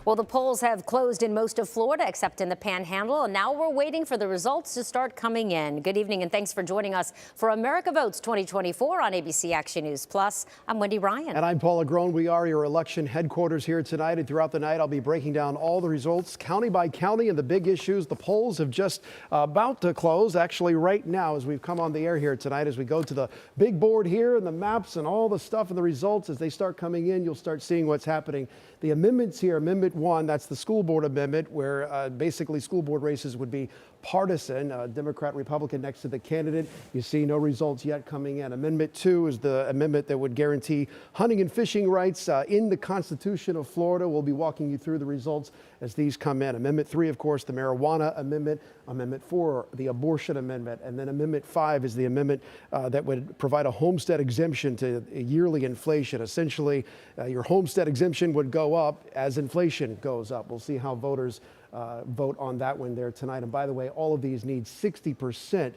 Well, the polls have closed in most of Florida, except in the Panhandle, and now we're waiting for the results to start coming in. Good evening, and thanks for joining us for America Votes 2024 on ABC Action News Plus. I'm Wendy Ryan. And I'm Paula Groen. We are your election headquarters here tonight, and throughout the night, I'll be breaking down all the results, county by county, and the big issues. The polls have just about to close, actually right now, as we've come on the air here tonight, as we go to the big board here and the maps and all the stuff and the results. As they start coming in, you'll start seeing what's happening. The amendments here, Amendment 1, that's the school board amendment, where basically school board races would be partisan, Democrat, Republican next to the candidate. You see no results yet coming in. Amendment 2 is the amendment that would guarantee hunting and fishing rights in the Constitution of Florida. We'll be walking you through the results as these come in. Amendment 3, of course, the marijuana amendment. Amendment 4, the abortion amendment. And then Amendment 5 is the amendment that would provide a homestead exemption to yearly inflation. Essentially, your homestead exemption would go up as inflation goes up. We'll see how voters vote on that one there tonight. And by the way, all of these need 60%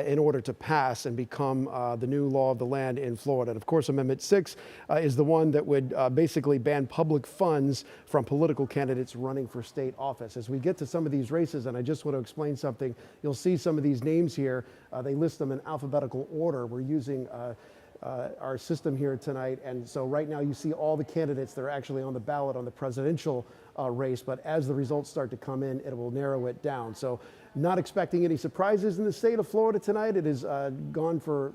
in order to pass and become the new law of the land in Florida. And of course, Amendment 6 is the one that would basically ban public funds from political candidates running for state office. As we get to some of these races, and I just want to explain something, you'll see some of these names here. They list them in alphabetical order. We're using our system here tonight. And so right now you see all the candidates that are actually on the ballot on the presidential race. But as the results start to come in, it will narrow it down. So not expecting any surprises in the state of Florida tonight. It is gone for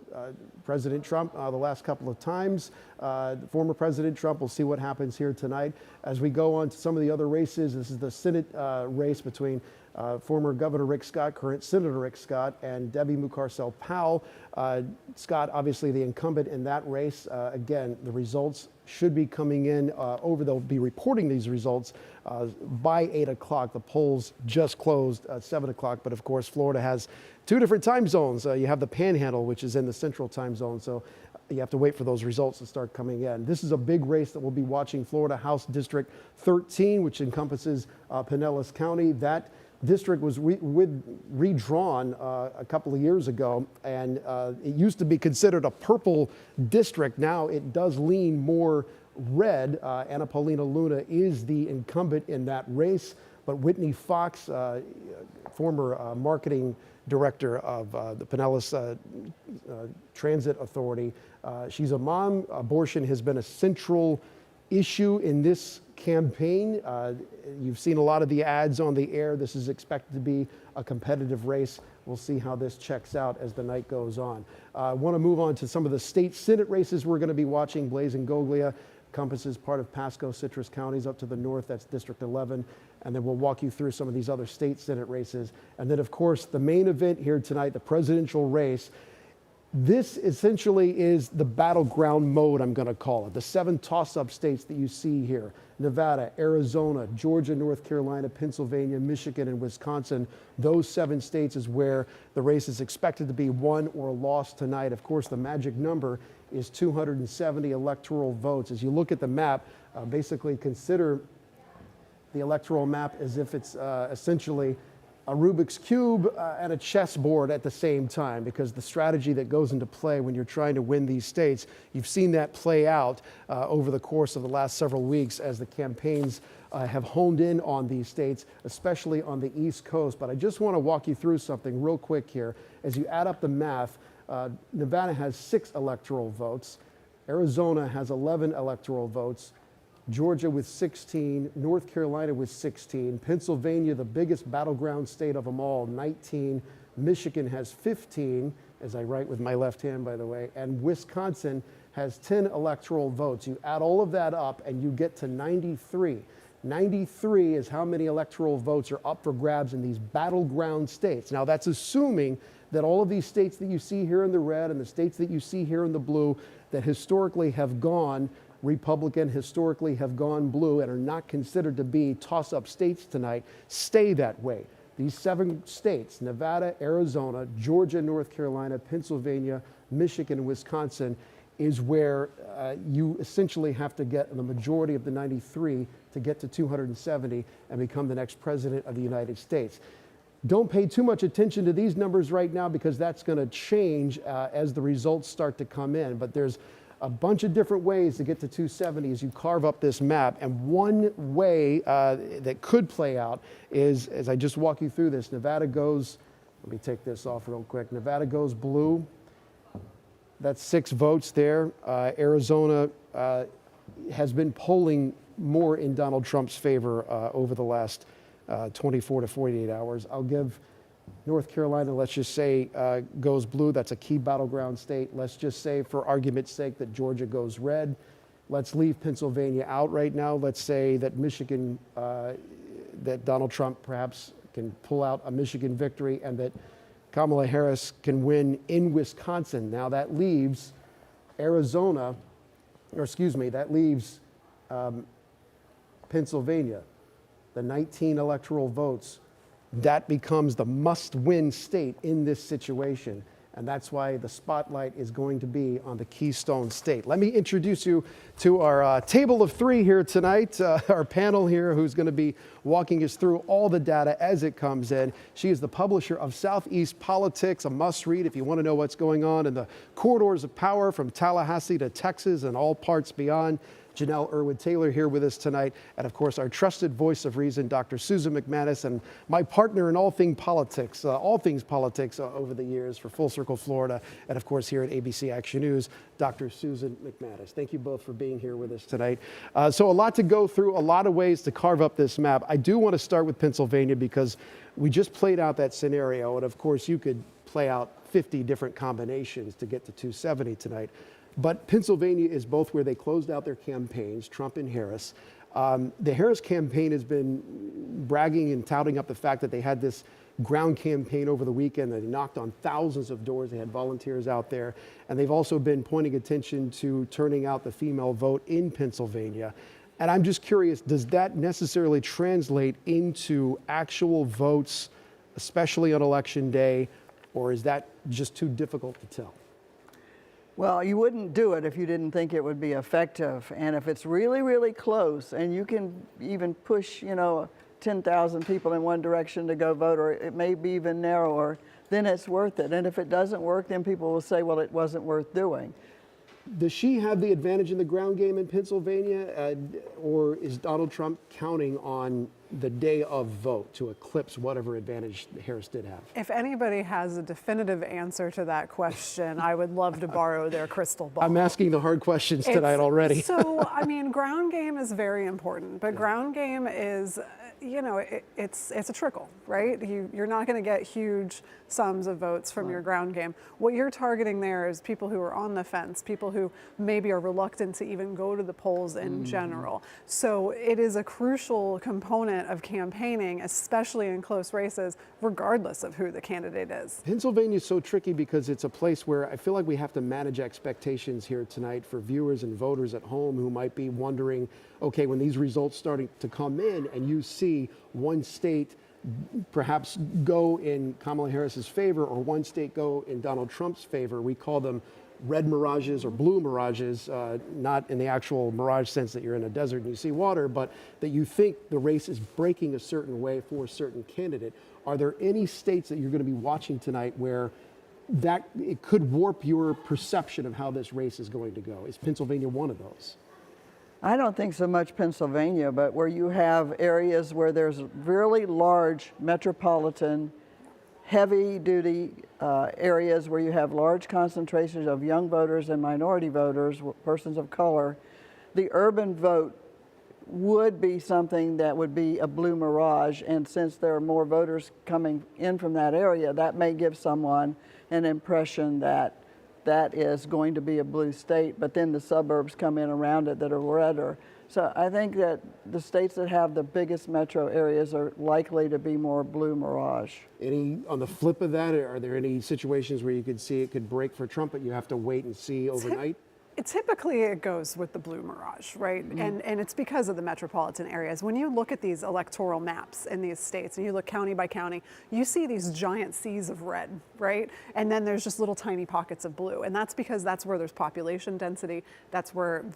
President Trump the last couple of times. Former President Trump. We'll see what happens here tonight. As we go on to some of the other races, this is the Senate race between former Governor Rick Scott, current Senator Rick Scott, and Debbie Mucarsel-Powell. Scott, obviously the incumbent in that race. Again, the results should be coming in they'll be reporting these results by 8 o'clock. The polls just closed at 7 o'clock, but of course, Florida has two different time zones. You have the Panhandle, which is in the central time zone, so you have to wait for those results to start coming in. This is a big race that we'll be watching. Florida House District 13, which encompasses Pinellas County. That district was redrawn a couple of years ago, and it used to be considered a purple district. Now it does lean more red. Paulina Luna is the incumbent in that race, but Whitney Fox, former marketing director of the Pinellas Transit Authority, she's a mom. Abortion has been a central issue in this campaign. You've seen a lot of the ads on the air. This is expected to be a competitive race. We'll see how this checks out as the night goes on. I want to move on to some of the state Senate races we're going to be watching. Blaze and Goglia encompasses part of Pasco, Citrus counties up to the north. That's District 11. And then we'll walk you through some of these other state Senate races. And then, of course, the main event here tonight, the presidential race. This essentially is the battleground mode, I'm going to call it. The 7 toss-up states that you see here: Nevada, Arizona, Georgia, North Carolina, Pennsylvania, Michigan, and Wisconsin. Those 7 states is where the race is expected to be won or lost tonight. Of course, the magic number is 270 electoral votes. As you look at the map, basically consider the electoral map as if it's essentially a Rubik's Cube and a chessboard at the same time, because the strategy that goes into play when you're trying to win these states, you've seen that play out over the course of the last several weeks as the campaigns have honed in on these states, especially on the East Coast. But I just want to walk you through something real quick here. As you add up the math, Nevada has 6 electoral votes, Arizona has 11 electoral votes, Georgia with 16, North Carolina with 16, Pennsylvania, the biggest battleground state of them all, 19, Michigan has 15, as I write with my left hand, by the way, and Wisconsin has 10 electoral votes. You add all of that up and you get to 93. 93 is how many electoral votes are up for grabs in these battleground states. Now, that's assuming that all of these states that you see here in the red and the states that you see here in the blue that historically have gone Republican, historically have gone blue, and are not considered to be toss-up states tonight, stay that way. These 7 states, Nevada, Arizona, Georgia, North Carolina, Pennsylvania, Michigan, and Wisconsin, is where you essentially have to get the majority of the 93 to get to 270 and become the next president of the United States. Don't pay too much attention to these numbers right now, because that's going to change as the results start to come in. But there's a bunch of different ways to get to 270 as you carve up this map. And one way that could play out is, as I just walk you through this, Nevada goes, let me take this off real quick. Nevada goes blue. That's 6 votes there. Arizona has been polling more in Donald Trump's favor over the last 24 to 48 hours. I'll give North Carolina, let's just say, goes blue. That's a key battleground state. Let's just say, for argument's sake, that Georgia goes red. Let's leave Pennsylvania out right now. Let's say that Michigan, that Donald Trump perhaps can pull out a Michigan victory and that Kamala Harris can win in Wisconsin. Now that leaves Arizona, or excuse me, that leaves Pennsylvania, the 19 electoral votes. That becomes the must-win state in this situation. And that's why the spotlight is going to be on the Keystone State. Let me introduce you to our table of 3 here tonight, our panel here who's going to be walking us through all the data as it comes in. She is the publisher of Southeast Politics, a must-read if you want to know what's going on in the corridors of power from Tallahassee to Texas and all parts beyond. Janelle Irwin-Taylor here with us tonight, and of course our trusted voice of reason, Dr. Susan McManus, and my partner in all things politics over the years for Full Circle Florida, and of course here at ABC Action News, Dr. Susan McManus. Thank you both for being here with us tonight. So a lot to go through, a lot of ways to carve up this map. I do want to start with Pennsylvania because we just played out that scenario, and of course you could play out 50 different combinations to get to 270 tonight. But Pennsylvania is both where they closed out their campaigns, Trump and Harris. The Harris campaign has been bragging and touting up the fact that they had this ground campaign over the weekend. They knocked on thousands of doors. They had volunteers out there. And they've also been pointing attention to turning out the female vote in Pennsylvania. And I'm just curious, does that necessarily translate into actual votes, especially on Election Day, or is that just too difficult to tell? Well, you wouldn't do it if you didn't think it would be effective. And if it's really, really close and you can even push, 10,000 people in one direction to go vote, or it may be even narrower, then it's worth it. And if it doesn't work, then people will say, well, it wasn't worth doing. Does she have the advantage in the ground game in Pennsylvania, or is Donald Trump counting on the day of vote to eclipse whatever advantage Harris did have? If anybody has a definitive answer to that question, I would love to borrow their crystal ball. I'm asking the hard questions tonight already. So, ground game is very important, but ground game is, it's a trickle, right? You're not going to get huge sums of votes from your ground game. What you're targeting there is people who are on the fence, people who maybe are reluctant to even go to the polls in general. So it is a crucial component of campaigning, especially in close races, regardless of who the candidate is. Pennsylvania is so tricky because it's a place where I feel like we have to manage expectations here tonight for viewers and voters at home who might be wondering, okay, when these results starting to come in and you see one state perhaps go in Kamala Harris's favor or one state go in Donald Trump's favor, we call them red mirages or blue mirages, not in the actual mirage sense that you're in a desert and you see water, but that you think the race is breaking a certain way for a certain candidate. Are there any states that you're going to be watching tonight where that it could warp your perception of how this race is going to go? Is Pennsylvania one of those? I don't think so much Pennsylvania, but where you have areas where there's really large metropolitan, heavy-duty areas where you have large concentrations of young voters and minority voters, persons of color, the urban vote would be something that would be a blue mirage. And since there are more voters coming in from that area, that may give someone an impression that that is going to be a blue state, but then the suburbs come in around it that are redder. So I think that the states that have the biggest metro areas are likely to be more blue mirage. On the flip of that, are there any situations where you could see it could break for Trump, but you have to wait and see overnight? Typically it goes with the blue mirage, right? And it's because of the metropolitan areas. When you look at these electoral maps in these states and you look county by county, you see these giant seas of red, right? And then there's just little tiny pockets of blue. And that's because that's where there's population density. That's where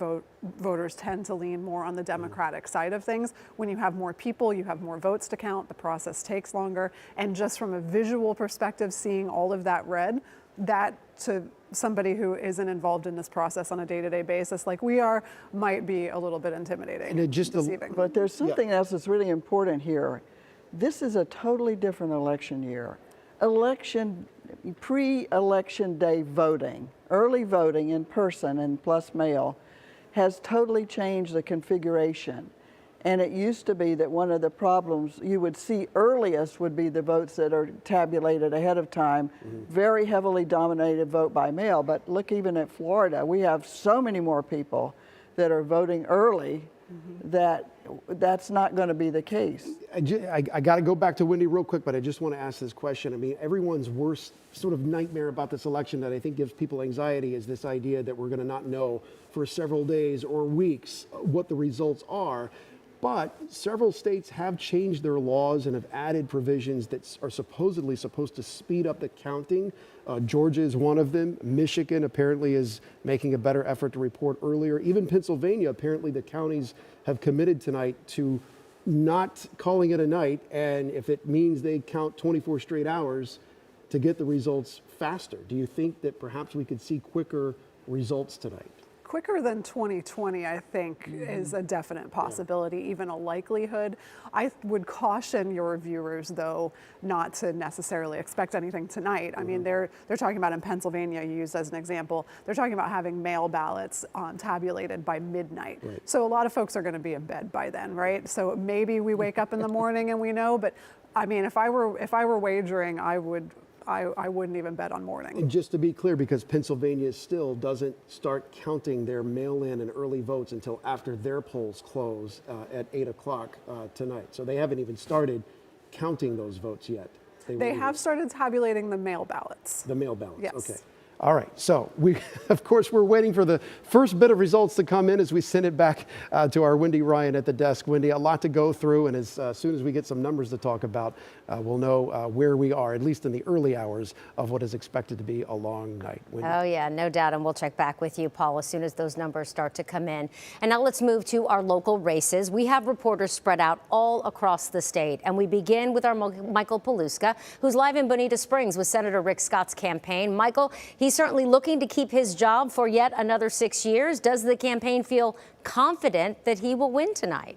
voters tend to lean more on the Democratic side of things. When you have more people, you have more votes to count, the process takes longer. And just from a visual perspective, seeing all of that red, that to somebody who isn't involved in this process on a day-to-day basis like we are might be a little bit intimidating And it just deceiving. But there's something else that's really important here. This is a totally different election year. Pre-election day voting, early voting in person and plus mail, has totally changed the configuration. And it used to be that one of the problems you would see earliest would be the votes that are tabulated ahead of time, very heavily dominated vote by mail. But look, even at Florida, we have so many more people that are voting early that that's not going to be the case. I got to go back to Wendy real quick, but I just want to ask this question. I mean, everyone's worst sort of nightmare about this election that I think gives people anxiety is this idea that we're going to not know for several days or weeks what the results are. But several states have changed their laws and have added provisions that are supposedly supposed to speed up the counting. Georgia is one of them. Michigan apparently is making a better effort to report earlier. Even Pennsylvania, apparently the counties have committed tonight to not calling it a night, and if it means they count 24 straight hours, to get the results faster. Do you think that perhaps we could see quicker results tonight? Quicker than 2020, I think, is a definite possibility, even a likelihood. I would caution your viewers, though, not to necessarily expect anything tonight. I mean, they're talking about in Pennsylvania, you used as an example, they're talking about having mail ballots tabulated by midnight. Right. So a lot of folks are going to be in bed by then, right? So maybe we wake up in the morning and we know, but I mean, if I were wagering, I wouldn't even bet on morning. And just to be clear, because Pennsylvania still doesn't start counting their mail-in and early votes until after their polls close at 8 o'clock tonight. So they haven't even started counting those votes yet. They have started tabulating the mail ballots. The mail ballots, Yes. okay. All right, so of course, we're waiting for the first bit of results to come in as we send it back to our Wendy Ryan at the desk. Wendy, a lot to go through, and as soon as we get some numbers to talk about, we'll know where we are, at least in the early hours of what is expected to be a long night. Wendy. Oh, yeah, no doubt. And we'll check back with you, Paul, as soon as those numbers start to come in. And now let's move to our local races. We have reporters spread out all across the state. And we begin with our Michael Paluska, who's live in Bonita Springs with Senator Rick Scott's campaign. Michael, he's certainly looking to keep his job for yet another 6 years. Does the campaign feel confident that he will win tonight?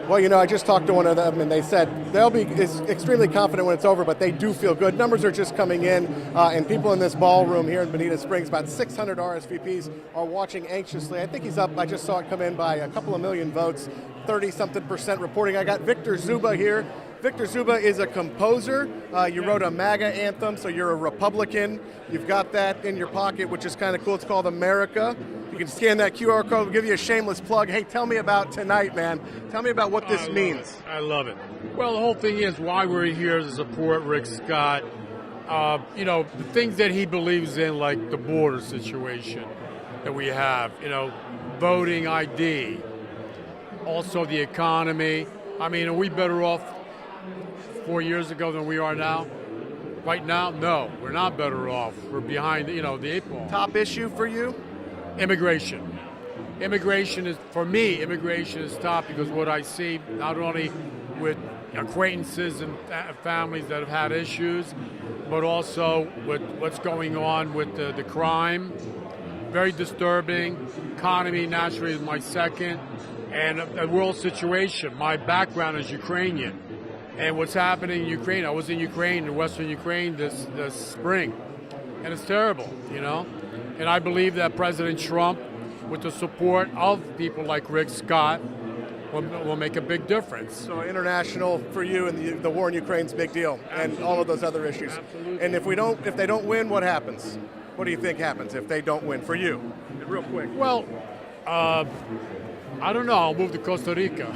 Well, you know, I just talked to one of them, and they said they'll be extremely confident when it's over, but they do feel good. Numbers are just coming in, and people in this ballroom here in Bonita Springs, about 600 RSVPs, are watching anxiously. I think he's up, I just saw it come in by a couple of million votes, 30-something% reporting. I got Victor Zuba here. Victor Zuba is a composer. You wrote a MAGA anthem, so you're a Republican. You've got that in your pocket, which is kind of cool. It's called America. You can scan that QR code. We'll give you a shameless plug. Hey, tell me about tonight, man. Tell me about what this means. I love it. Well, the whole thing is why we're here to support Rick Scott. You know, the things that he believes in, like the border situation that we have, you know, voting ID, also the economy. I mean, are we better off 4 years ago than we are now? Right now, no, we're not better off. We're behind, you know, the eight ball. Top issue for you? Immigration. Immigration is, for me, immigration is top because what I see, not only with acquaintances and families that have had issues, but also with what's going on with the crime. Very disturbing. Economy, naturally, is my second. And a world situation. My background is Ukrainian. And what's happening in Ukraine, I was in Ukraine, in Western Ukraine this spring. And it's terrible, you know? And I believe that President Trump, with the support of people like Rick Scott, will make a big difference. So international for you, and the war in Ukraine's a big deal, and all of those other issues. Absolutely. And if they don't win, what happens? What do you think happens if they don't win for you? Real quick. Well, I don't know. I'll move to Costa Rica.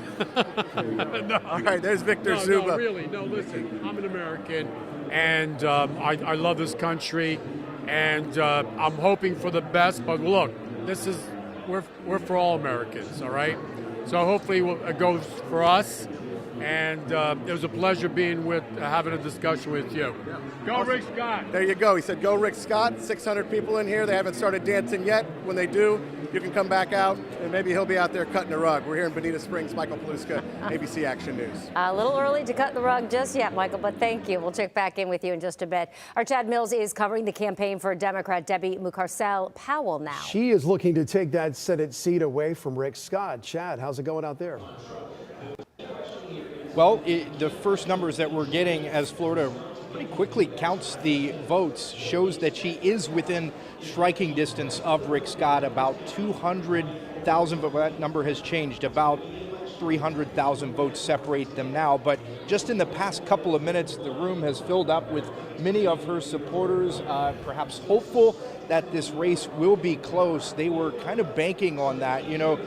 No. All right, there's Victor Zuba. No, really. No, listen. I'm an American, and I love this country, and I'm hoping for the best. But look, we're for all Americans, all right? So hopefully it goes for us. And it was a pleasure being having a discussion with you. Go Rick Scott. There you go. He said, go Rick Scott. 600 people in here. They haven't started dancing yet. When they do, you can come back out, and maybe he'll be out there cutting a rug. We're here in Bonita Springs. Michael Paluska, ABC Action News. A little early to cut the rug just yet, Michael, but thank you. We'll check back in with you in just a bit. Our Chad Mills is covering the campaign for Democrat Debbie Mucarsel-Powell now. She is looking to take that Senate seat away from Rick Scott. Chad, how's it going out there? Well, the first numbers that we're getting as Florida pretty quickly counts the votes shows that she is within striking distance of Rick Scott, about 200,000, but that number has changed. About 300,000 votes separate them now. But just in the past couple of minutes, the room has filled up with many of her supporters, perhaps hopeful that this race will be close. They were kind of banking on that. You know,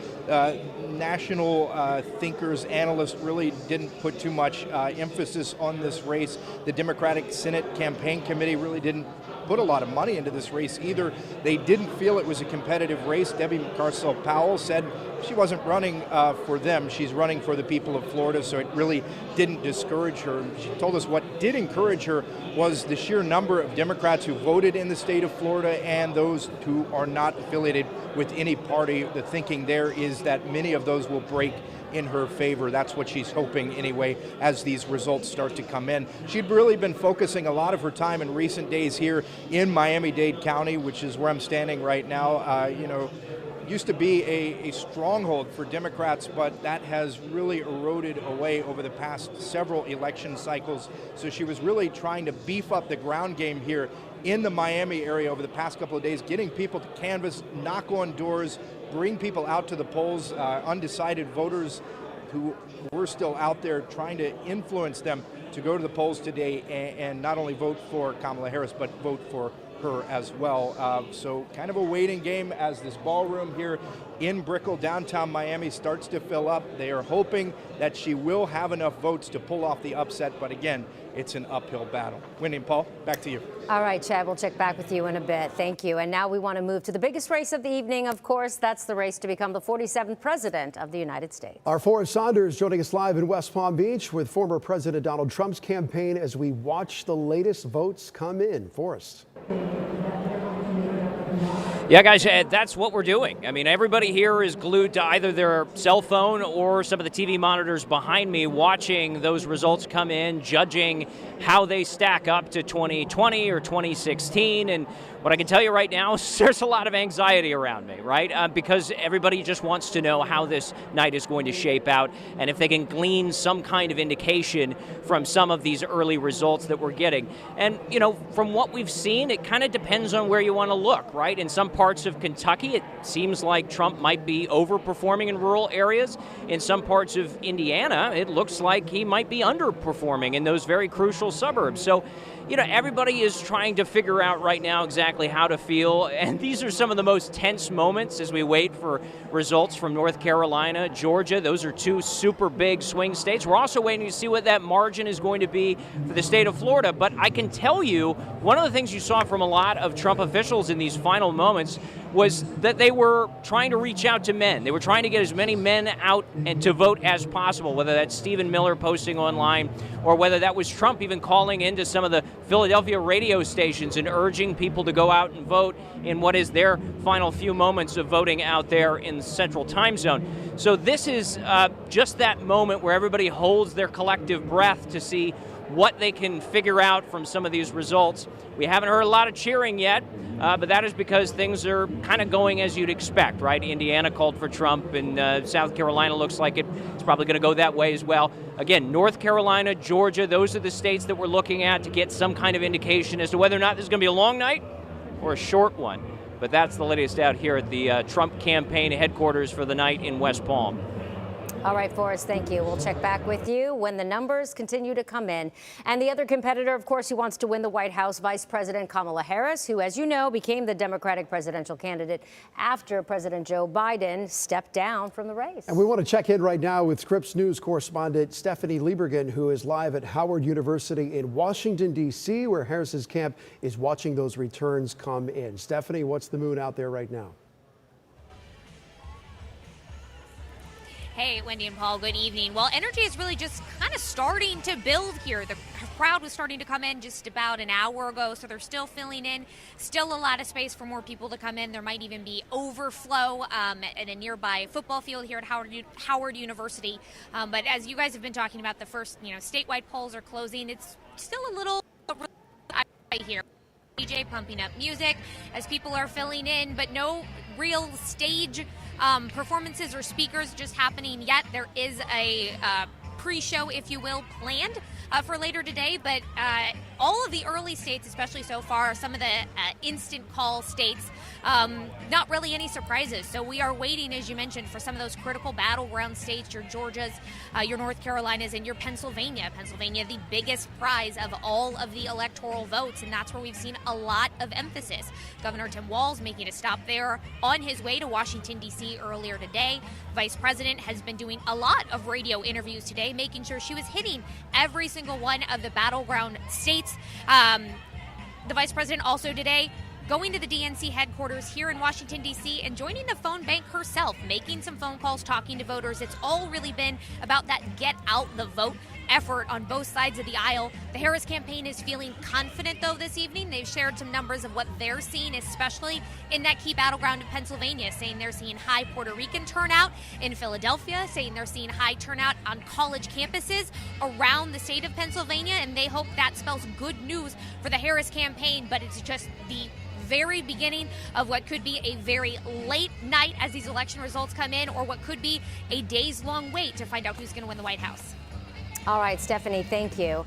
national thinkers, analysts really didn't put too much emphasis on this race. The Democratic Senate Campaign Committee really didn't put a lot of money into this race either. They didn't feel it was a competitive race. Debbie Mucarsel-Powell said she wasn't running for them. She's running for the people of Florida, so it really didn't discourage her. She told us what did encourage her was the sheer number of Democrats who voted in the state of Florida and those who are not affiliated with any party. The thinking there is that many of those will break in her favor. That's what she's hoping anyway as these results start to come in. She'd really been focusing a lot of her time in recent days here in Miami-Dade County, which is where I'm standing right now. Used to be a stronghold for Democrats, but that has really eroded away over the past several election cycles. So she was really trying to beef up the ground game here in the Miami area over the past couple of days, getting people to canvass, knock on doors, bring people out to the polls, undecided voters who were still out there, trying to influence them to go to the polls today and not only vote for Kamala Harris, but vote for her as well. So kind of a waiting game as this ballroom here in Brickell, downtown Miami, starts to fill up. They are hoping that she will have enough votes to pull off the upset, but again, it's an uphill battle. Wendy and Paul, back to you. All right, Chad, we'll check back with you in a bit. Thank you. And now we want to move to the biggest race of the evening, of course. That's the race to become the 47th president of the United States. Our Forrest Saunders joining us live in West Palm Beach with former President Donald Trump's campaign as we watch the latest votes come in. Forrest. Yeah, guys, that's what we're doing. I mean, everybody here is glued to either their cell phone or some of the TV monitors behind me, watching those results come in, judging how they stack up to 2020 or 2016. And what I can tell you right now is there's a lot of anxiety around me, right? Because everybody just wants to know how this night is going to shape out and if they can glean some kind of indication from some of these early results that we're getting. And, you know, from what we've seen, it kind of depends on where you want to look, right? In some parts of Kentucky, it seems like Trump might be overperforming in rural areas. In some parts of Indiana, it looks like he might be underperforming in those very crucial suburbs. So, you know, everybody is trying to figure out right now exactly how to feel, and these are some of the most tense moments as we wait for results from North Carolina, Georgia. Those are two super big swing states. We're also waiting to see what that margin is going to be for the state of Florida, but I can tell you one of the things you saw from a lot of Trump officials in these final moments was that they were trying to reach out to men. They were trying to get as many men out and to vote as possible, whether that's Stephen Miller posting online or whether that was Trump even calling into some of the Philadelphia radio stations and urging people to go out and vote in what is their final few moments of voting out there in the Central Time Zone. So this is just that moment where everybody holds their collective breath to see what they can figure out from some of these results. We haven't heard a lot of cheering yet, but that is because things are kind of going as you'd expect, right? Indiana called for Trump, and South Carolina looks like it's probably going to go that way as well. Again, North Carolina, Georgia, those are the states that we're looking at to get some kind of indication as to whether or not this is going to be a long night or a short one. But that's the latest out here at the Trump campaign headquarters for the night in West Palm. All right, Forrest, thank you. We'll check back with you when the numbers continue to come in. And the other competitor, of course, who wants to win the White House, Vice President Kamala Harris, who, as you know, became the Democratic presidential candidate after President Joe Biden stepped down from the race. And we want to check in right now with Scripps News correspondent Stephanie Liebergen, who is live at Howard University in Washington, D.C., where Harris's camp is watching those returns come in. Stephanie, what's the mood out there right now? Hey, Wendy and Paul, good evening. Well, energy is really just kind of starting to build here. The crowd was starting to come in just about an hour ago, so they're still filling in. Still a lot of space for more people to come in. There might even be overflow at a nearby football field here at Howard University. But as you guys have been talking about, the first, statewide polls are closing. It's still a little right here. DJ pumping up music as people are filling in, but no real stage performances or speakers just happening yet. There is a pre-show, if you will, planned for later today, but all of the early states, especially so far, some of the instant call states, not really any surprises. So we are waiting, as you mentioned, for some of those critical battleground states, your Georgias, your North Carolinas, and your Pennsylvania. Pennsylvania, the biggest prize of all of the electoral votes, and that's where we've seen a lot of emphasis. Governor Tim Walz making a stop there on his way to Washington, D.C. earlier today. Vice President has been doing a lot of radio interviews today, making sure she was hitting every single one of the battleground states. The Vice President also today going to the DNC headquarters here in Washington, D.C. and joining the phone bank herself, making some phone calls, talking to voters. It's all really been about that get out the vote effort on both sides of the aisle. The Harris campaign is feeling confident, though, this evening. They've shared some numbers of what they're seeing, especially in that key battleground of Pennsylvania, saying they're seeing high Puerto Rican turnout in Philadelphia, saying they're seeing high turnout on college campuses around the state of Pennsylvania, and they hope that spells good news for the Harris campaign, but it's just the very beginning of what could be a very late night as these election results come in, or what could be a days-long wait to find out who's going to win the White House. All right, Stephanie, thank you.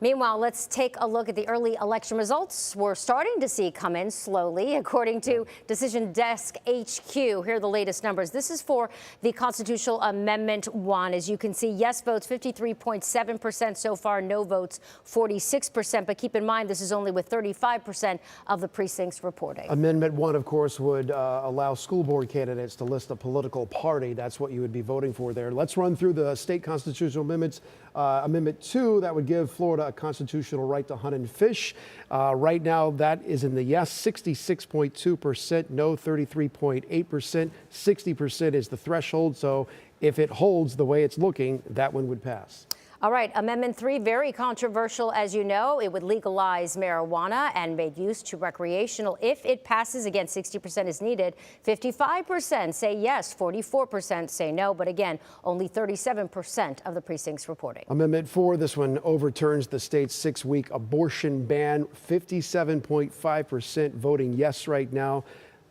Meanwhile, let's take a look at the early election results we're starting to see come in slowly. According to Decision Desk HQ, here are the latest numbers. This is for the Constitutional Amendment 1. As you can see, yes votes 53.7% so far, no votes 46%. But keep in mind, this is only with 35% of the precincts reporting. Amendment 1, of course, would allow school board candidates to list a political party. That's what you would be voting for there. Let's run through the state constitutional amendments. Amendment 2, that would give Florida a constitutional right to hunt and fish. Right now, that is in the yes, 66.2%, no, 33.8%, 60% is the threshold. So if it holds the way it's looking, that one would pass. All right, Amendment 3, very controversial, as you know. It would legalize marijuana and make use to recreational. If it passes, again, 60% is needed. 55% say yes, 44% say no. But again, only 37% of the precincts reporting. Amendment 4, this one overturns the state's 6-week abortion ban. 57.5% voting yes right now.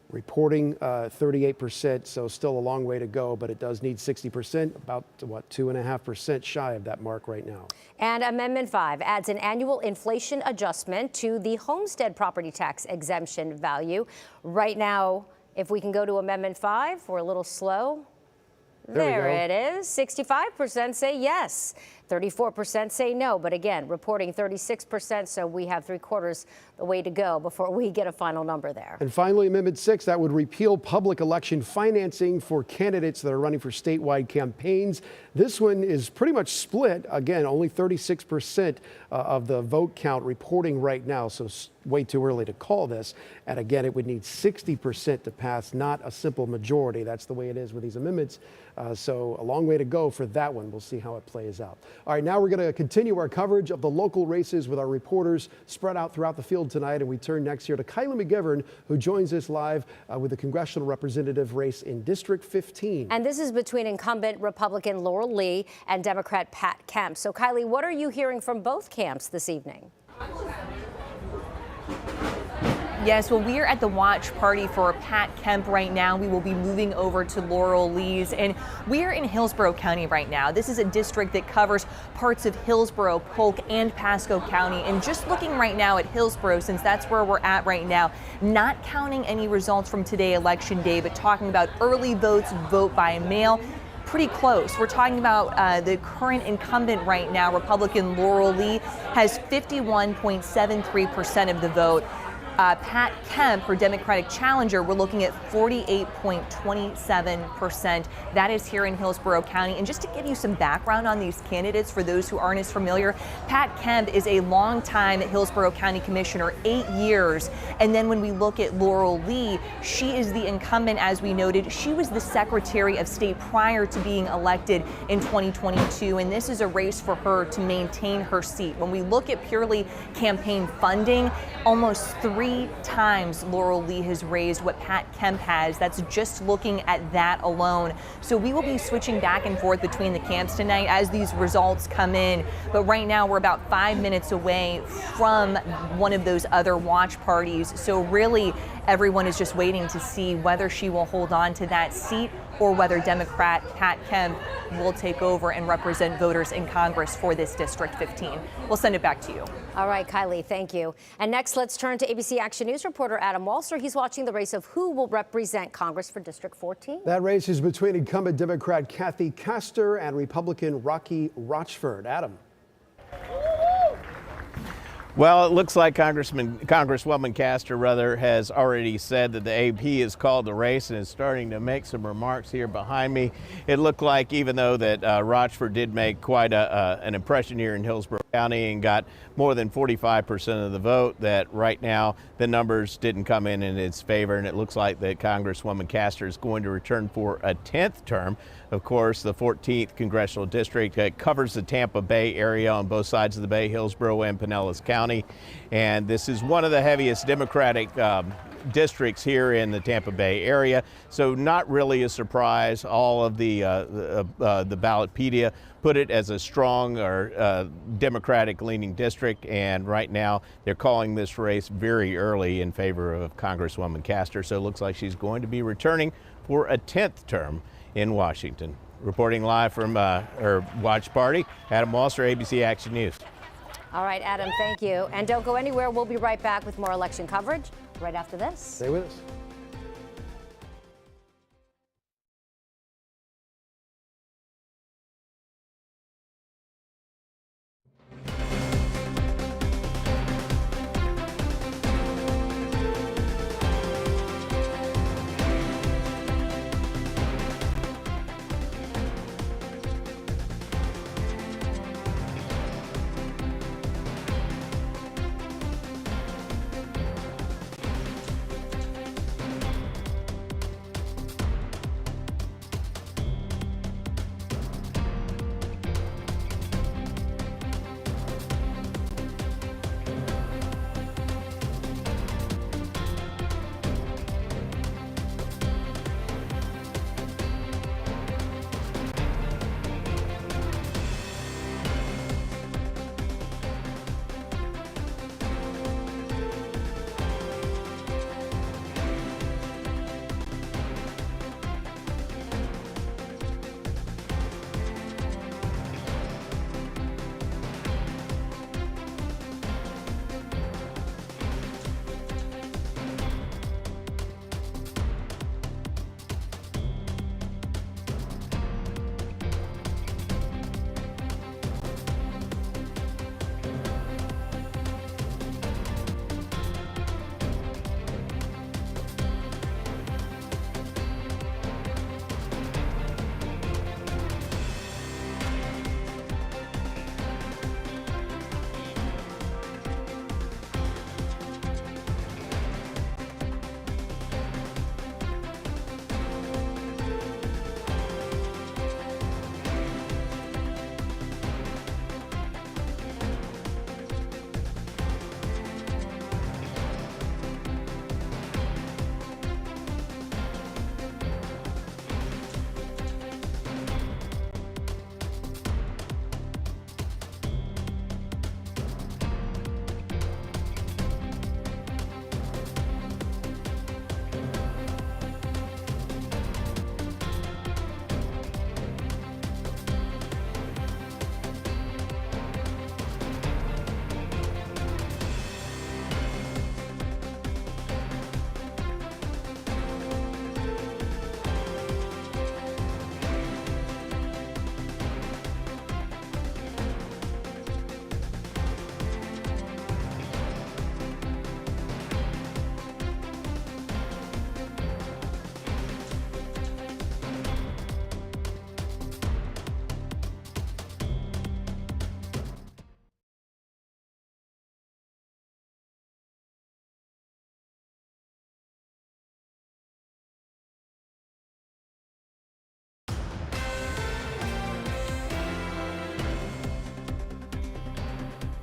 Reporting 38%, so still a long way to go, but it does need 60%, about, 2.5% shy of that mark right now. And Amendment 5 adds an annual inflation adjustment to the homestead property tax exemption value. Right now, if we can go to Amendment 5, we're a little slow. There it is. 65% say yes. 34% say no, but again, reporting 36%, so we have 3/4 the way to go before we get a final number there. And finally, Amendment 6, that would repeal public election financing for candidates that are running for statewide campaigns. This one is pretty much split. Again, only 36% of the vote count reporting right now, so way too early to call this. And again, it would need 60% to pass, not a simple majority. That's the way it is with these amendments. So a long way to go for that one. We'll see how it plays out. All right, now we're going to continue our coverage of the local races with our reporters spread out throughout the field tonight. And we turn next here to Kyla McGivern, who joins us live with the congressional representative race in District 15. And this is between incumbent Republican Laurel Lee and Democrat Pat Kemp. So, Kylie, what are you hearing from both camps this evening? Yes, well, we are at the watch party for Pat Kemp right now. We will be moving over to Laurel Lee's, and we are in Hillsborough County right now. This is a district that covers parts of Hillsborough, Polk, and Pasco County. And just looking right now at Hillsborough, since that's where we're at right now, not counting any results from today, Election Day, but talking about early votes, vote by mail. Pretty close. We're talking about the current incumbent right now, Republican Laurel Lee, has 51.73% of the vote. Pat Kemp, her Democratic challenger, we're looking at 48.27%. That is here in Hillsborough County. And just to give you some background on these candidates, for those who aren't as familiar, Pat Kemp is a longtime Hillsborough County Commissioner, 8 years. And then when we look at Laurel Lee, she is the incumbent, as we noted. She was the Secretary of State prior to being elected in 2022. And this is a race for her to maintain her seat. When we look at purely campaign funding, almost 3 times Laurel Lee has raised what Pat Kemp has. That's just looking at that alone. So we will be switching back and forth between the camps tonight as these results come in. But right now we're about 5 minutes away from one of those other watch parties. So really everyone is just waiting to see whether she will hold on to that seat or whether Democrat Pat Kemp will take over and represent voters in Congress for this District 15. We'll send it back to you. All right, Kylie, thank you. And next, let's turn to ABC Action News reporter Adam Walser. He's watching the race of who will represent Congress for District 14. That race is between incumbent Democrat Kathy Castor and Republican Rocky Rochford. Adam. Well, it looks like Congresswoman Castor has already said that the AP has called the race and is starting to make some remarks here behind me. It looked like, even though that Rochford did make quite an impression here in Hillsborough County and got more than 45% of the vote, that right now the numbers didn't come in its favor, and it looks like that Congresswoman Castor is going to return for a 10th term. Of course, the 14th Congressional District covers the Tampa Bay area on both sides of the bay, Hillsborough and Pinellas County. And this is one of the heaviest Democratic districts here in the Tampa Bay area. So not really a surprise. All of the Ballotpedia put it as a strong or Democratic-leaning district. And right now they're calling this race very early in favor of Congresswoman Castor. So it looks like she's going to be returning for a 10th term in Washington. Reporting live from her watch party, Adam Walser, ABC Action News. All right, Adam, thank you. And don't go anywhere. We'll be right back with more election coverage right after this. Stay with us.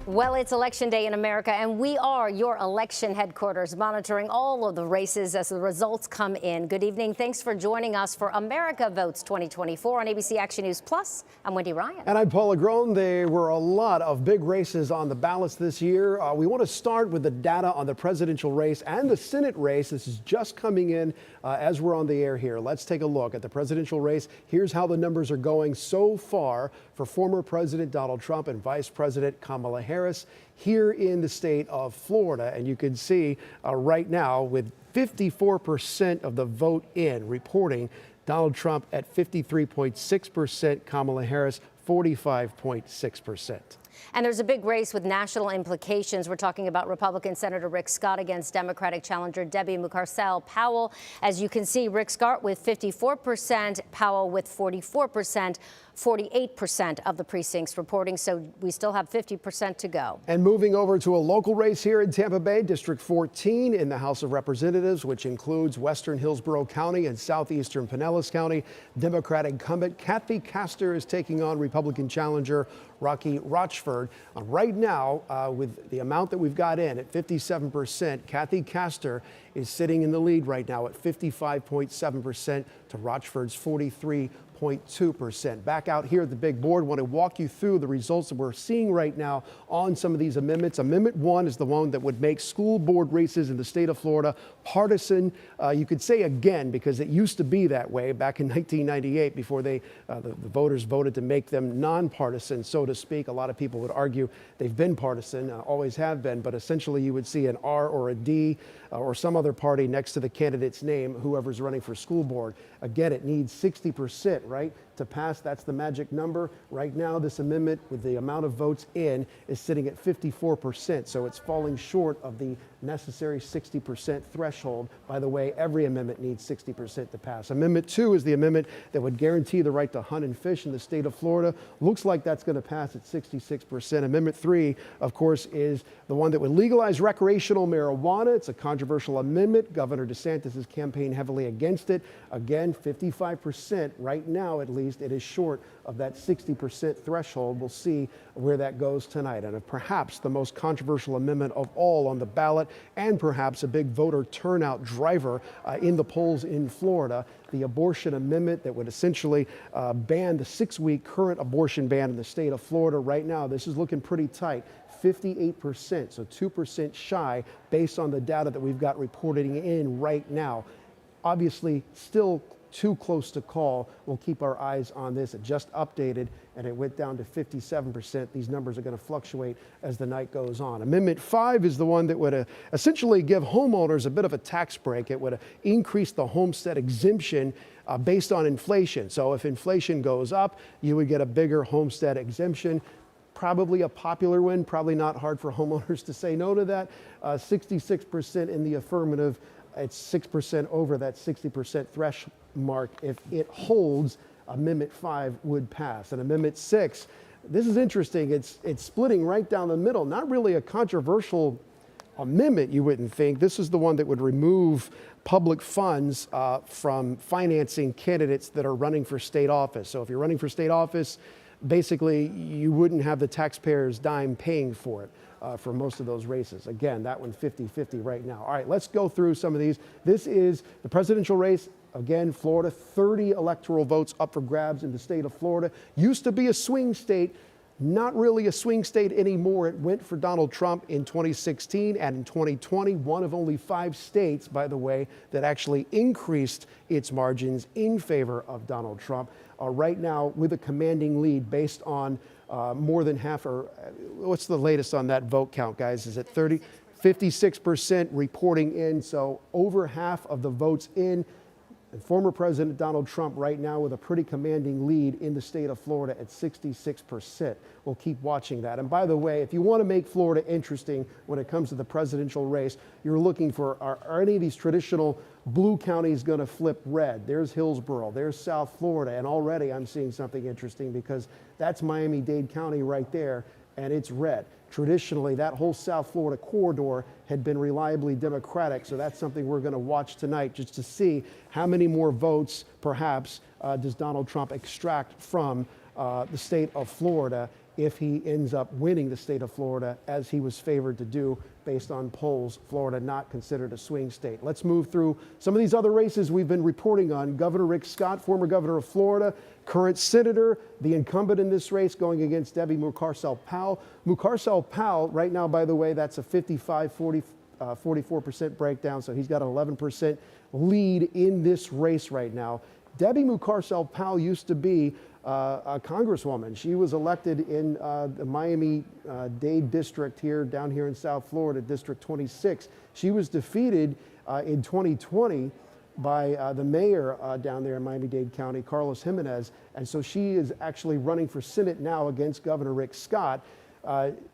Well, it's Election Day in America, and we are your election headquarters, monitoring all of the races as the results come in. Good evening. Thanks for joining us for America Votes 2024 on ABC Action News Plus. I'm Wendy Ryan. And I'm Paula Groen. There were a lot of big races on the ballots this year. We want to start with the data on the presidential race and the Senate race. This is just coming in as we're on the air here. Let's take a look at the presidential race. Here's how the numbers are going so far for former President Donald Trump and Vice President Kamala Harris here in the state of Florida. And you can see right now with 54% of the vote in reporting Donald Trump at 53.6%, Kamala Harris 45.6%. And there's a big race with national implications. We're talking about Republican Senator Rick Scott against Democratic challenger Debbie Mucarsel-Powell. As you can see, Rick Scott with 54%, Powell with 44%, 48% of the precincts reporting. So we still have 50% to go. And moving over to a local race here in Tampa Bay, District 14 in the House of Representatives, which includes Western Hillsborough County and Southeastern Pinellas County. Democratic incumbent Kathy Castor is taking on Republican challenger Rocky Rochford. Right now, with the amount that we've got in at 57%, Kathy Castor is sitting in the lead right now at 55.7% to Rochford's 43.2%. Back out here at the big board, want to walk you through the results that we're seeing right now on some of these amendments. Amendment 1 is the one that would make school board races in the state of Florida partisan. You could say again, because it used to be that way back in 1998 before the voters voted to make them nonpartisan, so to speak. A lot of people would argue they've been partisan, always have been, but essentially you would see an R or a D or some other party next to the candidate's name, whoever's running for school board. Again, it needs 60%, right, to pass. That's the magic number. Right now, this amendment, with the amount of votes in, is sitting at 54%. So it's falling short of the necessary 60% threshold. By the way, every amendment needs 60% to pass. Amendment 2 is the amendment that would guarantee the right to hunt and fish in the state of Florida. Looks like that's going to pass at 66%. Amendment 3, of course, is the one that would legalize recreational marijuana. It's a controversial amendment. Governor DeSantis has campaigned heavily against it. Again, 55% right now, at least, it is short of that 60% threshold. We'll see where that goes tonight. And perhaps the most controversial amendment of all on the ballot, and perhaps a big voter turnout driver in the polls in Florida, the abortion amendment that would essentially ban the 6-week current abortion ban in the state of Florida. Right now, this is looking pretty tight. 58%, so 2% shy based on the data that we've got reporting in right now. Obviously, still too close to call. We'll keep our eyes on this. It just updated and it went down to 57%. These numbers are going to fluctuate as the night goes on. Amendment 5 is the one that would essentially give homeowners a bit of a tax break. It would increase the homestead exemption based on inflation. So if inflation goes up, you would get a bigger homestead exemption. Probably a popular one, probably not hard for homeowners to say no to that. 66% in the affirmative. It's 6% over that 60% threshold mark. If it holds, Amendment 5 would pass. And Amendment 6, this is interesting. It's splitting right down the middle. Not really a controversial amendment, you wouldn't think. This is the one that would remove public funds from financing candidates that are running for state office. So if you're running for state office, basically you wouldn't have the taxpayers' dime paying for it. For most of those races. Again, that one 50-50 right now. All right, let's go through some of these. This is the presidential race. Again, Florida, 30 electoral votes up for grabs in the state of Florida. Used to be a swing state. Not really a swing state anymore. It went for Donald Trump in 2016 and in 2020, one of only 5 states, by the way, that actually increased its margins in favor of Donald Trump. Right now, with a commanding lead based on more than half, or what's the latest on that vote count, guys? Is it 30? 56% reporting in, so over half of the votes in. And former President Donald Trump right now with a pretty commanding lead in the state of Florida at 66%. We'll keep watching that. And by the way, if you want to make Florida interesting when it comes to the presidential race, you're looking for, are any of these traditional blue counties going to flip red? There's Hillsborough, there's South Florida, and already I'm seeing something interesting because that's Miami-Dade County right there, and it's red. Traditionally, that whole South Florida corridor had been reliably Democratic, so that's something we're going to watch tonight just to see how many more votes, perhaps, does Donald Trump extract from the state of Florida if he ends up winning the state of Florida, as he was favored to do based on polls. Florida not considered a swing state. Let's move through some of these other races we've been reporting on. Governor Rick Scott, former governor of Florida, current senator, the incumbent in this race, going against Debbie Mucarsel-Powell. Mucarsel-Powell, right now, by the way, that's a 44% breakdown, so he's got an 11% lead in this race right now. Debbie Mucarsel-Powell used to be a congresswoman. She was elected in the Miami-Dade district down here in South Florida, District 26. She was defeated in 2020 by the mayor down there in Miami-Dade County, Carlos Jimenez, and so she is actually running for Senate now against Governor Rick Scott.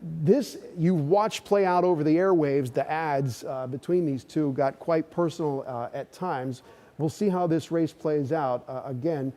This you watch play out over the airwaves. The ads between these two got quite personal at times. We'll see how this race plays out. Again,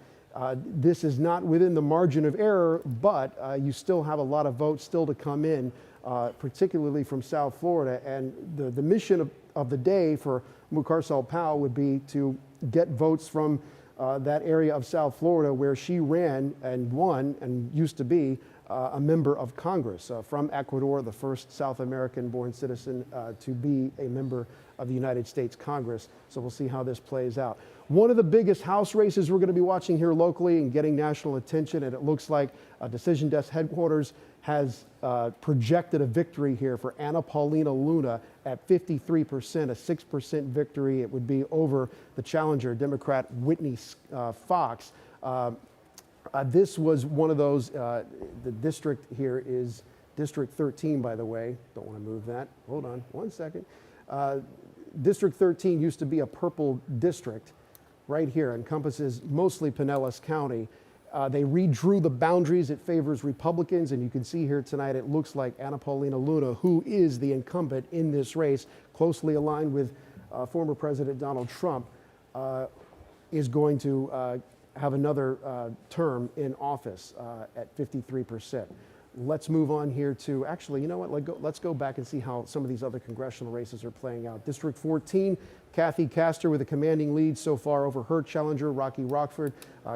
this is not within the margin of error, but you still have a lot of votes still to come in, particularly from South Florida. And the mission of the day for Mucarsel-Powell would be to get votes from that area of South Florida where she ran and won and used to be a member of Congress from Ecuador, the first South American-born citizen to be a member of the United States Congress. So we'll see how this plays out. One of the biggest House races we're going to be watching here locally and getting national attention, and it looks like Decision Desk headquarters has projected a victory here for Paulina Luna at 53%, a 6% victory. It would be over the challenger, Democrat Whitney Fox. This was one of those, the district here is District 13, by the way. Don't want to move that. Hold on one second. District 13 used to be a purple district right here, encompasses mostly Pinellas County. They redrew the boundaries. It favors Republicans, and you can see here tonight it looks like Paulina Luna, who is the incumbent in this race, closely aligned with former President Donald Trump, is going to have another term in office at 53%. Let's move on here to, actually, you know what, let's go back and see how some of these other congressional races are playing out. District 14, Kathy Castor with a commanding lead so far over her challenger, Rocky Rockford.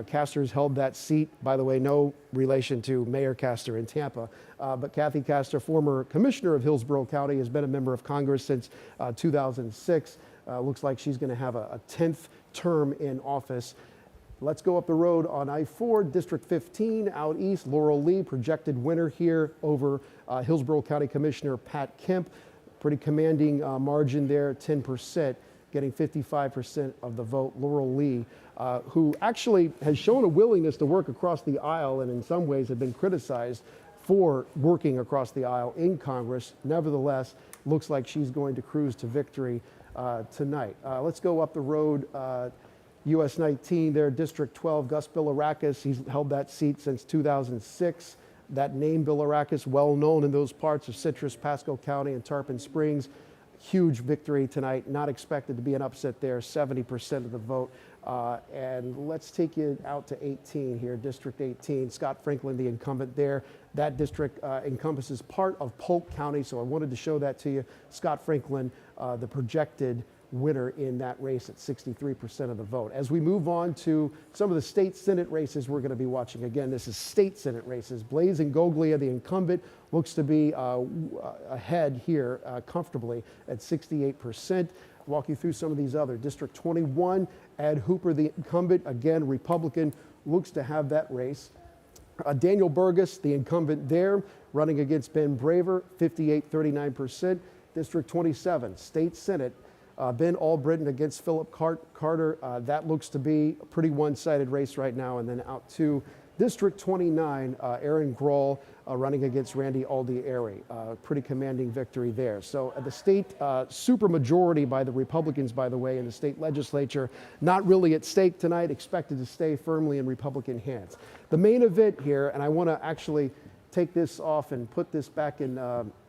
Castor's held that seat, by the way, no relation to Mayor Castor in Tampa, but Kathy Castor, former commissioner of Hillsborough County, has been a member of Congress since 2006. Looks like she's going to have a 10th term in office. Let's go up the road on I-4, District 15, out east, Laurel Lee, projected winner here over Hillsborough County Commissioner Pat Kemp. Pretty commanding margin there, 10%, getting 55% of the vote. Laurel Lee, who actually has shown a willingness to work across the aisle and in some ways have been criticized for working across the aisle in Congress. Nevertheless, looks like she's going to cruise to victory tonight. Let's go up the road. US 19 there, District 12, Gus Bilirakis. He's held that seat since 2006. That name, Bilirakis, well known in those parts of Citrus, Pasco County, and Tarpon Springs. Huge victory tonight. Not expected to be an upset there, 70% of the vote. And let's take you out to 18 here, District 18. Scott Franklin, the incumbent there. That district encompasses part of Polk County, so I wanted to show that to you. Scott Franklin, the projected winner in that race at 63% of the vote. As we move on to some of the state Senate races we're going to be watching, again, this is state Senate races. Blaise Ingoglia, the incumbent, looks to be ahead here comfortably at 68%. Walk you through some of these other. District 21, Ed Hooper, the incumbent, again, Republican, looks to have that race. Daniel Burgess, the incumbent there, running against Ben Braver, 58-39%. District 27, State Senate, Ben Albritton against Philip Carter. That looks to be a pretty one-sided race right now. And then out to District 29, Aaron Grohl running against Randy Aldieri. Pretty commanding victory there. So the state supermajority by the Republicans, by the way, in the state legislature, not really at stake tonight, expected to stay firmly in Republican hands. The main event here, and I want to actually take this off and put this back in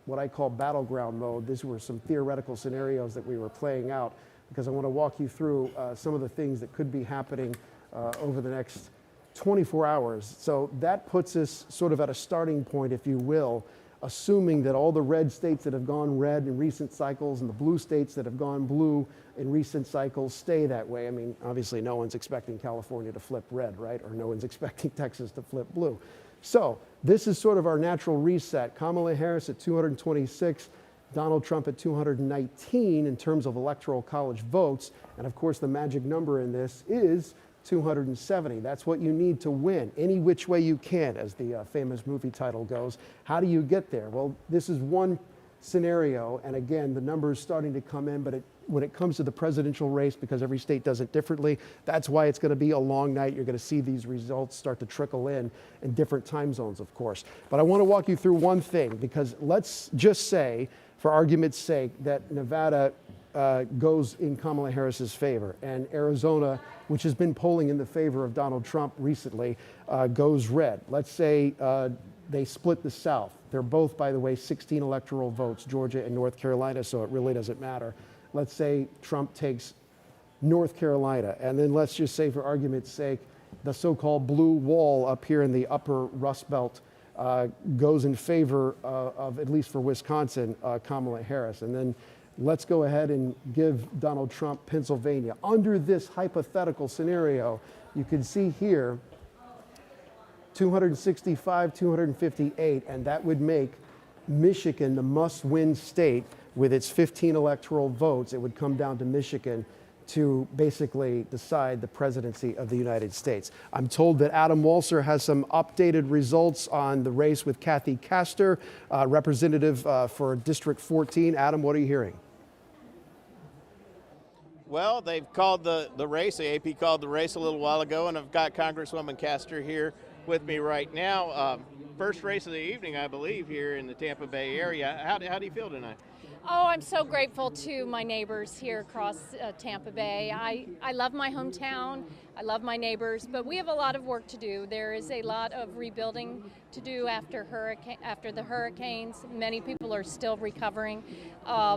what I call battleground mode. These were some theoretical scenarios that we were playing out because I want to walk you through some of the things that could be happening over the next 24 hours. So that puts us sort of at a starting point, if you will, assuming that all the red states that have gone red in recent cycles and the blue states that have gone blue in recent cycles stay that way. I mean, obviously no one's expecting California to flip red, right? Or no one's expecting Texas to flip blue. So this is sort of our natural reset. Kamala Harris at 226, Donald Trump at 219 in terms of electoral college votes. And of course, the magic number in this is 270. That's what you need to win, any which way you can, as the famous movie title goes. How do you get there? Well, this is one scenario, and again, the numbers starting to come in, but when it comes to the presidential race, because every state does it differently, that's why it's going to be a long night. You're going to see these results start to trickle in different time zones, of course. But I want to walk you through one thing, because let's just say, for argument's sake, that Nevada goes in Kamala Harris's favor, and Arizona, which has been polling in the favor of Donald Trump recently, goes red. Let's say they split the South. They're both, by the way, 16 electoral votes, Georgia and North Carolina, so it really doesn't matter. Let's say Trump takes North Carolina, and then let's just say, for argument's sake, the so-called blue wall up here in the upper Rust Belt goes in favor of, at least for Wisconsin, Kamala Harris. And then let's go ahead and give Donald Trump Pennsylvania. Under this hypothetical scenario, you can see here 265, 258, and that would make Michigan the must-win state with its 15 electoral votes. It would come down to Michigan to basically decide the presidency of the United States. I'm told that Adam Walser has some updated results on the race with Kathy Castor, representative for District 14. Adam, what are you hearing? Well, they've called the race, the AP called the race a little while ago, and I've got Congresswoman Castor here with me right now. First race of the evening, I believe, here in the Tampa Bay area. How do you feel tonight? Oh, I'm so grateful to my neighbors here across Tampa Bay. I love my hometown. I love my neighbors, but we have a lot of work to do. There is a lot of rebuilding to do after the hurricanes. Many people are still recovering.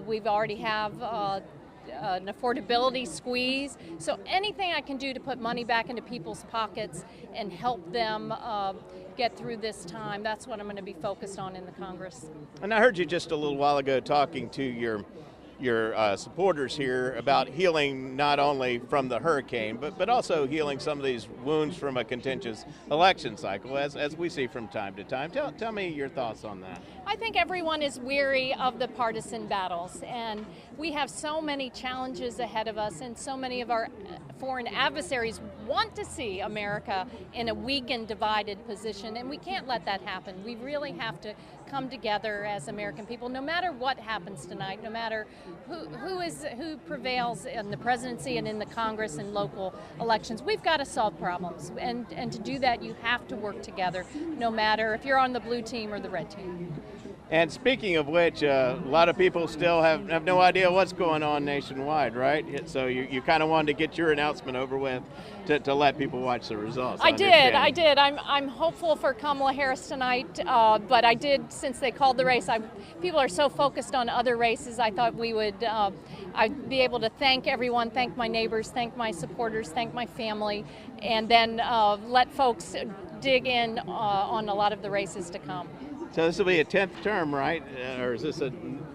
We've already have an affordability squeeze. So anything I can do to put money back into people's pockets and help them get through this time, that's what I'm going to be focused on in the Congress. And I heard you just a little while ago talking to your supporters here about healing not only from the hurricane, but also healing some of these wounds from a contentious election cycle, as we see from time to time. Tell me your thoughts on that. I think everyone is weary of the partisan battles, and we have so many challenges ahead of us, and so many of our foreign adversaries want to see America in a weak and divided position, and we can't let that happen. We really have to come together as American people, no matter what happens tonight, no matter who prevails in the presidency and in the Congress and local elections. We've got to solve problems, and to do that, you have to work together, no matter if you're on the blue team or the red team. And speaking of which, a lot of people still have no idea what's going on nationwide, right? So you kind of wanted to get your announcement over with to let people watch the results. I did. I'm hopeful for Kamala Harris tonight, but I did, since they called the race, people are so focused on other races, I thought we would I'd be able to thank everyone, thank my neighbors, thank my supporters, thank my family, and then let folks dig in on a lot of the races to come. So this will be a 10th term, right? Or is this a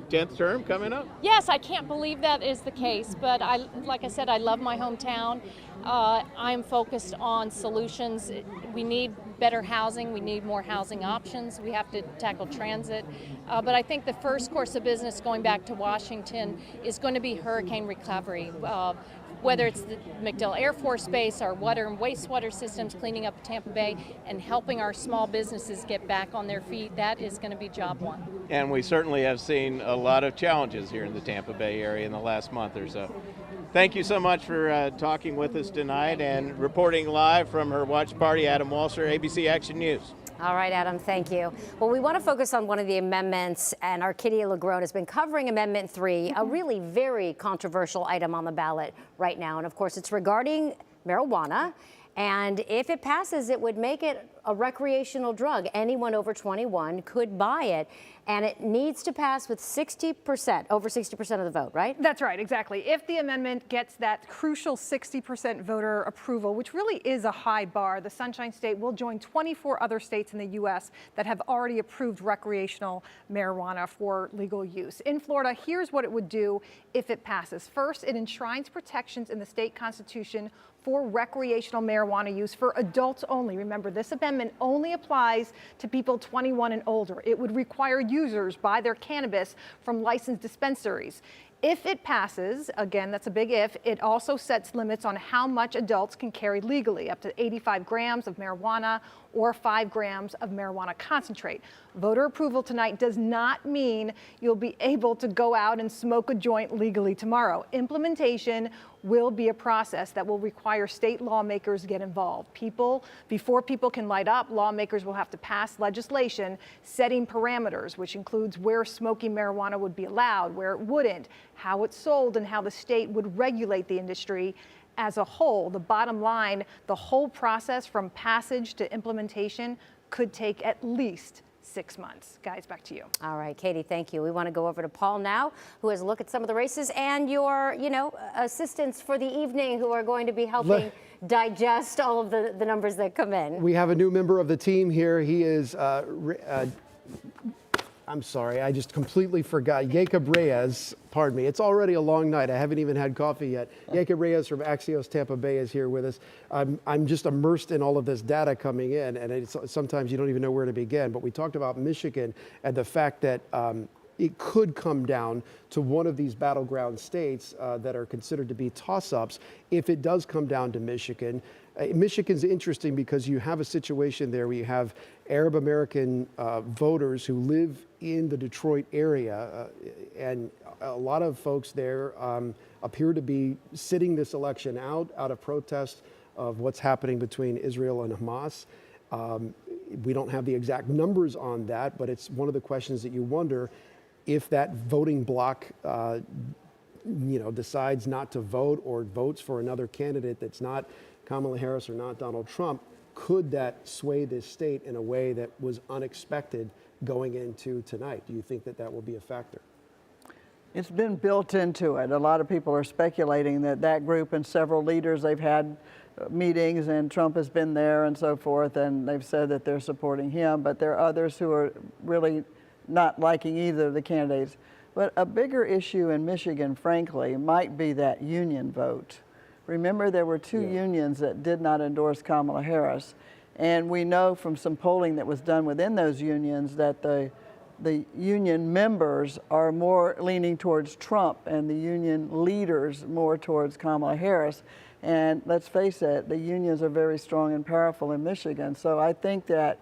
10th term coming up? Yes, I can't believe that is the case, but like I said, I love my hometown. I'm focused on solutions. We need better housing. We need more housing options. We have to tackle transit. But I think the first course of business going back to Washington is going to be hurricane recovery. Whether it's the MacDill Air Force Base, our water and wastewater systems, cleaning up Tampa Bay, and helping our small businesses get back on their feet, that is going to be job one. And we certainly have seen a lot of challenges here in the Tampa Bay area in the last month or so. Thank you so much for talking with us tonight and reporting live from her watch party. Adam Walser, ABC Action News. All right, Adam, thank you. Well, we want to focus on one of the amendments, and Arcadia LaGrone has been covering Amendment 3, a really very controversial item on the ballot right now. And of course, it's regarding marijuana. And if it passes, it would make it a recreational drug. Anyone over 21 could buy it. And it needs to pass with 60%, over 60% of the vote, right? That's right, exactly. If the amendment gets that crucial 60% voter approval, which really is a high bar, the Sunshine State will join 24 other states in the U.S. that have already approved recreational marijuana for legal use. In Florida, here's what it would do if it passes. First, it enshrines protections in the state constitution for recreational marijuana use for adults only. Remember, this amendment only applies to people 21 and older. It would require users buy their cannabis from licensed dispensaries. If it passes, again, that's a big if, it also sets limits on how much adults can carry legally, up to 85 grams of marijuana or 5 grams of marijuana concentrate. Voter approval tonight does not mean you'll be able to go out and smoke a joint legally tomorrow. Implementation will be a process that will require state lawmakers to get involved. Before people can light up, lawmakers will have to pass legislation setting parameters, which includes where smoking marijuana would be allowed, where it wouldn't, how it's sold, and how the state would regulate the industry as a whole. The bottom line, the whole process from passage to implementation could take at least 6 months. Guys, back to you. All right, Katie, thank you. We want to go over to Paul now, who has a look at some of the races and your, assistants for the evening who are going to be helping digest all of the numbers that come in. We have a new member of the team here. He is, I'm sorry, I just completely forgot. Jacob Reyes, pardon me. It's already a long night. I haven't even had coffee yet. Jacob Reyes from Axios Tampa Bay is here with us. I'm just immersed in all of this data coming in, and sometimes you don't even know where to begin. But we talked about Michigan and the fact that it could come down to one of these battleground states that are considered to be toss-ups. If it does come down to Michigan, Michigan's interesting because you have a situation there where you have Arab American voters who live in the Detroit area, and a lot of folks there appear to be sitting this election out of protest of what's happening between Israel and Hamas. We don't have the exact numbers on that, but it's one of the questions that you wonder if that voting bloc decides not to vote or votes for another candidate that's not Kamala Harris or not Donald Trump. Could that sway this state in a way that was unexpected going into tonight? Do you think that that will be a factor? It's been built into it. A lot of people are speculating that group and several leaders, they've had meetings and Trump has been there and so forth, and they've said that they're supporting him, but there are others who are really not liking either of the candidates. But a bigger issue in Michigan, frankly, might be that union vote. Remember, there were two unions that did not endorse Kamala Harris, and we know from some polling that was done within those unions that the union members are more leaning towards Trump and the union leaders more towards Kamala Harris. And let's face it, the unions are very strong and powerful in Michigan. So I think that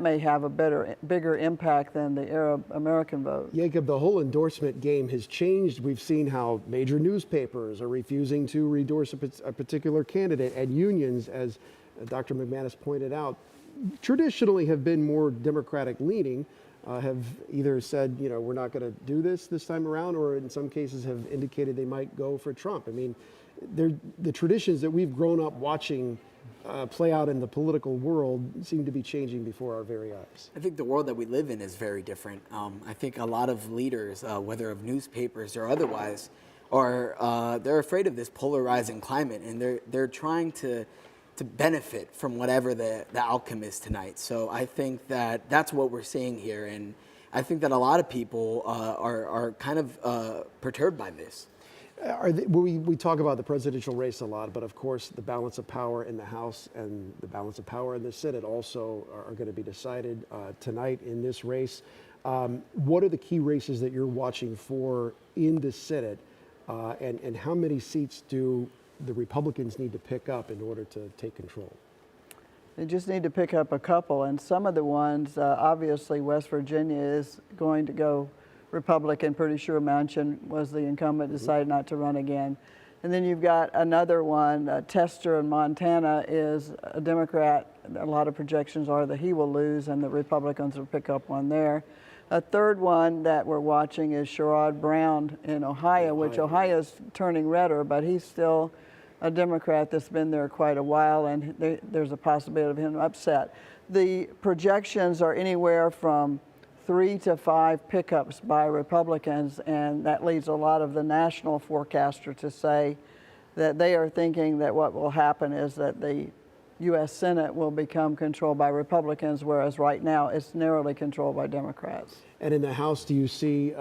may have a bigger impact than the Arab American vote. Jacob, the whole endorsement game has changed. We've seen how major newspapers are refusing to endorse a particular candidate, and unions, as Dr. McManus pointed out, traditionally have been more Democratic leaning, have either said, we're not going to do this time around, or in some cases have indicated they might go for Trump. I mean, the traditions that we've grown up watching play out in the political world seem to be changing before our very eyes. I think the world that we live in is very different. I think a lot of leaders, whether of newspapers or otherwise, they're afraid of this polarizing climate, and they're trying to benefit from whatever the outcome is tonight. So I think that's what we're seeing here, and I think that a lot of people are kind of perturbed by this. We talk about the presidential race a lot, but of course the balance of power in the House and the balance of power in the Senate also are going to be decided tonight in this race. What are the key races that you're watching for in the Senate, and how many seats do the Republicans need to pick up in order to take control? They just need to pick up a couple, and some of the ones, obviously West Virginia is going to go Republican. Pretty sure Manchin was the incumbent, decided not to run again. And then you've got another one, Castor in Montana is a Democrat. A lot of projections are that he will lose and the Republicans will pick up one there. A third one that we're watching is Sherrod Brown in Ohio, which Ohio's turning redder, but he's still a Democrat that's been there quite a while, and there's a possibility of him upset. The projections are anywhere from 3 to 5 pickups by Republicans, and that leads a lot of the national forecasters to say that they are thinking that what will happen is that the U.S. Senate will become controlled by Republicans, whereas right now it's narrowly controlled by Democrats. And in the House, do you see,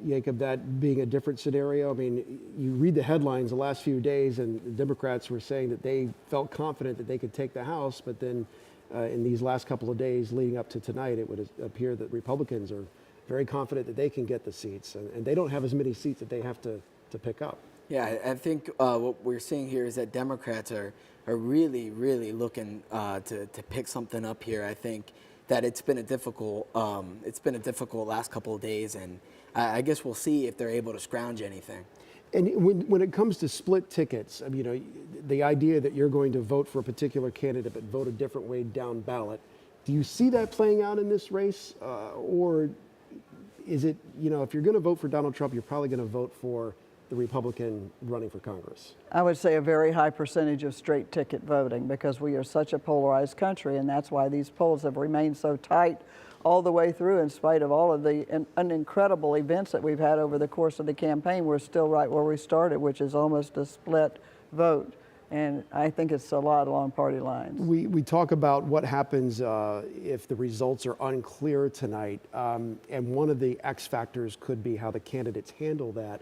Jacob, that being a different scenario? I mean, you read the headlines the last few days, and the Democrats were saying that they felt confident that they could take the House, but then in these last couple of days leading up to tonight, it would appear that Republicans are very confident that they can get the seats, and they don't have as many seats that they have to pick up. Yeah, I think what we're seeing here is that Democrats are really, really looking to pick something up here. I think that it's been a difficult last couple of days, and I guess we'll see if they're able to scrounge anything. And when it comes to split tickets, I mean, the idea that you're going to vote for a particular candidate but vote a different way down ballot, do you see that playing out in this race, or is it, if you're going to vote for Donald Trump, you're probably going to vote for the Republican running for Congress? I would say a very high percentage of straight ticket voting, because we are such a polarized country, and that's why these polls have remained so tight all the way through. In spite of all of the incredible events that we've had over the course of the campaign, we're still right where we started, which is almost a split vote. And I think it's a lot along party lines. We talk about what happens if the results are unclear tonight, and one of the X factors could be how the candidates handle that.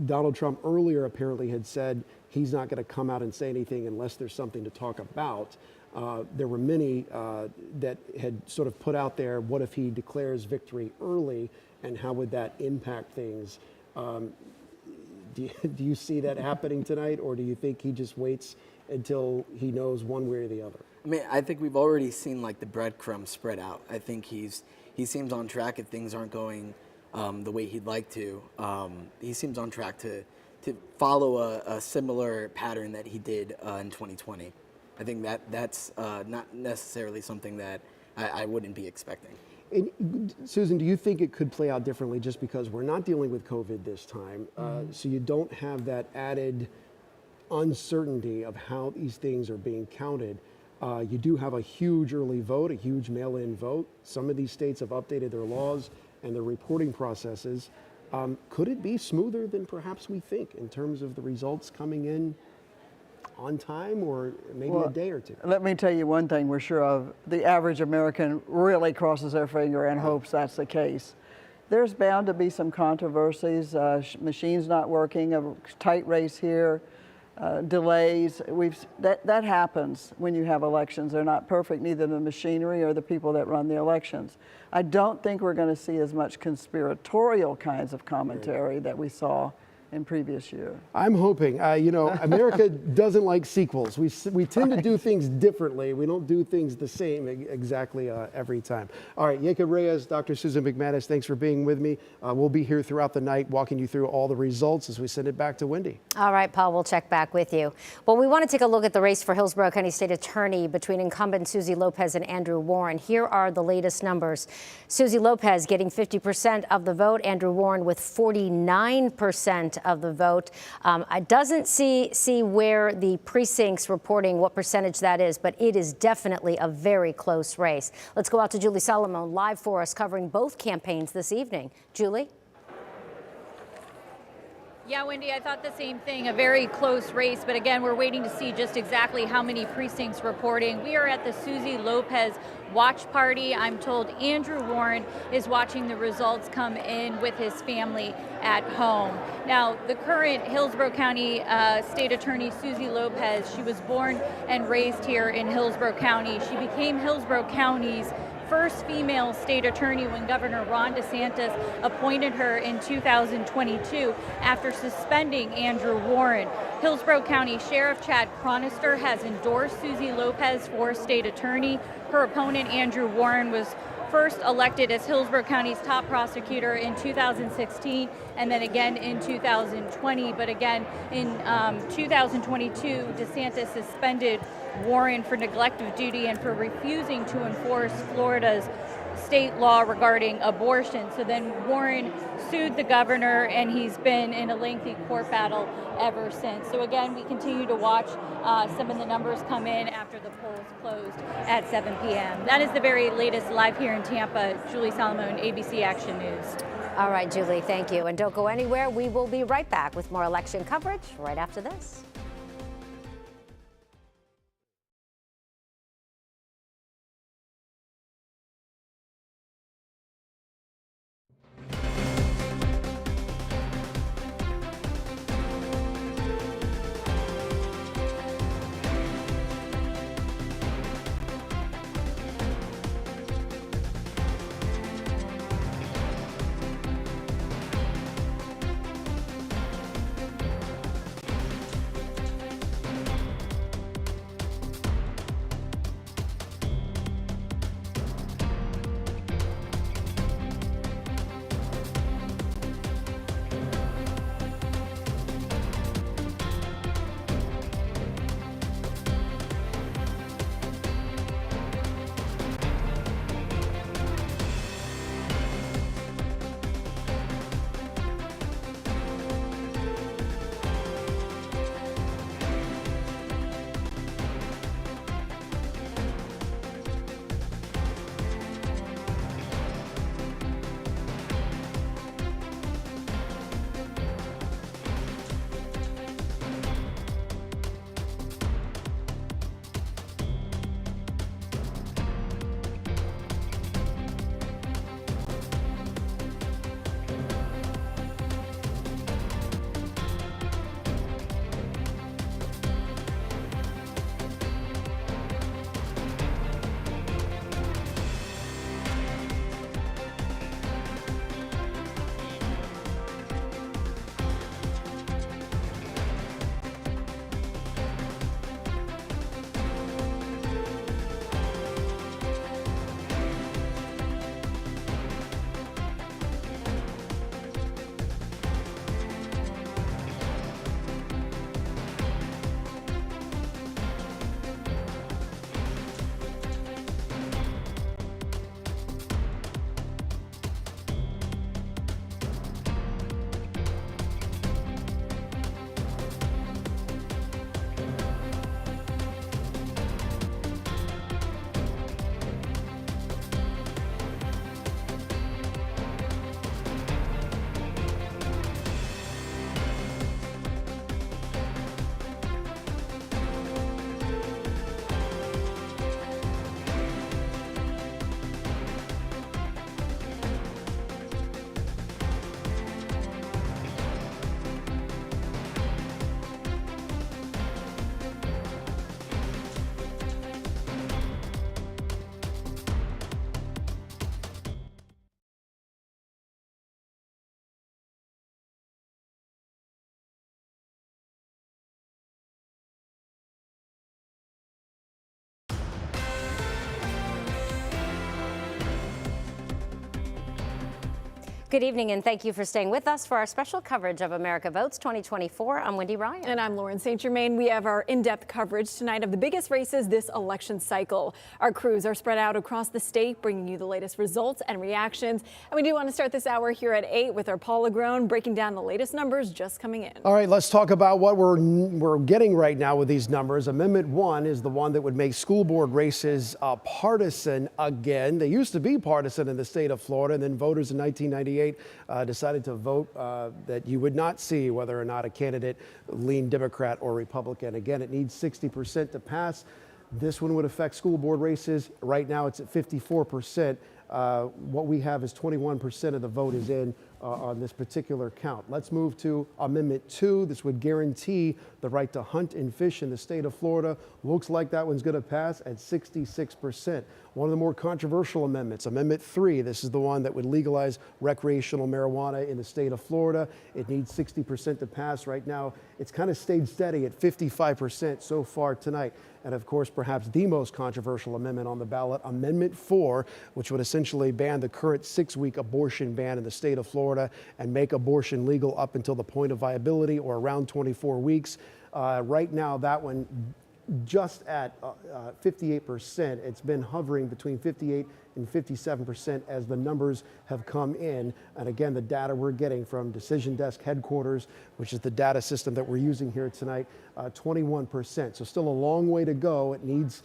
Donald Trump earlier apparently had said he's not going to come out and say anything unless there's something to talk about. There were many that had sort of put out there, what if he declares victory early, and how would that impact things? Do you see that happening tonight, or do you think he just waits until he knows one way or the other? I mean, I think we've already seen like the breadcrumbs spread out. I think he seems on track if things aren't going the way he'd like to. He seems on track to follow a similar pattern that he did in 2020. I think that's not necessarily something that I wouldn't be expecting. And Susan, do you think it could play out differently just because we're not dealing with COVID this time, so you don't have that added uncertainty of how these things are being counted? You do have a huge early vote, a huge mail-in vote. Some of these states have updated their laws and their reporting processes. Could it be smoother than perhaps we think in terms of the results coming in on time, or maybe a day or two? Let me tell you one thing we're sure of. The average American really crosses their finger and hopes that's the case. There's bound to be some controversies, machines not working, a tight race here, delays. That happens when you have elections. They're not perfect, neither the machinery or the people that run the elections. I don't think we're going to see as much conspiratorial kinds of commentary that we saw in previous year. I'm hoping. America doesn't like sequels. We tend to do things differently. We don't do things the same exactly every time. All right, Jacob Reyes, Dr. Susan McManus, thanks for being with me. We'll be here throughout the night walking you through all the results as we send it back to Wendy. All right, Paul, we'll check back with you. Well, we want to take a look at the race for Hillsborough County State Attorney between incumbent Susie Lopez and Andrew Warren. Here are the latest numbers. Susie Lopez getting 50% of the vote, Andrew Warren with 49% of the vote. I doesn't see where the precincts reporting what percentage that is, but it is definitely a very close race. Let's go out to Julie Solomon live for us covering both campaigns this evening. Julie? Yeah, Wendy, I thought the same thing, a very close race, but again, we're waiting to see just exactly how many precincts reporting. We are at the Susie Lopez watch party. I'm told Andrew Warren is watching the results come in with his family at home. Now, the current Hillsborough County State Attorney, Susie Lopez, she was born and raised here in Hillsborough County. She became Hillsborough County's first female state attorney when Governor Ron DeSantis appointed her in 2022 after suspending Andrew Warren. Hillsborough County Sheriff Chad Cronister has endorsed Susie Lopez for state attorney. Her opponent, Andrew Warren, was first elected as Hillsborough County's top prosecutor in 2016 and then again in 2020. But again, in 2022, DeSantis suspended Warren for neglect of duty and for refusing to enforce Florida's state law regarding abortion. So then Warren sued the governor, and he's been in a lengthy court battle ever since. So again, we continue to watch some of the numbers come in after the polls closed at 7 p.m. That is the very latest live here in Tampa. Julie Solomon, ABC Action News. All right, Julie, thank you. And don't go anywhere. We will be right back with more election coverage right after this. Good evening, and thank you for staying with us for our special coverage of America Votes 2024. I'm Wendy Ryan. And I'm Lauren St. Germain. We have our in-depth coverage tonight of the biggest races this election cycle. Our crews are spread out across the state, bringing you the latest results and reactions. And we do want to start this hour here at 8 with our Paula Grown breaking down the latest numbers just coming in. All right, let's talk about what we're getting right now with these numbers. Amendment 1 is the one that would make school board races partisan again. They used to be partisan in the state of Florida, and then voters in 1998 decided to vote that you would not see whether or not a candidate leaned Democrat or Republican. Again, it needs 60% to pass. This one would affect school board races. Right now it's at 54%. What we have is 21% of the vote is in on this particular count. Let's move to Amendment 2. This would guarantee the right to hunt and fish in the state of Florida. Looks like that one's going to pass at 66%. One of the more controversial amendments, Amendment 3, this is the one that would legalize recreational marijuana in the state of Florida. It needs 60% to pass. Right now, it's kind of stayed steady at 55% so far tonight. And of course, perhaps the most controversial amendment on the ballot, Amendment 4, which would essentially ban the current 6-week abortion ban in the state of Florida and make abortion legal up until the point of viability or around 24 weeks. Right now, that one just at 58%. It's been hovering between 58 and 57% as the numbers have come in. And again, the data we're getting from Decision Desk headquarters, which is the data system that we're using here tonight, 21%. So still a long way to go. It needs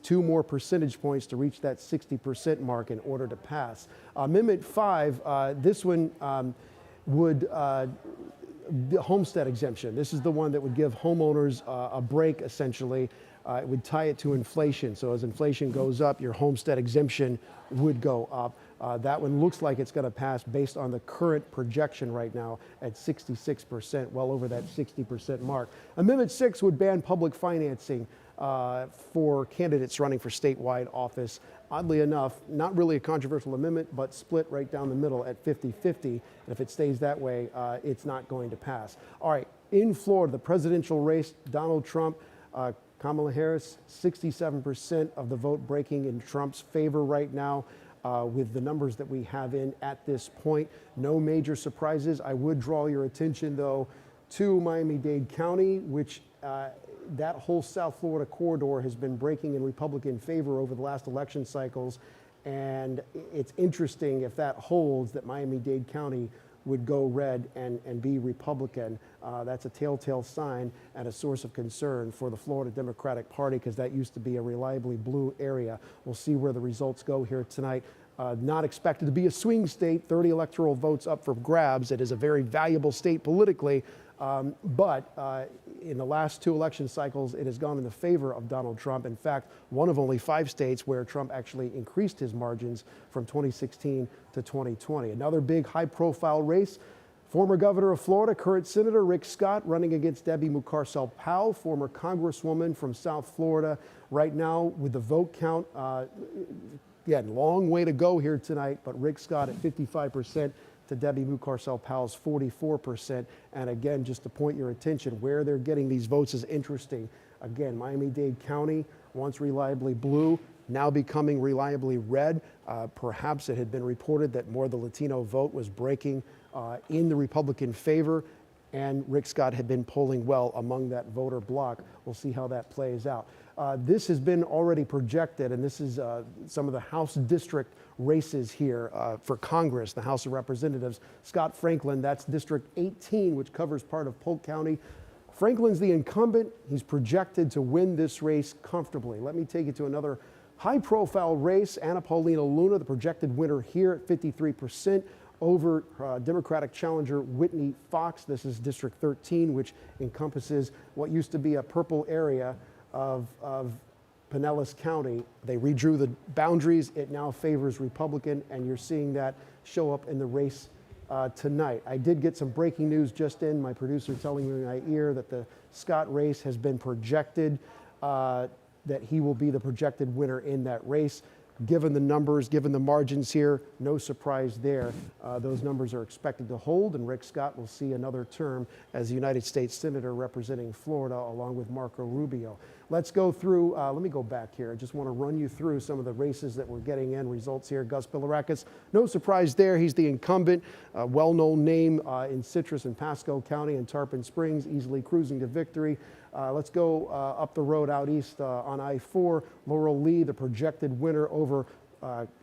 2 more percentage points to reach that 60% mark in order to pass. Amendment 5, this one would the homestead exemption. This is the one that would give homeowners a break, essentially. It would tie it to inflation. So as inflation goes up, your homestead exemption would go up. That one looks like it's going to pass based on the current projection right now at 66%, well over that 60% mark. Amendment 6 would ban public financing for candidates running for statewide office. Oddly enough, not really a controversial amendment, but split right down the middle at 50-50. And if it stays that way, it's not going to pass. All right, in Florida, the presidential race, Donald Trump, Kamala Harris, 67% of the vote breaking in Trump's favor right now. With the numbers that we have in at this point, no major surprises. I would draw your attention, though, to Miami-Dade County, which that whole South Florida corridor has been breaking in Republican favor over the last election cycles. And it's interesting if that holds, that Miami-Dade County would go red and be Republican. That's a telltale sign and a source of concern for the Florida Democratic Party, because that used to be a reliably blue area. We'll see where the results go here tonight. Not expected to be a swing state, 30 electoral votes up for grabs. It is a very valuable state politically, but in the last 2 election cycles, it has gone in the favor of Donald Trump. In fact, one of only 5 states where Trump actually increased his margins from 2016 to 2020. Another big high-profile race, former governor of Florida, current Senator Rick Scott running against Debbie Mucarsel-Powell, former congresswoman from South Florida. Right now, with the vote count, again, long way to go here tonight, but Rick Scott at 55%. To Debbie Mucarsel-Powell's 44%. And again, just to point your attention, where they're getting these votes is interesting. Again, Miami-Dade County, once reliably blue, now becoming reliably red. Perhaps it had been reported that more of the Latino vote was breaking in the Republican favor, and Rick Scott had been polling well among that voter bloc. We'll see how that plays out. This has been already projected, and this is some of the House district races here for Congress, the House of Representatives. Scott Franklin, that's District 18, which covers part of Polk County. Franklin's the incumbent. He's projected to win this race comfortably. Let me take you to another high-profile race. Paulina Luna, the projected winner here at 53%. Over Democratic challenger Whitney Fox. This is District 13, which encompasses what used to be a purple area of Pinellas County. They redrew the boundaries. It now favors Republican, and you're seeing that show up in the race tonight. I did get some breaking news just in, my producer telling me in my ear that the Scott race has been projected, that he will be the projected winner in that race. Given the numbers, given the margins here, no surprise there. Those numbers are expected to hold, and Rick Scott will see another term as the United States Senator representing Florida, along with Marco Rubio. Let's go through, let me go back here. I just want to run you through some of the races that we're getting in results here. Gus Bilirakis, no surprise there. He's the incumbent, well-known name in Citrus and Pasco County and Tarpon Springs, easily cruising to victory. Let's go up the road out east on I-4. Laurel Lee, the projected winner over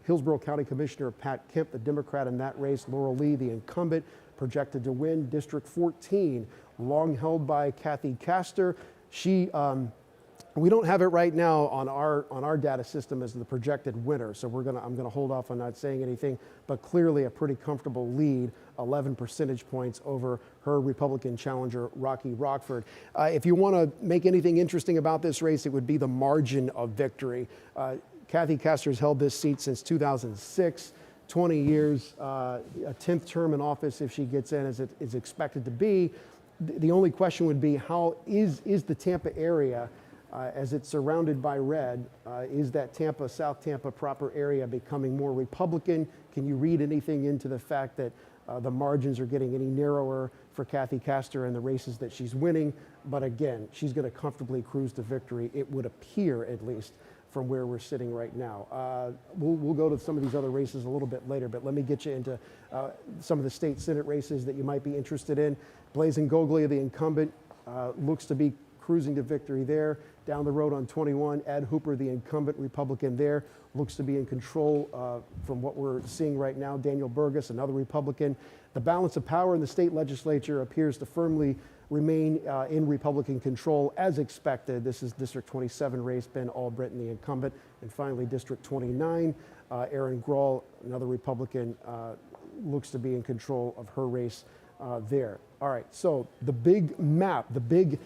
Hillsborough County Commissioner Pat Kemp, the Democrat in that race. Laurel Lee, the incumbent, projected to win. District 14, long held by Kathy Castor. She, we don't have it right now on our data system as the projected winner, so I'm gonna hold off on not saying anything, but clearly a pretty comfortable lead, 11 percentage points over her Republican challenger, Rocky Rockford. If you want to make anything interesting about this race, it would be the margin of victory. Kathy Castor's held this seat since 2006, 20 years, a 10th term in office if she gets in, as it is expected to be. The only question would be, how is the Tampa area, as it's surrounded by red, is that Tampa, South Tampa proper area becoming more Republican? Can you read anything into the fact that the margins are getting any narrower for Kathy Castor in the races that she's winning? But again, she's going to comfortably cruise to victory, it would appear, at least, from where we're sitting right now. We'll go to some of these other races a little bit later, but let me get you into some of the state Senate races that you might be interested in. Blazing Goglia, the incumbent, looks to be cruising to victory there. Down the road on 21, Ed Hooper, the incumbent Republican there, looks to be in control from what we're seeing right now. Daniel Burgess, another Republican. The balance of power in the state legislature appears to firmly remain in Republican control as expected. This is District 27 race, Ben Albritton, the incumbent. And finally, District 29, Erin Grawl, another Republican, looks to be in control of her race there. All right, so the big map, the big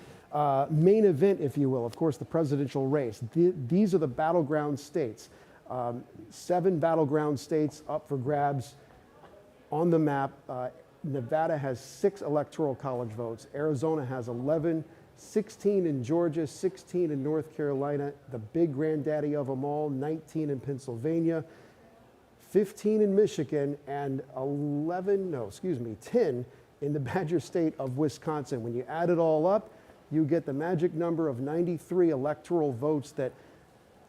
main event, if you will, of course, the presidential race. These are the battleground states. 7 battleground states up for grabs on the map. Nevada has 6 electoral college votes. Arizona has 11, 16 in Georgia, 16 in North Carolina, the big granddaddy of them all, 19 in Pennsylvania, 15 in Michigan, and 10 in the Badger State of Wisconsin. When you add it all up, you get the magic number of 93 electoral votes that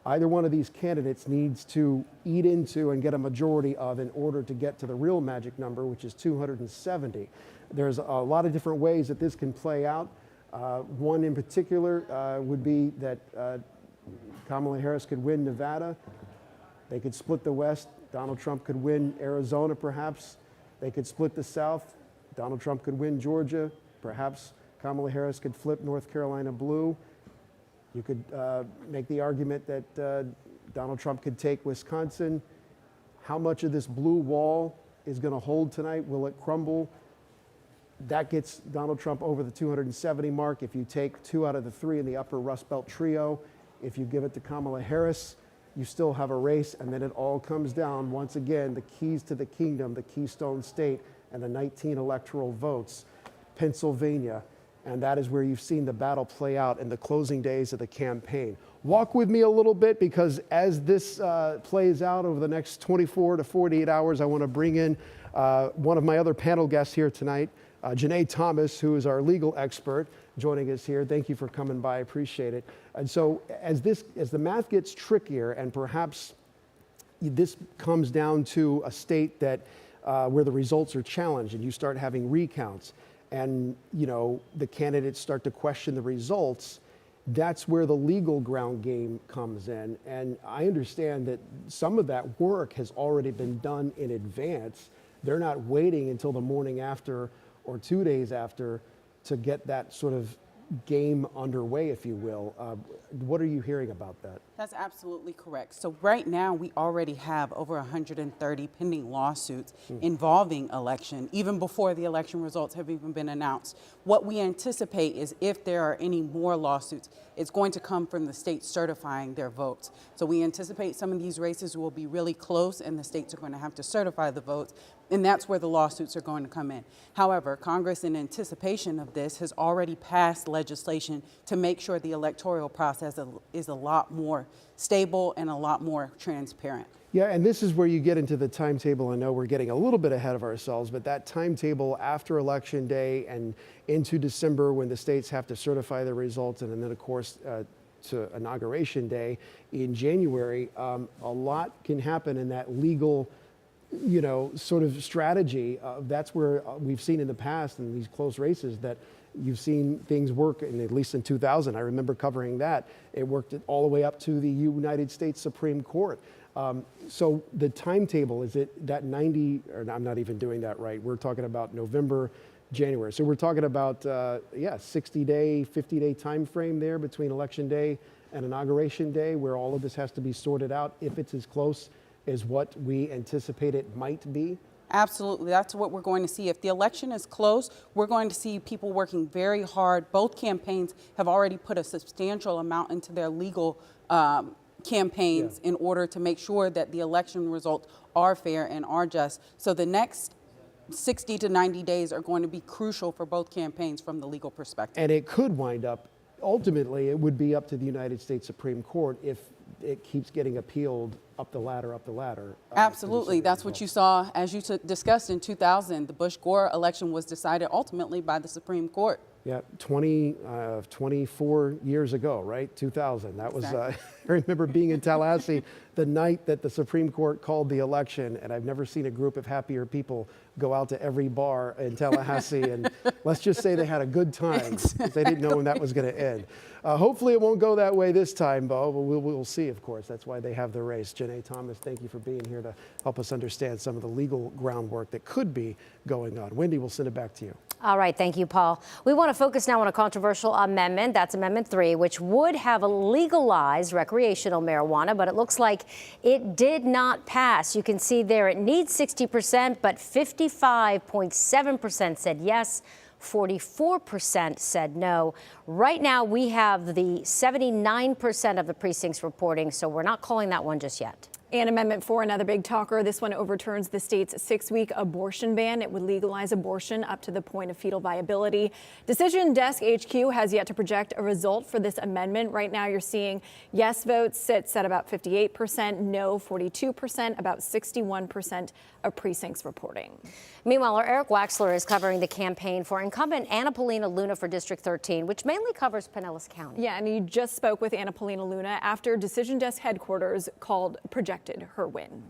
either one of these candidates needs to eat into and get a majority of in order to get to the real magic number, which is 270. There's a lot of different ways that this can play out. One in particular would be that Kamala Harris could win Nevada. They could split the West. Donald Trump could win Arizona, perhaps. They could split the South. Donald Trump could win Georgia. Perhaps Kamala Harris could flip North Carolina blue. You could make the argument that Donald Trump could take Wisconsin. How much of this blue wall is going to hold tonight? Will it crumble? That gets Donald Trump over the 270 mark. If you take 2 out of the 3 in the upper Rust Belt trio, if you give it to Kamala Harris, you still have a race, and then it all comes down, once again, the keys to the kingdom, the Keystone State, and the 19 electoral votes, Pennsylvania. And that is where you've seen the battle play out in the closing days of the campaign. Walk with me a little bit, because as this plays out over the next 24 to 48 hours, I want to bring in one of my other panel guests here tonight, Janae Thomas, who is our legal expert, joining us here. Thank you for coming by. I appreciate it. And so as the math gets trickier, and perhaps this comes down to a state that where the results are challenged, and you start having recounts, and the candidates start to question the results, that's where the legal ground game comes in. And I understand that some of that work has already been done in advance. They're not waiting until the morning after or 2 days after to get that sort of game underway, if you will. What are you hearing about that? That's absolutely correct. So right now we already have over 130 pending lawsuits involving election, even before the election results have even been announced. What we anticipate is if there are any more lawsuits, it's going to come from the states certifying their votes. So we anticipate some of these races will be really close, and the states are going to have to certify the votes, and that's where the lawsuits are going to come in. However, Congress, in anticipation of this, has already passed legislation to make sure the electoral process is a lot more stable and a lot more transparent. Yeah, and this is where you get into the timetable. I know we're getting a little bit ahead of ourselves, but that timetable after Election Day and into December, when the states have to certify the results, and then, of course, to Inauguration Day in January, a lot can happen in that legal sort of strategy. That's where we've seen in the past in these close races that you've seen things work, and at least in 2000, I remember covering that. It worked all the way up to the United States Supreme Court. So the timetable, is it that 90, or I'm not even doing that right. We're talking about November, January. So we're talking about, 60-day, 50-day time frame there between Election Day and Inauguration Day, where all of this has to be sorted out if it's as close as what we anticipate it might be. Absolutely. That's what we're going to see. If the election is close, we're going to see people working very hard. Both campaigns have already put a substantial amount into their legal campaigns in order to make sure that the election results are fair and are just. So the next 60 to 90 days are going to be crucial for both campaigns from the legal perspective. And it could wind up, ultimately, it would be up to the United States Supreme Court if it keeps getting appealed up the ladder. Absolutely. That's what you saw, as you discussed in 2000. The Bush-Gore election was decided ultimately by the Supreme Court. Yeah, 24 years ago, right? 2000. That was, I remember being in Tallahassee the night that the Supreme Court called the election, and I've never seen a group of happier people go out to every bar in Tallahassee, and let's just say they had a good time because they didn't know when that was going to end. Hopefully it won't go that way this time, Bo, but we'll see, of course. That's why they have the race. Janae Thomas, thank you for being here to help us understand some of the legal groundwork that could be going on. Wendy, we'll send it back to you. All right, thank you, Paul. We want to focus now on a controversial amendment. That's Amendment 3, which would have legalized recreational marijuana, but it looks like it did not pass. You can see there it needs 60%, but 55.7% said yes. 44% said no. Right now, we have the 79% of the precincts reporting, so we're not calling that one just yet. And Amendment 4, another big talker. This one overturns the state's 6-week abortion ban. It would legalize abortion up to the point of fetal viability. Decision Desk HQ has yet to project a result for this amendment. Right now, you're seeing yes votes sits at about 58%, no 42%, about 61% of precincts reporting. Meanwhile, our Eric Waxler is covering the campaign for incumbent Paulina Luna for District 13, which mainly covers Pinellas County. Yeah, and he just spoke with Paulina Luna after Decision Desk headquarters projected her win.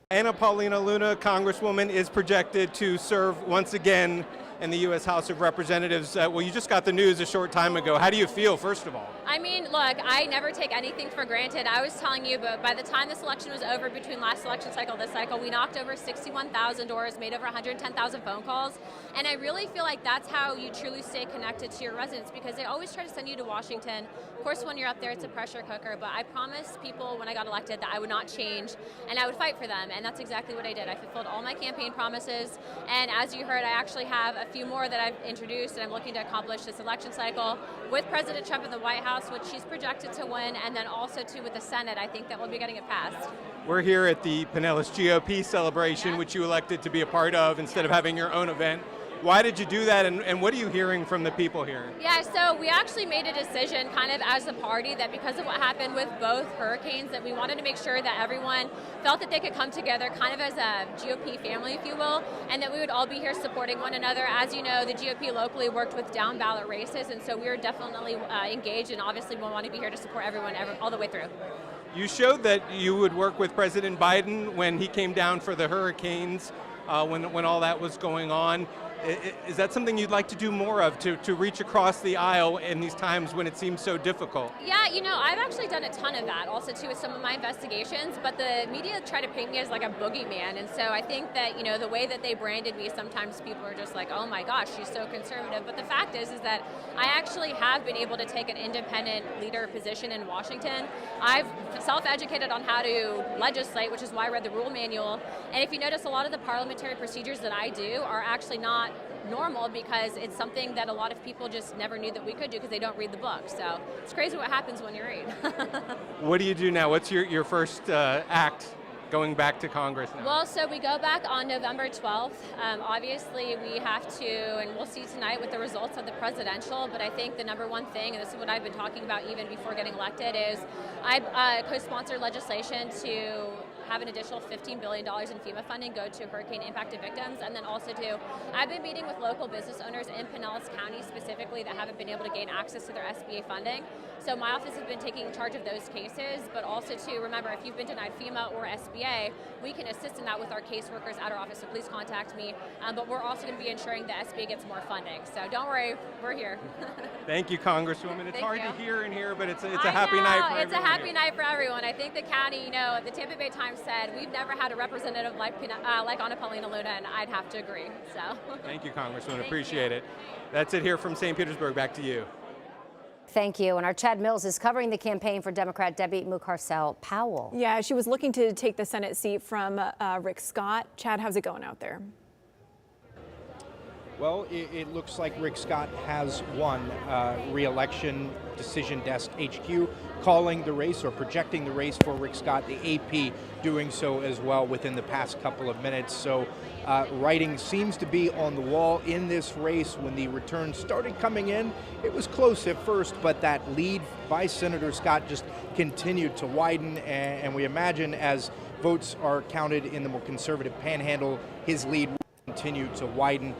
Paulina Luna, Congresswoman, is projected to serve once again in the U.S. House of Representatives. Well, you just got the news a short time ago. How do you feel, first of all? I mean, look, I never take anything for granted. I was telling you, but by the time this election was over, between last election cycle and this cycle, we knocked over 61,000 doors, made over 110,000 phone calls, and I really feel like that's how you truly stay connected to your residents, because they always try to send you to Washington. Of course, when you're up there, it's a pressure cooker, but I promised people when I got elected that I would not change, and I would fight for them, and that's exactly what I did. I fulfilled all my campaign promises, and as you heard, I actually have a few more that I've introduced and I'm looking to accomplish this election cycle with President Trump in the White House, which she's projected to win, and then also too with the Senate. I think that we'll be getting it passed. We're here at the Pinellas GOP celebration, which you elected to be a part of instead of having your own event. Why did you do that, and what are you hearing from the people here? Yeah, so we actually made a decision kind of as a party that because of what happened with both hurricanes, that we wanted to make sure that everyone felt that they could come together kind of as a GOP family, if you will, and that we would all be here supporting one another. As you know, the GOP locally worked with down ballot races, and so we were definitely engaged, and obviously we want to be here to support everyone all the way through. You showed that you would work with President Biden when he came down for the hurricanes, when all that was going on. Is that something you'd like to do more of, to reach across the aisle in these times when it seems so difficult? Yeah, you know, I've actually done a ton of that also too with some of my investigations, but the media try to paint me as like a boogeyman, and so I think that, you know, the way that they branded me, sometimes people are just like, oh my gosh, she's so conservative, but the fact is that I actually have been able to take an independent leader position in Washington. I've self-educated on how to legislate, which is why I read the rule manual, and if you notice, a lot of the parliamentary procedures that I do are actually not normal because it's something that a lot of people just never knew that we could do because they don't read the book. So it's crazy what happens when you read. What do you do now? What's your first act going back to Congress now? Well, so we go back on November 12th. Obviously, we have to, and we'll see tonight with the results of the presidential, but I think the number one thing, and this is what I've been talking about even before getting elected, is I co-sponsored legislation to have an additional $15 billion in FEMA funding go to hurricane impacted victims. And then also too, I've been meeting with local business owners in Pinellas County specifically that haven't been able to gain access to their SBA funding. So my office has been taking charge of those cases, but also too, remember, if you've been denied FEMA or SBA, we can assist in that with our caseworkers at our office, so please contact me. But we're also going to be ensuring the SBA gets more funding. So don't worry, we're here. Thank you, Congresswoman. It's Thank hard you. to hear in here, but it's a happy night for everyone. It's a happy night for everyone. I think the county, you know, the Tampa Bay Times said, we've never had a representative like Paulina Luna, and I'd have to agree. So. Thank you, Congresswoman. Appreciate it. That's it here from St. Petersburg. Back to you. Thank you. And our Chad Mills is covering the campaign for Democrat Debbie Mucarsel-Powell. Yeah, she was looking to take the Senate seat from Rick Scott. Chad, how's it going out there? Well, it looks like Rick Scott has won re-election. Decision Desk HQ calling the race or projecting the race for Rick Scott, the AP doing so as well within the past couple of minutes. So writing seems to be on the wall in this race. When the returns started coming in, it was close at first, but that lead by Senator Scott just continued to widen, and we imagine as votes are counted in the more conservative panhandle, his lead will continue to widen.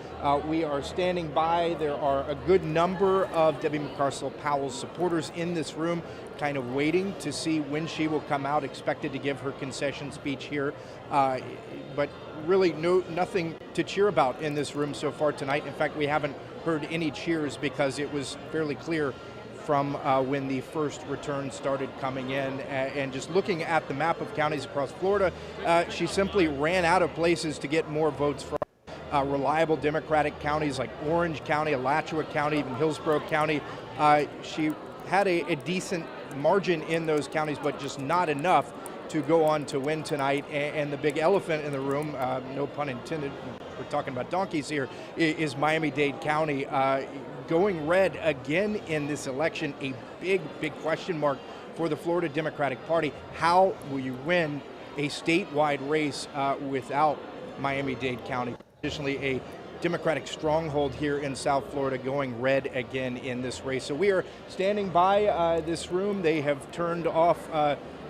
We are standing by. There are a good number of Debbie Mucarsel-Powell's supporters in this room, kind of waiting to see when she will come out, expected to give her concession speech here. But really nothing to cheer about in this room so far tonight. In fact, we haven't heard any cheers because it was fairly clear from when the first return started coming in. And just looking at the map of counties across Florida, she simply ran out of places to get more votes from. Reliable Democratic counties like Orange County, Alachua County, even Hillsborough County. She had a decent margin in those counties, but just not enough to go on to win tonight. And the big elephant in the room, no pun intended, we're talking about donkeys here, is Miami-Dade County. Going red again in this election, a big question mark for the Florida Democratic Party. How will you win a statewide race without Miami-Dade County? Additionally, a Democratic stronghold here in South Florida, going red again in this race. So we are standing by this room. They have turned off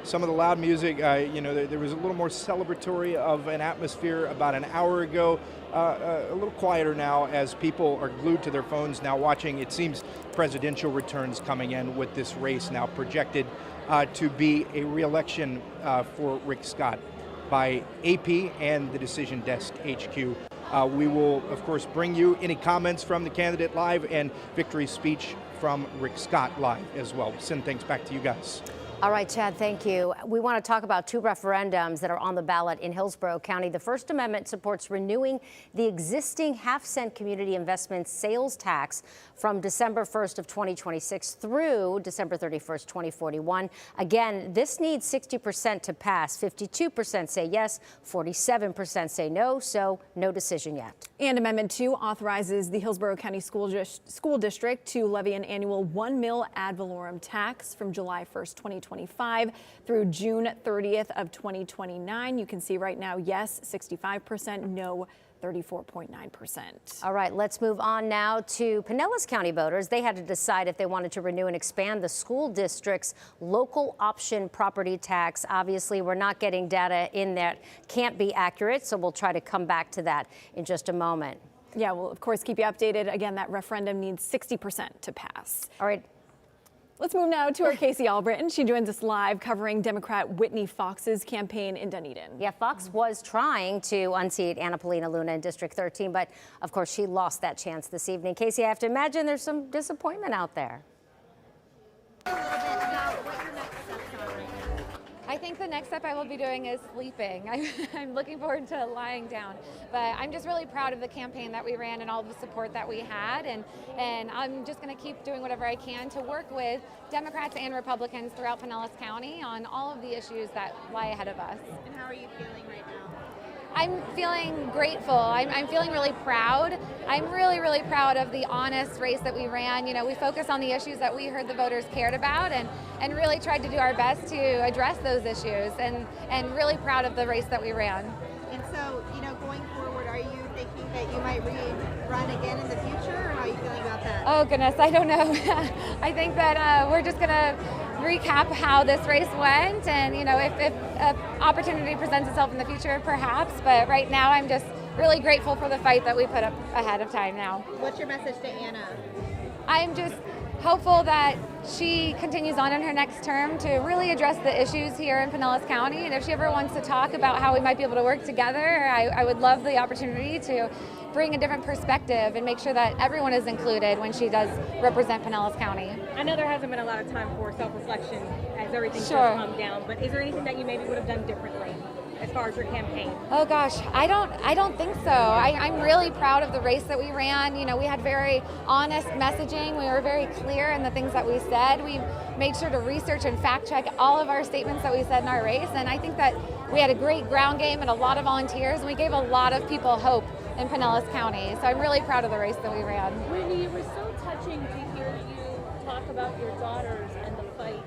some of the loud music. There was a little more celebratory of an atmosphere about an hour ago. A little quieter now as people are glued to their phones now watching, it seems, presidential returns coming in with this race now projected to be a re-election for Rick Scott by AP and the Decision Desk HQ. We will, of course, bring you any comments from the candidate live and victory speech from Rick Scott live as well. Send things back to you guys. All right, Chad, thank you. We want to talk about two referendums that are on the ballot in Hillsborough County. The First Amendment supports renewing the existing half-cent community investment sales tax from December 1st of 2026 through December 31st, 2041. Again, this needs 60% to pass. 52% say yes, 47% say no, so no decision yet. And Amendment 2 authorizes the Hillsborough County School District to levy an annual 1 mil ad valorem tax from July 1st, 2025 through June 30th of 2029. You can see right now, yes, 65%, no, 34.9%. All right, let's move on now to Pinellas County voters. They had to decide if they wanted to renew and expand the school district's local option property tax. Obviously, we're not getting data in that can't be accurate, so we'll try to come back to that in just a moment. Yeah, we'll of course keep you updated. Again, that referendum needs 60% to pass. All right. Let's move now to our Casey Albritton. She joins us live covering Democrat Whitney Fox's campaign in Dunedin. Yeah, Fox was trying to unseat Paulina Luna in District 13, but of course she lost that chance this evening. Casey, I have to imagine there's some disappointment out there. I think the next step I will be doing is sleeping. I'm looking forward to lying down. But I'm just really proud of the campaign that we ran and all the support that we had. And I'm just going to keep doing whatever I can to work with Democrats and Republicans throughout Pinellas County on all of the issues that lie ahead of us. And how are you feeling right now? I'm feeling grateful. I'm feeling really proud. I'm really proud of the honest race that we ran. You know, we focused on the issues that we heard the voters cared about and really tried to do our best to address those issues and really proud of the race that we ran. And so, you know, going forward, are you thinking that you might run again in the future, or how are you feeling about that? Oh goodness, I don't know. I think that we're just gonna recap how this race went, and you know, if an opportunity presents itself in the future, perhaps. But right now, I'm just really grateful for the fight that we put up ahead of time now. What's your message to Anna? I'm just hopeful that she continues on in her next term to really address the issues here in Pinellas County. And if she ever wants to talk about how we might be able to work together, I would love the opportunity to bring a different perspective and make sure that everyone is included when she does represent Pinellas County. I know there hasn't been a lot of time for self-reflection as everything's Sure. calmed down, but is there anything that you maybe would have done differently as far as your campaign? Oh gosh, I don't think so. I'm really proud of the race that we ran. You know, we had very honest messaging. We were very clear in the things that we said. We made sure to research and fact check all of our statements that we said in our race. And I think that we had a great ground game and a lot of volunteers, and we gave a lot of people hope in Pinellas County. So I'm really proud of the race that we ran. Whitney, it was so touching to hear you talk about your daughters and the fight.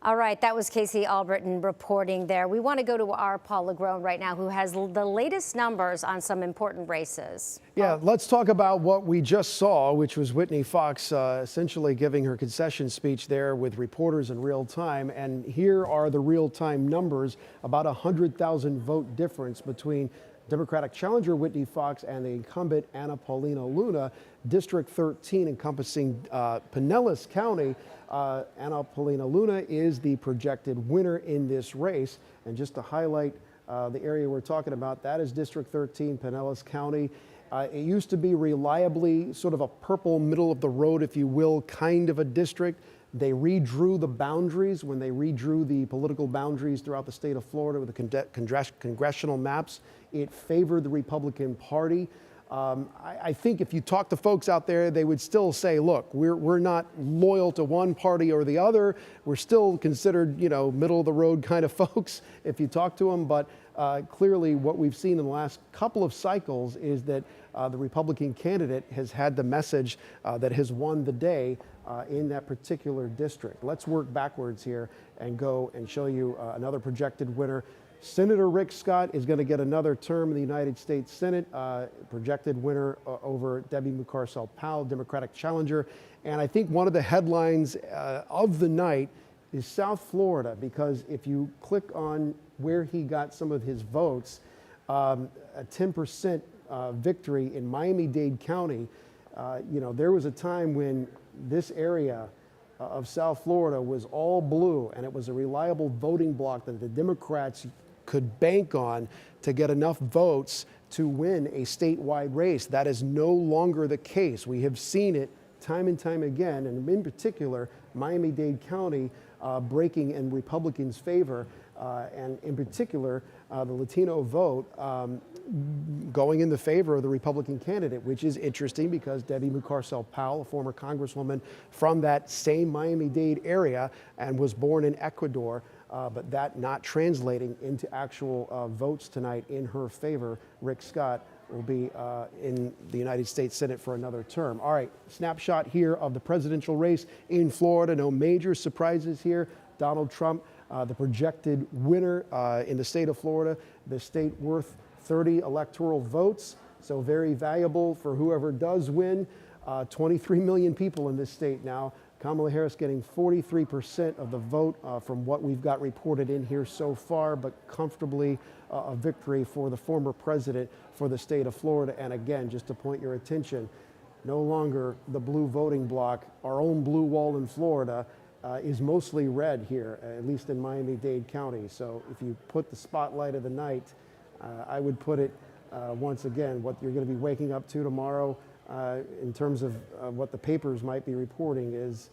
All right, that was Casey Albritton reporting there. We want to go to our Paul LeGrone right now, who has the latest numbers on some important races. Yeah, let's talk about what we just saw, which was Whitney Fox essentially giving her concession speech there with reporters in real time. And here are the real time numbers, about 100,000 vote difference between Democratic challenger Whitney Fox and the incumbent Paulina Luna. District 13 encompassing Pinellas County. Paulina Luna is the projected winner in this race. And just to highlight the area we're talking about, that is District 13, Pinellas County. It used to be reliably sort of a purple middle of the road, if you will, kind of a district. They redrew the boundaries when they redrew the political boundaries throughout the state of Florida with the congressional maps. It favored the Republican Party. I think if you talk to folks out there, they would still say, look, we're not loyal to one party or the other. We're still considered, middle of the road kind of folks if you talk to them. But clearly what we've seen in the last couple of cycles is that the Republican candidate has had the message that has won the day in that particular district. Let's work backwards here and go and show you another projected winner. Senator Rick Scott is going to get another term in the United States Senate, projected winner over Debbie Mucarsel-Powell, Democratic challenger. And I think one of the headlines of the night is South Florida, because if you click on where he got some of his votes, a 10% victory in Miami-Dade County. There was a time when this area of South Florida was all blue, and it was a reliable voting bloc that the Democrats could bank on to get enough votes to win a statewide race. That is no longer the case. We have seen it time and time again, and in particular, Miami-Dade County breaking in Republicans' favor, and in particular, the Latino vote going in the favor of the Republican candidate, which is interesting because Debbie Mucarsel-Powell, a former congresswoman from that same Miami-Dade area and was born in Ecuador, but that not translating into actual votes tonight in her favor. Rick Scott will be in the United States Senate for another term. All right, snapshot here of the presidential race in Florida. No major surprises here. Donald Trump, the projected winner in the state of Florida, the state worth 30 electoral votes, so very valuable for whoever does win. 23 million people in this state now. Kamala Harris getting 43% of the vote from what we've got reported in here so far, but comfortably a victory for the former president for the state of Florida. And again, just to point your attention, no longer the blue voting bloc. Our own blue wall in Florida is mostly red here, at least in Miami-Dade County. So if you put the spotlight of the night, I would put it once again, what you're going to be waking up to tomorrow in terms of what the papers might be reporting is,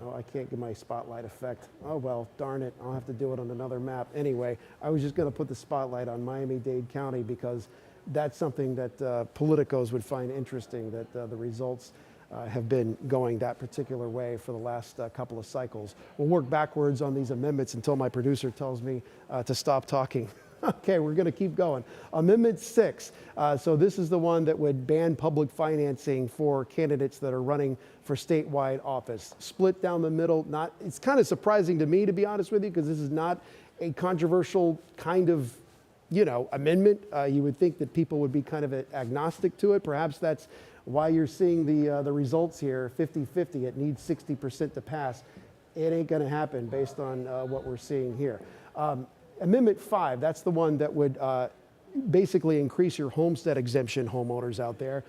oh, I can't get my spotlight effect. Oh, well, darn it. I'll have to do it on another map. Anyway, I was just going to put the spotlight on Miami-Dade County because that's something that politicos would find interesting, that the results have been going that particular way for the last couple of cycles. We'll work backwards on these amendments until my producer tells me to stop talking. Okay, we're going to keep going. Amendment 6. So this is the one that would ban public financing for candidates that are running for statewide office. Split down the middle. It's kind of surprising to me, to be honest with you, because this is not a controversial kind of, amendment. You would think that people would be kind of agnostic to it. Perhaps that's why you're seeing the results here, 50-50. It needs 60% to pass. It ain't going to happen based on what we're seeing here. Amendment 5, that's the one that would basically increase your homestead exemption, homeowners out there,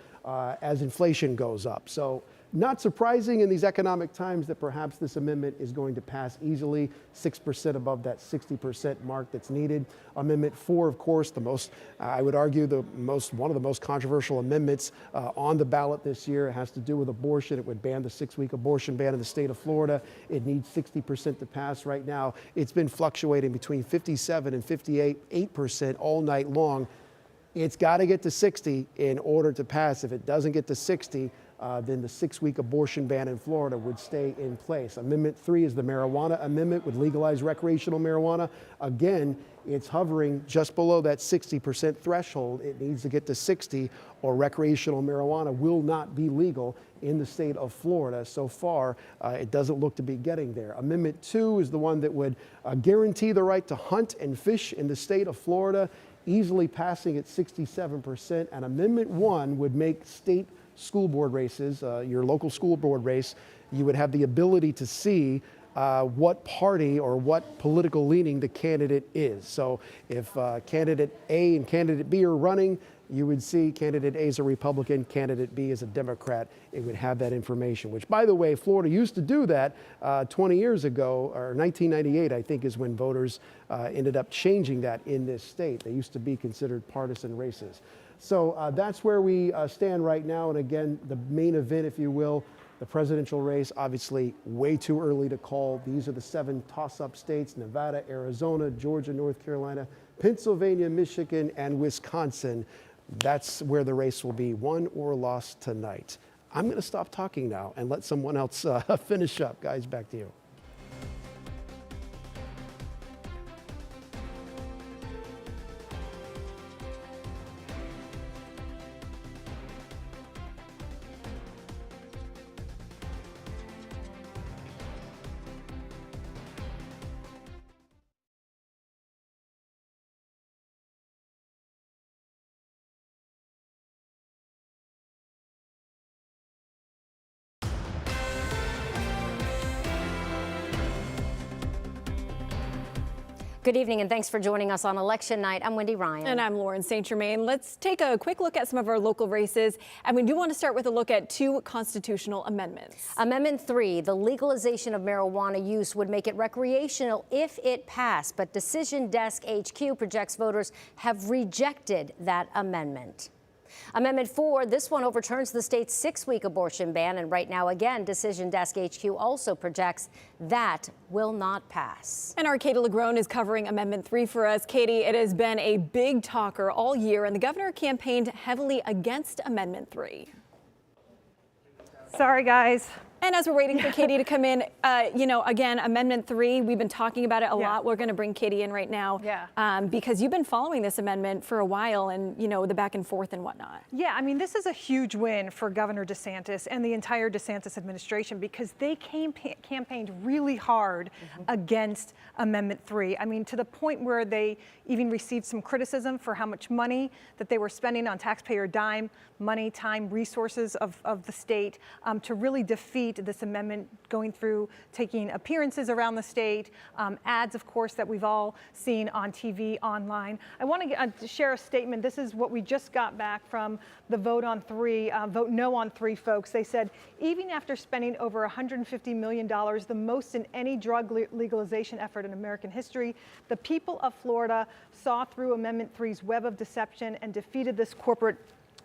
as inflation goes up. So not surprising in these economic times that perhaps this amendment is going to pass easily, 6% above that 60% mark that's needed. Amendment 4, of course, I would argue one of the most controversial amendments on the ballot this year. It has to do with abortion. It would ban the 6-week abortion ban in the state of Florida. It needs 60% to pass right now. It's been fluctuating between 57 and 58% all night long. It's got to get to 60 in order to pass. If it doesn't get to 60, then the 6-week abortion ban in Florida would stay in place. Amendment 3 is the marijuana amendment, would legalize recreational marijuana. Again, it's hovering just below that 60% threshold. It needs to get to 60 or recreational marijuana will not be legal in the state of Florida. So far, it doesn't look to be getting there. Amendment 2 is the one that would guarantee the right to hunt and fish in the state of Florida, easily passing at 67%. And Amendment 1 would make state school board races, your local school board race, you would have the ability to see what party or what political leaning the candidate is. So if candidate A and candidate B are running, you would see candidate A is a Republican, candidate B is a Democrat. It would have that information, which, by the way, Florida used to do that 20 years ago, or 1998, I think, is when voters ended up changing that in this state. They used to be considered partisan races. So that's where we stand right now. And again, the main event, if you will, the presidential race, obviously way too early to call. These are the 7 toss-up states: Nevada, Arizona, Georgia, North Carolina, Pennsylvania, Michigan, and Wisconsin. That's where the race will be, won or lost tonight. I'm going to stop talking now and let someone else finish up. Guys, back to you. Good evening and thanks for joining us on election night. I'm Wendy Ryan. And I'm Lauren St. Germain. Let's take a quick look at some of our local races. And we do want to start with a look at 2 constitutional amendments. Amendment 3, the legalization of marijuana use would make it recreational if it passed. But Decision Desk HQ projects voters have rejected that amendment. Amendment 4, this one overturns the state's 6-week abortion ban. And right now, again, Decision Desk HQ also projects that will not pass. And our Katie LaGrone is covering Amendment 3 for us. Katie, it has been a big talker all year, and the governor campaigned heavily against Amendment 3. Sorry, guys. And as we're waiting for Katie to come in, again, Amendment 3, we've been talking about it a lot. We're going to bring Katie in right now because you've been following this amendment for a while and, the back and forth and whatnot. Yeah, I mean, this is a huge win for Governor DeSantis and the entire DeSantis administration because they campaigned really hard against Amendment 3. I mean, to the point where they even received some criticism for how much money that they were spending on taxpayer dime, money, time, resources of the state to really defeat this amendment, going through, taking appearances around the state, ads, of course, that we've all seen on TV, online. I want to share a statement. This is what we just got back from the vote no on 3 folks. They said, even after spending over $150 million, the most in any drug legalization effort in American history, the people of Florida saw through Amendment 3's web of deception and defeated this corporate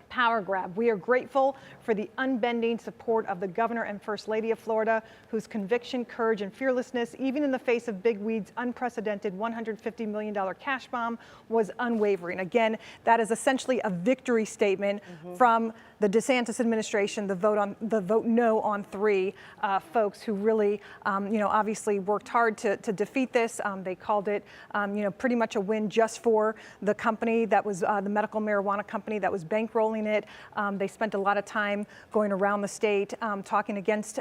power grab. We are grateful for the unbending support of the governor and first lady of Florida, whose conviction, courage, and fearlessness, even in the face of Big Weed's unprecedented $150 million cash bomb, was unwavering. Again, that is essentially a victory statement from the DeSantis administration, the vote no on 3 folks who really, obviously worked hard to defeat this. They called it, pretty much a win just for the company that was the medical marijuana company that was bankrolling it. They spent a lot of time going around the state talking against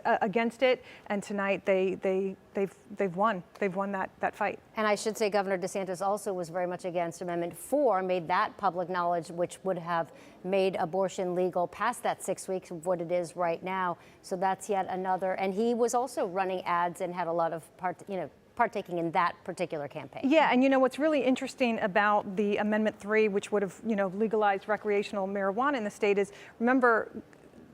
it, and tonight they've won. They've won that fight. And I should say Governor DeSantis also was very much against Amendment 4, made that public knowledge, which would have made abortion legal past that 6 weeks of what it is right now. So that's yet another. And he was also running ads and had a lot of partaking in that particular campaign. Yeah, and what's really interesting about the Amendment 3, which would have legalized recreational marijuana in the state, is remember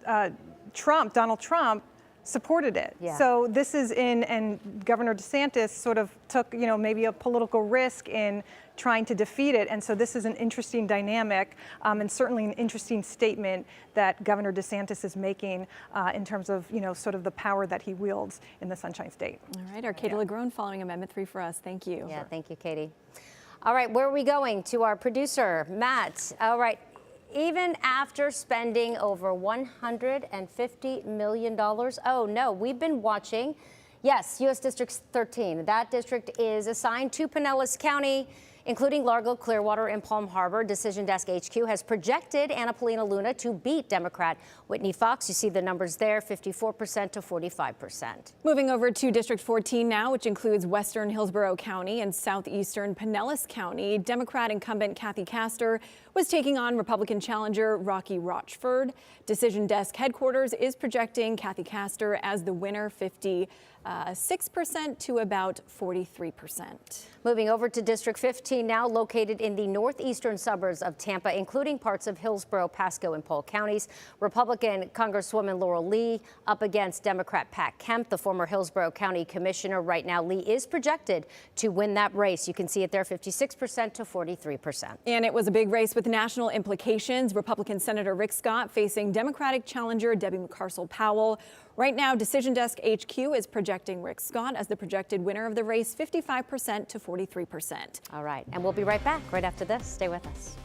Donald Trump supported it. Yeah. So this is and Governor DeSantis sort of took, maybe a political risk in trying to defeat it. And so this is an interesting dynamic and certainly an interesting statement that Governor DeSantis is making in terms of, sort of the power that he wields in the Sunshine State. All right, our Katie LaGrone following Amendment 3 for us. Thank you. Yeah, thank you, Katie. All right, where are we going? To our producer, Matt. All right. Even after spending over $150 million. Oh, no, we've been watching. Yes, U.S. District 13. That district is assigned to Pinellas County, including Largo, Clearwater, and Palm Harbor. Decision Desk HQ has projected Paulina Luna to beat Democrat Whitney Fox. You see the numbers there, 54% to 45%. Moving over to District 14 now, which includes western Hillsborough County and southeastern Pinellas County. Democrat incumbent Kathy Castor was taking on Republican challenger Rocky Rochford. Decision Desk headquarters is projecting Kathy Castor as the winner, 50 6% to about 43%. Moving over to District 15 now, located in the northeastern suburbs of Tampa, including parts of Hillsborough, Pasco, and Polk counties. Republican Congresswoman Laurel Lee up against Democrat Pat Kemp, the former Hillsborough County Commissioner. Right now, Lee is projected to win that race. You can see it there, 56% to 43%. And it was a big race with national implications. Republican Senator Rick Scott facing Democratic challenger Debbie Mucarsel-Powell. Right now, Decision Desk HQ is projecting Rick Scott as the projected winner of the race, 55% to 43%. All right, and we'll be right back right after this. Stay with us.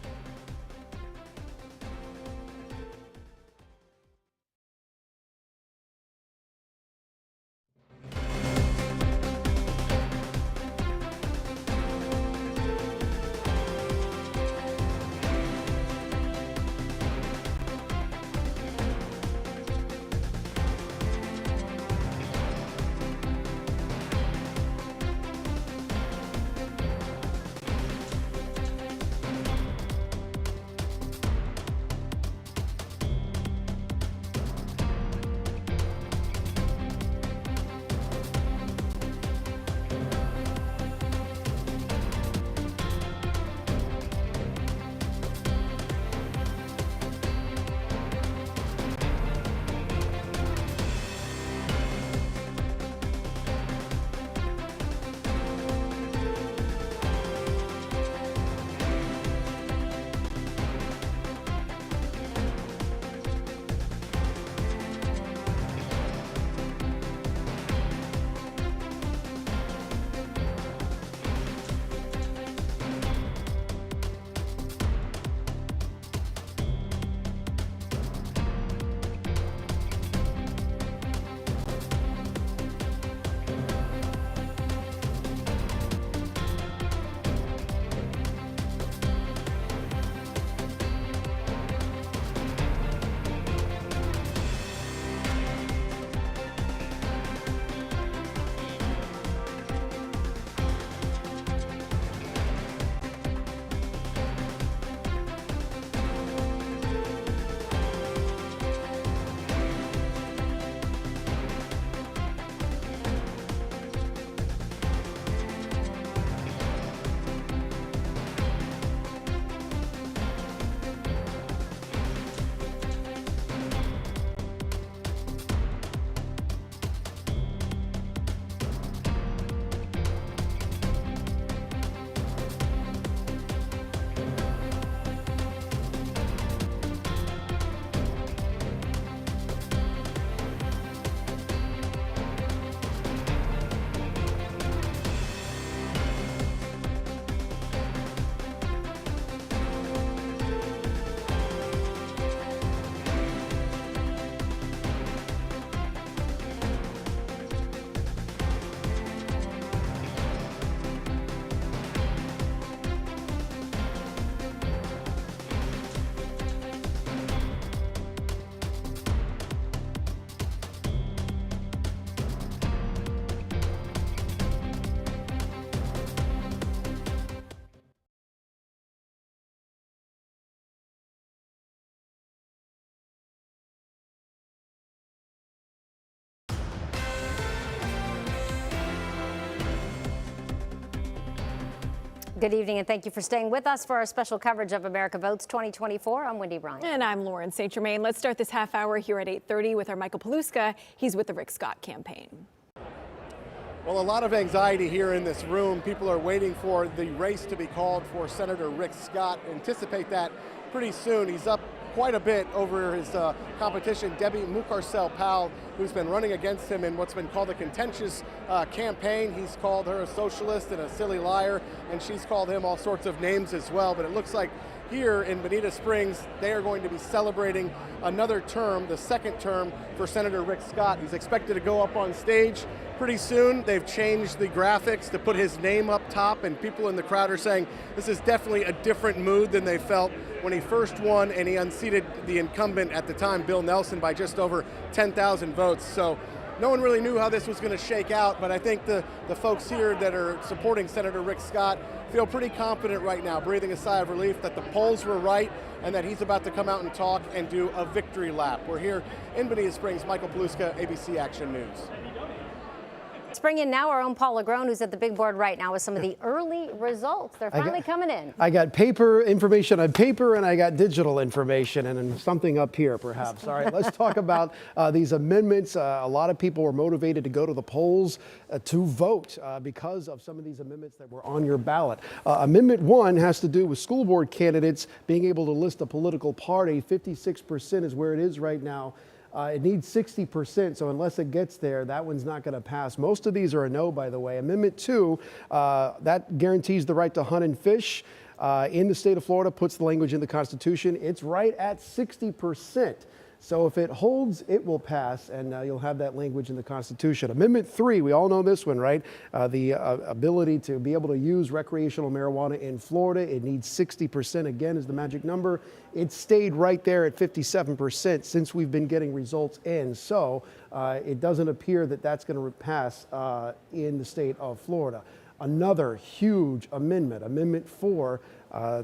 Good evening, and thank you for staying with us for our special coverage of America Votes 2024. I'm Wendy Bryant. And I'm Lauren St. Germain. Let's start this half hour here at 8:30 with our Michael Paluska. He's with the Rick Scott campaign. Well, a lot of anxiety here in this room. People are waiting for the race to be called for Senator Rick Scott. Anticipate that pretty soon. He's up quite a bit over his competition, Debbie Mucarsel-Powell, who's been running against him in what's been called a contentious campaign. He's called her a socialist and a silly liar, and she's called him all sorts of names as well. But it looks like here in Bonita Springs, they are going to be celebrating another term, the second term for Senator Rick Scott. He's expected to go up on stage pretty soon. They've changed the graphics to put his name up top, and people in the crowd are saying this is definitely a different mood than they felt when he first won and he unseated the incumbent at the time, Bill Nelson, by just over 10,000 votes. So no one really knew how this was going to shake out, but I think the folks here that are supporting Senator Rick Scott feel pretty confident right now, breathing a sigh of relief that the polls were right and that he's about to come out and talk and do a victory lap. We're here in Bonita Springs. Michael Paluska, ABC Action News. Let's bring in now our own Paula Grown, who's at the big board right now with some of the early results. They're finally coming in. I got paper information on paper, and I got digital information, and then something up here, perhaps. All right, let's talk about these amendments. A lot of people were motivated to go to the polls to vote because of some of these amendments that were on your ballot. Amendment 1 has to do with school board candidates being able to list a political party. 56% is where it is right now. It needs 60%, so unless it gets there, that one's not going to pass. Most of these are a no, by the way. Amendment 2, that guarantees the right to hunt and fish in the state of Florida, puts the language in the Constitution. It's right at 60%. So if it holds, it will pass, and you'll have that language in the Constitution. Amendment 3, we all know this one, right? The ability to be able to use recreational marijuana in Florida. It needs 60%, again, is the magic number. It stayed right there at 57% since we've been getting results in. So it doesn't appear that that's going to pass in the state of Florida. Another huge amendment, Amendment 4,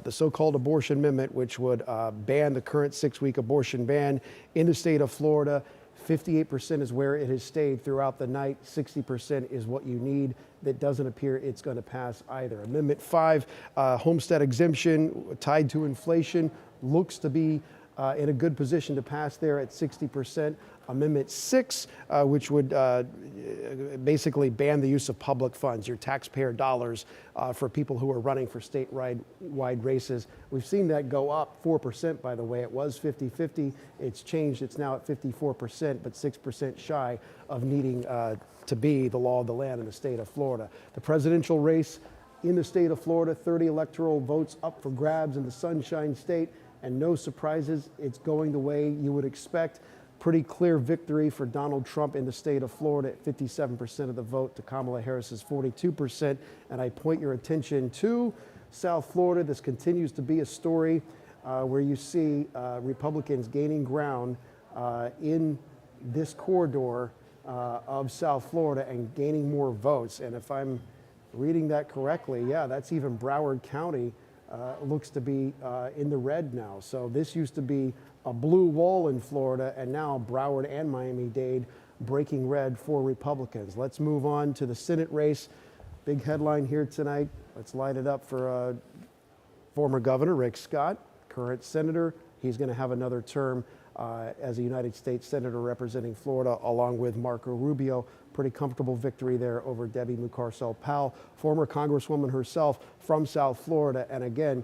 the so-called abortion amendment, which would ban the current 6-week abortion ban in the state of Florida. 58% is where it has stayed throughout the night. 60% is what you need. That doesn't appear it's going to pass either. Amendment 5, homestead exemption tied to inflation, looks to be in a good position to pass there at 60%. Amendment 6, which would basically ban the use of public funds, your taxpayer dollars, for people who are running for statewide races. We've seen that go up 4%, by the way. It was 50-50. It's changed. It's now at 54%, but 6% shy of needing to be the law of the land in the state of Florida. The presidential race in the state of Florida, 30 electoral votes up for grabs in the Sunshine State, and no surprises, it's going the way you would expect. Pretty clear victory for Donald Trump in the state of Florida at 57% of the vote to Kamala Harris's 42%. And I point your attention to South Florida. This continues to be a story where you see Republicans gaining ground in this corridor of South Florida and gaining more votes. And if I'm reading that correctly, yeah, that's even Broward County looks to be in the red now. So this used to be a blue wall in Florida, and now Broward and Miami-Dade breaking red for Republicans. Let's move on to the Senate race. Big headline here tonight. Let's light it up for former Governor Rick Scott, current senator. He's going to have another term as a United States Senator representing Florida, along with Marco Rubio. Pretty comfortable victory there over Debbie Mucarsel-Powell, former Congresswoman herself from South Florida. And again,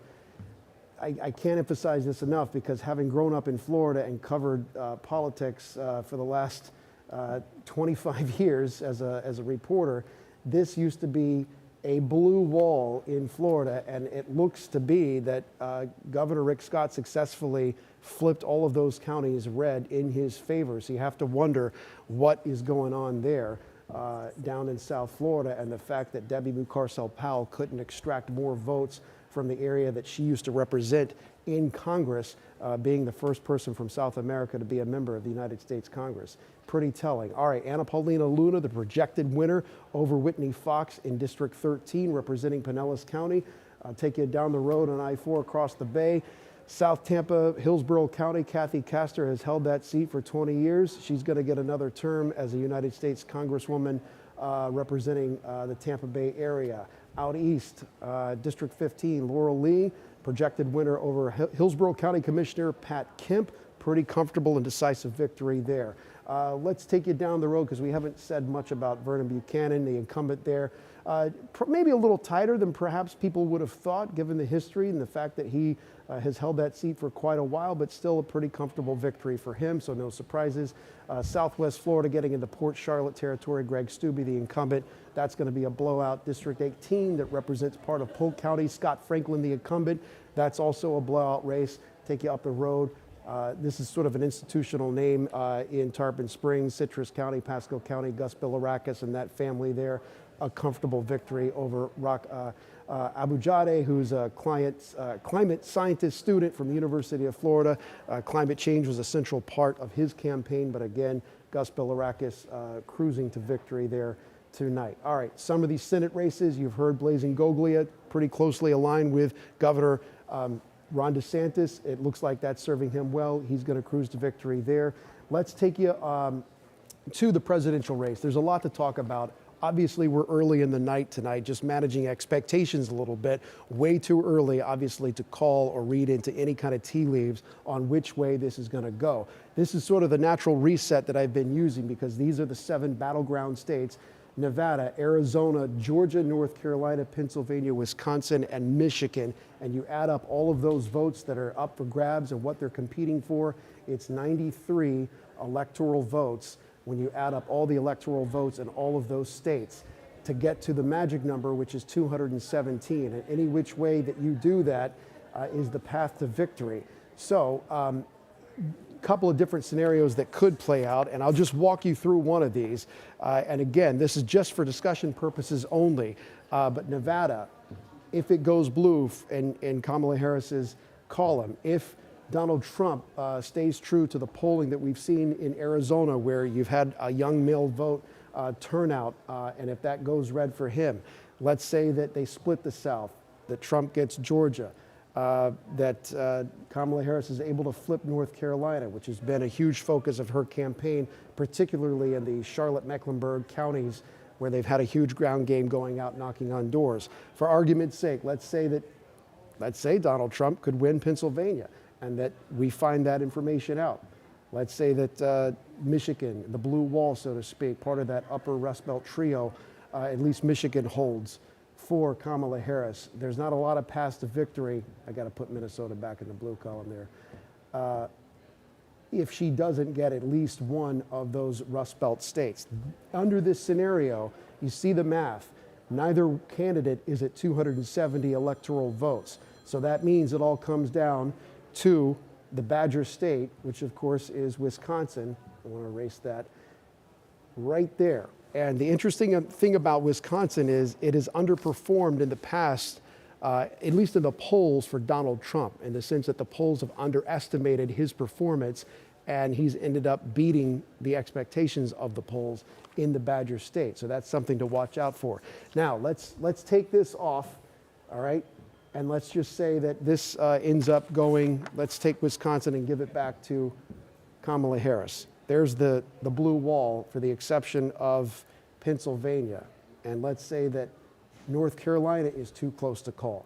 I can't emphasize this enough, because having grown up in Florida and covered politics for the last 25 years as a reporter, this used to be a blue wall in Florida, and it looks to be that Governor Rick Scott successfully flipped all of those counties red in his favor. So you have to wonder what is going on there down in South Florida, and the fact that Debbie Mucarsel-Powell couldn't extract more votes from the area that she used to represent in Congress, being the first person from South America to be a member of the United States Congress. Pretty telling. All right, Paulina Luna, the projected winner over Whitney Fox in District 13, representing Pinellas County. I'll take you down the road on I-4 across the bay. South Tampa, Hillsborough County, Kathy Castor has held that seat for 20 years. She's going to get another term as a United States Congresswoman representing the Tampa Bay area. Out east, District 15, Laurel Lee, projected winner over Hillsborough County Commissioner Pat Kemp. Pretty comfortable and decisive victory there. Let's take you down the road, because we haven't said much about Vernon Buchanan, the incumbent there. Maybe a little tighter than perhaps people would have thought, given the history and the fact that he has held that seat for quite a while, but still a pretty comfortable victory for him, so no surprises. Southwest Florida getting into Port Charlotte territory, Greg Stubbe, the incumbent. That's going to be a blowout. District 18 that represents part of Polk County, Scott Franklin, the incumbent. That's also a blowout race. Take you up the road. This is sort of an institutional name in Tarpon Springs, Citrus County, Pasco County, Gus Bilirakis and that family there. A comfortable victory over Abujade, who's a climate scientist student from the University of Florida. Climate change was a central part of his campaign, but again, Gus Bilirakis cruising to victory there tonight. All right, some of these Senate races, you've heard Blazing Goglia, pretty closely aligned with Governor Ron DeSantis. It looks like that's serving him well. He's going to cruise to victory there. Let's take you to the presidential race. There's a lot to talk about Obviously, we're early in the night tonight, just managing expectations a little bit. Way too early, obviously, to call or read into any kind of tea leaves on which way this is going to go. This is sort of the natural reset that I've been using because these are the 7 battleground states: Nevada, Arizona, Georgia, North Carolina, Pennsylvania, Wisconsin, and Michigan. And you add up all of those votes that are up for grabs and what they're competing for, it's 93 electoral votes when you add up all the electoral votes in all of those states to get to the magic number, which is 217. And any which way that you do that is the path to victory. So couple of different scenarios that could play out, and I'll just walk you through one of these. And again, this is just for discussion purposes only, but Nevada, if it goes blue in Kamala Harris's column, if Donald Trump stays true to the polling that we've seen in Arizona, where you've had a young male vote turnout, and if that goes red for him, let's say that they split the South, that Trump gets Georgia, that Kamala Harris is able to flip North Carolina, which has been a huge focus of her campaign, particularly in the Charlotte-Mecklenburg counties where they've had a huge ground game going out knocking on doors. For argument's sake, let's say Donald Trump could win Pennsylvania and that we find that information out. Let's say that Michigan, the blue wall, so to speak, part of that upper Rust Belt trio, at least Michigan holds for Kamala Harris. There's not a lot of paths to victory. I got to put Minnesota back in the blue column there. If she doesn't get at least one of those Rust Belt states. Under this scenario, you see the math. Neither candidate is at 270 electoral votes. So that means it all comes down to the Badger State, which of course is Wisconsin. I want to erase that right there. And the interesting thing about Wisconsin is it has underperformed in the past, at least in the polls for Donald Trump, in the sense that the polls have underestimated his performance, and he's ended up beating the expectations of the polls in the Badger State. So that's something to watch out for. Now, let's take this off, all right? And let's just say that this ends up going, let's take Wisconsin and give it back to Kamala Harris. There's the blue wall for the exception of Pennsylvania. And let's say that North Carolina is too close to call.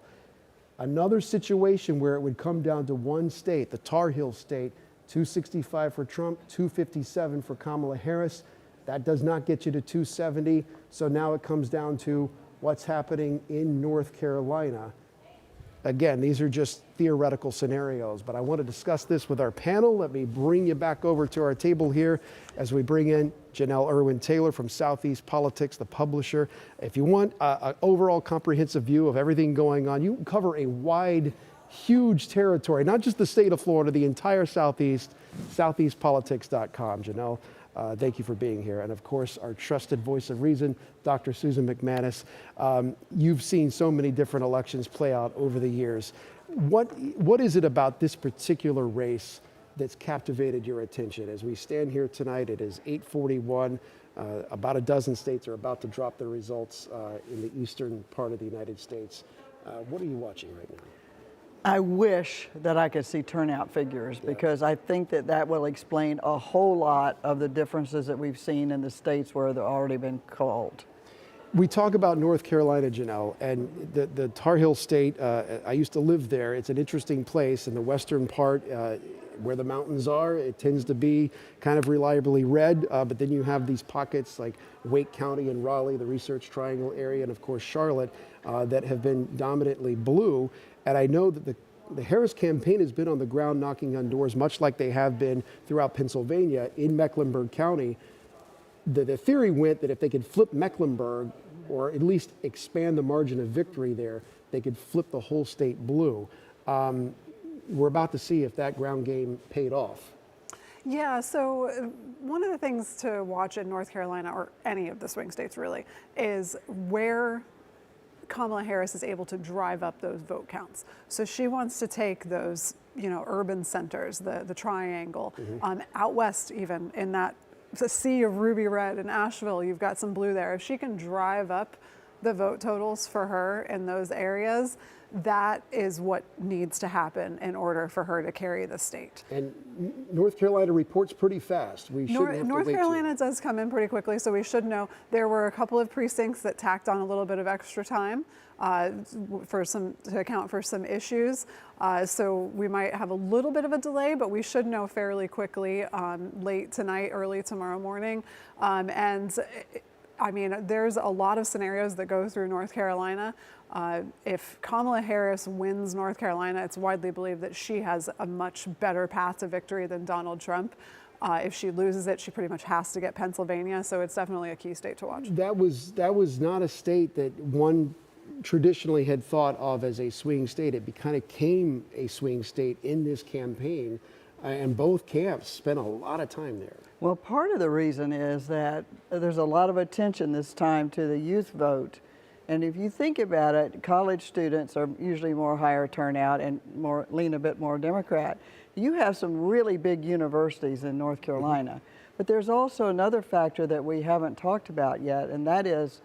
Another situation where it would come down to one state, the Tar Heel state, 265 for Trump, 257 for Kamala Harris. That does not get you to 270. So now it comes down to what's happening in North Carolina. Again, these are just theoretical scenarios, but I want to discuss this with our panel. Let me bring you back over to our table here as we bring in Janelle Irwin-Taylor from Southeast Politics, the publisher. If you want an overall comprehensive view of everything going on, you can cover a wide, huge territory, not just the state of Florida, the entire Southeast, southeastpolitics.com. Janelle, thank you for being here. And of course, our trusted voice of reason, Dr. Susan McManus. You've seen so many different elections play out over the years. What is it about this particular race that's captivated your attention? As we stand here tonight, it is 8:41. About a dozen states are about to drop their results in the eastern part of the United States. What are you watching right now? I wish that I could see turnout figures because I think that will explain a whole lot of the differences that we've seen in the states where they've already been called. We talk about North Carolina, Janelle, and the Tar Heel state, I used to live there. It's an interesting place in the western part where the mountains are. It tends to be kind of reliably red, but then you have these pockets like Wake County and Raleigh, the Research Triangle area, and of course Charlotte, that have been dominantly blue. And I know that the Harris campaign has been on the ground knocking on doors, much like they have been throughout Pennsylvania in Mecklenburg County. The theory went that if they could flip Mecklenburg, or at least expand the margin of victory there, they could flip the whole state blue. We're about to see if that ground game paid off. Yeah, so one of the things to watch in North Carolina, or any of the swing states really, is where Kamala Harris is able to drive up those vote counts. So she wants to take those, urban centers, the triangle, out west even, in that the sea of ruby red in Asheville, you've got some blue there. If she can drive up the vote totals for her in those areas, that is what needs to happen in order for her to carry the state. And North Carolina reports pretty fast. We shouldn't have to North wait Carolina does come in pretty quickly, so we should know. There were a couple of precincts that tacked on a little bit of extra time to account for some issues. So we might have a little bit of a delay, but we should know fairly quickly, late tonight, early tomorrow morning. I mean, there's a lot of scenarios that go through North Carolina. If Kamala Harris wins North Carolina, it's widely believed that she has a much better path to victory than Donald Trump. If she loses it, she pretty much has to get Pennsylvania, so it's definitely a key state to watch. That was not a state that one traditionally had thought of as a swing state. It kind of became a swing state in this campaign, and both camps spent a lot of time there. Well, part of the reason is that there's a lot of attention this time to the youth vote. And if you think about it, college students are usually more higher turnout and lean a bit more Democrat. You have some really big universities in North Carolina, but there's also another factor that we haven't talked about yet, and that is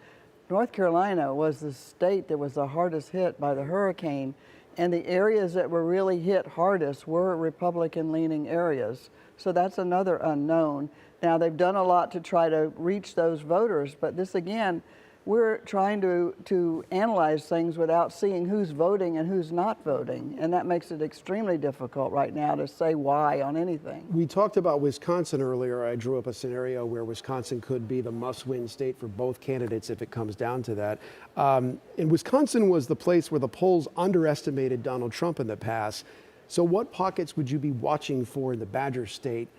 North Carolina was the state that was the hardest hit by the hurricane, and the areas that were really hit hardest were Republican-leaning areas. So that's another unknown. Now, they've done a lot to try to reach those voters, but this again, we're trying to analyze things without seeing who's voting and who's not voting, and that makes it extremely difficult right now to say why on anything. We talked about Wisconsin earlier. I drew up a scenario where Wisconsin could be the must-win state for both candidates if it comes down to that. And Wisconsin was the place where the polls underestimated Donald Trump in the past. So what pockets would you be watching for in the Badger State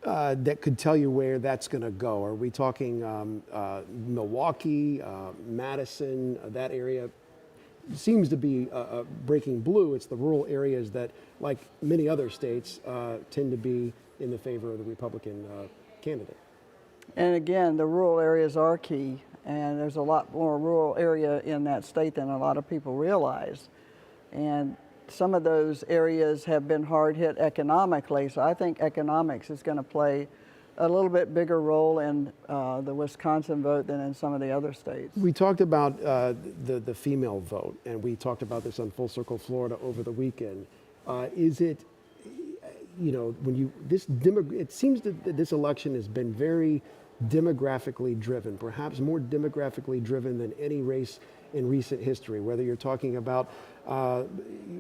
that could tell you where that's going to go? Are we talking Milwaukee, Madison, that area? Seems to be breaking blue. It's the rural areas that, like many other states, tend to be in the favor of the Republican candidate. And again, the rural areas are key, and there's a lot more rural area in that state than a lot of people realize. And some of those areas have been hard hit economically, so I think economics is going to play a little bit bigger role in the Wisconsin vote than in some of the other states. We talked about the female vote, and we talked about this on Full Circle Florida over the weekend. Is it, you know, it seems that this election has been very demographically driven, perhaps more demographically driven than any race in recent history, whether you're talking about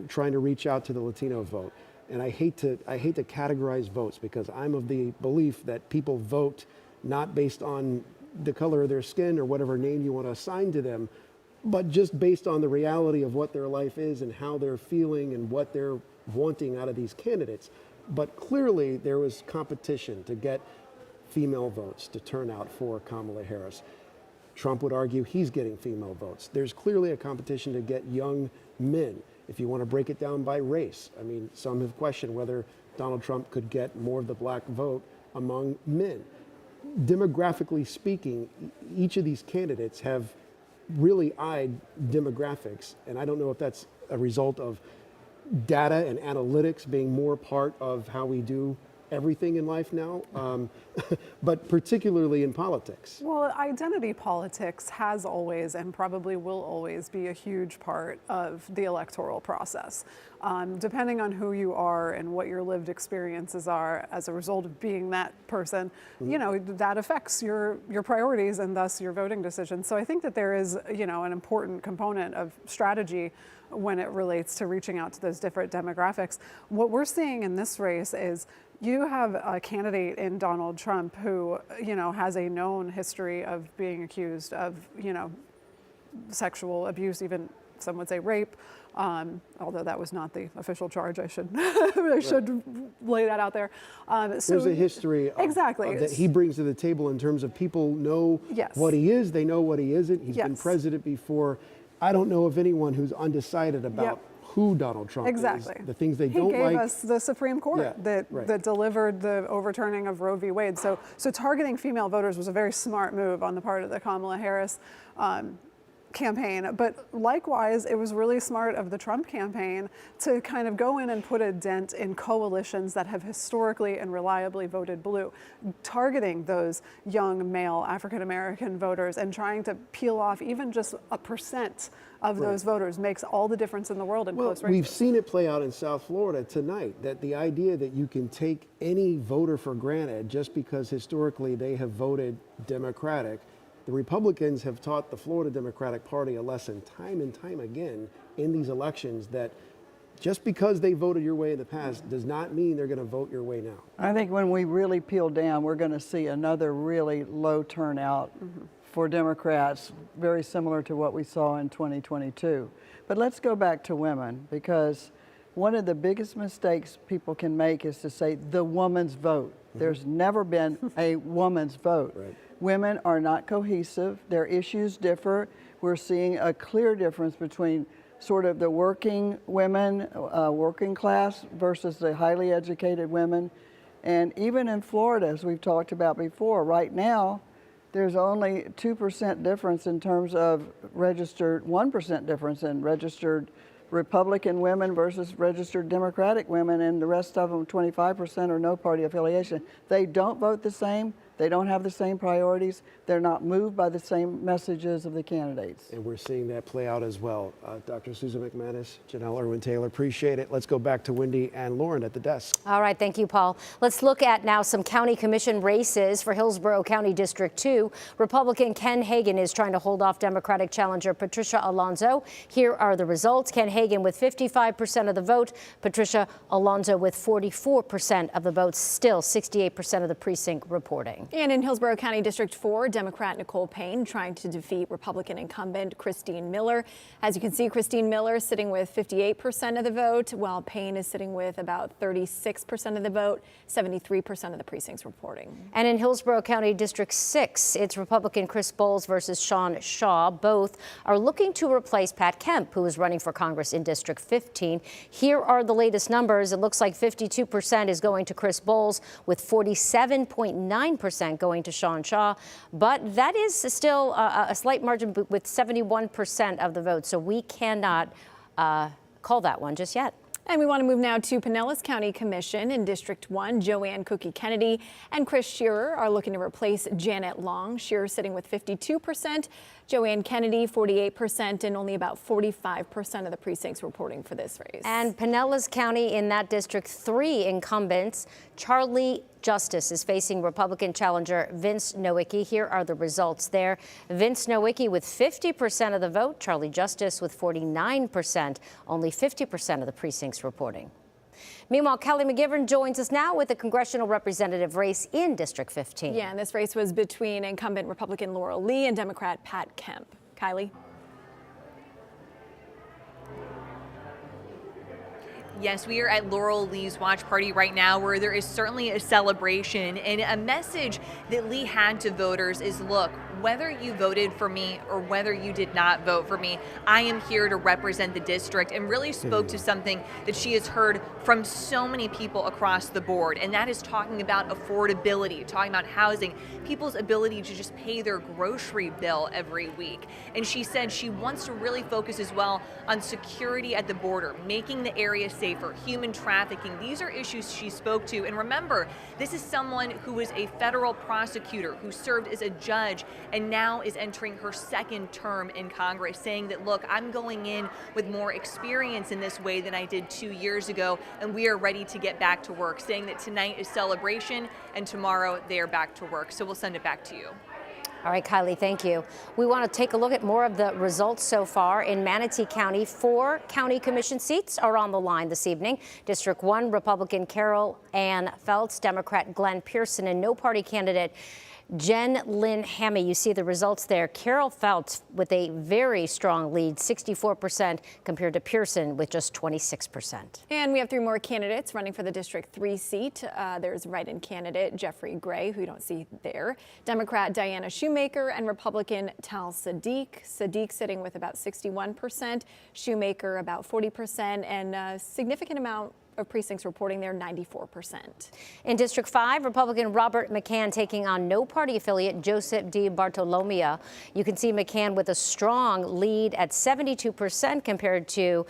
trying to reach out to the Latino vote. And I hate to categorize votes, because I'm of the belief that people vote not based on the color of their skin or whatever name you want to assign to them, but just based on the reality of what their life is and how they're feeling and what they're wanting out of these candidates. But clearly there was competition to get female votes to turn out for Kamala Harris. Trump would argue he's getting female votes. There's clearly a competition to get young men. If you want to break it down by race, I mean, some have questioned whether Donald Trump could get more of the black vote among men. Demographically speaking, each of these candidates have really eyed demographics, and I don't know if that's a result of data and analytics being more part of how we do everything in life now, but particularly in politics. Well, identity politics has always and probably will always be a huge part of the electoral process. Depending on who you are and what your lived experiences are as a result of being that person, you know, that affects your priorities and thus your voting decisions. So I think that there is, you know, an important component of strategy when it relates to reaching out to those different demographics. What we're seeing in this race is you have a candidate in Donald Trump who, you know, has a known history of being accused of, you know, sexual abuse, even some would say rape, although that was not the official charge. I should lay that out there. So there's a history that he brings to the table in terms of people know what he is, they know what he isn't. He's been president before. I don't know of anyone who's undecided about who Donald Trump is, the things they don't like. He gave us the Supreme Court that delivered the overturning of Roe v. Wade. So campaign, but likewise, it was really smart of the Trump campaign to kind of go in and put a dent in coalitions that have historically and reliably voted blue, targeting those young male African-American voters and trying to peel off even just a percent of those voters makes all the difference in the world in close races. We've seen it play out in South Florida tonight, that the idea that you can take any voter for granted just because historically they have voted Democratic. The Republicans have taught the Florida Democratic Party a lesson time and time again in these elections that just because they voted your way in the past does not mean they're going to vote your way now. I think when we really peel down, we're going to see another really low turnout for Democrats, very similar to what we saw in 2022. But let's go back to women, because one of the biggest mistakes people can make is to say the woman's vote. There's never been a woman's vote. Women are not cohesive. Their issues differ. We're seeing a clear difference between sort of the working women, working class versus the highly educated women. And even in Florida, as we've talked about before, right now, there's only 2% difference in terms of registered, 1% difference in registered Republican women versus registered Democratic women, and the rest of them, 25%, are no party affiliation. They don't vote the same. They don't have the same priorities. They're not moved by the same messages of the candidates. And we're seeing that play out as well. Dr. Susan McManus, Janelle Irwin-Taylor, appreciate it. Let's go back to Wendy and Lauren at the desk. All right, thank you, Paul. Let's look at now some county commission races for Hillsborough County District 2. Republican Ken Hagan is trying to hold off Democratic challenger Patricia Alonso. Here are the results. Ken Hagan with 55% of the vote, Patricia Alonso with 44% of the vote, still 68% of the precinct reporting. And in Hillsborough County District 4, Democrat Nicole Payne trying to defeat Republican incumbent Christine Miller. As you can see, Christine Miller sitting with 58% of the vote, while Payne is sitting with about 36% of the vote, 73% of the precincts reporting. And in Hillsborough County District 6, it's Republican Chris Bowles versus Sean Shaw. Both are looking to replace Pat Kemp, who is running for Congress in District 15. Here are the latest numbers. It looks like 52% is going to Chris Bowles, with 47.9% going to Sean Shaw, but that is still a slight margin with 71% of the vote, so we cannot call that one just yet. And we want to move now to Pinellas County Commission in District 1. Joanne Cookie Kennedy and Chris Shearer are looking to replace Janet Long. Shearer sitting with 52%, Joanne Kennedy 48%, and only about 45% of the precincts reporting for this race. And Pinellas County in that district, 3 incumbents. Charlie Justice is facing Republican challenger Vince Nowicki. Here are the results there. Vince Nowicki with 50% of the vote, Charlie Justice with 49%, only 50% of the precincts reporting. Meanwhile, Kelly McGivern joins us now with the congressional representative race in District 15. Yeah, and this race was between incumbent Republican Laurel Lee and Democrat Pat Kemp. Kylie? Yes, we are at Laurel Lee's watch party right now, where there is certainly a celebration, and a message that Lee had to voters is, look, whether you voted for me or whether you did not vote for me, I am here to represent the district, and really spoke to something that she has heard from so many people across the board, and that is talking about affordability, talking about housing, people's ability to just pay their grocery bill every week. And she said she wants to really focus as well on security at the border, making the area safer, human trafficking. These are issues she spoke to. And remember, this is someone who was a federal prosecutor, who served as a judge, and now is entering her second term in Congress, saying that, look, I'm going in with more experience in this way than I did 2 years ago, and we are ready to get back to work, saying that tonight is celebration and tomorrow they are back to work. So we'll send it back to you. All right, Kylie, thank you. We want to take a look at more of the results so far. In Manatee County, 4 county commission seats are on the line this evening. District 1, Republican Carol Ann Feltz, Democrat Glenn Pearson, and no party candidate Jen Lynn Hammy. You see the results there. Carol Feltz with a very strong lead, 64%, compared to Pearson with just 26%. And we have 3 more candidates running for the District 3 seat. There's write-in candidate Jeffrey Gray, who you don't see there, Democrat Diana Shoemaker, and Republican Tal Sadiq. Sadiq sitting with about 61%, Shoemaker about 40%, and a significant amount of precincts reporting there 94%. In District 5, Republican Robert McCann taking on no party affiliate Joseph D. Bartolomea. You can see McCann with a strong lead at 72% compared to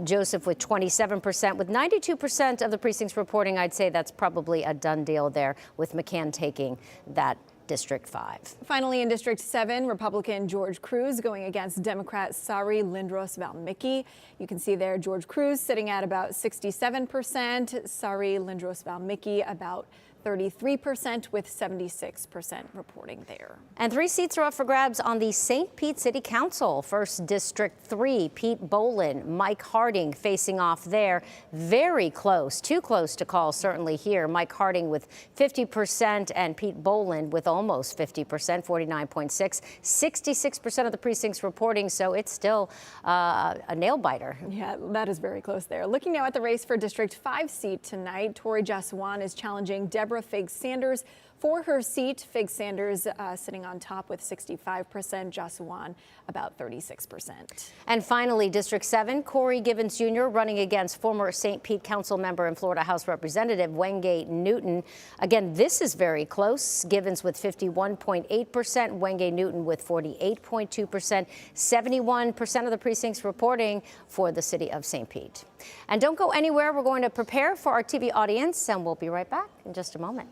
Joseph with 27%. With 92% of the precincts reporting, I'd say that's probably a done deal there with McCann taking that District 5. Finally, in District 7, Republican George Cruz going against Democrat Sari Lindros-Valmicki. You can see there George Cruz sitting at about 67%, Sari Lindros-Valmicki about 33% with 76% reporting there. And 3 seats are up for grabs on the St. Pete City Council. First District 3, Pete Bolin, Mike Harding facing off there. Very close, too close to call certainly here. Mike Harding with 50% and Pete Bolin with almost 50%, 49.6. 66% of the precincts reporting, so it's still a nail biter. Yeah, that is very close there. Looking now at the race for District 5 seat tonight, Tori Jaswan is challenging Deborah Figgs Sanders for her seat. Figgs Sanders sitting on top with 65%, Jaswan about 36%. And finally, District 7, Corey Givens Jr. running against former St. Pete Council member and Florida House Representative Wenge Newton. Again, this is very close. Givens with 51.8%, Wenge Newton with 48.2%, 71% of the precincts reporting for the city of St. Pete. And don't go anywhere. We're going to prepare for our TV audience, and we'll be right back in just a moment.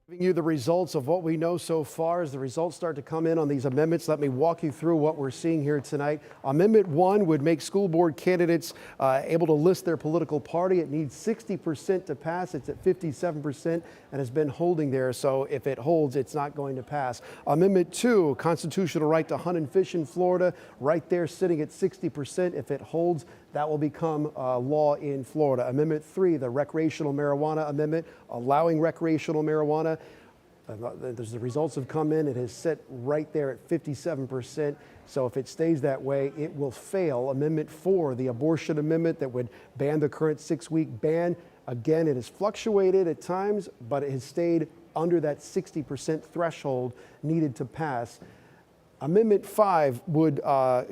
Giving you the results of what we know so far. As the results start to come in on these amendments, let me walk you through what we're seeing here tonight. Amendment 1 would make school board candidates able to list their political party. It needs 60% to pass. It's at 57% and has been holding there. So if it holds, it's not going to pass. Amendment 2, constitutional right to hunt and fish in Florida, right there sitting at 60%. If it holds, that will become law in Florida. Amendment 3, the recreational marijuana amendment, allowing recreational marijuana. The results have come in. It has set right there at 57%. So if it stays that way, it will fail. Amendment 4, the abortion amendment that would ban the current 6-week ban. Again, it has fluctuated at times, but it has stayed under that 60% threshold needed to pass. Amendment 5 would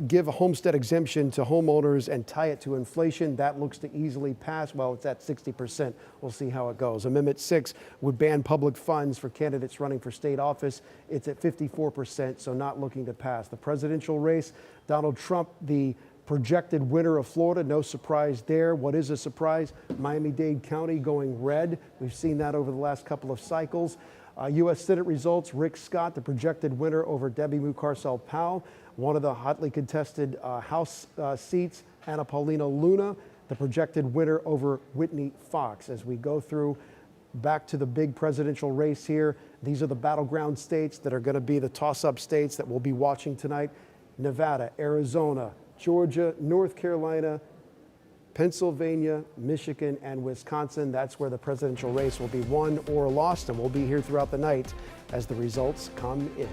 give a homestead exemption to homeowners and tie it to inflation. That looks to easily pass. Well, it's at 60%. We'll see how it goes. Amendment 6 would ban public funds for candidates running for state office. It's at 54%, so not looking to pass. The presidential race, Donald Trump, the projected winner of Florida. No surprise there. What is a surprise? Miami-Dade County going red. We've seen that over the last couple of cycles. U.S. Senate results, Rick Scott, the projected winner over Debbie Mucarsel-Powell. One of the hotly contested House seats, Paulina Luna, the projected winner over Whitney Fox. As we go through back to the big presidential race here, these are the battleground states that are going to be the toss-up states that we'll be watching tonight. Nevada, Arizona, Georgia, North Carolina, Pennsylvania, Michigan, and Wisconsin. That's where the presidential race will be won or lost, and we'll be here throughout the night as the results come in.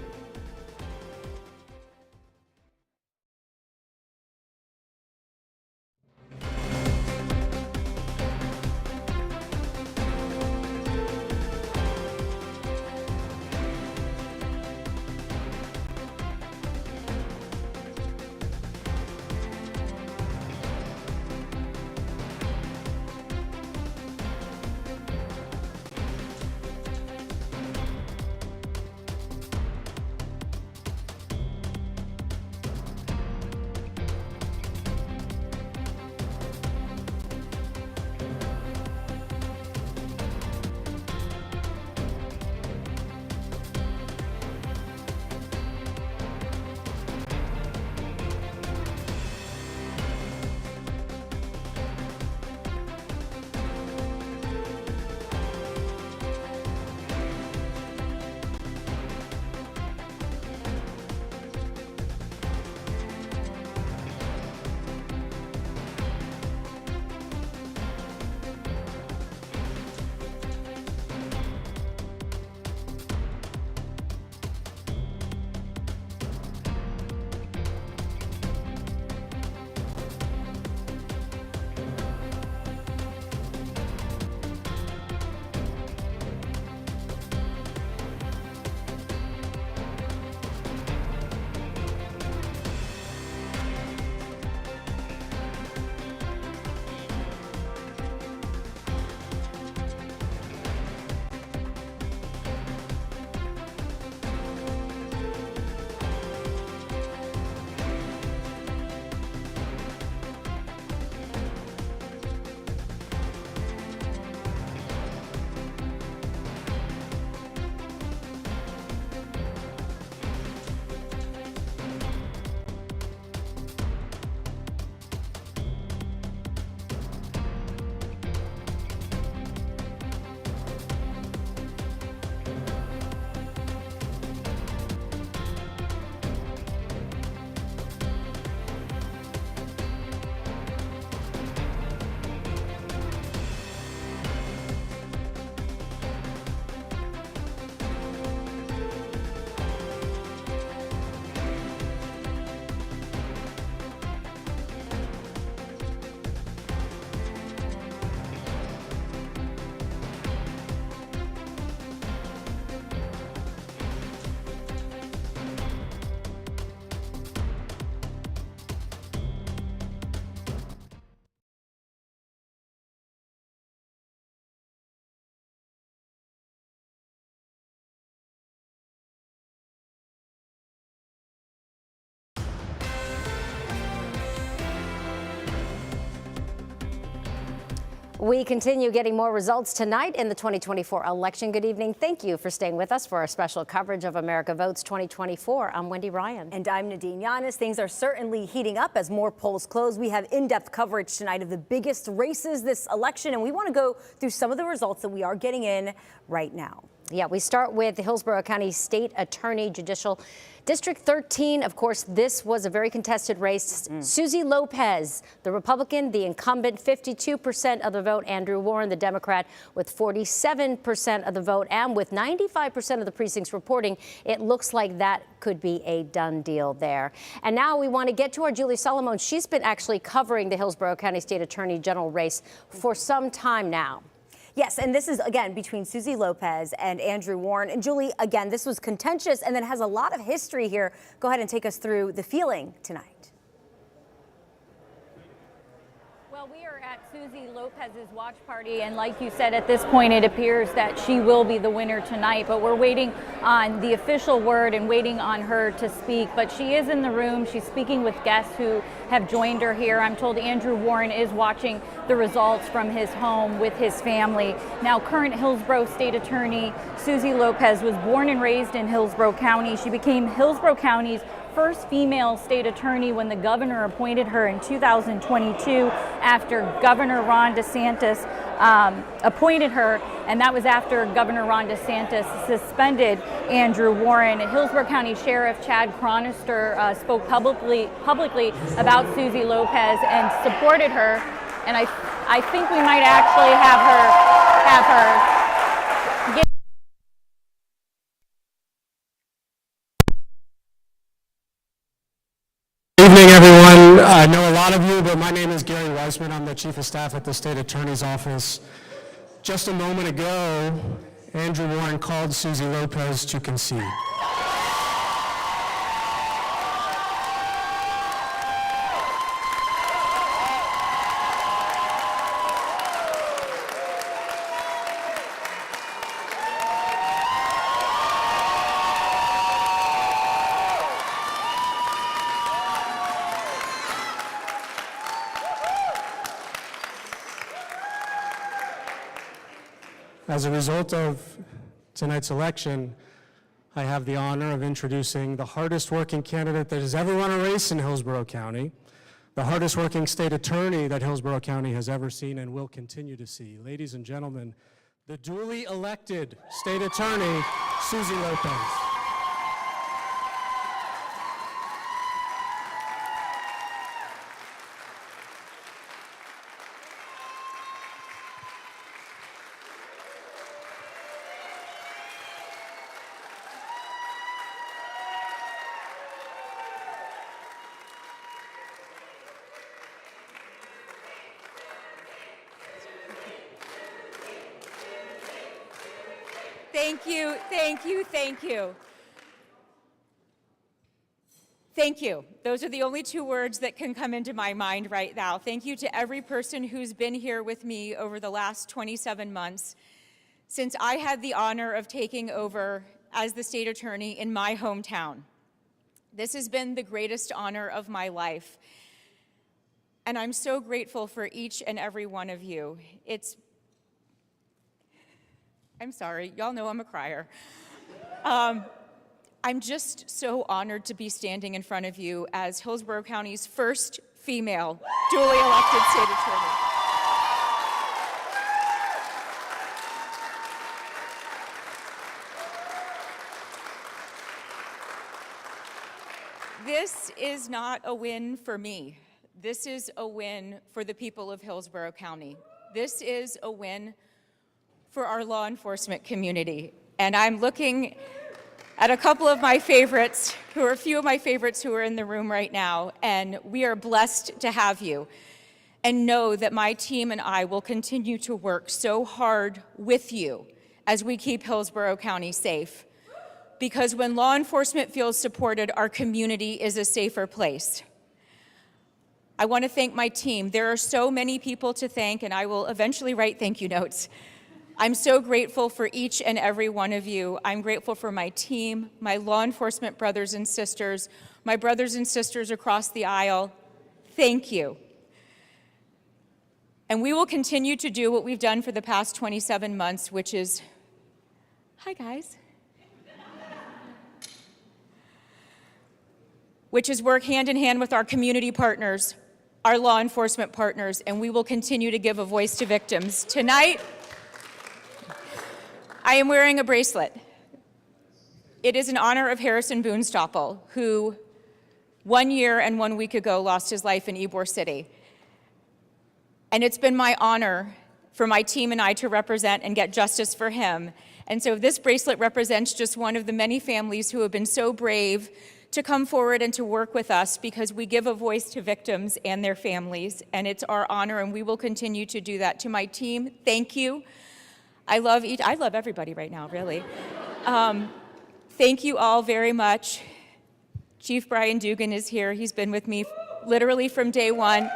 We continue getting more results tonight in the 2024 election. Good evening. Thank you for staying with us for our special coverage of America Votes 2024. I'm Wendy Ryan. And I'm Nadine Yanis. Things are certainly heating up as more polls close. We have in-depth coverage tonight of the biggest races this election, and we want to go through some of the results that we are getting in right now. Yeah, we start with the Hillsborough County State Attorney Judicial District 13. Of course, this was a very contested race. Susie Lopez, the Republican, the incumbent, 52% of the vote. Andrew Warren, the Democrat, with 47% of the vote. And with 95% of the precincts reporting, it looks like that could be a done deal there. And now we want to get to our Julie Solomon. She's been actually covering the Hillsborough County State Attorney General race for some time now. Yes, and this is, again, between Susie Lopez and Andrew Warren. And Julie, again, this was contentious and then has a lot of history here. Go ahead and take us through the feeling tonight. Well, we are at Susie Lopez's watch party, and like you said, at this point it appears that she will be the winner tonight, but we're waiting on the official word and waiting on her to speak. But she is in the room. She's speaking with guests who have joined her here. I'm told Andrew Warren is watching the results from his home with his family. Now, current Hillsborough State Attorney Susie Lopez was born and raised in Hillsborough County. She became Hillsborough County's first female state attorney when the governor appointed her in 2022 after Governor Ron DeSantis appointed her, and that was after Governor Ron DeSantis suspended Andrew Warren. Hillsborough County Sheriff Chad Cronister spoke publicly about Susie Lopez and supported her, and I think we might actually have her get. Good evening, everyone. I know a lot of you, but my name is Gary Weissman. I'm the Chief of Staff at the State Attorney's Office. Just a moment ago, Andrew Warren called Susie Lopez to concede. As a result of tonight's election, I have the honor of introducing the hardest working candidate that has ever run a race in Hillsborough County, the hardest working state attorney that Hillsborough County has ever seen and will continue to see. Ladies and gentlemen, the duly elected state attorney, Susie Lopez. Thank you, thank you, thank you. Thank you. Those are the only two words that can come into my mind right now. Thank you to every person who's been here with me over the last 27 months since I had the honor of taking over as the state attorney in my hometown. This has been the greatest honor of my life, and I'm so grateful for each and every one of you. I'm sorry, y'all know I'm a crier. I'm just so honored to be standing in front of you as Hillsborough County's first female duly elected state attorney. This is not a win for me. This is a win for the people of Hillsborough County. This is a win for our law enforcement community. And I'm looking at a couple of my favorites, a few of my favorites who are in the room right now, and we are blessed to have you. And know that my team and I will continue to work so hard with you as we keep Hillsborough County safe. Because when law enforcement feels supported, our community is a safer place. I want to thank my team. There are so many people to thank, and I will eventually write thank you notes. I'm so grateful for each and every one of you. I'm grateful for my team, my law enforcement brothers and sisters, my brothers and sisters across the aisle. Thank you. And we will continue to do what we've done for the past 27 months, which is, hi guys, which is work hand in hand with our community partners, our law enforcement partners, and we will continue to give a voice to victims. Tonight, I am wearing a bracelet. It is in honor of Harrison Boonstapple, who 1 year and 1 week ago lost his life in Ybor City. And it's been my honor for my team and I to represent and get justice for him. And so this bracelet represents just one of the many families who have been so brave to come forward and to work with us, because we give a voice to victims and their families, and it's our honor, and we will continue to do that. To my team, thank you. I love everybody right now, really. Thank you all very much. Chief Brian Dugan is here. He's been with me literally from day one.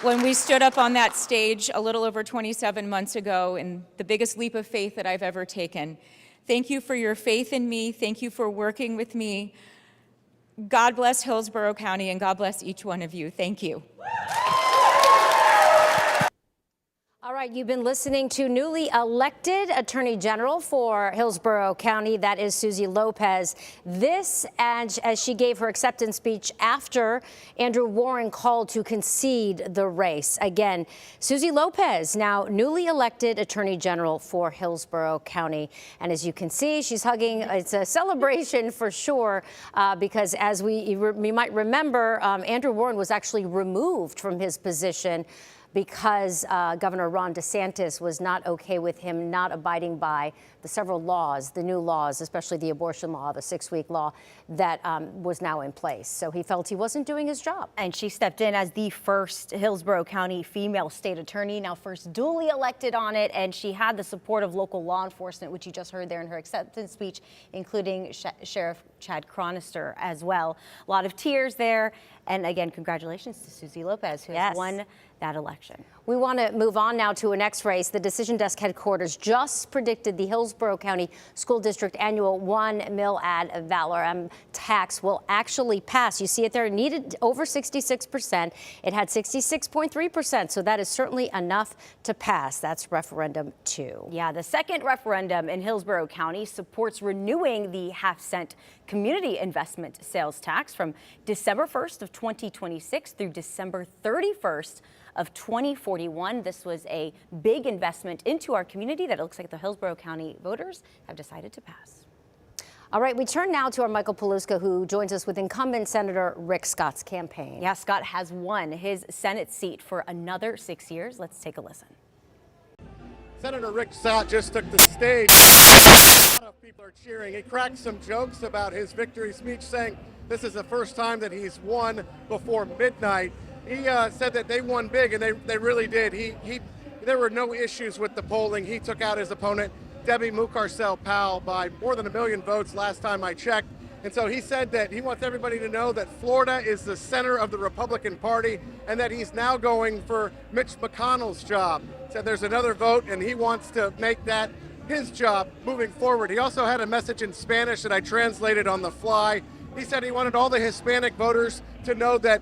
When we stood up on that stage a little over 27 months ago, and the biggest leap of faith that I've ever taken. Thank you for your faith in me. Thank you for working with me. God bless Hillsborough County, and God bless each one of you. Thank you. All right, you've been listening to newly elected Attorney General for Hillsborough County. That is Susie Lopez. This, and as she gave her acceptance speech after Andrew Warren called to concede the race. Again, Susie Lopez, now newly elected Attorney General for Hillsborough County. And as you can see, she's hugging. It's a celebration for sure, because as we might remember, Andrew Warren was actually removed from his position because Governor Ron DeSantis was not okay with him not abiding by the several laws, the new laws, especially the abortion law, the 6-week law that was now in place. So he felt he wasn't doing his job. And she stepped in as the first Hillsborough County female state attorney, now first duly elected on it. And she had the support of local law enforcement, which you just heard there in her acceptance speech, including Sheriff Chad Cronister as well. A lot of tears there. And again, congratulations to Susie Lopez, who has won that election. We want to move on now to a next race. The Decision Desk headquarters just predicted the Hillsborough County School District annual 1 mil ad valorem tax will actually pass. You see it there. It needed over 66%. It had 66.3%. So that is certainly enough to pass. That's referendum 2. Yeah, the second referendum in Hillsborough County supports renewing the half-cent community investment sales tax from December 1st of 2026 through December 31st of 2041. This was a big investment into our community that it looks like the Hillsborough County voters have decided to pass. All right, we turn now to our Michael Paluska, who joins us with incumbent Senator Rick Scott's campaign. Yeah, Scott has won his Senate seat for another 6 years. Let's take a listen. Senator Rick Scott just took the stage. A lot of people are cheering. He cracked some jokes about his victory speech, saying this is the first time that he's won before midnight. He said that they won big, and they really did. There were no issues with the polling. He took out his opponent, Debbie Mucarsel-Powell, by more than 1 million votes last time I checked. And so he said that he wants everybody to know that Florida is the center of the Republican Party and that he's now going for Mitch McConnell's job. Said there's another vote, and he wants to make that his job moving forward. He also had a message in Spanish that I translated on the fly. He said he wanted all the Hispanic voters to know that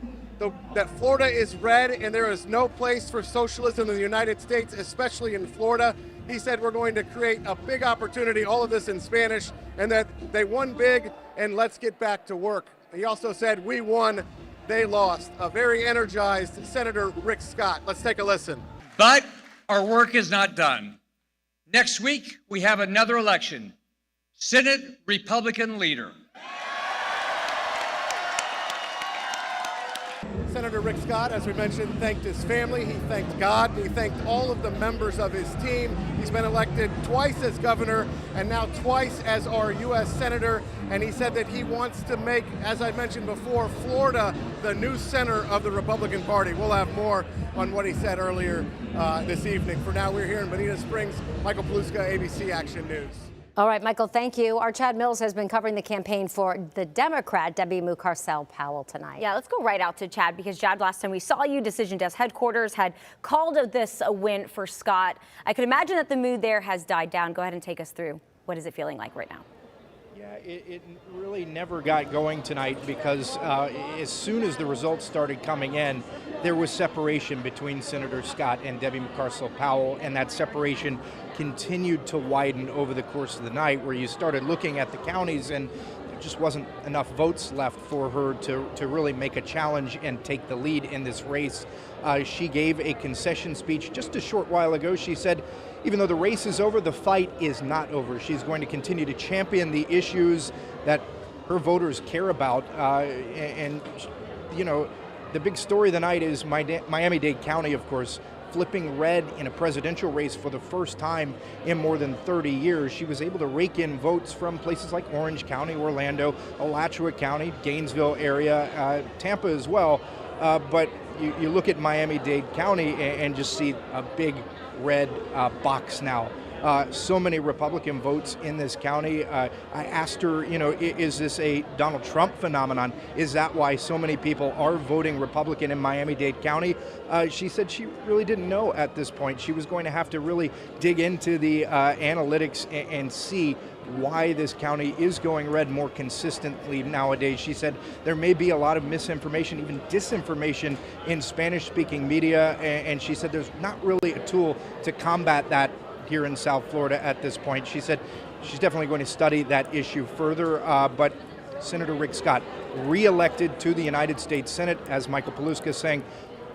Florida is red and there is no place for socialism in the United States, especially in Florida. He said we're going to create a big opportunity, all of this in Spanish, and that they won big and let's get back to work. He also said we won, they lost. A very energized Senator Rick Scott. Let's take a listen. But our work is not done. Next week, we have another election. Senate Republican leader. Senator Rick Scott, as we mentioned, thanked his family, he thanked God, he thanked all of the members of his team. He's been elected twice as governor and now twice as our U.S. Senator, and he said that he wants to make, as I mentioned before, Florida the new center of the Republican Party. We'll have more on what he said earlier this evening. For now, we're here in Bonita Springs. Michael Paluska, ABC Action News. All right, Michael, thank you. Our Chad Mills has been covering the campaign for the Democrat, Debbie Mucarsel-Powell, tonight. Yeah, let's go right out to Chad, because Chad, last time we saw you, Decision Desk headquarters had called this a win for Scott. I could imagine that the mood there has died down. Go ahead and take us through. What is it feeling like right now? Yeah, it really never got going tonight because as soon as the results started coming in, there was separation between Senator Scott and Debbie Mucarsel-Powell, and that separation continued to widen over the course of the night, where you started looking at the counties and there just wasn't enough votes left for her to really make a challenge and take the lead in this race. She gave a concession speech just a short while ago. She said, even though the race is over, the fight is not over. She's going to continue to champion the issues that her voters care about. And, you know, the big story of the night is Miami-Dade County, of course, flipping red in a presidential race for the first time in more than 30 years. She was able to rake in votes from places like Orange County, Orlando, Alachua County, Gainesville area, Tampa as well. But you look at Miami-Dade County and just see a big red box now. So many Republican votes in this county. I asked her, is this a Donald Trump phenomenon? Is that why so many people are voting Republican in Miami-Dade County? She said she really didn't know at this point. She was going to have to really dig into the analytics and see why this county is going red more consistently nowadays. She said there may be a lot of misinformation, even disinformation in Spanish-speaking media, and she said there's not really a tool to combat that here in South Florida at this point. She said she's definitely going to study that issue further, but Senator Rick Scott, reelected to the United States Senate, as Michael Paluska is saying,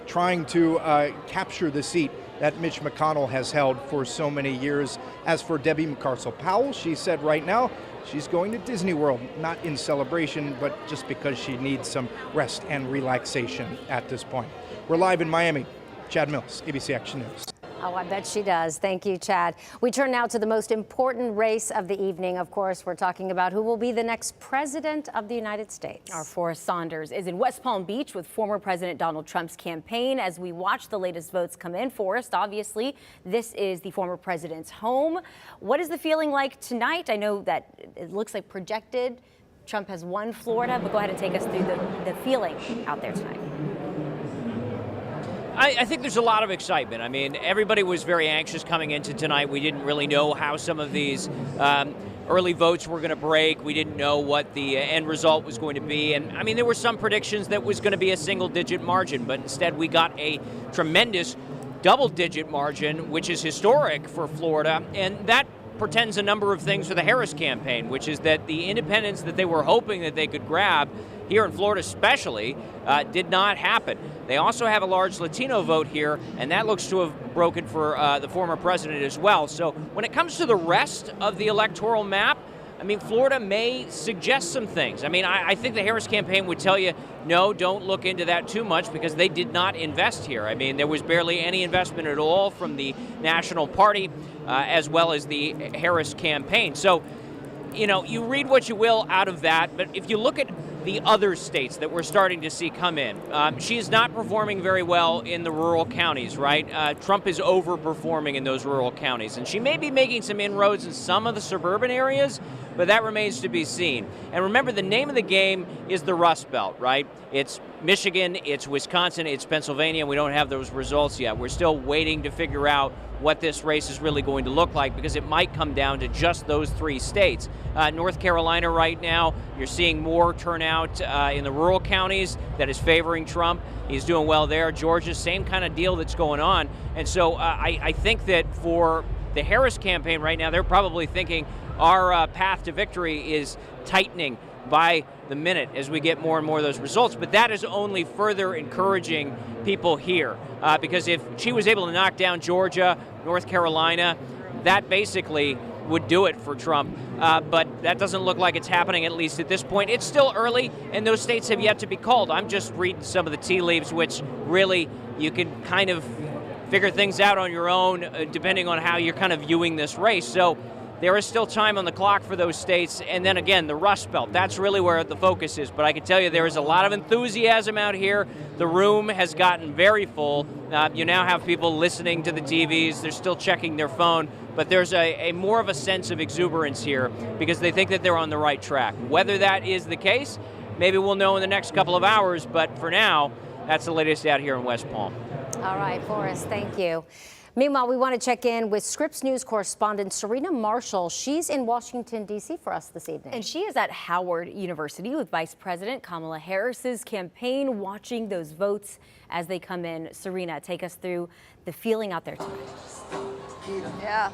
trying to capture the seat that Mitch McConnell has held for so many years. As for Debbie Mucarsel-Powell, she said right now she's going to Disney World, not in celebration, but just because she needs some rest and relaxation at this point. We're live in Miami. Chad Mills, ABC Action News. Oh, I bet she does. Thank you, Chad. We turn now to the most important race of the evening. Of course, we're talking about who will be the next president of the United States. Our Forrest Saunders is in West Palm Beach with former President Donald Trump's campaign as we watch the latest votes come in. Forrest, obviously, this is the former president's home. What is the feeling like tonight? I know that it looks like projected Trump has won Florida, but go ahead and take us through the feeling out there tonight. I think there's a lot of excitement. I mean, everybody was very anxious coming into tonight. We didn't really know how some of these early votes were going to break. We didn't know what the end result was going to be. And I mean, there were some predictions that was going to be a single-digit margin, but instead we got a tremendous double-digit margin, which is historic for Florida. And that portends a number of things for the Harris campaign, which is that the independents that they were hoping that they could grab here in Florida especially, did not happen. They also have a large Latino vote here, and that looks to have broken for the former president as well. So when it comes to the rest of the electoral map, I mean, Florida may suggest some things. I mean, I think the Harris campaign would tell you, no, don't look into that too much because they did not invest here. I mean, there was barely any investment at all from the National Party as well as the Harris campaign. So, you read what you will out of that, but if you look at the other states that we're starting to see come in, she is not performing very well in the rural counties, right? Trump is overperforming in those rural counties, and she may be making some inroads in some of the suburban areas, but that remains to be seen. And remember, the name of the game is the Rust Belt, right? It's Michigan, it's Wisconsin, it's Pennsylvania. We don't have those results yet. We're still waiting to figure out what this race is really going to look like because it might come down to just those three states. North Carolina right now, you're seeing more turnout in the rural counties that is favoring Trump. He's doing well there. Georgia, same kind of deal that's going on. And so I think that for the Harris campaign right now, they're probably thinking our path to victory is tightening by the minute as we get more and more of those results. But that is only further encouraging people here because if she was able to knock down Georgia, North Carolina, that basically would do it for Trump. But that doesn't look like it's happening, at least at this point. It's still early, and those states have yet to be called. I'm just reading some of the tea leaves, which really you can kind of figure things out on your own depending on how you're kind of viewing this race. So there is still time on the clock for those states. And then again, the Rust Belt, that's really where the focus is. But I can tell you there is a lot of enthusiasm out here. The room has gotten very full. You now have people listening to the TVs. They're still checking their phone. But there's a more of a sense of exuberance here because they think that they're on the right track. Whether that is the case, maybe we'll know in the next couple of hours. But for now, that's the latest out here in West Palm. All right, Forrest, thank you. Meanwhile, we want to check in with Scripps News correspondent Serena Marshall. She's in Washington, D.C. for us this evening. And she is at Howard University with Vice President Kamala Harris's campaign, watching those votes as they come in. Serena, take us through the feeling out there tonight. Yeah.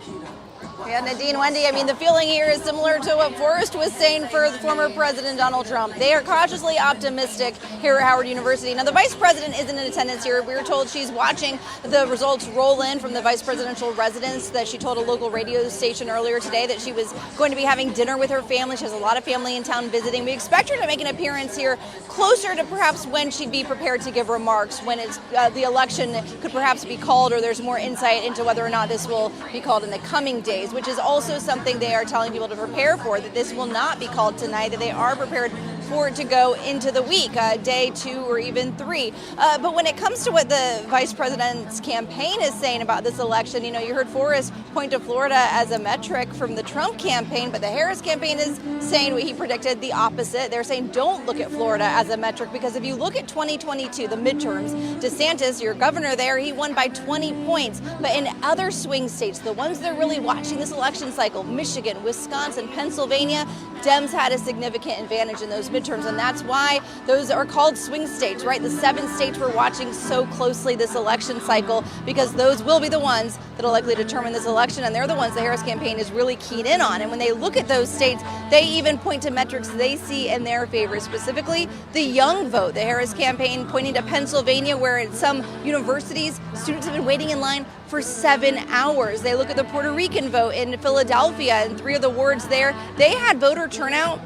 Yeah, Nadine, Wendy, I mean, the feeling here is similar to what Forrest was saying for the former President Donald Trump. They are cautiously optimistic here at Howard University. Now, the vice president isn't in attendance here. We were told she's watching the results roll in from the vice presidential residence, that she told a local radio station earlier today that she was going to be having dinner with her family. She has a lot of family in town visiting. We expect her to make an appearance here closer to perhaps when she'd be prepared to give remarks, when it's the election could perhaps be called, or there's more insight into whether or not this will be called in the coming days, which is also something they are telling people to prepare for, that this will not be called tonight, that they are prepared for it to go into the week, day 2 or even 3. But when it comes to what the vice president's campaign is saying about this election, you heard Forrest point to Florida as a metric from the Trump campaign, but the Harris campaign is saying what he predicted, the opposite. They're saying don't look at Florida as a metric, because if you look at 2022, the midterms, DeSantis, your governor there, he won by 20 points. But in other swing states, the ones that are really watching this election cycle, Michigan, Wisconsin, Pennsylvania, Dems had a significant advantage in those midterms, and that's why those are called swing states, right? The 7 states we're watching so closely this election cycle, because those will be the ones that will likely determine this election, and they're the ones the Harris campaign is really keyed in on. And when they look at those states, they even point to metrics they see in their favor, specifically the young vote. The Harris campaign pointing to Pennsylvania, where in some universities, students have been waiting in line for 7 hours. They look at the Puerto Rican vote in Philadelphia, and 3 of the wards there, they had voter turnout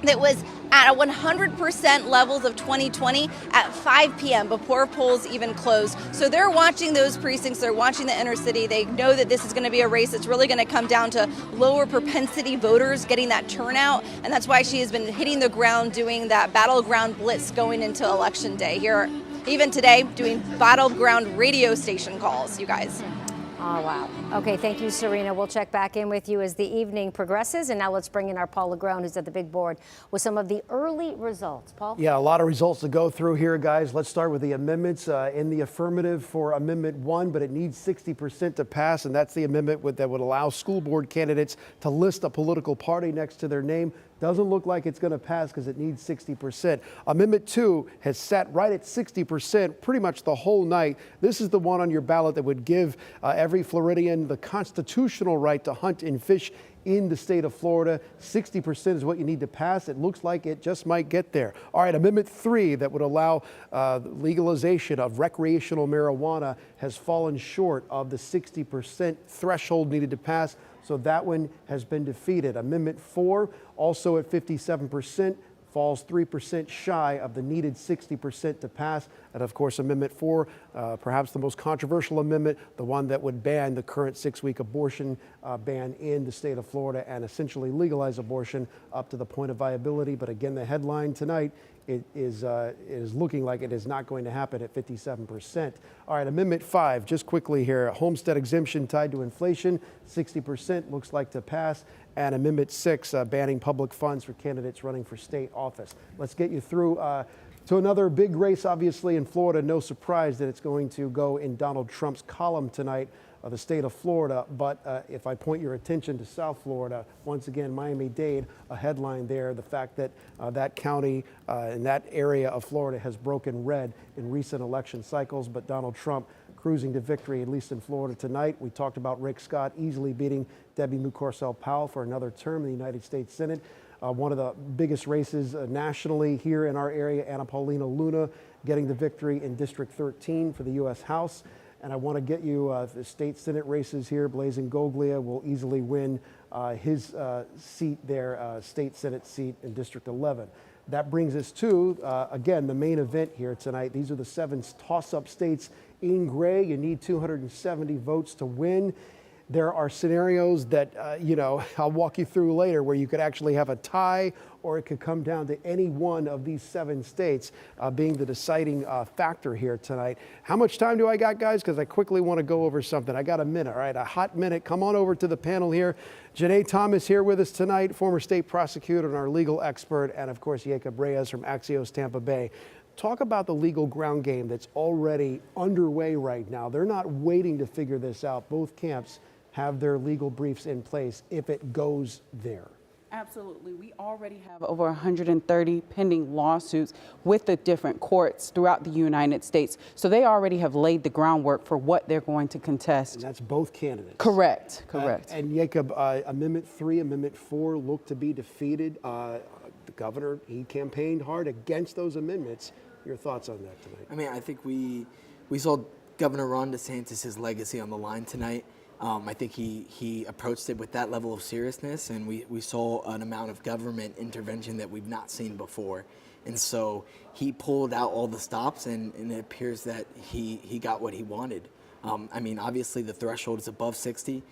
that was at 100% levels of 2020 at 5 p.m. before polls even closed. So they're watching those precincts, they're watching the inner city. They know that this is going to be a race that's really going to come down to lower propensity voters getting that turnout, and that's why she has been hitting the ground doing that battleground blitz going into election day here. Even today, doing battleground radio station calls, you guys. Oh, wow. Okay, thank you, Serena. We'll check back in with you as the evening progresses. And now let's bring in our Paul LeGrone, who's at the big board, with some of the early results. Paul? Yeah, a lot of results to go through here, guys. Let's start with the amendments. In the affirmative for Amendment 1, but it needs 60% to pass, and that's the amendment that would allow school board candidates to list a political party next to their name. Doesn't look like it's going to pass because it needs 60%. Amendment 2 has sat right at 60% pretty much the whole night. This is the one on your ballot that would give every Floridian the constitutional right to hunt and fish in the state of Florida. 60% is what you need to pass. It looks like it just might get there. All right, Amendment 3 that would allow legalization of recreational marijuana has fallen short of the 60% threshold needed to pass. So that one has been defeated. Amendment 4, also at 57%, falls 3% shy of the needed 60% to pass. And of course, Amendment 4, perhaps the most controversial amendment, the one that would ban the current 6-week abortion ban in the state of Florida and essentially legalize abortion up to the point of viability. But again, the headline tonight, it is looking like it is not going to happen at 57%. All right, Amendment 5, just quickly here, homestead exemption tied to inflation, 60% looks like to pass. And Amendment 6, banning public funds for candidates running for state office. Let's get you through to another big race, obviously, in Florida. No surprise that it's going to go in Donald Trump's column tonight, the state of Florida. But if I point your attention to South Florida, once again, Miami-Dade, a headline there, the fact that that county and that area of Florida has broken red in recent election cycles. But Donald Trump cruising to victory, at least in Florida tonight. We talked about Rick Scott easily beating Debbie Mucarsel-Powell for another term in the United States Senate. One of the biggest races nationally here in our area, Paulina Luna getting the victory in District 13 for the U.S. House. And I want to get you the state Senate races here. Blazing Goglia will easily win his seat there, state Senate seat in District 11. That brings us to, again, the main event here tonight. These are the 7 toss-up states in gray. You need 270 votes to win. There are scenarios that, I'll walk you through later where you could actually have a tie, or it could come down to any one of these 7 states being the deciding factor here tonight. How much time do I got, guys? Because I quickly want to go over something. I got a minute, all right? A hot minute. Come on over to the panel here. Janae Thomas here with us tonight, former state prosecutor and our legal expert, and of course, Jacob Reyes from Axios Tampa Bay. Talk about the legal ground game that's already underway right now. They're not waiting to figure this out. Both camps have their legal briefs in place if it goes there. Absolutely. We already have over 130 pending lawsuits with the different courts throughout the United States. So they already have laid the groundwork for what they're going to contest. And that's both candidates. Correct, correct. And Jacob, Amendment 3, Amendment 4 look to be defeated. The governor, he campaigned hard against those amendments. Your thoughts on that tonight? I mean, I think we saw Governor Ron DeSantis' legacy on the line tonight. I think he approached it with that level of seriousness, and we saw an amount of government intervention that we've not seen before. And so he pulled out all the stops, and it appears that he got what he wanted. I mean, obviously the threshold is above 60.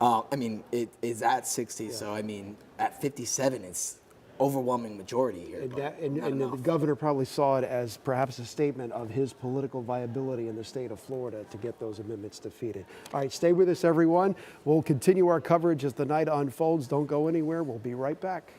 I mean, it is at 60, so I mean, at 57, it's overwhelming majority here. And the governor probably saw it as perhaps a statement of his political viability in the state of Florida to get those amendments defeated. All right, stay with us, everyone. We'll continue our coverage as the night unfolds. Don't go anywhere. We'll be right back.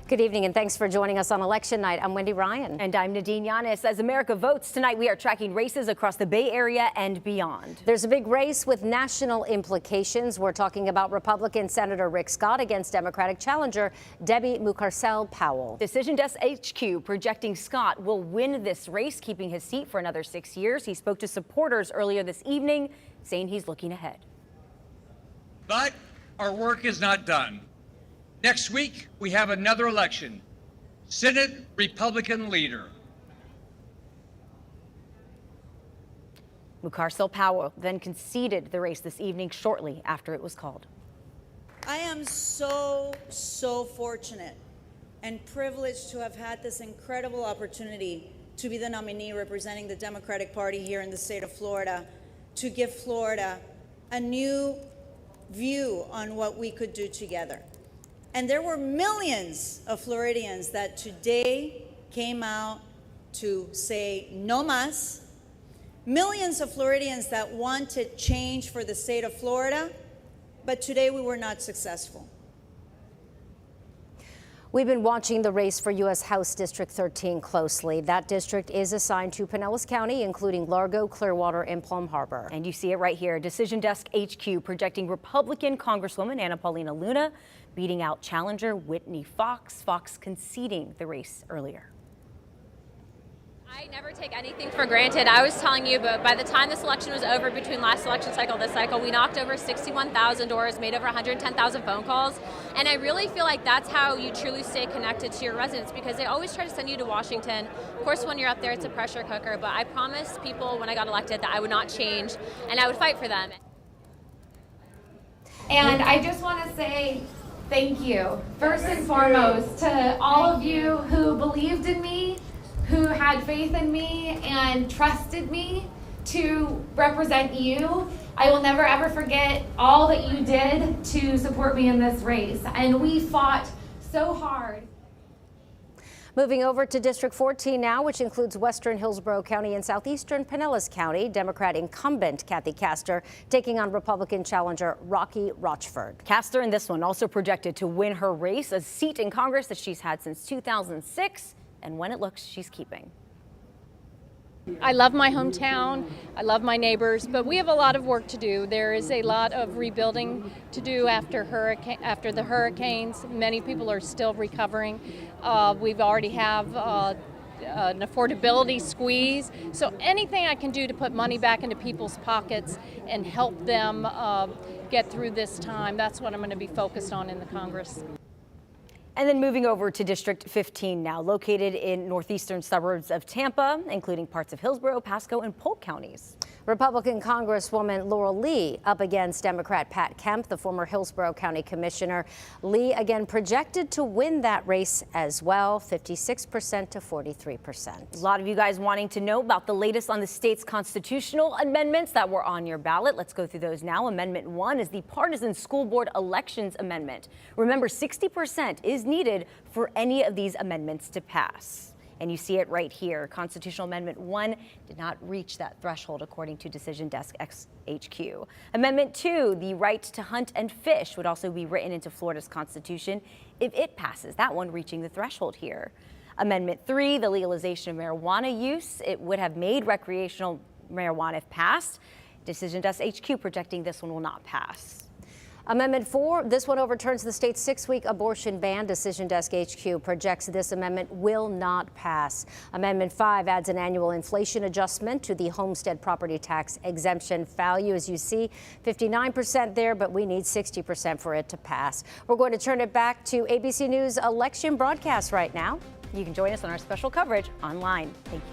Good evening and thanks for joining us on election night. I'm Wendy Ryan. And I'm Nadine Yanis. As America votes tonight, we are tracking races across the Bay Area and beyond. There's a big race with national implications. We're talking about Republican Senator Rick Scott against Democratic challenger Debbie Mucarsel-Powell. Decision Desk HQ projecting Scott will win this race, keeping his seat for another 6 years. He spoke to supporters earlier this evening, saying he's looking ahead. But our work is not done. Next week, we have another election. Senate Republican leader. Mucarsel-Powell then conceded the race this evening shortly after it was called. I am so fortunate and privileged to have had this incredible opportunity to be the nominee representing the Democratic Party here in the state of Florida, to give Florida a new view on what we could do together. And there were millions of Floridians that today came out to say no más. Millions of Floridians that wanted change for the state of Florida, but today we were not successful. We've been watching the race for U.S. House District 13 closely. That district is assigned to Pinellas County, including Largo, Clearwater, and Plum Harbor. And you see it right here. Decision Desk HQ projecting Republican Congresswoman Paulina Luna beating out challenger Whitney Fox. Fox conceding the race earlier. I never take anything for granted. I was telling you, but by the time this election was over, between last election cycle and this cycle, we knocked over 61,000 doors, made over 110,000 phone calls. And I really feel like that's how you truly stay connected to your residents, because they always try to send you to Washington. Of course, when you're up there, it's a pressure cooker. But I promised people when I got elected that I would not change and I would fight for them. And I just want to say thank you, first and foremost, to all of you who believed in me, who had faith in me, and trusted me to represent you. I will never ever forget all that you did to support me in this race. And we fought so hard. Moving over to District 14 now, which includes western Hillsborough County and southeastern Pinellas County. Democrat incumbent Kathy Castor taking on Republican challenger Rocky Rochford. Castor in this one also projected to win her race, a seat in Congress that she's had since 2006, and when it looks, she's keeping. I love my hometown, I love my neighbors, but we have a lot of work to do. There is a lot of rebuilding to do after the hurricanes. Many people are still recovering. We've already have an affordability squeeze. So anything I can do to put money back into people's pockets and help them get through this time, that's what I'm going to be focused on in the Congress. And then moving over to District 15 now, located in northeastern suburbs of Tampa, including parts of Hillsborough, Pasco, and Polk counties. Republican Congresswoman Laurel Lee up against Democrat Pat Kemp, the former Hillsborough County Commissioner. Lee again projected to win that race as well, 56% to 43%. A lot of you guys wanting to know about the latest on the state's constitutional amendments that were on your ballot. Let's go through those now. Amendment 1 is the partisan school board elections amendment. Remember, 60% is needed for any of these amendments to pass. And you see it right here. Constitutional Amendment 1 did not reach that threshold, according to Decision Desk HQ. Amendment 2, the right to hunt and fish, would also be written into Florida's Constitution if it passes, that one reaching the threshold here. Amendment 3, the legalization of marijuana use, it would have made recreational marijuana if passed. Decision Desk HQ projecting this one will not pass. Amendment 4, this one overturns the state's 6-week abortion ban. Decision Desk HQ projects this amendment will not pass. Amendment 5 adds an annual inflation adjustment to the homestead property tax exemption value. As you see, 59% there, but we need 60% for it to pass. We're going to turn it back to ABC News election broadcast right now. You can join us on our special coverage online. Thank you.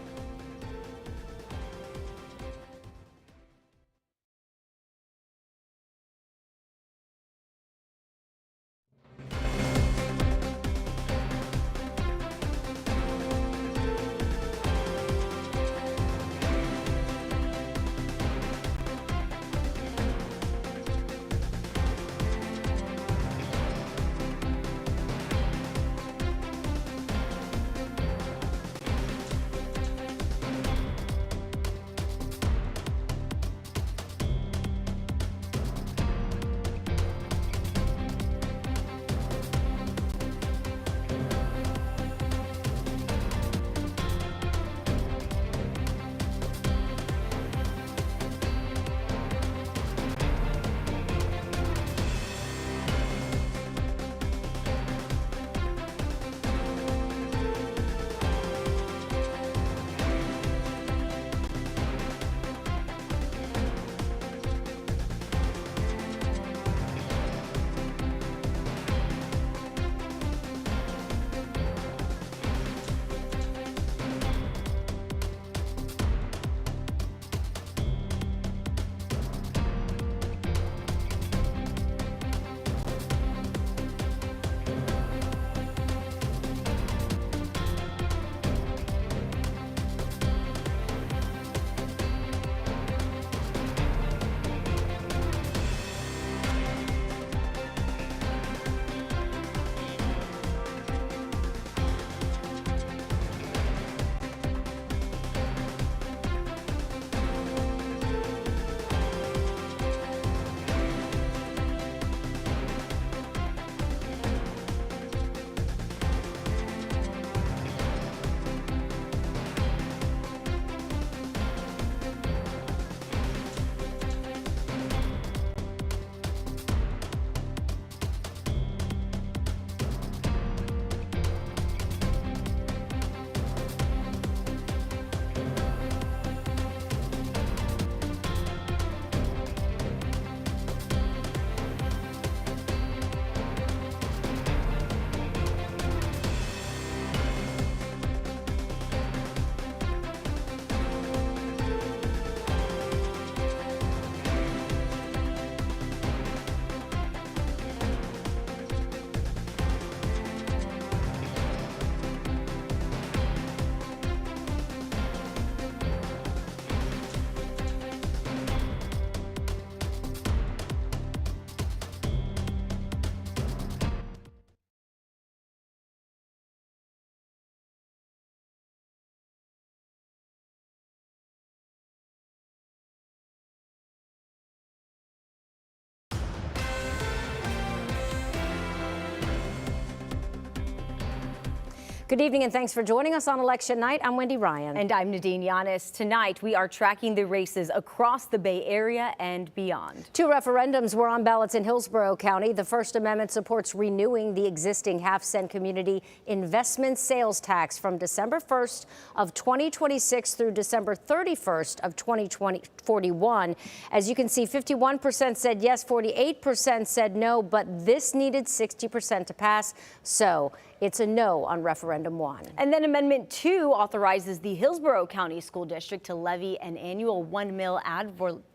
Good evening and thanks for joining us on election night. I'm Wendy Ryan. And I'm Nadine Yanis. Tonight, we are tracking the races across the Bay Area and beyond. 2 referendums were on ballots in Hillsborough County. The First Amendment supports renewing the existing half-cent community investment sales tax from December 1st of 2026 through December 31st of 2041. As you can see, 51% said yes, 48% said no, but this needed 60% to pass. So it's a no on referendum 1. And then Amendment 2 authorizes the Hillsborough County School District to levy an annual 1 mil ad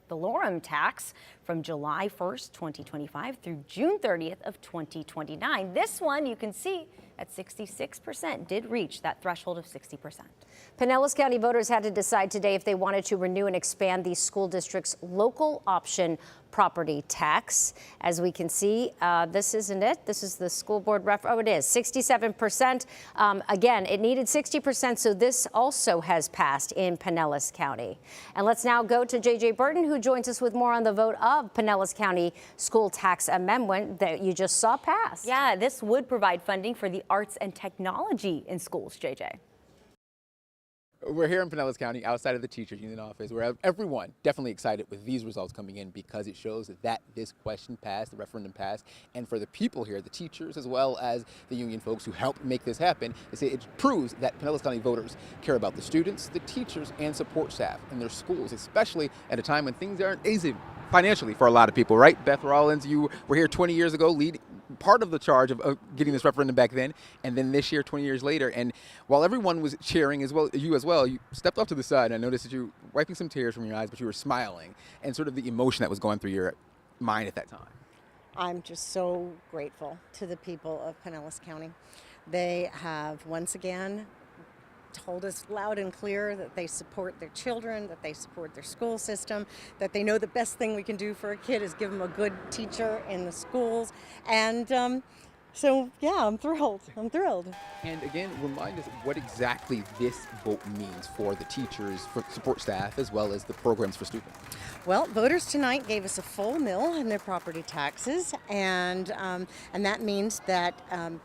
valorem tax from July 1st, 2025 through June 30th of 2029. This one, you can see, at 66% did reach that threshold of 60%. Pinellas County voters had to decide today if they wanted to renew and expand the school district's local option property tax. As we can see, this isn't it. This is the school board oh, it is 67%. Again, it needed 60%, so this also has passed in Pinellas County. And let's now go to JJ Burton, who joins us with more on the vote of Pinellas County school tax amendment that you just saw pass. Yeah, this would provide funding for the arts and technology in schools, JJ. We're here in Pinellas County, outside of the teachers union office, where everyone definitely excited with these results coming in because it shows that this question passed, the referendum passed, and for the people here, the teachers as well as the union folks who helped make this happen, they say it proves that Pinellas County voters care about the students, the teachers, and support staff in their schools, especially at a time when things aren't easy financially for a lot of people, right? Beth Rollins, you were here 20 years ago, leading part of the charge of getting this referendum back then, and then this year, 20 years later. And while everyone was cheering as well, you stepped off to the side, and I noticed that you were wiping some tears from your eyes, but you were smiling, and sort of the emotion that was going through your mind at that time. I'm just so grateful to the people of Pinellas County. They have once again told us loud and clear that they support their children, that they support their school system, that they know the best thing we can do for a kid is give them a good teacher in the schools. And so, yeah, I'm thrilled. I'm thrilled. And again, remind us what exactly this vote means for the teachers, for support staff, as well as the programs for students. Well, voters tonight gave us a full mill in their property taxes, and that means that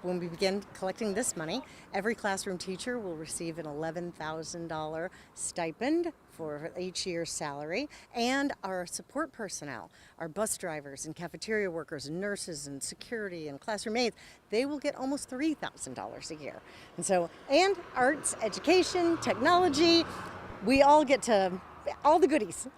when we begin collecting this money, every classroom teacher will receive an $11,000 stipend for each year's salary, and our support personnel, our bus drivers and cafeteria workers and nurses and security and classroom aides, they will get almost $3,000 a year. And arts, education, technology, we all get to all the goodies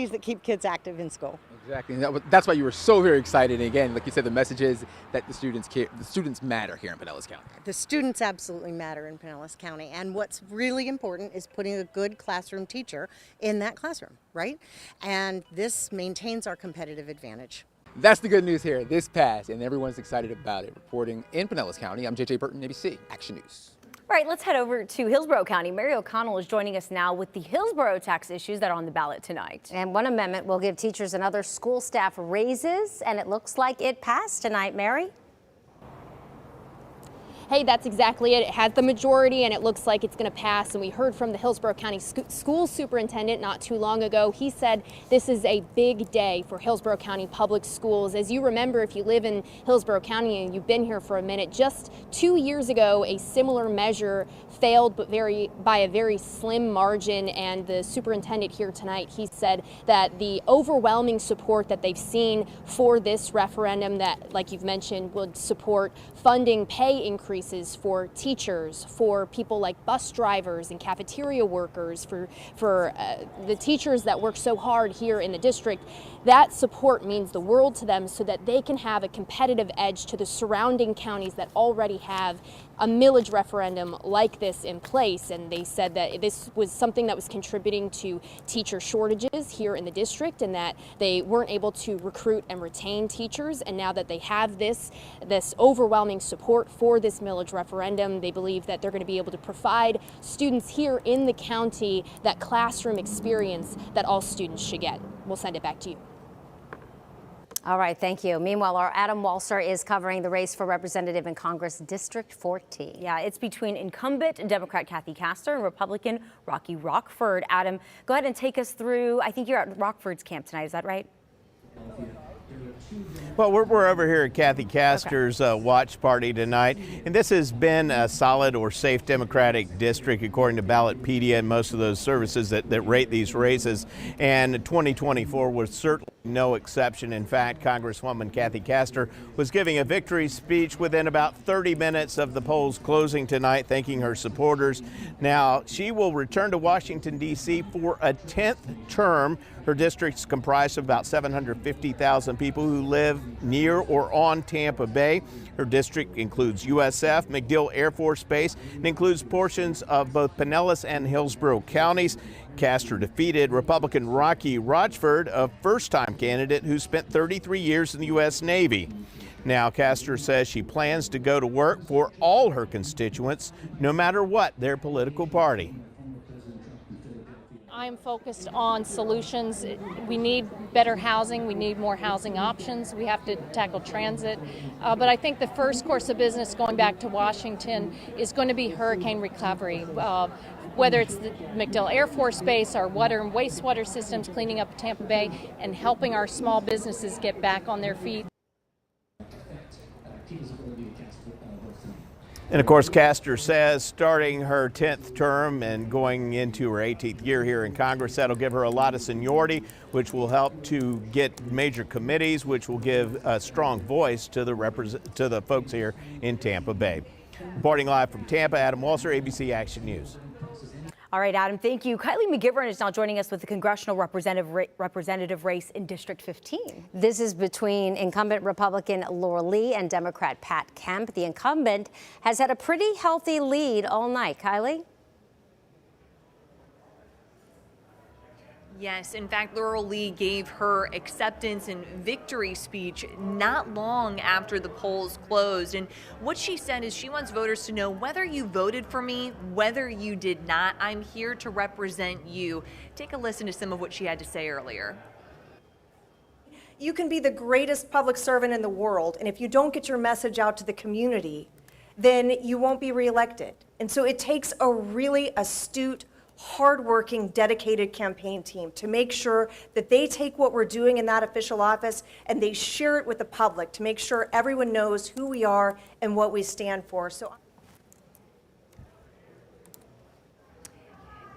that keep kids active in school. Exactly. That's why you were so very excited. And again, like you said, the message is that the students matter here in Pinellas County. The students absolutely matter in Pinellas County. And what's really important is putting a good classroom teacher in that classroom, right? And this maintains our competitive advantage. That's the good news here. This passed, and everyone's excited about it. Reporting in Pinellas County, I'm JJ Burton, ABC Action News. All right, let's head over to Hillsborough County. Mary O'Connell is joining us now with the Hillsborough tax issues that are on the ballot tonight. And one amendment will give teachers and other school staff raises, and it looks like it passed tonight, Mary. Hey, that's exactly it. It has the majority and it looks like it's going to pass. And we heard from the Hillsborough County School Superintendent not too long ago. He said this is a big day for Hillsborough County Public Schools. As you remember, if you live in Hillsborough County and you've been here for a minute, just 2 years ago, a similar measure failed, but by a very slim margin. And the superintendent here tonight, he said that the overwhelming support that they've seen for this referendum that, like you've mentioned, would support funding pay increases for teachers, for people like bus drivers and cafeteria workers, for the teachers that work so hard here in the district. That support means the world to them so that they can have a competitive edge to the surrounding counties that already have a millage referendum like this in place. And they said that this was something that was contributing to teacher shortages here in the district and that they weren't able to recruit and retain teachers. And now that they have this overwhelming support for this millage referendum, they believe that they're going to be able to provide students here in the county that classroom experience that all students should get. We'll send it back to you. All right, thank you. Meanwhile, our Adam Walser is covering the race for representative in Congress District 14. Yeah, it's between incumbent Democrat Kathy Castor and Republican Rocky Rockford. Adam, go ahead and take us through. I think you're at Rockford's camp tonight, is that right? Well, we're over here at Kathy Castor's watch party tonight, and this has been a solid or safe Democratic district according to Ballotpedia and most of those services that rate these races, and 2024 was certainly no exception. In fact, Congresswoman Kathy Castor was giving a victory speech within about 30 minutes of the polls closing tonight, thanking her supporters. Now, she will return to Washington, D.C. for a 10th term. Her district's comprised of about 750,000 people who live near or on Tampa Bay. Her district includes USF, MacDill Air Force Base, and includes portions of both Pinellas and Hillsborough counties. Castor defeated Republican Rocky Rochford, a first-time candidate who spent 33 years in the U.S. Navy. Now, Castor says she plans to go to work for all her constituents, no matter what their political party. I'm focused on solutions. We need better housing. We need more housing options. We have to tackle transit. But I think the first course of business going back to Washington is going to be hurricane recovery. Whether it's the MacDill Air Force Base, our water and wastewater systems, cleaning up Tampa Bay, and helping our small businesses get back on their feet. And of course, Castor says starting her 10th term and going into her 18th year here in Congress, that'll give her a lot of seniority, which will help to get major committees, which will give a strong voice to the folks here in Tampa Bay. Reporting live from Tampa, Adam Walser, ABC Action News. All right, Adam, thank you. Kylie McGivern is now joining us with the congressional representative race in District 15. This is between incumbent Republican Laura Lee and Democrat Pat Kemp. The incumbent has had a pretty healthy lead all night. Kylie? Yes, in fact, Laura Lee gave her acceptance and victory speech not long after the polls closed. And what she said is she wants voters to know whether you voted for me, whether you did not, I'm here to represent you. Take a listen to some of what she had to say earlier. You can be the greatest public servant in the world, and if you don't get your message out to the community, then you won't be reelected. And so it takes a really astute, hardworking, dedicated campaign team to make sure that they take what we're doing in that official office and they share it with the public to make sure everyone knows who we are and what we stand for.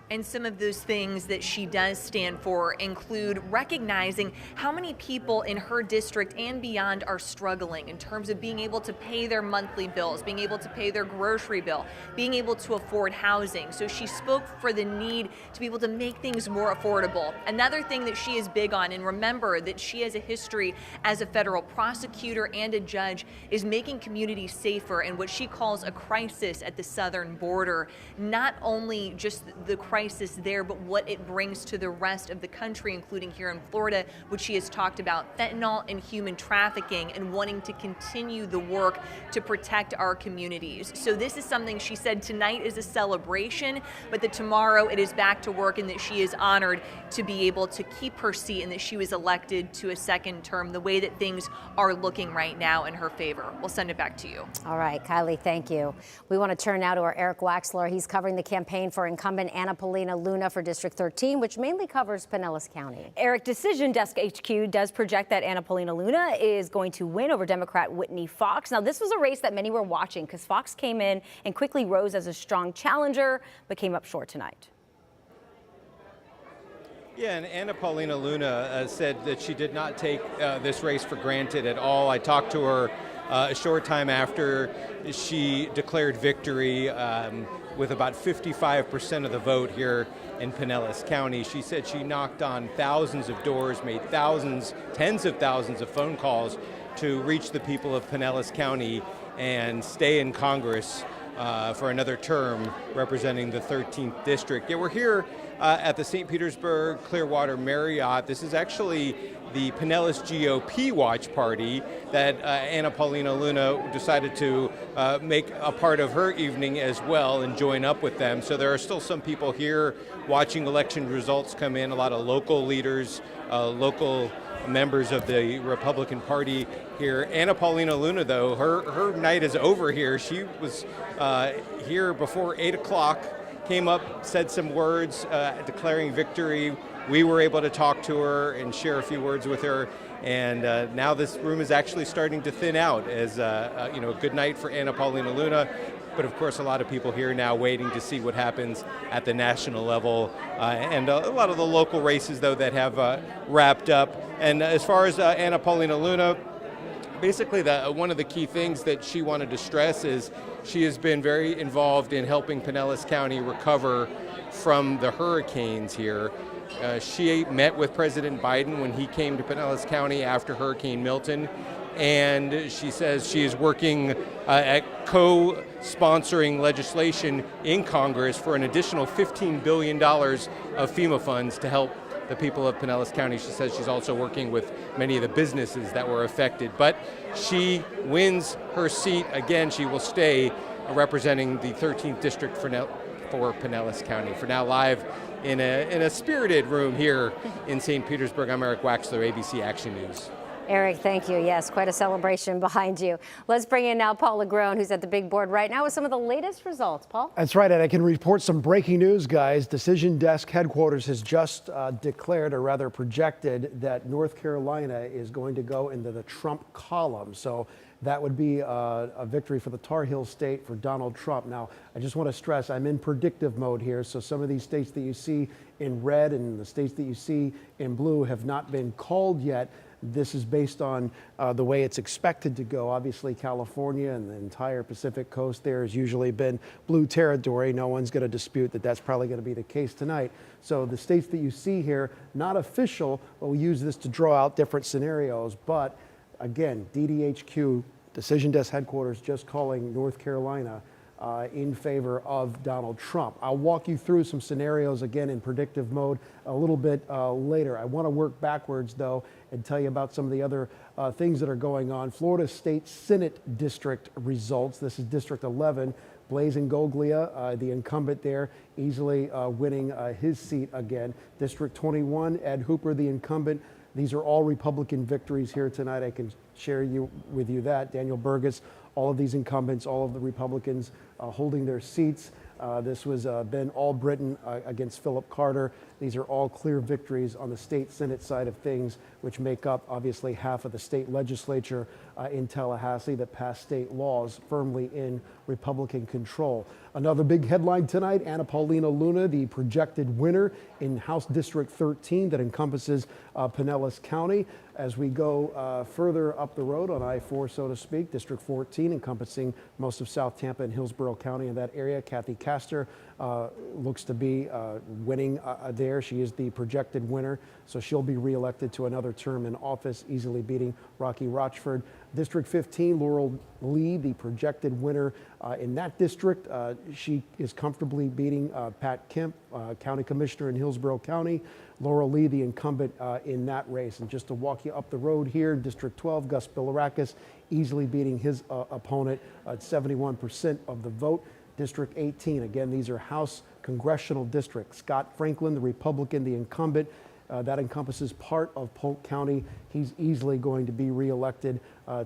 And some of those things that she does stand for include recognizing how many people in her district and beyond are struggling in terms of being able to pay their monthly bills, being able to pay their grocery bill, being able to afford housing. So she spoke for the need to be able to make things more affordable. Another thing that she is big on, and remember that she has a history as a federal prosecutor and a judge, is making communities safer and what she calls a crisis at the southern border. Not only just the crisis there, but what it brings to the rest of the country, including here in Florida, which she has talked about fentanyl and human trafficking and wanting to continue the work to protect our communities. So this is something she said tonight is a celebration, but that tomorrow it is back to work and that she is honored to be able to keep her seat and that she was elected to a second term the way that things are looking right now in her favor. We'll send it back to you. All right, Kylie, thank you. We want to turn now to our Eric Waxler. He's covering the campaign for incumbent Paulina Luna for District 13, which mainly covers Pinellas County. Eric, Decision Desk HQ does project that Paulina Luna is going to win over Democrat Whitney Fox. Now, this was a race that many were watching because Fox came in and quickly rose as a strong challenger, but came up short tonight. Yeah, and Paulina Luna said that she did not take this race for granted at all. I talked to her a short time after she declared victory with about 55% of the vote here in Pinellas County. She said she knocked on thousands of doors, made thousands, tens of thousands of phone calls to reach the people of Pinellas County and stay in Congress for another term representing the 13th district. Yeah, we're here at the St. Petersburg Clearwater Marriott. This is actually the Pinellas GOP watch party that Paulina Luna decided to make a part of her evening as well and join up with them. So there are still some people here watching election results come in, a lot of local leaders, local members of the Republican Party here. Paulina Luna, though, her night is over here. She was here before 8 o'clock, came up, said some words declaring victory. We were able to talk to her and share a few words with her, And now this room is actually starting to thin out as a good night for Paulina Luna. But of course, a lot of people here now waiting to see what happens at the national level, and a lot of the local races, though, that have wrapped up. And as far as Paulina Luna, basically one of the key things that she wanted to stress is she has been very involved in helping Pinellas County recover from the hurricanes here. She met with President Biden when he came to Pinellas County after Hurricane Milton, and she says she is working at co-sponsoring legislation in Congress for an additional $15 billion of FEMA funds to help the people of Pinellas County. She says she's also working with many of the businesses that were affected. But she wins her seat again. She will stay representing the 13th district for Pinellas County. For now, live in a spirited room here in St. Petersburg, I'm Eric Waxler, ABC Action News. Eric, thank you. Yes, quite a celebration behind you. Let's bring in now Paul LeGrone, who's at the big board right now with some of the latest results. Paul? That's right, and I can report some breaking news, guys. Decision Desk Headquarters has just declared, or rather projected, that North Carolina is going to go into the Trump column. So that would be a victory for the Tar Heel state for Donald Trump. Now, I just want to stress, I'm in predictive mode here, so some of these states that you see in red and the states that you see in blue have not been called yet. This is based on the way it's expected to go. Obviously, California and the entire Pacific coast there has usually been blue territory. No one's going to dispute that that's probably going to be the case tonight. So the states that you see here, not official, but we use this to draw out different scenarios. But again, DDHQ, Decision Desk Headquarters, just calling North Carolina in favor of Donald Trump. I'll walk you through some scenarios again in predictive mode a little bit later. I want to work backwards, though, and tell you about some of the other things that are going on. Florida State Senate District results. This is District 11. Blaise Ingoglia, the incumbent there, easily winning his seat again. District 21, Ed Hooper, the incumbent. These are all Republican victories here tonight. I can share with you that. Daniel Burgess, all of these incumbents, all of the Republicans holding their seats. This was Ben Albritton against Philip Carter. These are all clear victories on the state Senate side of things, which make up obviously half of the state legislature in Tallahassee that passed state laws firmly in Republican control. Another big headline tonight, Paulina Luna, the projected winner in House District 13 that encompasses Pinellas County. As we go further up the road on I-4, so to speak, District 14 encompassing most of South Tampa and Hillsborough County in that area. Kathy Castor looks to be winning there. She is the projected winner, so she'll be reelected to another term in office, easily beating Rocky Rochford. District 15, Laurel Lee, the projected winner in that district. She is comfortably beating Pat Kemp, County Commissioner in Hillsborough County. Laurel Lee, the incumbent in that race. And just to walk you up the road here, District 12, Gus Bilirakis easily beating his opponent at 71% of the vote. District 18, again, these are House Congressional districts. Scott Franklin, the Republican, the incumbent, that encompasses part of Polk County. He's easily going to be reelected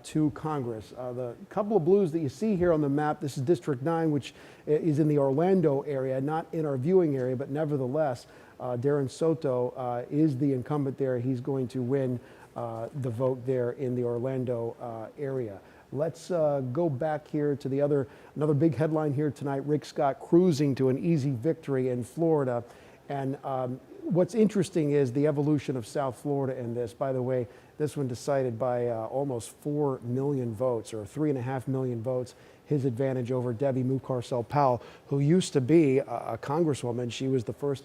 to Congress. The couple of blues that you see here on the map, this is District 9, which is in the Orlando area, not in our viewing area, but nevertheless, Darren Soto is the incumbent there. He's going to win the vote there in the Orlando area. Let's go back here to another big headline here tonight. Rick Scott cruising to an easy victory in Florida. And what's interesting is the evolution of South Florida in this. By the way, this one decided by almost 4 million votes, or 3.5 million votes, his advantage over Debbie Mucarsel-Powell, who used to be a congresswoman. She was the first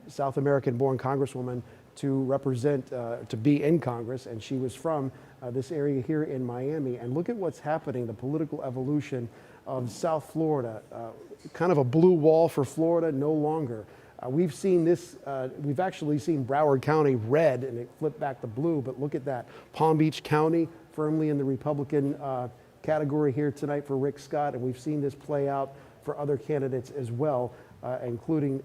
South American-born congresswoman to represent, to be in Congress, and she was from this area here in Miami. And look at what's happening, the political evolution of South Florida. Kind of a blue wall for Florida, no longer. We've seen this, we've actually seen Broward County red and it flipped back to blue, but look at that. Palm Beach County firmly in the Republican category here tonight for Rick Scott, and we've seen this play out for other candidates as well, including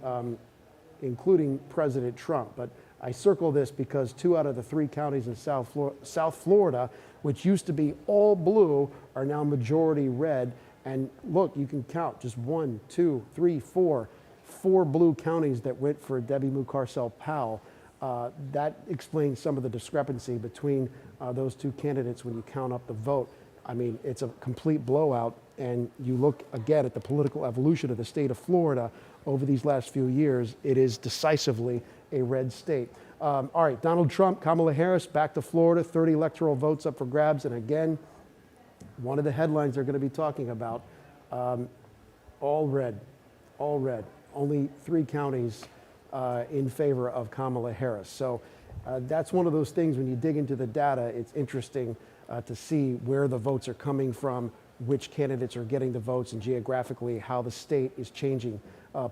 President Trump. But I circle this because 2 out of the 3 counties in South Florida, which used to be all blue, are now majority red. And look, you can count just 1, 2, 3, 4 blue counties that went for Debbie Mucarsel-Powell. That explains some of the discrepancy between those two candidates when you count up the vote. I mean, it's a complete blowout, and you look again at the political evolution of the state of Florida over these last few years, it is decisively a red state. All right, Donald Trump, Kamala Harris, back to Florida, 30 electoral votes up for grabs, and again, one of the headlines they're going to be talking about, all red, only 3 counties in favor of Kamala Harris. So that's one of those things when you dig into the data, it's interesting to see where the votes are coming from, which candidates are getting the votes, and geographically how the state is changing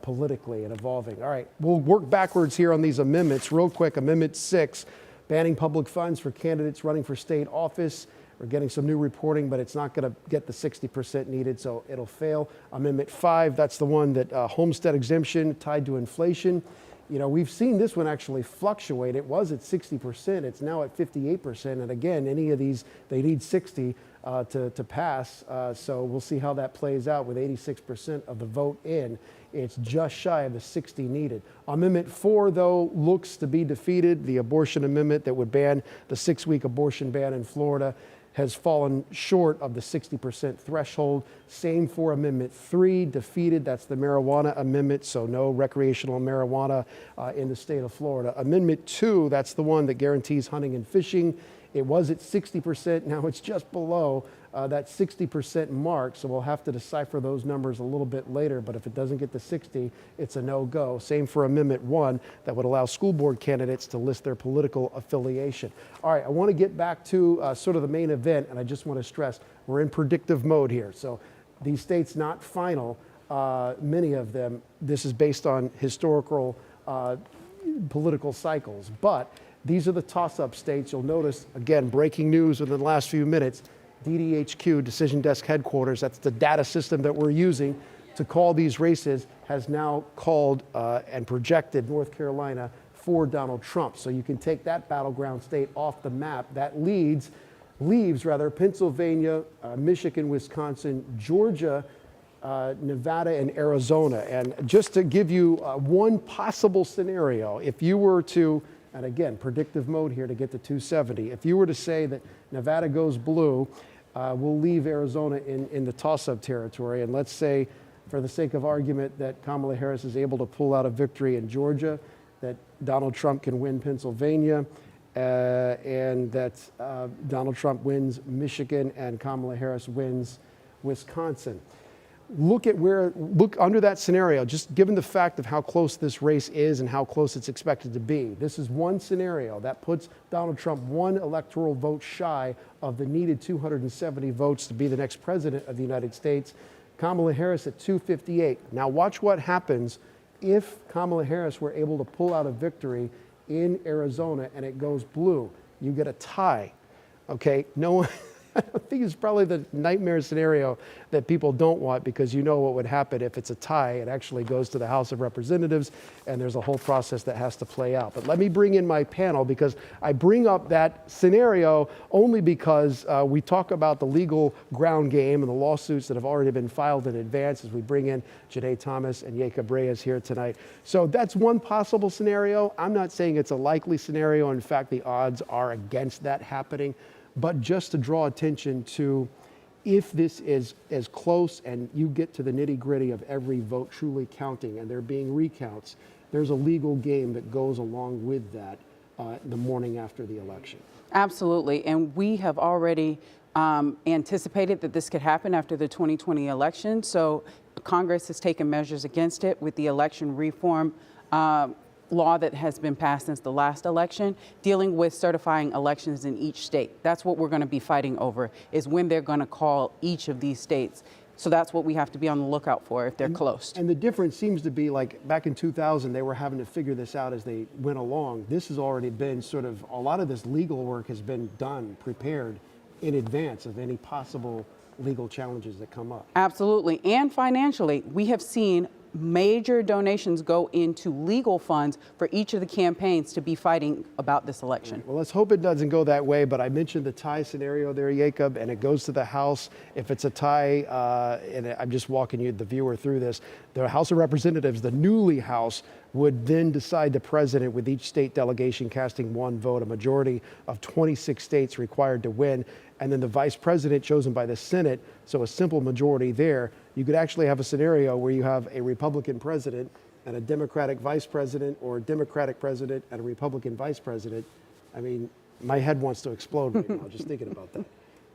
politically and evolving. All right, we'll work backwards here on these amendments real quick. Amendment 6, banning public funds for candidates running for state office. We're getting some new reporting, but it's not going to get the 60% needed, so it'll fail. Amendment 5, that's the one that homestead exemption tied to inflation. You know, we've seen this one actually fluctuate. It was at 60%. It's now at 58%. And again, any of these, they need 60 to pass. So we'll see how that plays out with 86% of the vote in. It's just shy of the 60 needed. Amendment 4, though, looks to be defeated. The abortion amendment that would ban the 6-week abortion ban in Florida has fallen short of the 60% threshold. Same for Amendment 3, defeated. That's the marijuana amendment, so no recreational marijuana in the state of Florida. Amendment 2, that's the one that guarantees hunting and fishing. It was at 60%, now it's just below that 60% mark, so we'll have to decipher those numbers a little bit later, but if it doesn't get to 60, it's a no-go. Same for Amendment 1, that would allow school board candidates to list their political affiliation. All right, I want to get back to sort of the main event, and I just want to stress, we're in predictive mode here. So these states not final, many of them, this is based on historical political cycles, but these are the toss-up states. You'll notice, again, breaking news within the last few minutes, DDHQ, Decision Desk Headquarters, that's the data system that we're using to call these races, has now called and projected North Carolina for Donald Trump. So you can take that battleground state off the map. That leaves Pennsylvania, Michigan, Wisconsin, Georgia, Nevada, and Arizona. And just to give you one possible scenario, if you were to, and again, predictive mode here to get to 270. If you were to say that Nevada goes blue, we'll leave Arizona in the toss-up territory. And let's say, for the sake of argument, that Kamala Harris is able to pull out a victory in Georgia, that Donald Trump can win Pennsylvania, and that Donald Trump wins Michigan and Kamala Harris wins Wisconsin. Look under that scenario, just given the fact of how close this race is and how close it's expected to be. This is one scenario that puts Donald Trump 1 electoral vote shy of the needed 270 votes to be the next president of the United States. Kamala Harris at 258. Now watch what happens if Kamala Harris were able to pull out a victory in Arizona and it goes blue. You get a tie. Okay, no one. I think it's probably the nightmare scenario that people don't want, because you know what would happen if it's a tie. It actually goes to the House of Representatives, and there's a whole process that has to play out. But let me bring in my panel, because I bring up that scenario only because we talk about the legal ground game and the lawsuits that have already been filed in advance as we bring in Janae Thomas and Jacob Reyes here tonight. So that's one possible scenario. I'm not saying it's a likely scenario. In fact, the odds are against that happening. But just to draw attention to, if this is as close and you get to the nitty-gritty of every vote truly counting and there being recounts, there's a legal game that goes along with that the morning after the election. Absolutely. And we have already anticipated that this could happen after the 2020 election. So Congress has taken measures against it with the election reform law that has been passed since the last election, dealing with certifying elections in each state. That's what we're going to be fighting over, is when they're going to call each of these states. So that's what we have to be on the lookout for if they're close. And the difference seems to be, like back in 2000, they were having to figure this out as they went along. This has already been sort of, a lot of this legal work has been done, prepared in advance of any possible legal challenges that come up. Absolutely. And financially, we have seen major donations go into legal funds for each of the campaigns to be fighting about this election. Well, let's hope it doesn't go that way, but I mentioned the tie scenario there, Jacob, and it goes to the House. If it's a tie, and I'm just walking you, the viewer, through this, the House of Representatives, the newly House, would then decide the president, with each state delegation casting one vote, a majority of 26 states required to win, and then the vice president chosen by the Senate, so a simple majority there. You could actually have a scenario where you have a Republican president and a Democratic vice president, or a Democratic president and a Republican vice president. I mean, my head wants to explode right now just thinking about that.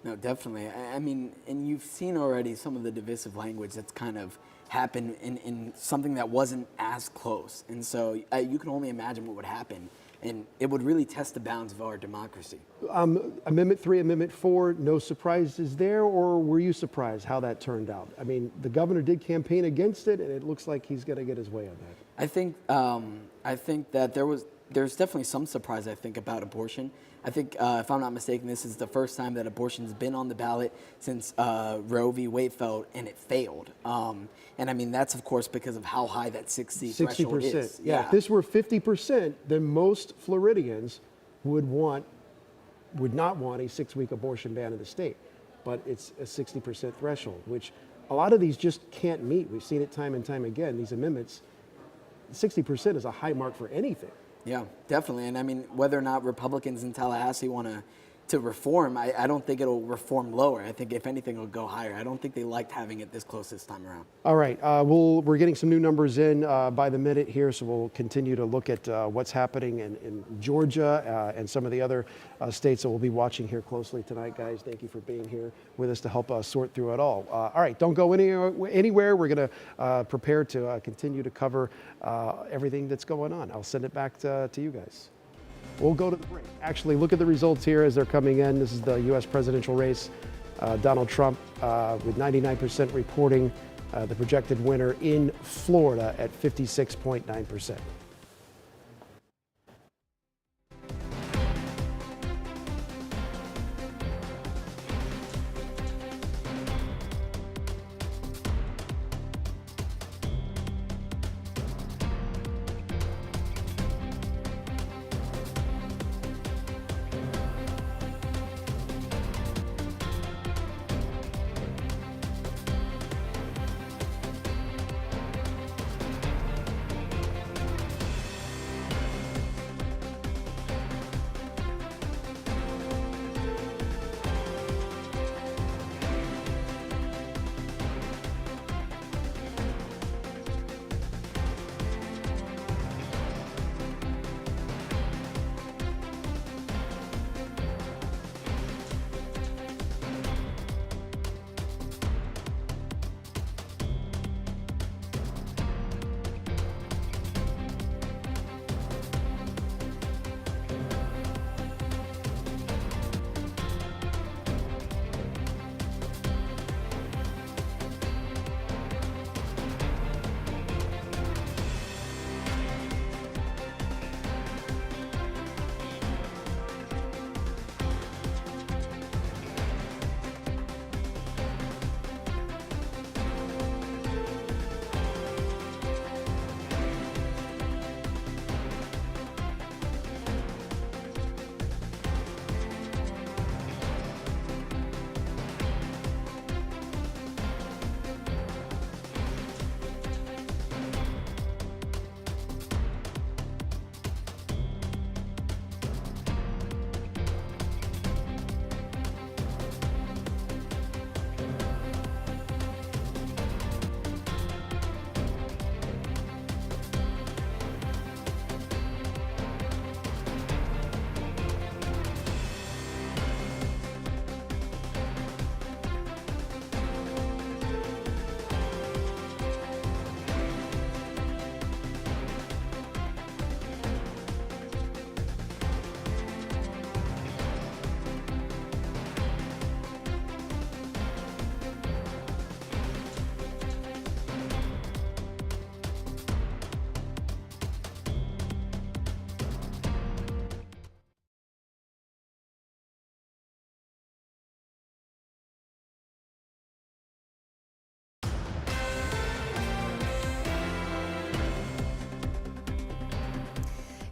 No, definitely. I mean, and you've seen already some of the divisive language that's kind of happened in something that wasn't as close. And so you can only imagine what would happen. And it would really test the bounds of our democracy. Amendment 3, Amendment 4, no surprises there, or were you surprised how that turned out? I mean, the governor did campaign against it, and it looks like he's going to get his way on that. I think that there's definitely some surprise, I think, about abortion. I think, if I'm not mistaken, this is the first time that abortion's been on the ballot since Roe v. Wade fell, and it failed. And I mean, that's of course because of how high that 60 threshold is. Yeah, if this were 50%, then most Floridians would not want a 6-week abortion ban in the state. But it's a 60% threshold, which a lot of these just can't meet. We've seen it time and time again. These amendments, 60% is a high mark for anything. Yeah, definitely. And I mean, whether or not Republicans in Tallahassee want to reform, I don't think it'll reform lower. I think if anything, it'll go higher. I don't think they liked having it this close this time around. All right, we're getting some new numbers in by the minute here, so we'll continue to look at what's happening in Georgia and some of the other states that we'll be watching here closely tonight, guys. Thank you for being here with us to help us sort through it all. All right, don't go anywhere. We're going to prepare to continue to cover everything that's going on. I'll send it back to you guys. We'll go to the break. Actually, look at the results here as they're coming in. This is the U.S. presidential race. Donald Trump with 99% reporting the projected winner in Florida at 56.9%.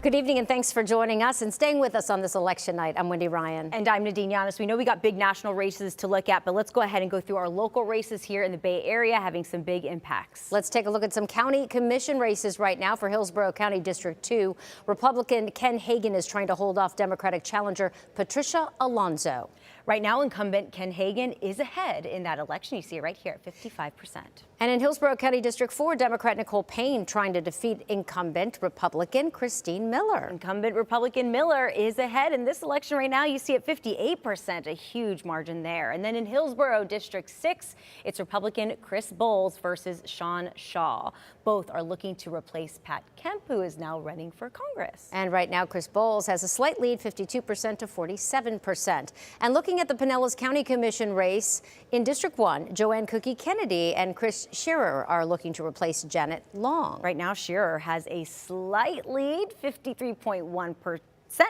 Good evening and thanks for joining us and staying with us on this election night. I'm Wendy Ryan. And I'm Nadine Yanis. We know we got big national races to look at, but let's go ahead and go through our local races here in the Bay Area having some big impacts. Let's take a look at some county commission races right now for Hillsborough County District 2. Republican Ken Hagan is trying to hold off Democratic challenger Patricia Alonso. Right now, incumbent Ken Hagan is ahead in that election. You see it right here at 55%. And in Hillsborough County District 4, Democrat Nicole Payne trying to defeat incumbent Republican Christine Miller. Incumbent Republican Miller is ahead in this election right now. You see at 58%, a huge margin there. And then in Hillsborough District 6, it's Republican Chris Bowles versus Sean Shaw. Both are looking to replace Pat Kemp, who is now running for Congress. And right now, Chris Bowles has a slight lead, 52% to 47%. And looking at the Pinellas County Commission race, in District 1, Joanne Cookie Kennedy and Chris Shearer are looking to replace Janet Long. Right now, Shearer has a slight lead, 53.1%.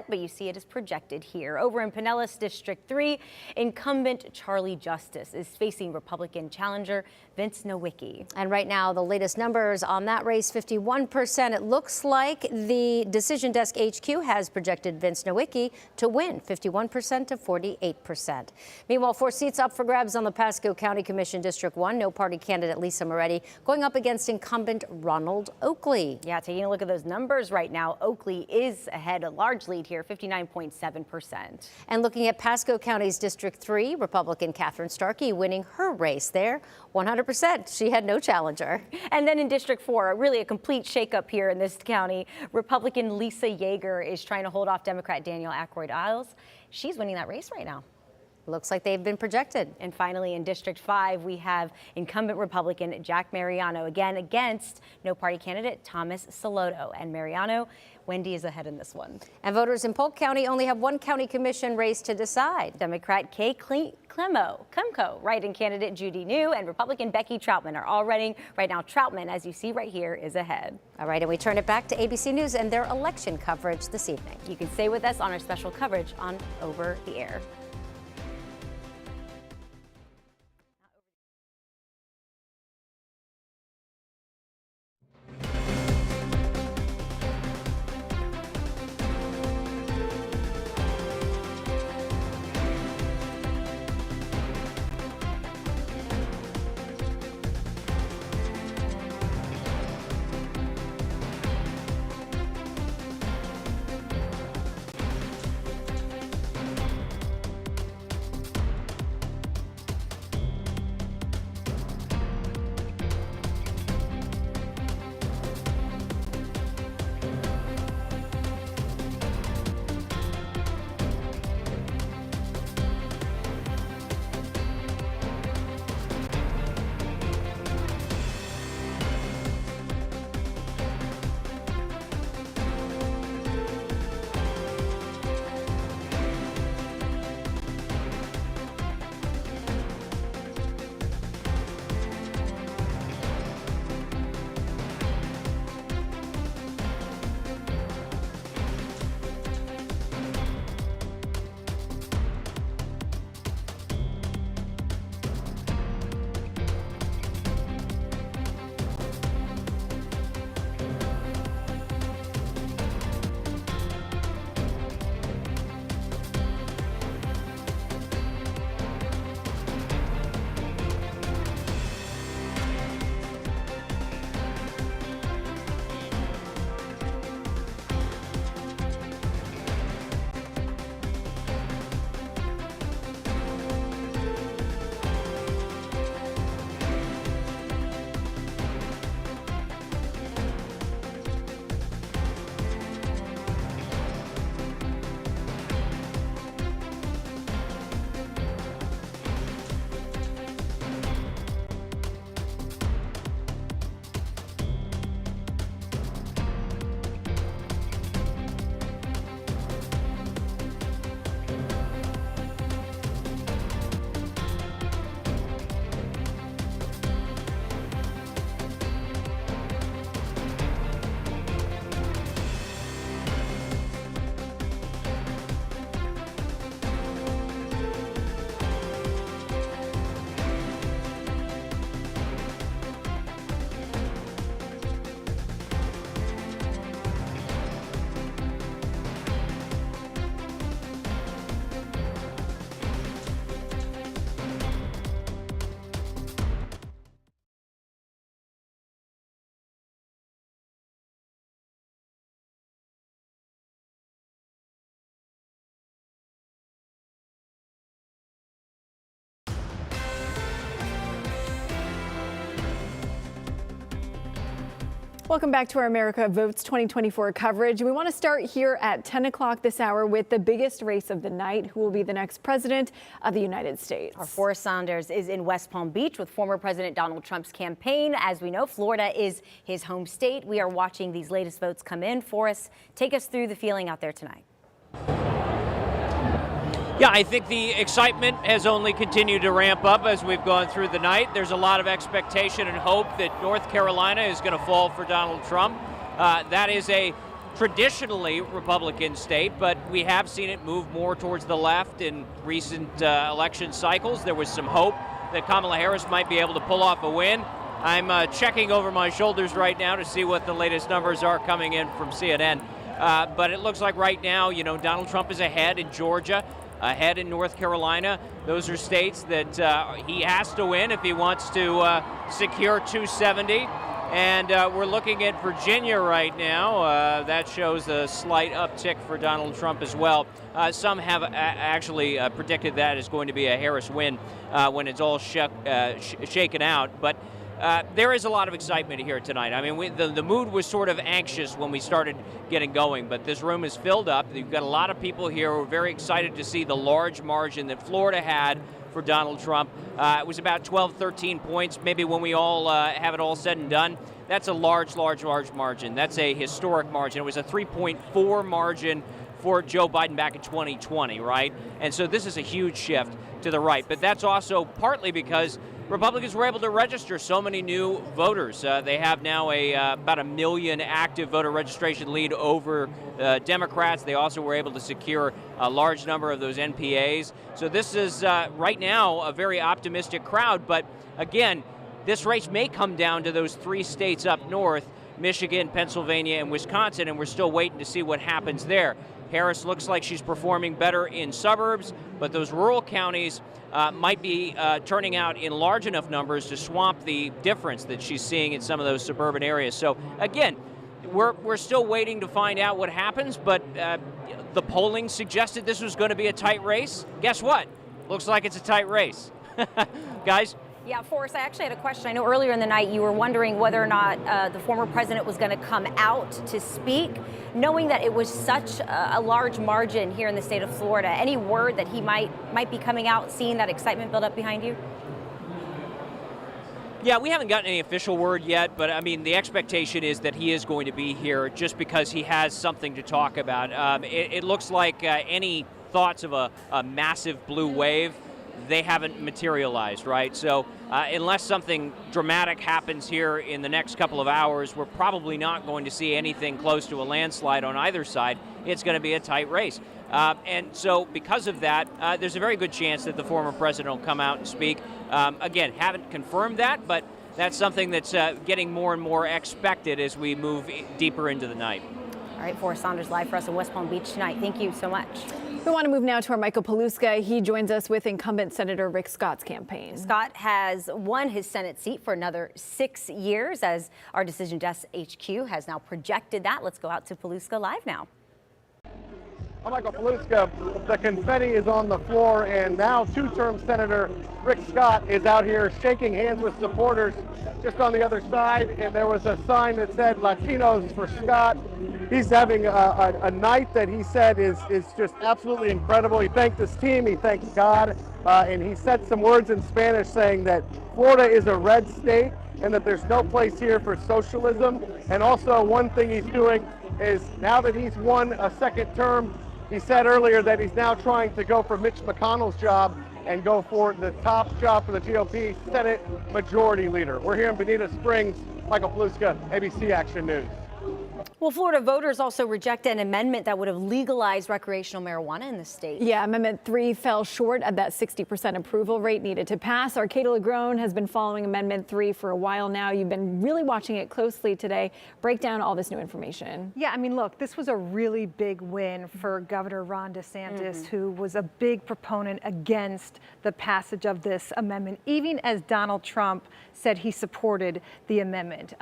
But you see it is projected here. Over in Pinellas District 3, incumbent Charlie Justice is facing Republican challenger Vince Nowicki. And right now, the latest numbers on that race, 51%. It looks like the Decision Desk HQ has projected Vince Nowicki to win, 51% to 48%. Meanwhile, 4 seats up for grabs on the Pasco County Commission District 1. No party candidate Lisa Moretti going up against incumbent Ronald Oakley. Yeah, taking a look at those numbers right now, Oakley is ahead a large lead here, 59.7%. And looking at Pasco County's District 3, Republican Catherine Starkey winning her race there, 100%. She had no challenger. And then in District 4, really a complete shakeup here in this county. Republican Lisa Yeager is trying to hold off Democrat Daniel Ackroyd-Iles. She's winning that race right now. Looks like they've been projected. And finally, in District 5, we have incumbent Republican Jack Mariano, again against no party candidate Thomas Saloto. And Mariano, Wendy is ahead in this one. And voters in Polk County only have one county commission race to decide. Democrat Kay Klemko, write-in candidate Judy New, and Republican Becky Troutman are all running. Right now, Troutman, as you see right here, is ahead. All right, and we turn it back to ABC News and their election coverage this evening. You can stay with us on our special coverage on Over the Air. Welcome back to our America Votes 2024 coverage. We want to start here at 10 o'clock this hour with the biggest race of the night. Who will be the next president of the United States? Our Forrest Saunders is in West Palm Beach with former President Donald Trump's campaign. As we know, Florida is his home state. We are watching these latest votes come in. Forrest, take us through the feeling out there tonight. Yeah, I think the excitement has only continued to ramp up as we've gone through the night. There's a lot of expectation and hope that North Carolina is going to fall for Donald Trump. That is a traditionally Republican state, but we have seen it move more towards the left in recent election cycles. There was some hope that Kamala Harris might be able to pull off a win. I'm checking over my shoulders right now to see what the latest numbers are coming in from CNN. But it looks like right now, Donald Trump is ahead in Georgia, ahead in North Carolina. Those are states that he has to win if he wants to secure 270. And we're looking at Virginia right now. That shows a slight uptick for Donald Trump as well. Some have actually predicted that is going to be a Harris win when it's all shaken out. But there is a lot of excitement here tonight. I mean, the mood was sort of anxious when we started getting going, but this room is filled up. You've got a lot of people here who are very excited to see the large margin that Florida had for Donald Trump. It was about 12, 13 points, maybe when we all have it all said and done. That's a large margin. That's a historic margin. It was a 3.4 margin for Joe Biden back in 2020, right? And so this is a huge shift to the right. But that's also partly because Republicans were able to register so many new voters. They have now about 1 million active voter registration lead over Democrats. They also were able to secure a large number of those NPAs. So this is right now a very optimistic crowd. But again, this race may come down to those 3 states up north, Michigan, Pennsylvania, and Wisconsin, and we're still waiting to see what happens there. Harris looks like she's performing better in suburbs, but those rural counties might be turning out in large enough numbers to swamp the difference that she's seeing in some of those suburban areas. So again, we're still waiting to find out what happens, but the polling suggested this was going to be a tight race. Guess what? Looks like it's a tight race. Guys? Yeah, Forrest, I actually had a question. I know earlier in the night you were wondering whether or not the former president was going to come out to speak, knowing that it was such a large margin here in the state of Florida. Any word that he might be coming out, seeing that excitement build up behind you? Yeah, we haven't gotten any official word yet, but I mean, the expectation is that he is going to be here just because he has something to talk about. It looks like any thoughts of a massive blue wave, they haven't materialized, right? So unless something dramatic happens here in the next couple of hours, we're probably not going to see anything close to a landslide on either side. It's going to be a tight race. And so because of that, there's a very good chance that the former president will come out and speak. Again, haven't confirmed that, but that's something that's getting more and more expected as we move deeper into the night. All right, Forrest Saunders live for us in West Palm Beach tonight. Thank you so much. We want to move now to our Michael Paluska. He joins us with incumbent Senator Rick Scott's campaign. Scott has won his Senate seat for another 6 years, as our Decision Desk HQ has now projected that. Let's go out to Paluska live now. I'm Michael Paluska. The confetti is on the floor, and now two-term Senator Rick Scott is out here shaking hands with supporters just on the other side, and there was a sign that said Latinos for Scott. He's having a night that he said is just absolutely incredible. He thanked his team, he thanked God, and he said some words in Spanish saying that Florida is a red state and that there's no place here for socialism. And also one thing he's doing is, now that he's won a second term, he said earlier that he's now trying to go for Mitch McConnell's job and go for the top job for the GOP, Senate Majority Leader. We're here in Bonita Springs. Michael Paluska, ABC Action News. Well, Florida voters also rejected an amendment that would have legalized recreational marijuana in the state. Yeah, Amendment 3 fell short of that 60% approval rate needed to pass. Arcata Legrone has been following Amendment 3 for a while now. You've been really watching it closely today. Break down all this new information. Yeah, I mean, look, this was a really big win for Governor Ron DeSantis, who was a big proponent against the passage of this amendment, even as Donald Trump said he supported the amendment.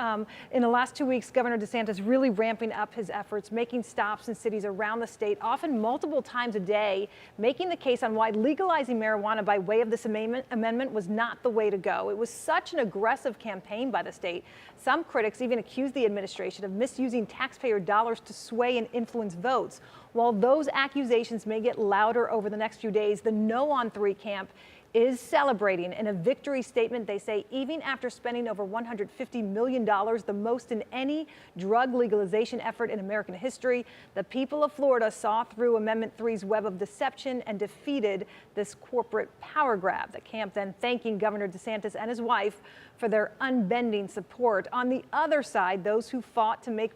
In the last 2 weeks, Governor DeSantis really ramping up his efforts, making stops in cities around the state, often multiple times a day, making the case on why legalizing marijuana by way of this amendment was not the way to go. It was such an aggressive campaign by the state. Some critics even accused the administration of misusing taxpayer dollars to sway and influence votes. While those accusations may get louder over the next few days, the No on 3 camp is celebrating in a victory statement. They say even after spending over $150 million, the most in any drug legalization effort in American history, the people of Florida saw through Amendment 3's web of deception and defeated this corporate power grab. The camp then thanking Governor DeSantis and his wife for their unbending support. On the other side, those who fought to make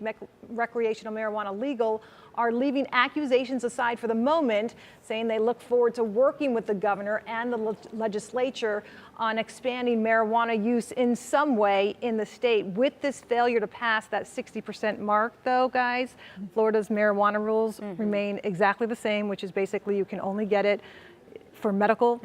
recreational marijuana legal are leaving accusations aside for the moment, saying they look forward to working with the governor and the legislature on expanding marijuana use in some way in the state. With this failure to pass that 60% mark, though, guys, Florida's marijuana rules remain exactly the same, which is basically you can only get it for medical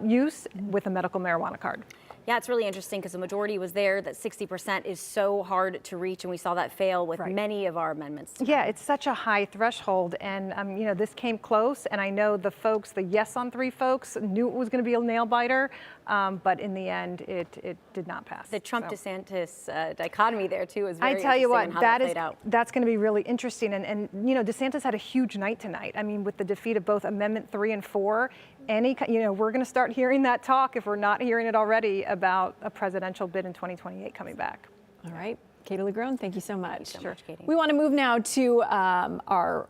use with a medical marijuana card. Yeah, it's really interesting because the majority was there that 60% is so hard to reach, and we saw that fail with many of our amendments. Yeah, it's such a high threshold, and you know, this came close, and I know the folks, the Yes on 3 folks, knew it was going to be a nail biter, but in the end, it did not pass. The Trump-DeSantis dichotomy there too is very I tell you what, that's going to be really interesting, and you know, DeSantis had a huge night tonight. I mean, with the defeat of both Amendment 3 and 4. We're going to start hearing that talk, if we're not hearing it already, about a presidential bid in 2028 coming back. All right. Katie LeGrone, thank you so much. Thank you so much, Katie. We want to move now to another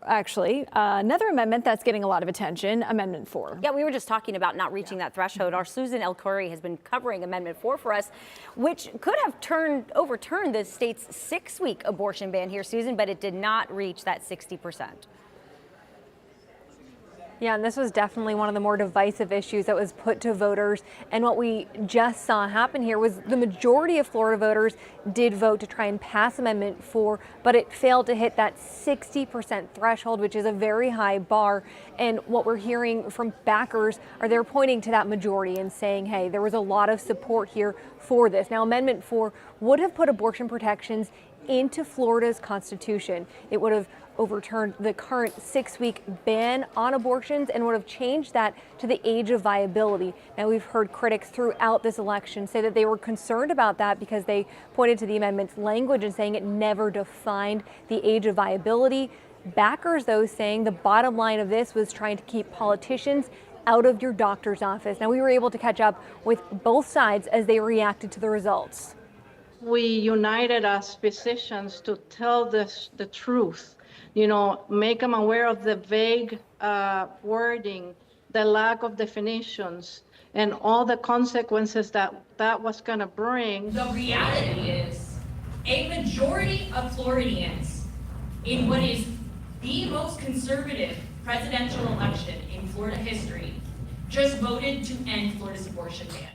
amendment that's getting a lot of attention, Amendment 4. Yeah, we were just talking about not reaching that threshold. Our Susan El-Khoury has been covering Amendment 4 for us, which could have overturned the state's 6-week abortion ban here, Susan, but it did not reach that 60%. Yeah, and this was definitely one of the more divisive issues that was put to voters. And what we just saw happen here was the majority of Florida voters did vote to try and pass Amendment 4, but it failed to hit that 60% threshold, which is a very high bar. And what we're hearing from backers are they're pointing to that majority and saying, hey, there was a lot of support here for this. Now, Amendment 4 would have put abortion protections into Florida's Constitution. It would have overturned the current 6-week ban on abortions and would have changed that to the age of viability. Now, we've heard critics throughout this election say that they were concerned about that because they pointed to the amendment's language and saying it never defined the age of viability. Backers, though, saying the bottom line of this was trying to keep politicians out of your doctor's office. Now, we were able to catch up with both sides as they reacted to the results. We united as physicians to tell the truth. You know, make them aware of the vague wording, the lack of definitions, and all the consequences that was going to bring. The reality is a majority of Floridians in what is the most conservative presidential election in Florida history just voted to end Florida's abortion ban.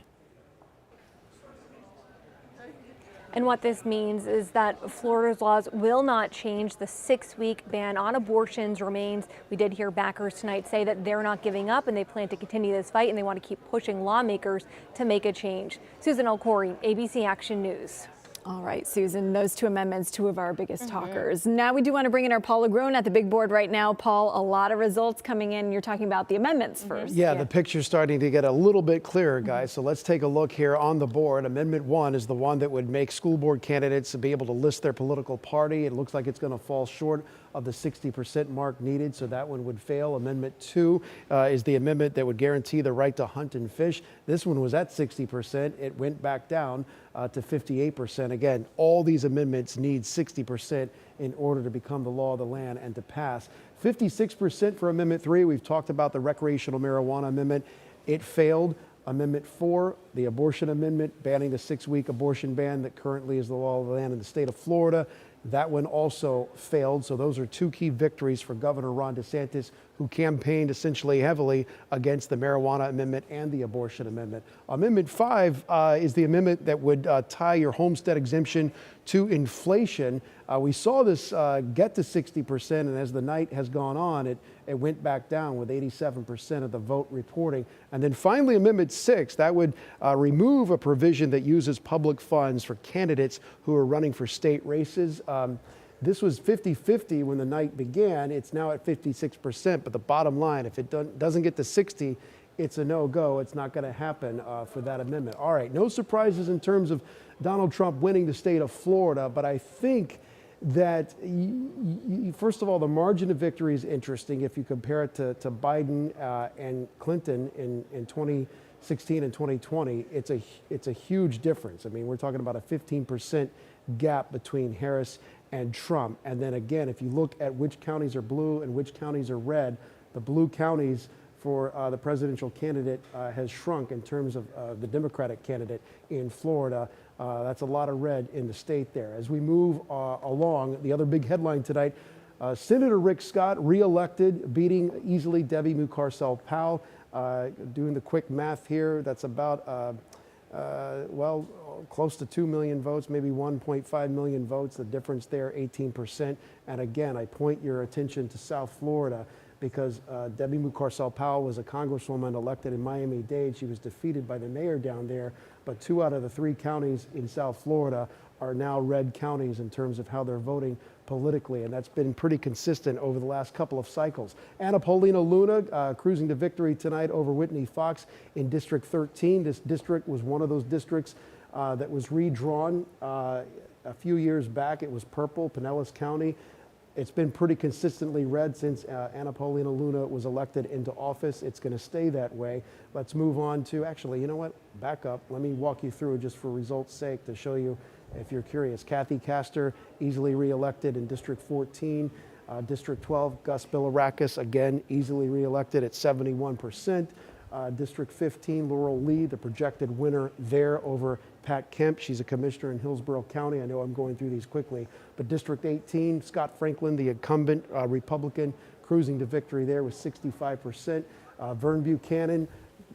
And what this means is that Florida's laws will not change. The 6-week ban on abortions remains. We did hear backers tonight say that they're not giving up and they plan to continue this fight and they want to keep pushing lawmakers to make a change. Susan El-Khoury, ABC Action News. All right, Susan, those two amendments, two of our biggest talkers. Now we do want to bring in our Paul LeGrone at the big board right now. Paul, a lot of results coming in. You're talking about the amendments first. Yeah, the picture's starting to get a little bit clearer, guys. So let's take a look here on the board. Amendment 1 is the one that would make school board candidates be able to list their political party. It looks like it's going to fall short of the 60% mark needed, so that one would fail. Amendment 2 is the amendment that would guarantee the right to hunt and fish. This one was at 60%. It went back down to 58%. Again, all these amendments need 60% in order to become the law of the land and to pass. 56% for Amendment 3. We've talked about the recreational marijuana amendment. It failed. Amendment 4, the abortion amendment, banning the 6-week abortion ban that currently is the law of the land in the state of Florida. That one also failed. So those are two key victories for Governor Ron DeSantis, who campaigned essentially heavily against the marijuana amendment and the abortion amendment. Amendment 5 is the amendment that would tie your homestead exemption to inflation. We saw this get to 60%, and as the night has gone on, it went back down with 87% of the vote reporting. And then finally, Amendment 6, that would remove a provision that uses public funds for candidates who are running for state races. This was 50-50 when the night began. It's now at 56%, but the bottom line, if it doesn't get to 60, it's a no-go. It's not going to happen for that amendment. All right, no surprises in terms of Donald Trump winning the state of Florida, but I think that, first of all, the margin of victory is interesting if you compare it to Biden and Clinton in 2016 and 2020. It's a huge difference. I mean, we're talking about a 15% gap between Harris and Trump. And then again, if you look at which counties are blue and which counties are red, the blue counties for the presidential candidate has shrunk in terms of the Democratic candidate in Florida. That's a lot of red in the state there. As we move along, the other big headline tonight, Senator Rick Scott reelected, beating easily Debbie Mucarsel-Powell. Doing the quick math here, that's about, well, close to 2 million votes, maybe 1.5 million votes. The difference there, 18%. And again, I point your attention to South Florida, because Debbie Mucarsel-Powell was a congresswoman elected in Miami-Dade. She was defeated by the mayor down there, but 2 out of the 3 counties in South Florida are now red counties in terms of how they're voting politically, and that's been pretty consistent over the last couple of cycles. Paulina Luna cruising to victory tonight over Whitney Fox in District 13. This district was one of those districts that was redrawn a few years back. It was purple, Pinellas County. It's been pretty consistently red since Paulina Luna was elected into office. It's going to stay that way. Let's move on to, actually, you know what? Back up. Let me walk you through just for results' sake to show you if you're curious. Kathy Castor, easily reelected in District 14. District 12, Gus Bilirakis, again, easily reelected at 71%. District 15, Laurel Lee, the projected winner there over Pat Kemp. She's a commissioner in Hillsborough County. I know I'm going through these quickly. But District 18, Scott Franklin, the incumbent Republican, cruising to victory there with 65%. Vern Buchanan,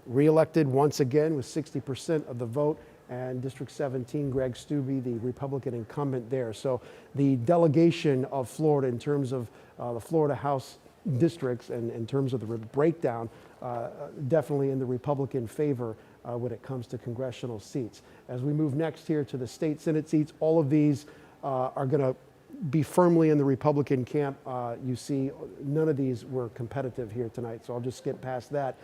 reelected once again with 60% of the vote. And District 17, Greg Stubbe, the Republican incumbent there. So the delegation of Florida in terms of the Florida House districts and in terms of the breakdown, definitely in the Republican favor when it comes to congressional seats. As we move next here to the state Senate seats, all of these are going to be firmly in the Republican camp. You see, none of these were competitive here tonight, so I'll just skip past that.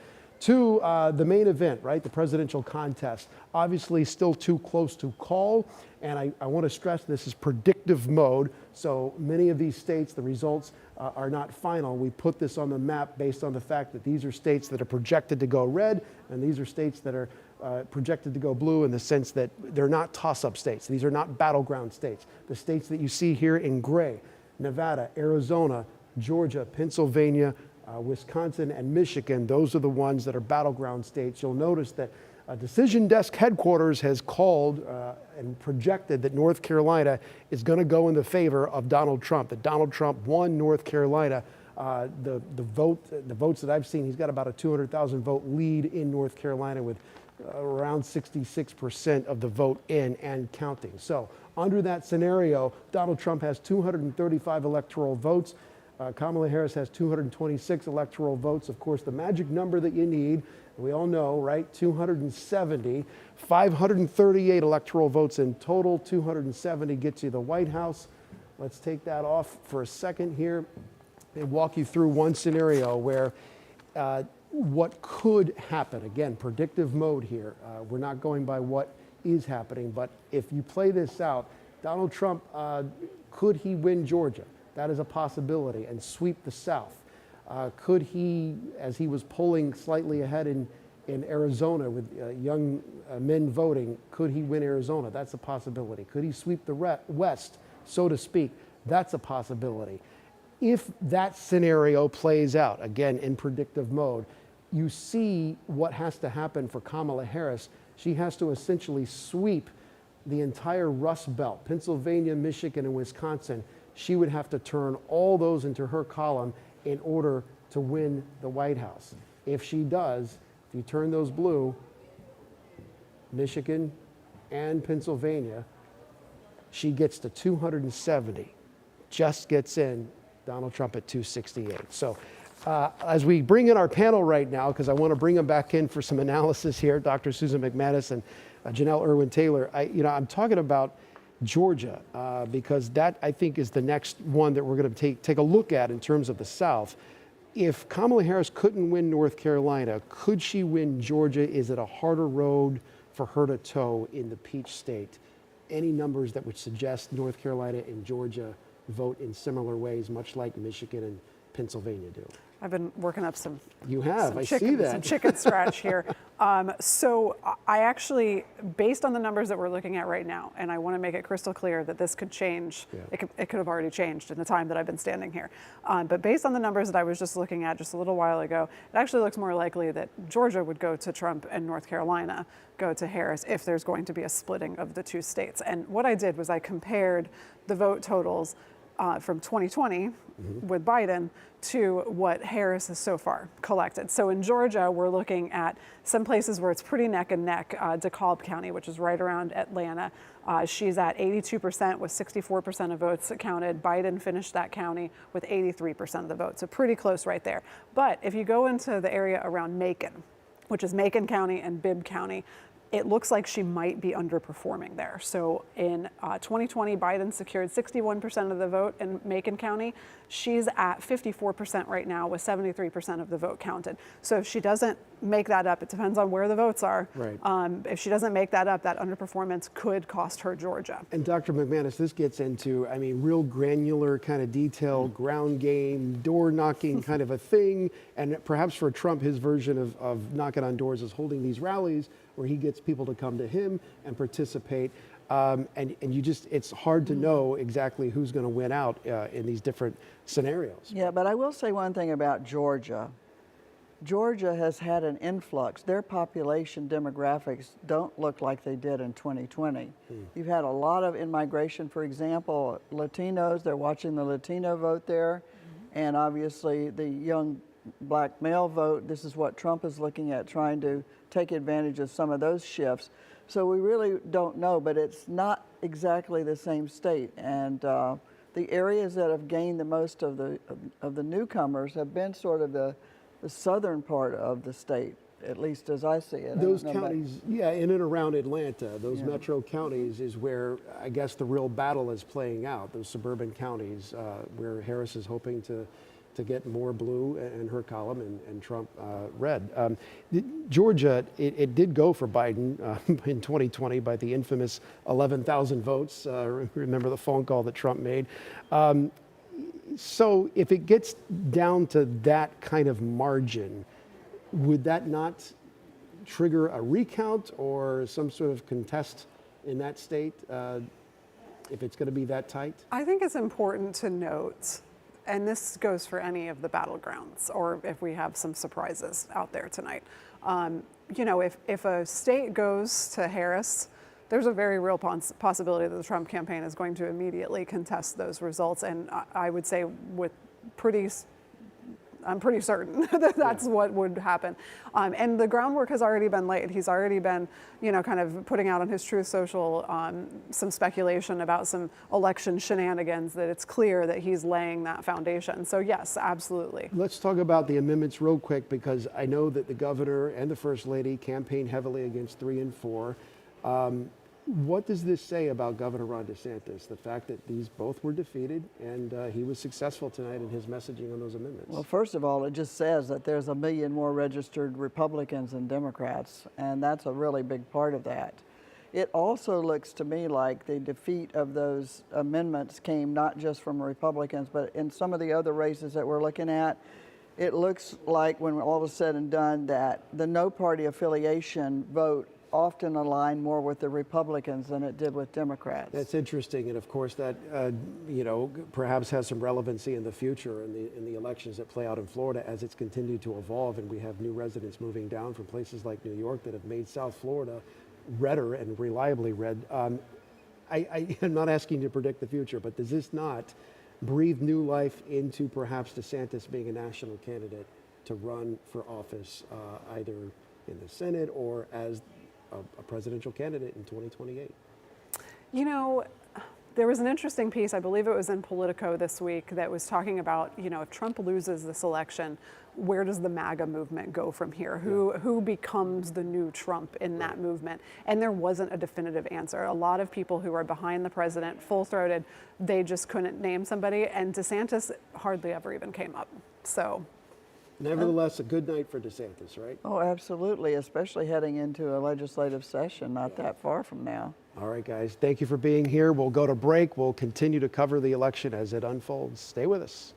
To the main event, right, the presidential contest. Obviously still too close to call, and I want to stress this is predictive mode, so many of these states, the results are not final. We put this on the map based on the fact that these are states that are projected to go red, and these are states that are projected to go blue in the sense that they're not toss-up states. These are not battleground states. The states that you see here in gray, Nevada, Arizona, Georgia, Pennsylvania, Wisconsin, and Michigan, those are the ones that are battleground states. You'll notice that Decision Desk headquarters has called and projected that North Carolina is going to go in the favor of Donald Trump, that Donald Trump won North Carolina. The votes that I've seen, he's got about a 200,000 vote lead in North Carolina with around 66% of the vote in and counting. So under that scenario, Donald Trump has 235 electoral votes. Kamala Harris has 226 electoral votes. Of course, the magic number that you need, we all know, right? 270, 538 electoral votes in total. 270 gets you the White House. Let's take that off for a second here and walk you through one scenario where what could happen. Again, predictive mode here. We're not going by what is happening, but if you play this out, Donald Trump, could he win Georgia? That is a possibility, and sweep the South. Could he, as he was polling slightly ahead in Arizona with young men voting, could he win Arizona? That's a possibility. Could he sweep the West, so to speak? That's a possibility. If that scenario plays out, again, in predictive mode, you see what has to happen for Kamala Harris. She has to essentially sweep the entire Rust Belt, Pennsylvania, Michigan, and Wisconsin. She would have to turn all those into her column in order to win the White House. If she does, if you turn those blue, Michigan and Pennsylvania, she gets to 270, just gets in, Donald Trump at 268. So as we bring in our panel right now, because I want to bring them back in for some analysis here, Dr. Susan McManus and Janelle Irwin-Taylor, I'm talking about Georgia, because that, I think, is the next one that we're going to take a look at in terms of the South. If Kamala Harris couldn't win North Carolina, could she win Georgia? Is it a harder road for her to toe in the Peach State? Any numbers that would suggest North Carolina and Georgia vote in similar ways, much like Michigan and Pennsylvania do? I've been working up some. You have, some I chicken, see that. Some chicken scratch here. So I actually, based on the numbers that we're looking at right now, and I want to make it crystal clear that this could change. Yeah. It could have already changed in the time that I've been standing here. But based on the numbers that I was just looking at just a little while ago, it actually looks more likely that Georgia would go to Trump and North Carolina go to Harris if there's going to be a splitting of the two states. And what I did was I compared the vote totals from 2020 with Biden to what Harris has so far collected. So in Georgia, we're looking at some places where it's pretty neck and neck. DeKalb County, which is right around Atlanta, she's at 82% with 64% of votes counted. Biden finished that county with 83% of the votes, so pretty close right there. But if you go into the area around Macon, which is Macon County and Bibb County, it looks like she might be underperforming there. So in 2020, Biden secured 61% of the vote in Macon County. She's at 54% right now with 73% of the vote counted. So if she doesn't make that up, it depends on where the votes are. Right. If she doesn't make that up, that underperformance could cost her Georgia. And Dr. McManus, this gets into, I mean, real granular kind of detail, ground game, door knocking kind of a thing. And perhaps for Trump, his version of knocking on doors is holding these rallies where he gets people to come to him and participate. And you just, it's hard to know exactly who's going to win out in these different scenarios. Yeah, but I will say one thing about Georgia. Georgia has had an influx. Their population demographics don't look like they did in 2020. You've had a lot of in-migration, for example, Latinos, they're watching the Latino vote there. And obviously the young black male vote, this is what Trump is looking at, trying to take advantage of some of those shifts. So we really don't know, but it's not exactly the same state. And the areas that have gained the most of the newcomers have been sort of the southern part of the state, at least as I see it. Those counties, yeah, in and around Atlanta, those metro counties is where I guess the real battle is playing out, those suburban counties where Harris is hoping to get more blue in her column and Trump red. Georgia, it did go for Biden in 2020 by the infamous 11,000 votes. Remember the phone call that Trump made. So if it gets down to that kind of margin, would that not trigger a recount or some sort of contest in that state if it's going to be that tight? I think it's important to note, and this goes for any of the battlegrounds, or if we have some surprises out there tonight. You know, if a state goes to Harris, there's a very real possibility that the Trump campaign is going to immediately contest those results. And I would say I'm pretty certain that that's what would happen. And the groundwork has already been laid. He's already been, you know, kind of putting out on his Truth Social some speculation about some election shenanigans, that it's clear that he's laying that foundation. So yes, absolutely. Let's talk about the amendments real quick, because I know that the governor and the first lady campaigned heavily against 3 and 4. What does this say about Governor Ron DeSantis, the fact that these both were defeated and he was successful tonight in his messaging on those amendments? Well, first of all, it just says that there's 1 million more registered Republicans than Democrats, and that's a really big part of that. It also looks to me like the defeat of those amendments came not just from Republicans, but in some of the other races that we're looking at, it looks like when all is said and done that the no party affiliation vote often align more with the Republicans than it did with Democrats. That's interesting, and of course that you know, perhaps has some relevancy in the future in the elections that play out in Florida as it's continued to evolve, and we have new residents moving down from places like New York that have made South Florida redder and reliably red. I'm not asking you to predict the future, but does this not breathe new life into perhaps DeSantis being a national candidate to run for office either in the Senate or as a presidential candidate in 2028? You know, There was an interesting piece, I believe it was in Politico this week, that was talking about, if Trump loses this election, where does the MAGA movement go from here? Who becomes the new Trump in that movement? And there wasn't a definitive answer. A lot of people who are behind the president, full-throated, they just couldn't name somebody, and DeSantis hardly ever even came up. So, nevertheless, a good night for DeSantis, right? Oh, absolutely, especially heading into a legislative session not that far from now. All right, guys, thank you for being here. We'll go to break. We'll continue to cover the election as it unfolds. Stay with us.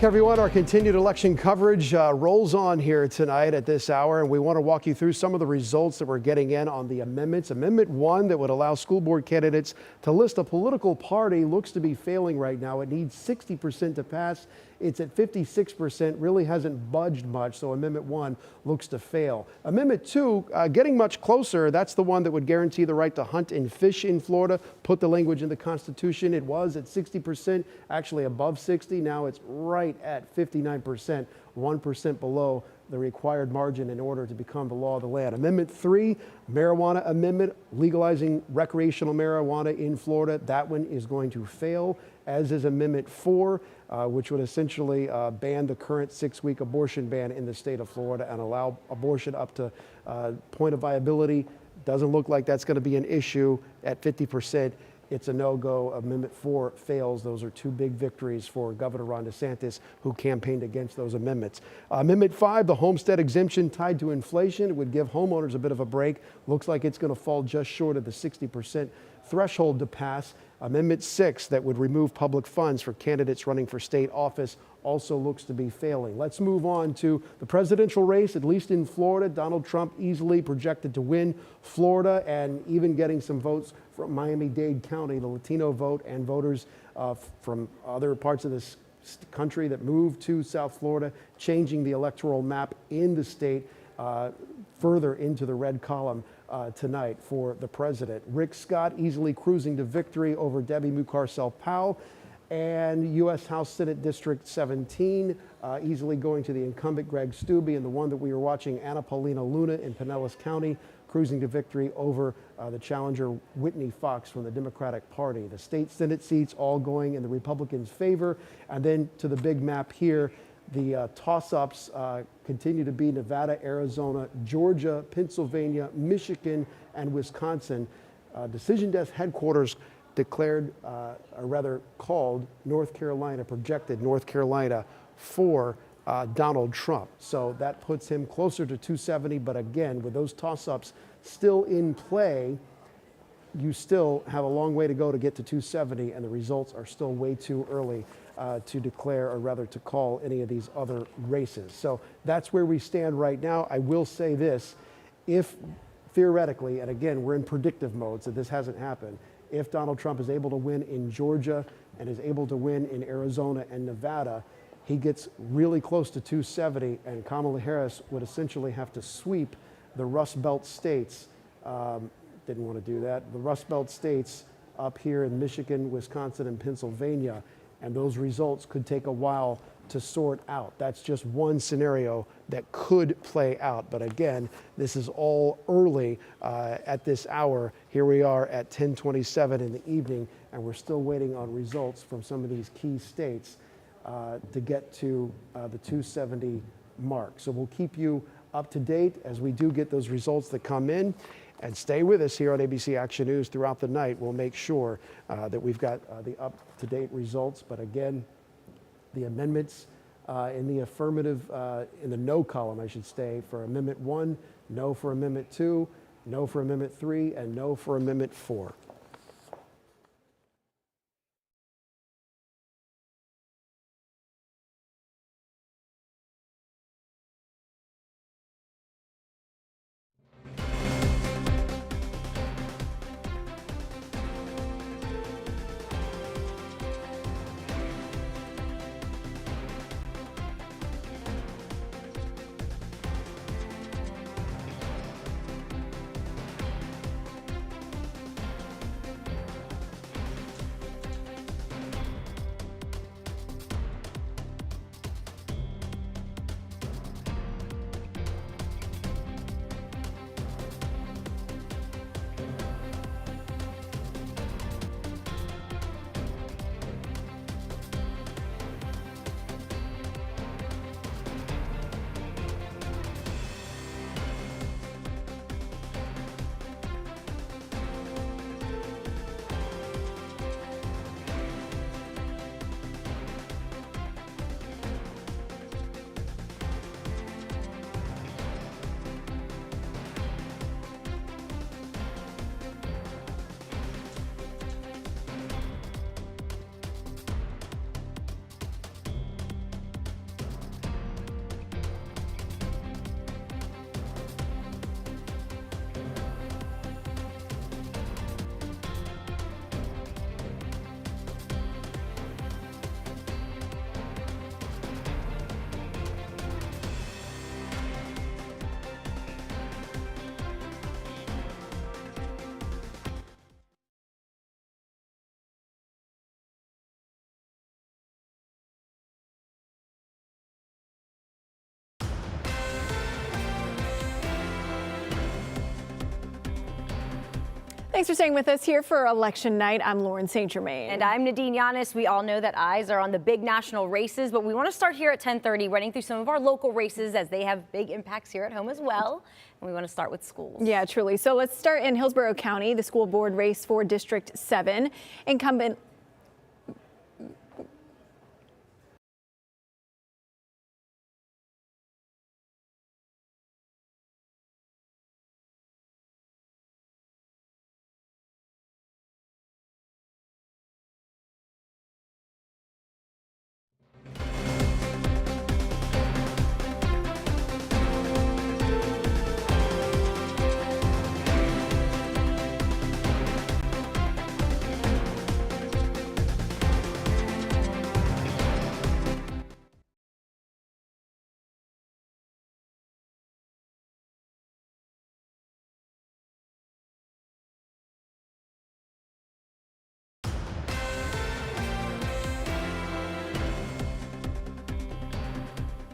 Everyone, our continued election coverage rolls on here tonight at this hour, and we want to walk you through some of the results that we're getting in on the amendments. Amendment 1 that would allow school board candidates to list a political party looks to be failing right now. It needs 60% to pass. It's at 56%, really hasn't budged much, so Amendment 1 looks to fail. Amendment 2, getting much closer. That's the one that would guarantee the right to hunt and fish in Florida, put the language in the Constitution. It was at 60%, actually above 60. Now it's right at 59%, 1% below the required margin in order to become the law of the land. Amendment 3, marijuana amendment, legalizing recreational marijuana in Florida. That one is going to fail, as is Amendment 4, which would essentially ban the current 6-week abortion ban in the state of Florida and allow abortion up to point of viability. Doesn't look like that's going to be an issue at 50%. It's a no-go. Amendment 4 fails. Those are two big victories for Governor Ron DeSantis, who campaigned against those amendments. Amendment 5, the homestead exemption tied to inflation. It would give homeowners a bit of a break. Looks like it's going to fall just short of the 60% threshold to pass. Amendment 6, that would remove public funds for candidates running for state office, also looks to be failing. Let's move on to the presidential race, at least in Florida. Donald Trump easily projected to win Florida and even getting some votes from Miami-Dade County, the Latino vote, and voters from other parts of this country that moved to South Florida, changing the electoral map in the state further into the red column tonight for the president. Rick Scott easily cruising to victory over Debbie Mucarsel-Powell, and U.S. House Senate District 17 easily going to the incumbent Greg Steube, and the one that we were watching, Paulina Luna in Pinellas County, cruising to victory over the challenger Whitney Fox from the Democratic Party. The state Senate seats all going in the Republicans' favor. And then to the big map here, the toss-ups continue to be Nevada, Arizona, Georgia, Pennsylvania, Michigan, and Wisconsin. Decision Desk headquarters declared, or rather called North Carolina, projected North Carolina for Donald Trump. So that puts him closer to 270, but again, with those toss-ups still in play, you still have a long way to go to get to 270, and the results are still way too early to declare, or rather to call any of these other races. So that's where we stand right now. I will say this, if theoretically, and again, we're in predictive mode, so this hasn't happened, if Donald Trump is able to win in Georgia and is able to win in Arizona and Nevada, he gets really close to 270, and Kamala Harris would essentially have to sweep the Rust Belt states. Didn't want to do that. The Rust Belt states up here in Michigan, Wisconsin, and Pennsylvania, and those results could take a while to sort out. That's just one scenario that could play out. But again, this is all early at this hour. Here we are at 10:27 in the evening, and we're still waiting on results from some of these key states to get to the 270 mark. So we'll keep you up to date as we do get those results that come in. And stay with us here on ABC Action News throughout the night. We'll make sure that we've got the up-to-date results. But again, the amendments in the affirmative, in the no column, I should say, for Amendment 1, no for Amendment 2, no for Amendment 3, and no for Amendment 4. Thanks for staying with us here for election night. I'm Lauren St. Germain. And I'm Nadine Yanis. We all know that eyes are on the big national races, but we want to start here at 10:30, running through some of our local races as they have big impacts here at home as well. And we want to start with schools. Yeah, truly. So let's start in Hillsborough County, the school board race for District 7. Incumbent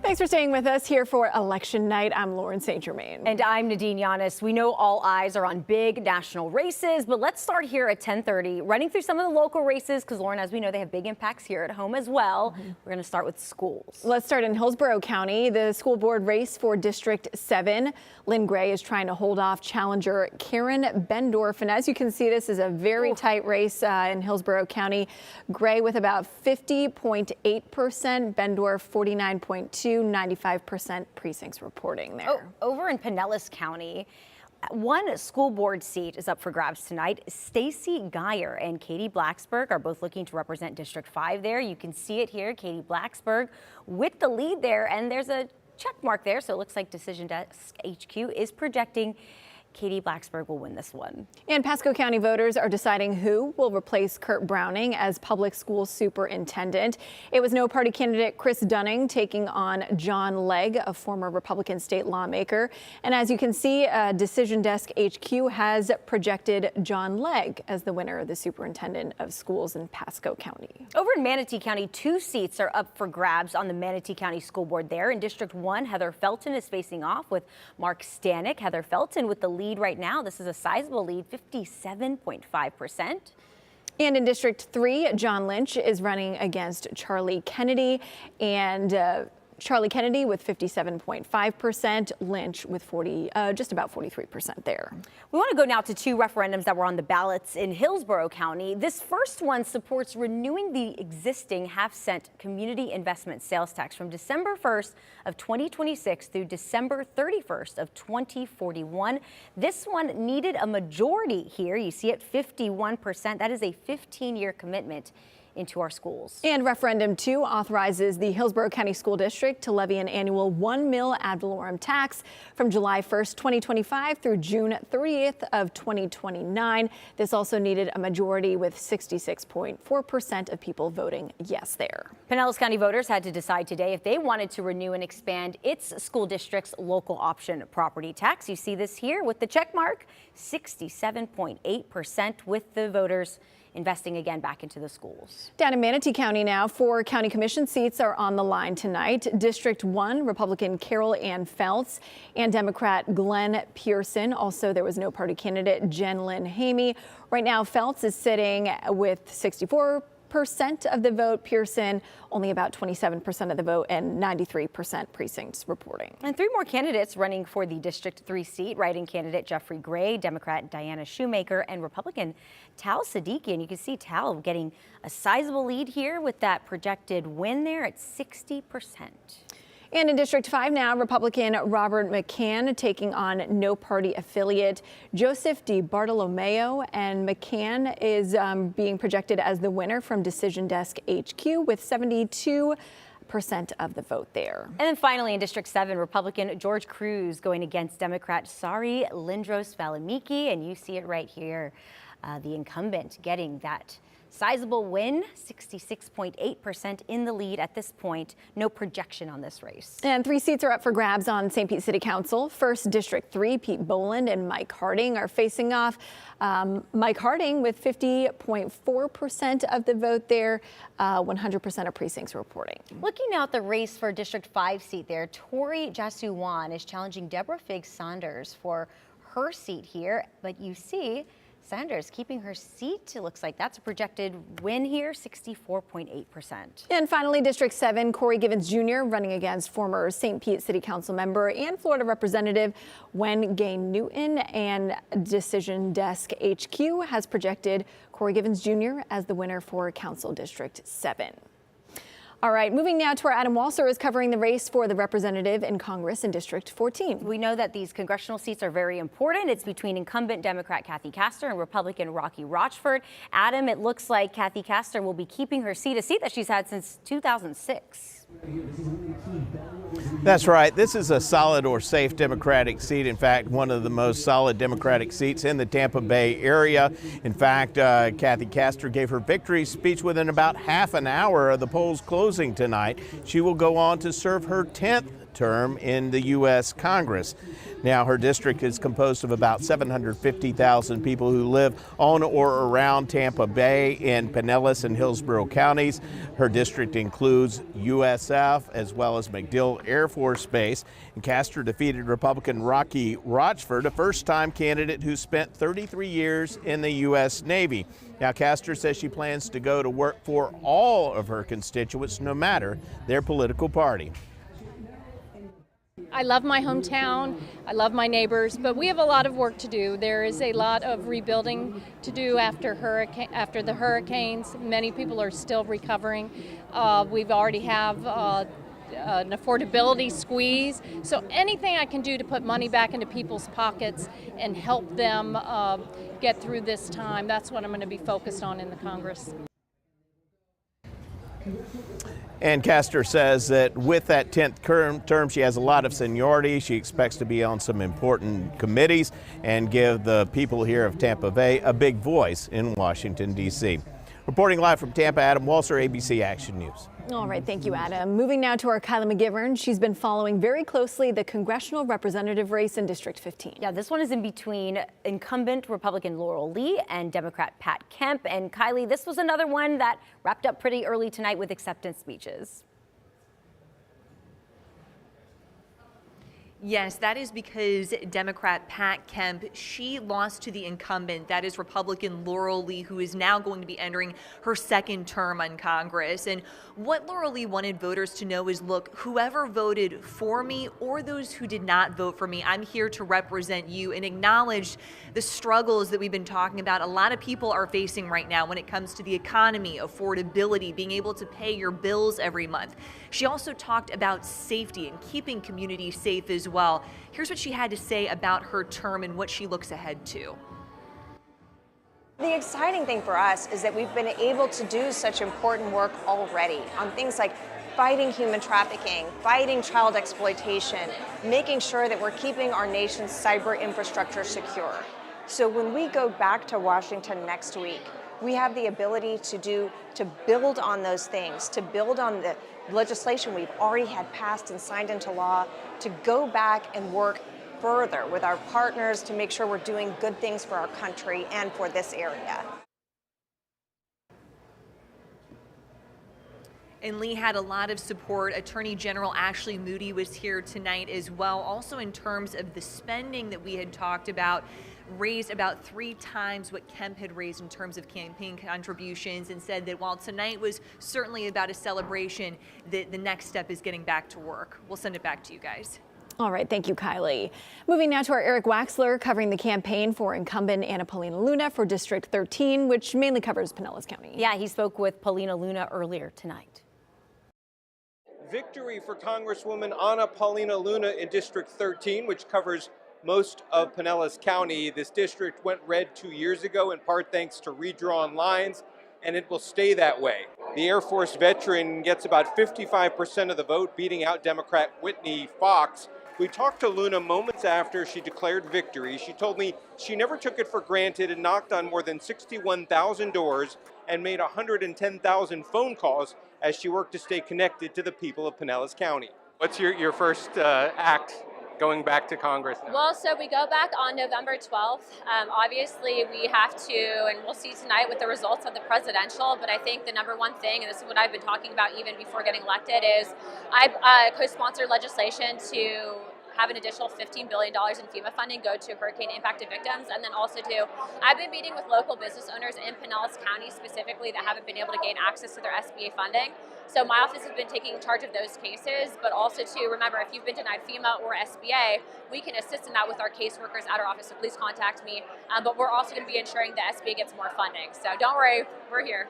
Thanks for staying with us here for election night. I'm Lauren St. Germain. And I'm Nadine Yanis. We know all eyes are on big national races, but let's start here at 10:30, running through some of the local races, because Lauren, as we know, they have big impacts here at home as well. We're going to start with schools. Let's start in Hillsborough County. The school board race for District 7. Lynn Gray is trying to hold off challenger Karen Bendorf. And as you can see, this is a very tight race in Hillsborough County. Gray with about 50.8%, Bendorf 49.2%. 95% precincts reporting there. Over in Pinellas County, one school board seat is up for grabs tonight. Stacy Geyer and Katie Blacksburg are both looking to represent District 5 there. You can see it here, Katie Blacksburg with the lead there, and there's a check mark there, so it looks like Decision Desk HQ is projecting Katie Blacksburg will win this one. And Pasco County voters are deciding who will replace Kurt Browning as public school superintendent. It was no party candidate Chris Dunning taking on John Legg, a former Republican state lawmaker. And as you can see, Decision Desk HQ has projected John Legg as the winner of the superintendent of schools in Pasco County. Over in Manatee County, 2 seats are up for grabs on the Manatee County School Board there. In District 1, Heather Felton is facing off with Mark Stanek. Heather Felton with the lead right now. This is a sizable lead, 57.5%. And in District 3, John Lynch is running against Charlie Kennedy, and Charlie Kennedy with 57.5%, Lynch with just about 43% there. We want to go now to 2 referendums that were on the ballots in Hillsborough County. This first one supports renewing the existing half-cent community investment sales tax from December 1st of 2026 through December 31st of 2041. This one needed a majority here. You see it, 51%. That is a 15-year commitment into our schools. And Referendum 2 authorizes the Hillsborough County School District to levy an annual 1 mil ad valorem tax from July 1st, 2025 through June 30th of 2029. This also needed a majority with 66.4% of people voting yes there. Pinellas County voters had to decide today if they wanted to renew and expand its school district's local option property tax. You see this here with the check mark, 67.8% with the voters investing again back into the schools. Down in Manatee County now, 4 county commission seats are on the line tonight. District 1, Republican Carol Ann Feltz and Democrat Glenn Pearson. Also, there was no party candidate Jen Lynn Hamey. Right now, Feltz is sitting with 64% of the vote, Pearson only about 27% of the vote, and 93% precincts reporting. And 3 more candidates running for the District 3 seat, write-in candidate Jeffrey Gray, Democrat Diana Shoemaker, and Republican Tal Siddiqui. And you can see Tal getting a sizable lead here with that projected win there at 60%. And in District 5 now, Republican Robert McCann taking on no party affiliate Joseph DiBartolomeo, and McCann is being projected as the winner from Decision Desk HQ with 72% of the vote there. And then finally in District 7, Republican George Cruz going against Democrat Sari Lindros Valimiki, and you see it right here, the incumbent getting that sizable win, 66.8% in the lead at this point. No projection on this race. And 3 seats are up for grabs on St. Pete City Council. First, District 3, Pete Boland and Mike Harding are facing off. Mike Harding with 50.4% of the vote there, 100% of precincts reporting. Looking now at the race for District 5 seat there, Tori Jasuwan is challenging Deborah Figgs Saunders for her seat here, but you see Sanders keeping her seat. It looks like that's a projected win here, 64.8%. And finally, District 7, Corey Givens Jr. running against former St. Pete City Council member and Florida Representative Wen Gain Newton, and Decision Desk HQ has projected Corey Givens Jr. as the winner for Council District 7. All right, moving now to where Adam Walser is covering the race for the representative in Congress in District 14. We know that these congressional seats are very important. It's between incumbent Democrat Kathy Castor and Republican Rocky Rochford. Adam, it looks like Kathy Castor will be keeping her seat, a seat that she's had since 2006. That's right. This is a solid or safe Democratic seat. In fact, one of the most solid Democratic seats in the Tampa Bay area. In fact, Kathy Castor gave her victory speech within about half an hour of the polls closing tonight. She will go on to serve her 10th term in the U.S. Congress. Now, her district is composed of about 750,000 people who live on or around Tampa Bay in Pinellas and Hillsborough counties. Her district includes USF as well as MacDill Air Force Base. And Castor defeated Republican Rocky Rochford, a first-time candidate who spent 33 years in the U.S. Navy. Now, Castor says she plans to go to work for all of her constituents, no matter their political party. I love my hometown, I love my neighbors, but we have a lot of work to do. There is a lot of rebuilding to do after the hurricanes. Many people are still recovering. We've already have an affordability squeeze. So anything I can do to put money back into people's pockets and help them get through this time, that's what I'm going to be focused on in the Congress. And Castor says that with that 10th term, she has a lot of seniority. She expects to be on some important committees and give the people here of Tampa Bay a big voice in Washington, D.C. Reporting live from Tampa, Adam Walser, ABC Action News. All right, thank you, Adam. Moving now to our Kyla McGivern. She's been following very closely the congressional representative race in District 15. Yeah, this one is in between incumbent Republican Laurel Lee and Democrat Pat Kemp. And Kylie, this was another one that wrapped up pretty early tonight with acceptance speeches. Yes, that is because Democrat Pat Kemp, she lost to the incumbent, that is Republican Laurel Lee, who is now going to be entering her second term on Congress. And what Laurel Lee wanted voters to know is, look, whoever voted for me or those who did not vote for me, I'm here to represent you, and acknowledged the struggles that we've been talking about a lot of people are facing right now when it comes to the economy, affordability, being able to pay your bills every month. She also talked about safety and keeping communities safe as well. Here's what she had to say about her term and what she looks ahead to. The exciting thing for us is that we've been able to do such important work already on things like fighting human trafficking, fighting child exploitation, making sure that we're keeping our nation's cyber infrastructure secure. So when we go back to Washington next week, we have the ability to build on those things, to build on the legislation we've already had passed and signed into law, to go back and work further with our partners to make sure we're doing good things for our country and for this area. And Lee had a lot of support. Attorney General Ashley Moody was here tonight as well. Also in terms of the spending that we had talked about, raised about 3 times what Kemp had raised in terms of campaign contributions, and said that while tonight was certainly about a celebration, that the next step is getting back to work. We'll send it back to you guys. All right, thank you, Kylie. Moving now to our Eric Waxler covering the campaign for incumbent Paulina Luna for District 13, which mainly covers Pinellas County. Yeah, he spoke with Paulina Luna earlier tonight. Victory for Congresswoman Paulina Luna in District 13, which covers most of Pinellas County. This district went red 2 years ago, in part thanks to redrawn lines, and it will stay that way. The Air Force veteran gets about 55% of the vote, beating out Democrat Whitney Fox. We talked to Luna moments after she declared victory. She told me she never took it for granted and knocked on more than 61,000 doors and made 110,000 phone calls as she worked to stay connected to the people of Pinellas County. What's your first act going back to Congress now? Well, so we go back on November 12th. Obviously, we have to, and we'll see tonight with the results of the presidential, but I think the number one thing, and this is what I've been talking about even before getting elected, is I co-sponsored legislation to have an additional $15 billion in FEMA funding go to hurricane impacted victims. And then also too, I've been meeting with local business owners in Pinellas County specifically that haven't been able to gain access to their SBA funding. So my office has been taking charge of those cases, but also to remember, if you've been denied FEMA or SBA, we can assist in that with our caseworkers at our office, so please contact me. But we're also going to be ensuring the SBA gets more funding. So don't worry, we're here.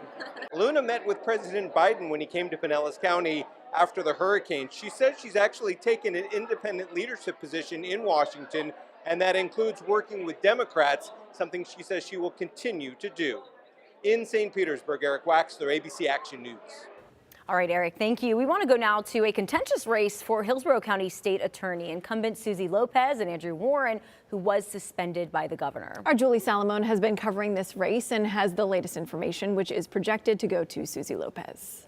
Luna met with President Biden when he came to Pinellas County after the hurricane. She says she's actually taken an independent leadership position in Washington, and that includes working with Democrats, something she says she will continue to do. In St. Petersburg, Eric Waxler, ABC Action News. All right, Eric, thank you. We want to go now to a contentious race for Hillsborough County State Attorney. Incumbent Susie Lopez and Andrew Warren, who was suspended by the governor. Our Julie Salomon has been covering this race and has the latest information, which is projected to go to Susie Lopez.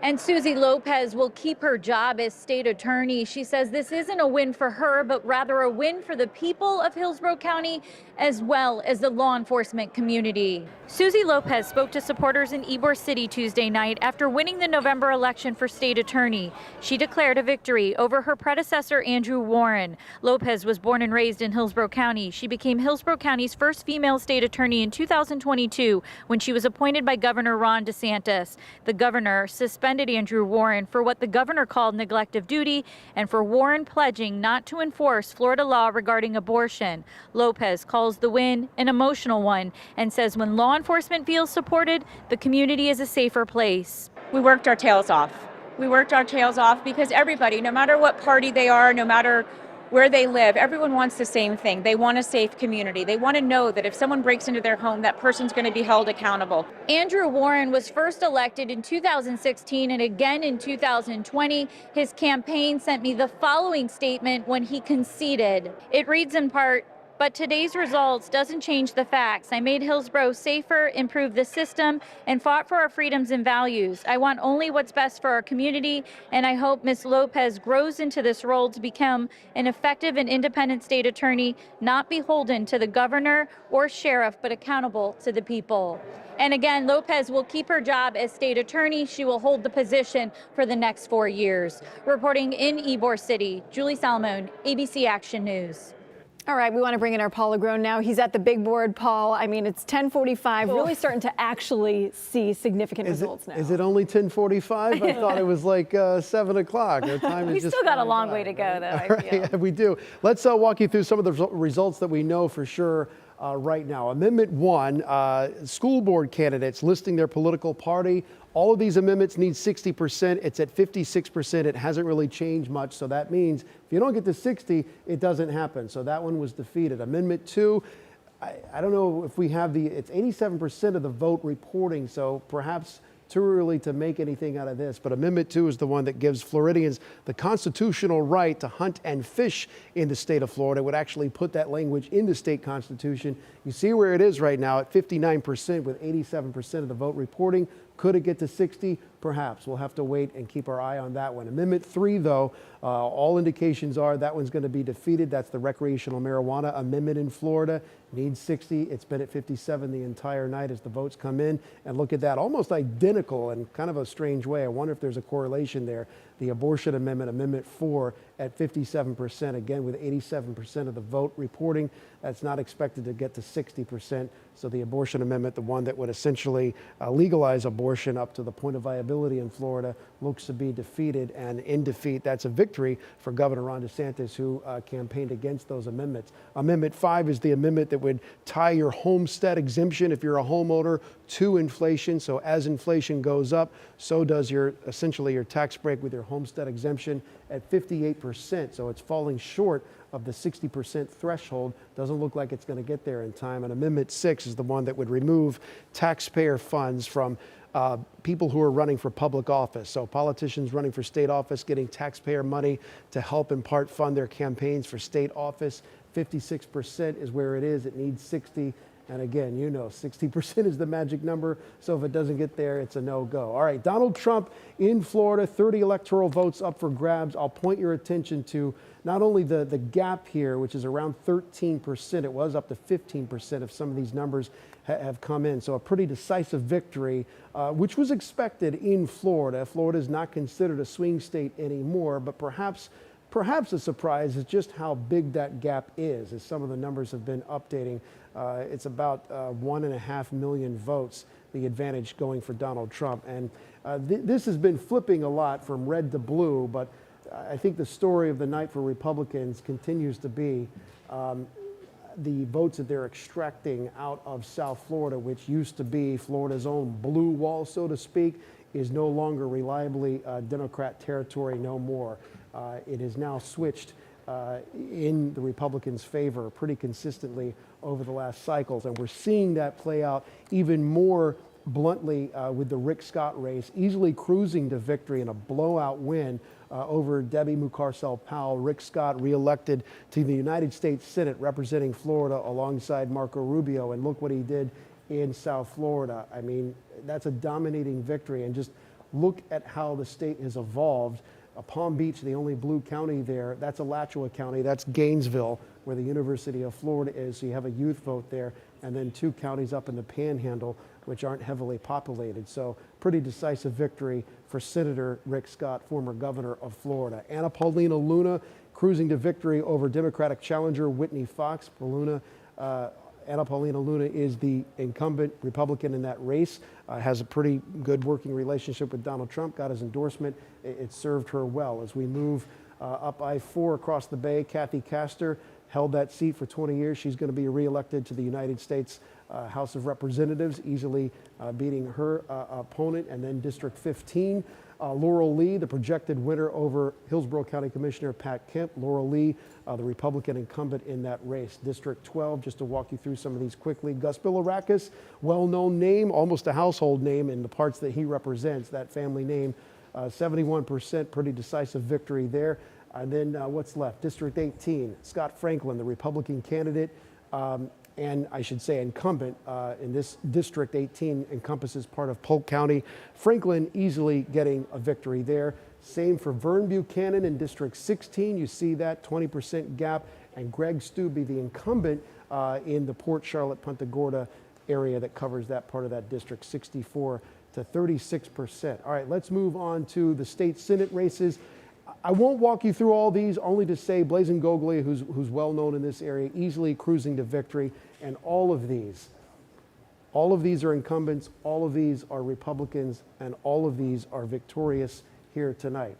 And Susie Lopez will keep her job as state attorney. She says this isn't a win for her, but rather a win for the people of Hillsborough County, as well as the law enforcement community. Susie Lopez spoke to supporters in Ybor City Tuesday night after winning the November election for state attorney. She declared a victory over her predecessor, Andrew Warren. Lopez was born and raised in Hillsborough County. She became Hillsborough County's first female state attorney in 2022 when she was appointed by Governor Ron DeSantis. The governor suspended Andrew Warren for what the governor called neglect of duty and for Warren pledging not to enforce Florida law regarding abortion. Lopez calls the win an emotional one and says when law enforcement feels supported, the community is a safer place. We worked our tails off. We worked our tails off because everybody, no matter what party they are, no matter where they live, everyone wants the same thing. They want a safe community. They want to know that if someone breaks into their home, that person's going to be held accountable. Andrew Warren was first elected in 2016 and again in 2020. His campaign sent me the following statement when he conceded. It reads in part, "But today's results doesn't change the facts. I made Hillsborough safer, improved the system, and fought for our freedoms and values. I want only what's best for our community, and I hope Ms. Lopez grows into this role to become an effective and independent state attorney, not beholden to the governor or sheriff, but accountable to the people." And again, Lopez will keep her job as state attorney. She will hold the position for the next 4 years. Reporting in Ybor City, Julie Salmon, ABC Action News. All right, we want to bring in our Paul Agrone now. He's at the big board, Paul. I mean, it's 10:45, really starting to actually see significant results now. Is it only 10:45? I thought it was like 7 o'clock. Our time We is just still got a flying long by. way to go, though, I All feel. right, yeah, we do. Let's walk you through some of the results that we know for sure right now. Amendment 1, school board candidates listing their political party. All of these amendments need 60%. It's at 56%. It hasn't really changed much. So that means if you don't get to 60, it doesn't happen. So that one was defeated. Amendment 2, I don't know if we have it's 87% of the vote reporting. So perhaps too early to make anything out of this. But Amendment 2 is the one that gives Floridians the constitutional right to hunt and fish in the state of Florida. It would actually put that language in the state constitution. You see where it is right now at 59% with 87% of the vote reporting. Could it get to 60? Perhaps. We'll have to wait and keep our eye on that one. Amendment 3, though, all indications are that one's going to be defeated. That's the recreational marijuana amendment in Florida. Needs 60. It's been at 57 the entire night as the votes come in. And look at that, almost identical in kind of a strange way. I wonder if there's a correlation there. The abortion amendment, Amendment 4, at 57%, again with 87% of the vote reporting. That's not expected to get to 60%. So the abortion amendment, the one that would essentially legalize abortion up to the point of viability in Florida, looks to be defeated. And in defeat, that's a victory for Governor Ron DeSantis, who campaigned against those amendments. Amendment 5 is the amendment that would tie your homestead exemption, if you're a homeowner, to inflation. So as inflation goes up, so does essentially your tax break with your homestead exemption at 58%. So it's falling short of the 60% threshold. Doesn't look like it's going to get there in time. And Amendment 6 is the one that would remove taxpayer funds from people who are running for public office. So politicians running for state office getting taxpayer money to help in part fund their campaigns for state office. 56% is where it is. It needs 60. And again, 60% is the magic number. So if it doesn't get there, it's a no-go. All right, Donald Trump in Florida, 30 electoral votes up for grabs. I'll point your attention to not only the gap here, which is around 13%. It was up to 15% if some of these numbers have come in. So a pretty decisive victory, which was expected in Florida. Florida is not considered a swing state anymore, but perhaps a surprise is just how big that gap is, as some of the numbers have been updating. It's about 1.5 million votes, the advantage going for Donald Trump. And this has been flipping a lot from red to blue, but I think the story of the night for Republicans continues to be the votes that they're extracting out of South Florida, which used to be Florida's own blue wall, so to speak, is no longer reliably Democrat territory no more. It has now switched in the Republicans' favor pretty consistently over the last cycles. And we're seeing that play out even more bluntly with the Rick Scott race, easily cruising to victory in a blowout win over Debbie Mucarsel-Powell. Rick Scott reelected to the United States Senate representing Florida alongside Marco Rubio. And look what he did in South Florida. I mean, that's a dominating victory. And just look at how the state has evolved. Palm Beach, the only blue county there, that's Alachua County, that's Gainesville, where the University of Florida is, so you have a youth vote there, and then 2 counties up in the Panhandle, which aren't heavily populated. So pretty decisive victory for Senator Rick Scott, former governor of Florida. Paulina Luna cruising to victory over Democratic challenger Whitney Fox. Paulina Luna is the incumbent Republican in that race, has a pretty good working relationship with Donald Trump, got his endorsement. It served her well. As we move up I-4 across the bay, Kathy Castor held that seat for 20 years. She's going to be reelected to the United States House of Representatives, easily beating her opponent. And then District 15, Laurel Lee, the projected winner over Hillsborough County Commissioner Pat Kemp. Laurel Lee, the Republican incumbent in that race. District 12, just to walk you through some of these quickly. Gus Bilirakis, well-known name, almost a household name in the parts that he represents, that family name. 71%, pretty decisive victory there. And then what's left? District 18, Scott Franklin, the Republican candidate, and I should say incumbent in this District 18 encompasses part of Polk County. Franklin easily getting a victory there. Same for Vern Buchanan in District 16. You see that 20% gap. And Greg Stubbe, the incumbent in the Port Charlotte, Punta Gorda area that covers that part of that district, 64 to 36%. All right, let's move on to the state Senate races. I won't walk you through all these, only to say Blazin Gogley, who's well known in this area, easily cruising to victory. And all of these are incumbents, all of these are Republicans, and all of these are victorious here tonight.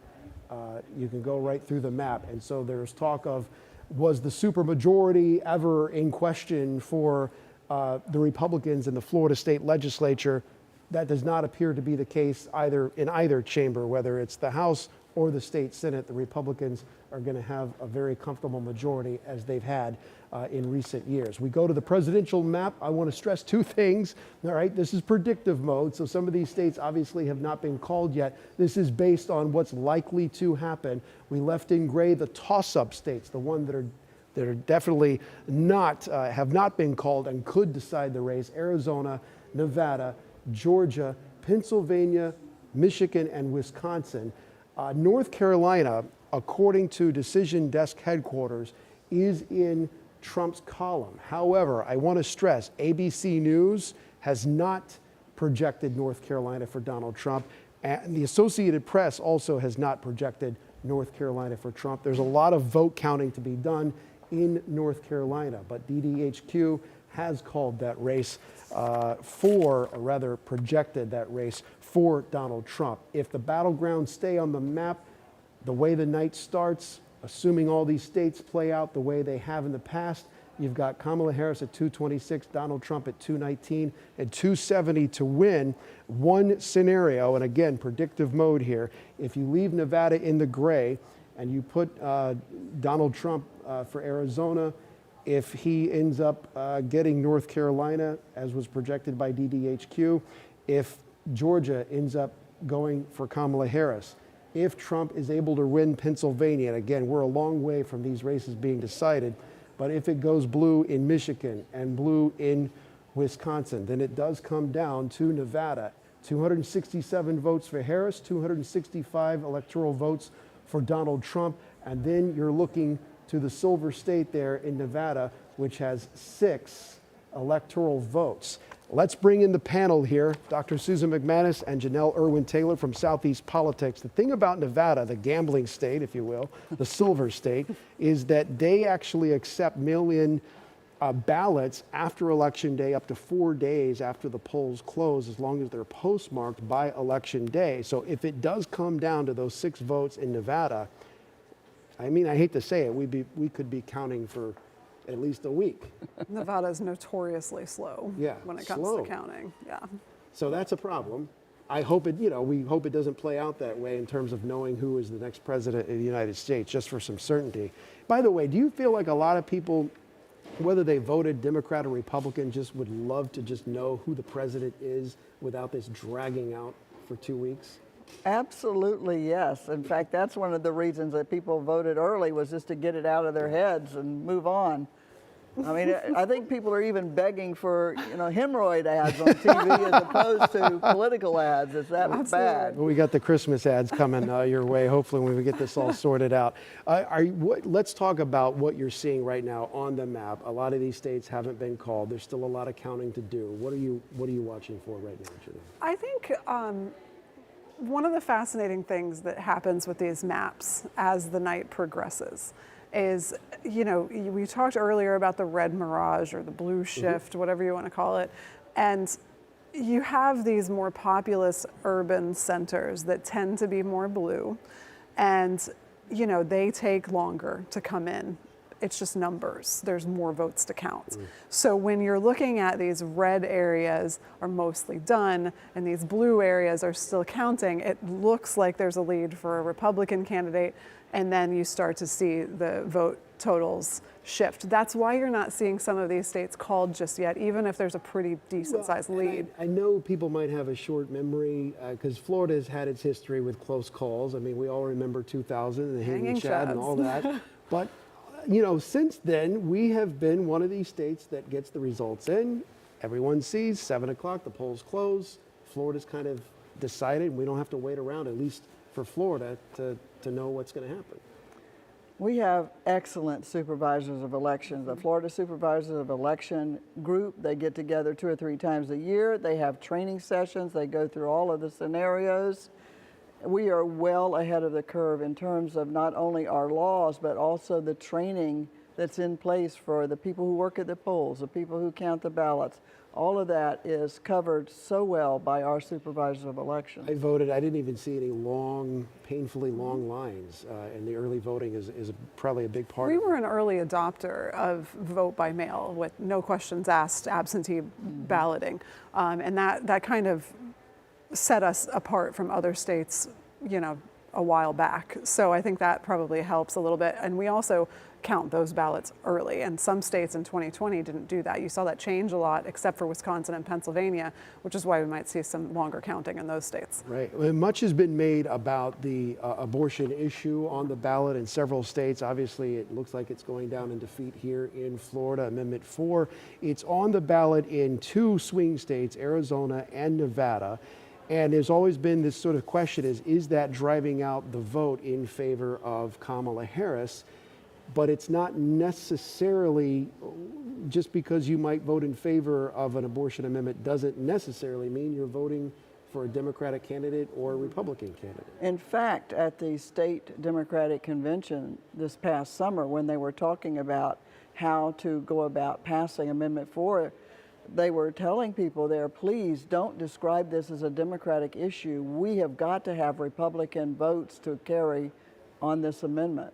You can go right through the map. And so there's talk of, was the supermajority ever in question for the Republicans in the Florida state legislature? That does not appear to be the case in either chamber, whether it's the House or the state Senate. The Republicans are going to have a very comfortable majority, as they've had in recent years. We go to the presidential map. I want to stress 2 things. All right, this is predictive mode, so some of these states obviously have not been called yet. This is based on what's likely to happen. We left in gray the toss-up states, the ones that are definitely have not been called and could decide the race: Arizona, Nevada, Georgia, Pennsylvania, Michigan, and Wisconsin. North Carolina, according to Decision Desk headquarters, is in Trump's column. However, I want to stress, ABC News has not projected North Carolina for Donald Trump, and the Associated Press also has not projected North Carolina for Trump. There's a lot of vote counting to be done in North Carolina, but DDHQ has called that race projected that race for Donald Trump. If the battlegrounds stay on the map, the way the night starts, assuming all these states play out the way they have in the past, you've got Kamala Harris at 226, Donald Trump at 219, and 270 to win. One scenario, and again, predictive mode here, if you leave Nevada in the gray and you put Donald Trump for Arizona, if he ends up getting North Carolina, as was projected by DDHQ, if Georgia ends up going for Kamala Harris, if Trump is able to win Pennsylvania, and again, we're a long way from these races being decided, but if it goes blue in Michigan and blue in Wisconsin, then it does come down to Nevada. 267 votes for Harris, 265 electoral votes for Donald Trump, and then you're looking to the Silver State there in Nevada, which has 6 electoral votes. Let's bring in the panel here, Dr. Susan McManus and Janelle Irwin-Taylor from Southeast Politics. The thing about Nevada, the gambling state, if you will, the Silver State, is that they actually accept mail-in ballots after Election Day, up to 4 days after the polls close, as long as they're postmarked by Election Day. So if it does come down to those 6 votes in Nevada, I mean, I hate to say it, we could be counting for at least a week. Nevada is notoriously slow when it comes to counting. Yeah. So that's a problem. I hope we hope it doesn't play out that way in terms of knowing who is the next president of the United States, just for some certainty. By the way, do you feel like a lot of people, whether they voted Democrat or Republican, just would love to just know who the president is without this dragging out for 2 weeks? Absolutely, yes. In fact, that's one of the reasons that people voted early, was just to get it out of their heads and move on. I mean, I think people are even begging for, hemorrhoid ads on TV as opposed to political ads. It's that bad. Well, we got the Christmas ads coming your way, hopefully, when we get this all sorted out. Let's talk about what you're seeing right now on the map. A lot of these states haven't been called. There's still a lot of counting to do. What are you watching for right now, Janine? I think one of the fascinating things that happens with these maps as the night progresses is, we talked earlier about the red mirage or the blue shift, whatever you want to call it. And you have these more populous urban centers that tend to be more blue. And, they take longer to come in. It's just numbers. There's more votes to count. So when you're looking at these red areas are mostly done and these blue areas are still counting, it looks like there's a lead for a Republican candidate, and then you start to see the vote totals shift. That's why you're not seeing some of these states called just yet, even if there's a pretty decent sized lead. I know people might have a short memory because Florida has had its history with close calls. I mean, we all remember 2000 and the hanging chad and all that. But since then, we have been one of these states that gets the results in. Everyone sees 7 o'clock, the polls close. Florida's kind of decided. We don't have to wait around, at least for Florida, to know what's going to happen. We have excellent supervisors of elections. The Florida Supervisors of Election group, they get together 2 or 3 times a year. They have training sessions. They go through all of the scenarios. We are well ahead of the curve in terms of not only our laws, but also the training that's in place for the people who work at the polls, the people who count the ballots. All of that is covered so well by our supervisors of election. I voted. I didn't even see any painfully long lines, and the early voting is probably a big part. We were an early adopter of vote by mail with no questions asked, absentee balloting, and that kind of set us apart from other states, a while back. So I think that probably helps a little bit. And we also count those ballots early. And some states in 2020 didn't do that. You saw that change a lot, except for Wisconsin and Pennsylvania, which is why we might see some longer counting in those states. Right. Much has been made about the abortion issue on the ballot in several states. Obviously, it looks like it's going down in defeat here in Florida. Amendment 4. It's on the ballot in 2 swing states, Arizona and Nevada. And there's always been this sort of question is that driving out the vote in favor of Kamala Harris? But it's not necessarily, just because you might vote in favor of an abortion amendment doesn't necessarily mean you're voting for a Democratic candidate or a Republican candidate. In fact, at the state Democratic convention this past summer, when they were talking about how to go about passing Amendment 4, they were telling people there, please don't describe this as a Democratic issue. We have got to have Republican votes to carry on this amendment.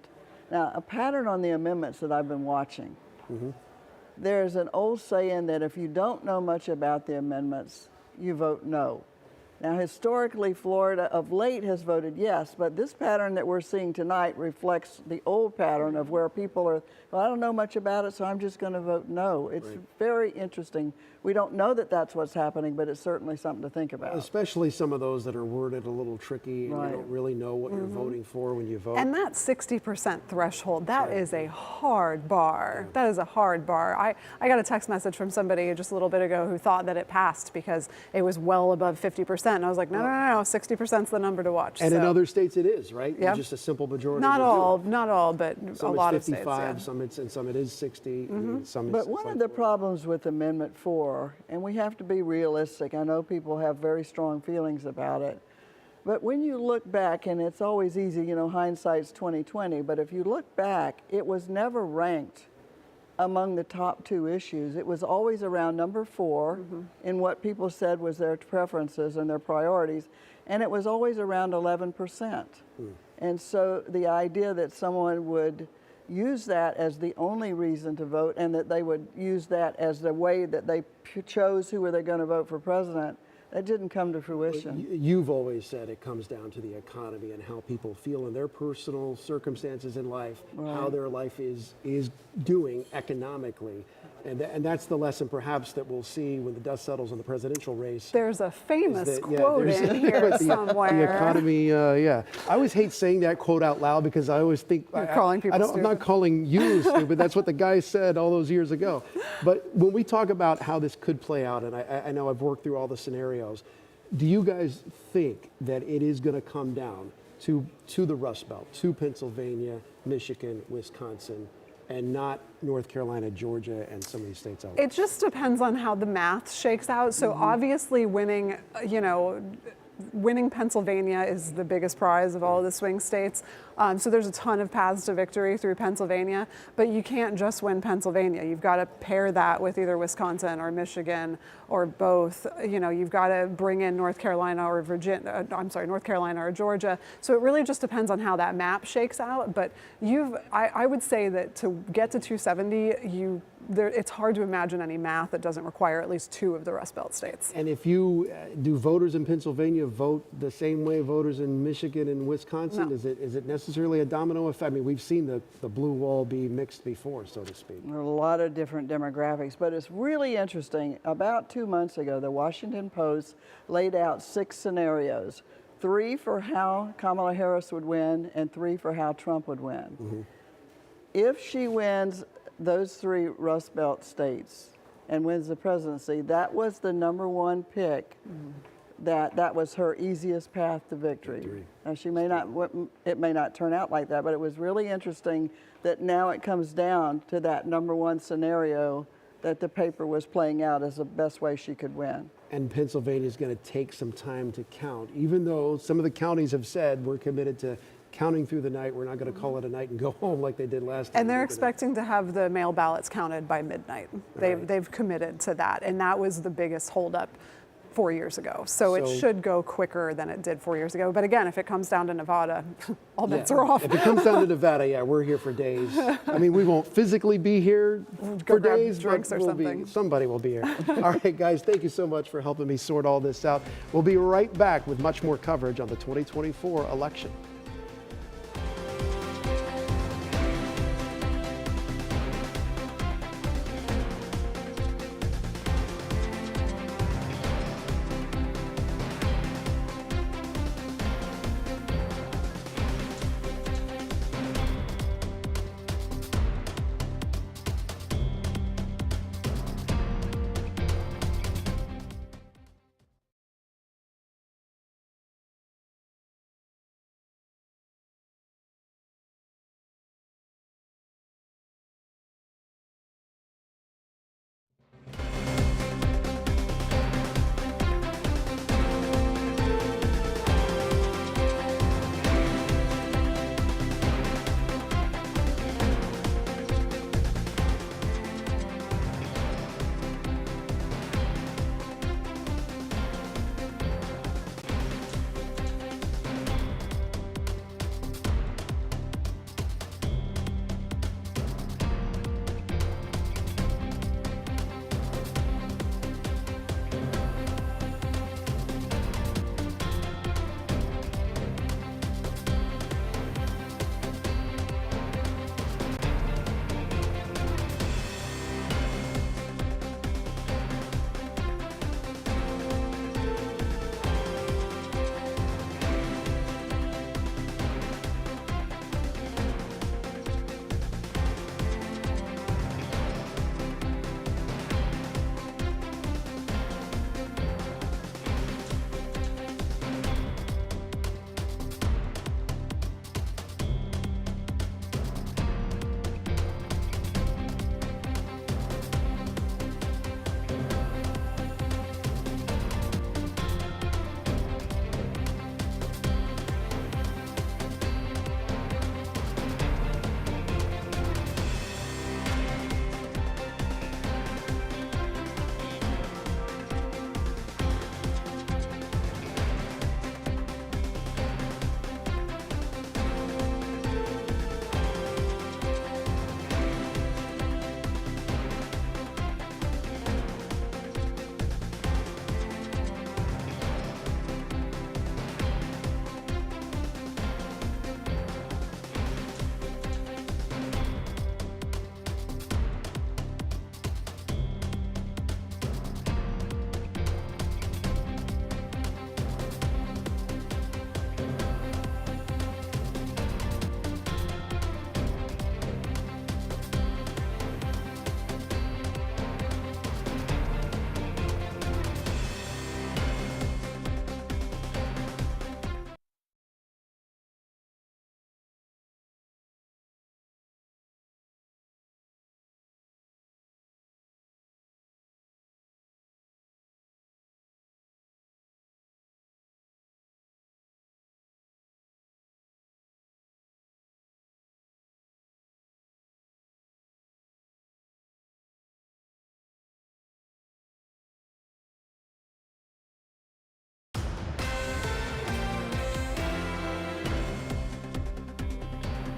Now, a pattern on the amendments that I've been watching, there's an old saying that if you don't know much about the amendments, you vote no. Now, historically, Florida of late has voted yes, but this pattern that we're seeing tonight reflects the old pattern of where people are, well, I don't know much about it, so I'm just going to vote no. It's very interesting. We don't know that that's what's happening, but it's certainly something to think about. Especially some of those that are worded a little tricky and you don't really know what you're voting for when you vote. And that 60% threshold, that is a hard bar. That is a hard bar. I got a text message from somebody just a little bit ago who thought that it passed because it was well above 50%. And I was like, no, 60% is the number to watch. And in other states it is, right? Yeah. Just a simple majority. Not all, but some a lot it's 55, of states. and some it is 60. And some But one of the problems with Amendment 4, and we have to be realistic, I know people have very strong feelings about it, but when you look back, and it's always easy, hindsight's 2020, but if you look back, it was never ranked among the top 2 issues. It was always around number 4 in what people said was their preferences and their priorities, and it was always around 11%. And so the idea that someone would use that as the only reason to vote, and that they would use that as the way that they chose who were they going to vote for president, That didn't come to fruition. You've always said it comes down to the economy and how people feel in their personal circumstances in life, how their life is doing economically. And that's the lesson perhaps that we'll see when the dust settles on the presidential race. There's a famous quote in here somewhere. The economy, yeah. I always hate saying that quote out loud because I always think You're calling people stupid. I'm not calling you stupid. That's what the guy said all those years ago. But when we talk about how this could play out, and I know I've worked through all the scenarios, do you guys think that it is going to come down to the Rust Belt, to Pennsylvania, Michigan, Wisconsin, and not North Carolina, Georgia, and some of these states out It just depends on how the math shakes out. So obviously winning, winning Pennsylvania is the biggest prize of all of the swing states. So there's a ton of paths to victory through Pennsylvania, but you can't just win Pennsylvania. You've got to pair that with either Wisconsin or Michigan or both. You've got to bring in North Carolina or North Carolina or Georgia. So it really just depends on how that map shakes out. But I would say that to get to 270, it's hard to imagine any math that doesn't require at least 2 of the Rust Belt states. And if you do voters in Pennsylvania vote the same way voters in Michigan and Wisconsin? No. Is it necessarily a domino effect? I mean, we've seen the blue wall be mixed before, so to speak. There are a lot of different demographics, but it's really interesting. About 2 months ago, the Washington Post laid out 6 scenarios, 3 for how Kamala Harris would win and 3 for how Trump would win. If she wins those 3 Rust Belt states and wins the presidency, that was the #1 pick. That was her easiest path to victory. Now it may not turn out like that, but it was really interesting that now it comes down to that #1 scenario that the paper was playing out as the best way she could win. And Pennsylvania is going to take some time to count, even though some of the counties have said we're committed to counting through the night. We're not going to call it a night and go home like they did last time. And they're expecting to have the mail ballots counted by midnight. They've committed to that, and that was the biggest holdup 4 years ago. So it should go quicker than it did 4 years ago. But again, if it comes down to Nevada, all bets are off. If it comes down to Nevada, yeah, we're here for days. I mean, we won't physically be here for days, drinks or something. Somebody will be here. All right, guys, thank you so much for helping me sort all this out. We'll be right back with much more coverage on the 2024 election.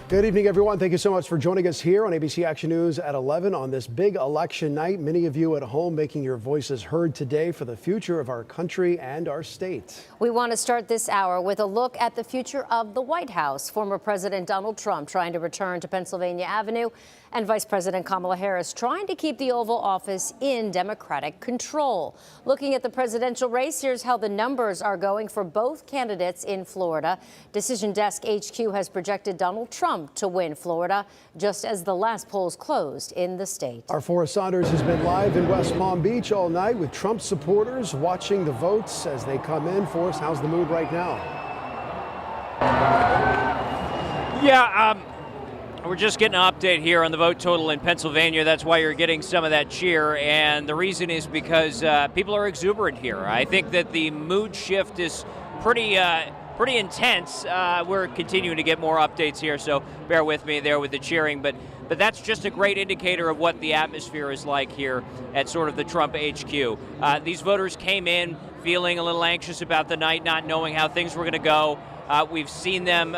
Good evening, everyone. Thank you so much for joining us here on ABC Action News at 11 on this big election night. Many of you at home making your voices heard today for the future of our country and our state. We want to start this hour with a look at the future of the White House. Former President Donald Trump trying to return to Pennsylvania Avenue, and Vice President Kamala Harris trying to keep the Oval Office in Democratic control. Looking at the presidential race, here's how the numbers are going for both candidates in Florida. Decision Desk HQ has projected Donald Trump to win Florida, just as the last polls closed in the state. Our Forrest Saunders has been live in West Palm Beach all night with Trump supporters watching the votes as they come in. Forrest, how's the mood right now? Yeah, we're just getting an update here on the vote total in Pennsylvania. That's why you're getting some of that cheer. And the reason is because people are exuberant here. I think that the mood shift is pretty intense. We're continuing to get more updates here, so bear with me there with the cheering. But that's just a great indicator of what the atmosphere is like here at sort of the Trump HQ. These voters came in feeling a little anxious about the night, not knowing how things were going to go. We've seen them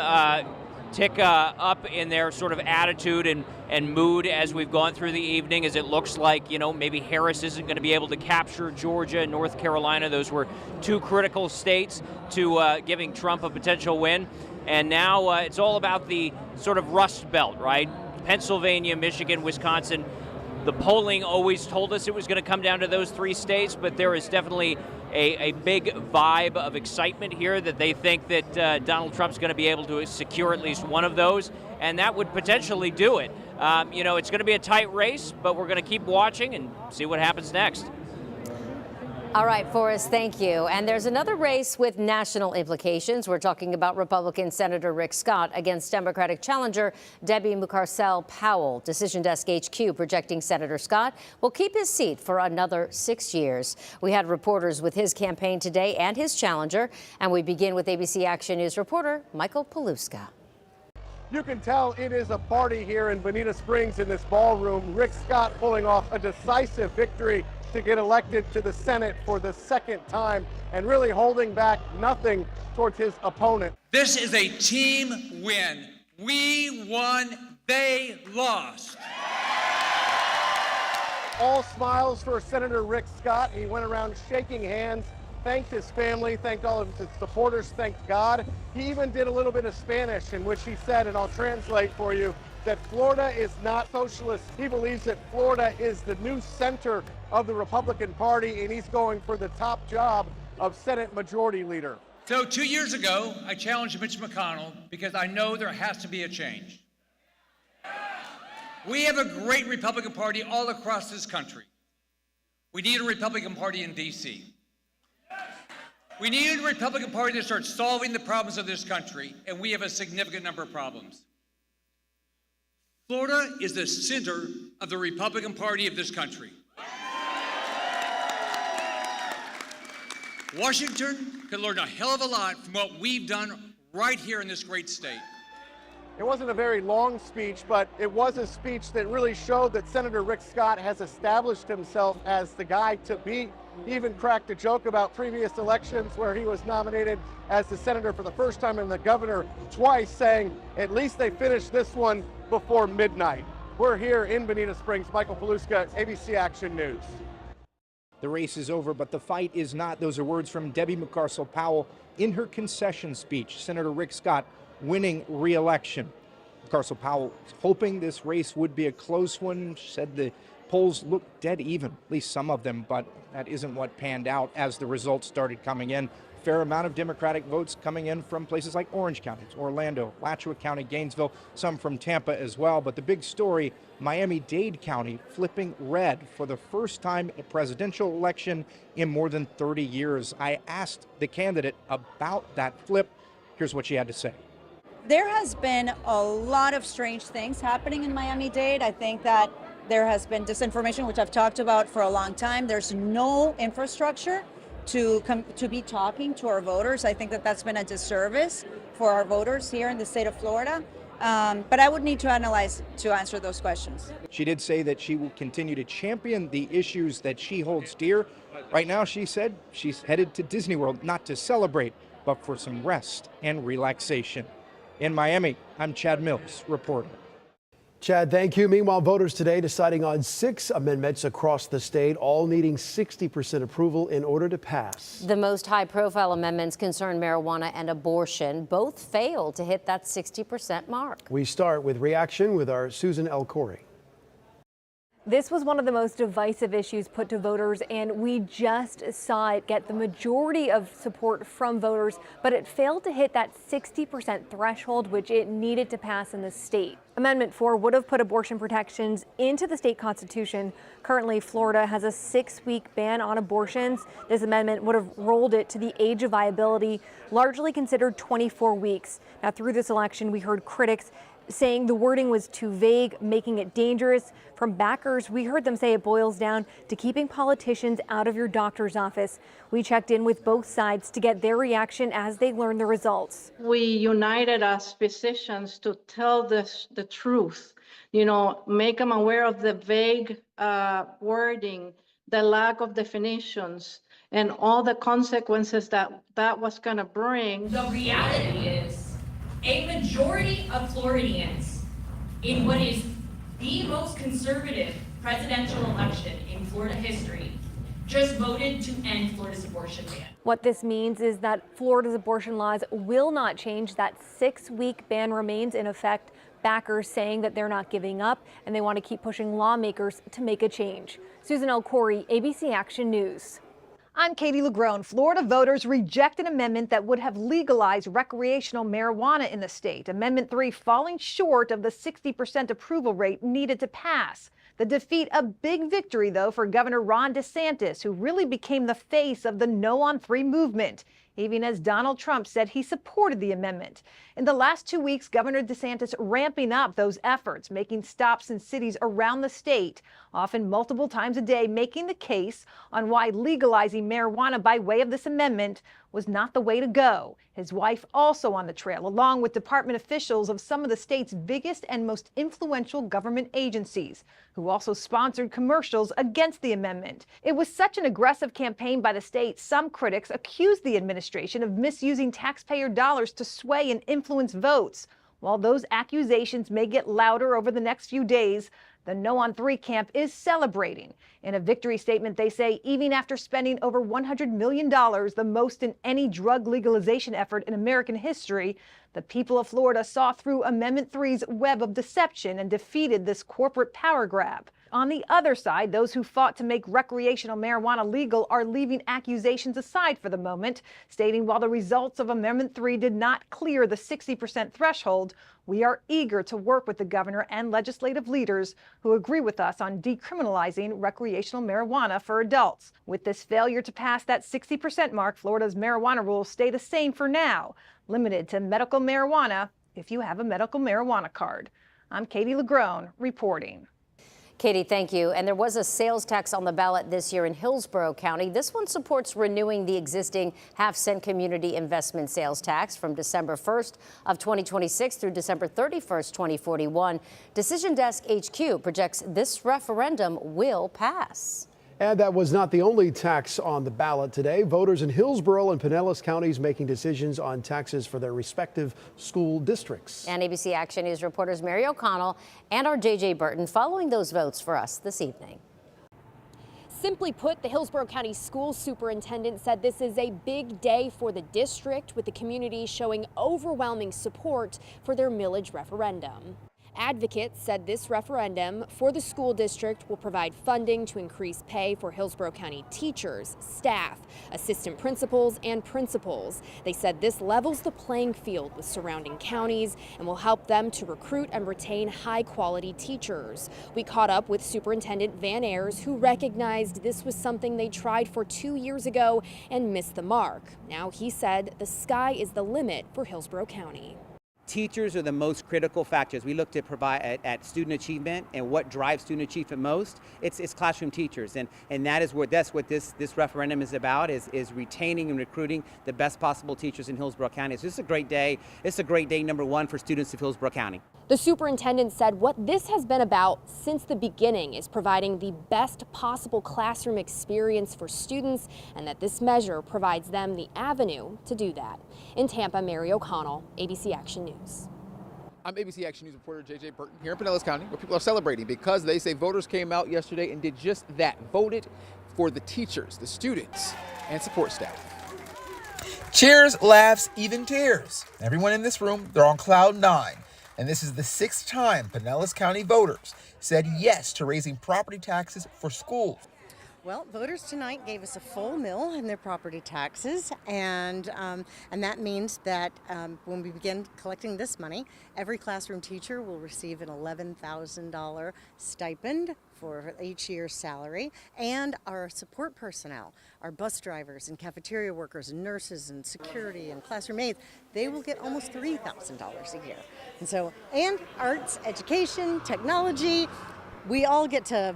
tick up in their sort of attitude and mood as we've gone through the evening, as it looks like, maybe Harris isn't going to be able to capture Georgia and North Carolina. Those were two critical states to giving Trump a potential win. And now it's all about the sort of Rust Belt, right? Pennsylvania, Michigan, Wisconsin. The polling always told us it was going to come down to those three states, but there is definitely a big vibe of excitement here that they think that Donald Trump's going to be able to secure at least one of those, and that would potentially do it. It's going to be a tight race, but we're going to keep watching and see what happens next. All right, Forrest, thank you. And there's another race with national implications. We're talking about Republican Senator Rick Scott against Democratic challenger Debbie Mucarsel-Powell. Decision Desk HQ projecting Senator Scott will keep his seat for another 6 years. We had reporters with his campaign today and his challenger, and we begin with ABC Action News reporter Michael Paluska. You can tell it is a party here in Bonita Springs in this ballroom. Rick Scott pulling off a decisive victory to get elected to the Senate for the second time and really holding back nothing towards his opponent. This is a team win. We won, they lost. All smiles for Senator Rick Scott. He went around shaking hands, thanked his family, thanked all of his supporters, thanked God. He even did a little bit of Spanish in which he said, and I'll translate for you, that Florida is not socialist. He believes that Florida is the new center of the Republican Party, and he's going for the top job of Senate Majority Leader. So 2 years ago, I challenged Mitch McConnell because I know there has to be a change. We have a great Republican Party all across this country. We need a Republican Party in D.C. We need a Republican Party to start solving the problems of this country, and we have a significant number of problems. Florida is the center of the Republican Party of this country. Washington could learn a hell of a lot from what we've done right here in this great state. It wasn't a very long speech, but it was a speech that really showed that Senator Rick Scott has established himself as the guy to beat. He even cracked a joke about previous elections where he was nominated as the senator for the first time and the governor twice, saying at least they finished this one before midnight. We're here in Bonita Springs. Michael Paluska, ABC Action News. The race is over, but the fight is not. Those are words from Debbie Mucarsel-Powell in her concession speech. Senator Rick Scott winning re-election. Mucarsel-Powell hoping this race would be a close one. She said the polls looked dead even, at least some of them, but that isn't what panned out as the results started coming in. Fair amount of Democratic votes coming in from places like Orange County, Orlando, Alachua County, Gainesville, some from Tampa as well. But the big story, Miami-Dade County flipping red for the first time in a presidential election in more than 30 years. I asked the candidate about that flip. Here's what she had to say. There has been a lot of strange things happening in Miami-Dade. I think that there has been disinformation, which I've talked about for a long time. There's no infrastructure to be talking to our voters. I think that that's been a disservice for our voters here in the state of Florida. But I would need to analyze to answer those questions. She did say that she will continue to champion the issues that she holds dear. Right now, she said she's headed to Disney World, not to celebrate, but for some rest and relaxation. In Miami, I'm Chad Mills reporting. Chad, thank you. Meanwhile, voters today deciding on 6 amendments across the state, all needing 60% approval in order to pass. The most high-profile amendments concern marijuana and abortion. Both failed to hit that 60% mark. We start with reaction with our Susan L. Corey. This was one of the most divisive issues put to voters, and we just saw it get the majority of support from voters, but it failed to hit that 60% threshold, which it needed to pass in the state. Amendment 4 would have put abortion protections into the state constitution. Currently, Florida has a 6-week ban on abortions. This amendment would have rolled it to the age of viability, largely considered 24 weeks. Now, through this election, we heard critics saying the wording was too vague, making it dangerous. From backers, we heard them say it boils down to keeping politicians out of your doctor's office. We checked in with both sides to get their reaction as they learned the results. We united as physicians to tell the truth, make them aware of the vague wording, the lack of definitions, and all the consequences that was going to bring. The reality is, a majority of Floridians in what is the most conservative presidential election in Florida history just voted to end Florida's abortion ban. What this means is that Florida's abortion laws will not change. That 6-week ban remains in effect. Backers saying that they're not giving up and they want to keep pushing lawmakers to make a change. Susan L. Corey, ABC Action News. I'm Katie LeGrone. Florida voters reject an amendment that would have legalized recreational marijuana in the state. Amendment 3 falling short of the 60% approval rate needed to pass. The defeat a big victory, though, for Governor Ron DeSantis, who really became the face of the No on 3 movement, even as Donald Trump said he supported the amendment. In the last 2 weeks, Governor DeSantis ramping up those efforts, making stops in cities around the state, often multiple times a day, making the case on why legalizing marijuana by way of this amendment was not the way to go. His wife also on the trail, along with department officials of some of the state's biggest and most influential government agencies, who also sponsored commercials against the amendment. It was such an aggressive campaign by the state, some critics accused the administration of misusing taxpayer dollars to sway and influence votes. While those accusations may get louder over the next few days, the No on 3 camp is celebrating. In a victory statement, they say even after spending over $100 million, the most in any drug legalization effort in American history, the people of Florida saw through Amendment 3's web of deception and defeated this corporate power grab. On the other side, those who fought to make recreational marijuana legal are leaving accusations aside for the moment, stating while the results of Amendment 3 did not clear the 60% threshold, we are eager to work with the governor and legislative leaders who agree with us on decriminalizing recreational marijuana for adults. With this failure to pass that 60% mark, Florida's marijuana rules stay the same for now, limited to medical marijuana if you have a medical marijuana card. I'm Katie LeGrone reporting. Katie, thank you. And there was a sales tax on the ballot this year in Hillsborough County. This one supports renewing the existing half-cent community investment sales tax from December 1st of 2026 through December 31st, 2041. Decision Desk HQ projects this referendum will pass. And that was not the only tax on the ballot today. Voters in Hillsborough and Pinellas counties making decisions on taxes for their respective school districts. And ABC Action News reporters Mary O'Connell and our JJ Burton following those votes for us this evening. Simply put, the Hillsborough County School Superintendent said this is a big day for the district, with the community showing overwhelming support for their millage referendum. Advocates said this referendum for the school district will provide funding to increase pay for Hillsborough County teachers, staff, assistant principals, and principals. They said this levels the playing field with surrounding counties and will help them to recruit and retain high-quality teachers. We caught up with Superintendent Van Ayers, who recognized this was something they tried for 2 years ago and missed the mark. Now he said the sky is the limit for Hillsborough County. Teachers are the most critical factors. We look to provide at student achievement, and what drives student achievement most, it's classroom teachers, and that's what this referendum is about, is retaining and recruiting the best possible teachers in Hillsborough County. So this is a great day. It's a great day, number one, for students of Hillsborough County. The superintendent said what this has been about since the beginning is providing the best possible classroom experience for students, and that this measure provides them the avenue to do that. In Tampa, Mary O'Connell, ABC Action News. News. I'm ABC Action News reporter JJ Burton here in Pinellas County, where people are celebrating because they say voters came out yesterday and did just that, voted for the teachers, the students, and support staff. Cheers, laughs, even tears. Everyone in this room, they're on cloud nine. And this is the 6th time Pinellas County voters said yes to raising property taxes for schools. Well, voters tonight gave us a full mill in their property taxes, and that means that when we begin collecting this money, every classroom teacher will receive an $11,000 stipend for each year's salary, and our support personnel, our bus drivers and cafeteria workers and nurses and security and classroom aides, they will get almost $3,000 a year. And arts, education, technology, we all get to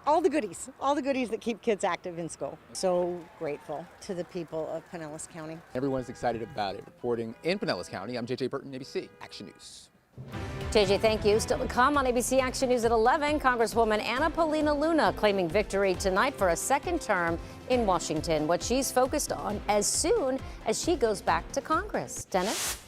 all the goodies that keep kids active in school. So grateful to the people of Pinellas County. Everyone's excited about it. Reporting in Pinellas County, I'm JJ Burton, ABC Action News. JJ, thank you. Still to come on ABC Action News at 11, Congresswoman Paulina Luna claiming victory tonight for a second term in Washington, what she's focused on as soon as she goes back to Congress. Dennis?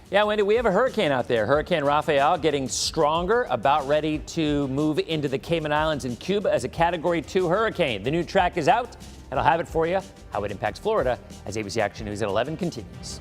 Yeah, Wendy, we have a hurricane out there. Hurricane Rafael getting stronger, about ready to move into the Cayman Islands and Cuba as a Category 2 hurricane. The new track is out, and I'll have it for you, how it impacts Florida, as ABC Action News at 11 continues.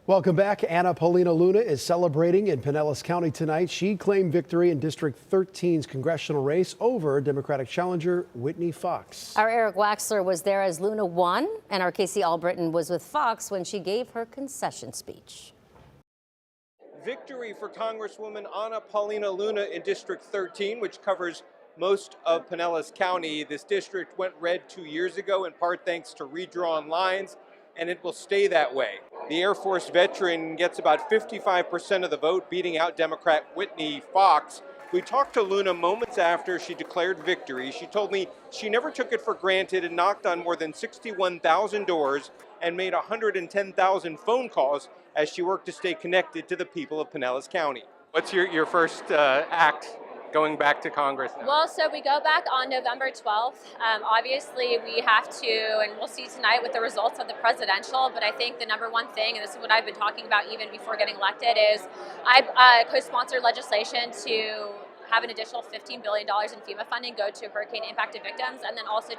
Welcome back. Paulina Luna is celebrating in Pinellas County tonight. She claimed victory in District 13's congressional race over Democratic challenger Whitney Fox. Our Eric Waxler was there as Luna won, and our Casey Albritton was with Fox when she gave her concession speech. Victory for Congresswoman Paulina Luna in District 13, which covers most of Pinellas County. This district went red 2 years ago, in part thanks to redrawn lines, and it will stay that way. The Air Force veteran gets about 55% of the vote, beating out Democrat Whitney Fox. We talked to Luna moments after she declared victory. She told me she never took it for granted and knocked on more than 61,000 doors and made 110,000 phone calls as she worked to stay connected to the people of Pinellas County. What's your first act going back to Congress now? Well, so we go back on November 12th. Obviously, we have to, and we'll see tonight with the results of the presidential, but I think the number one thing, and this is what I've been talking about even before getting elected, is I co-sponsored legislation to have an additional $15 billion in FEMA funding go to hurricane impacted victims. And then also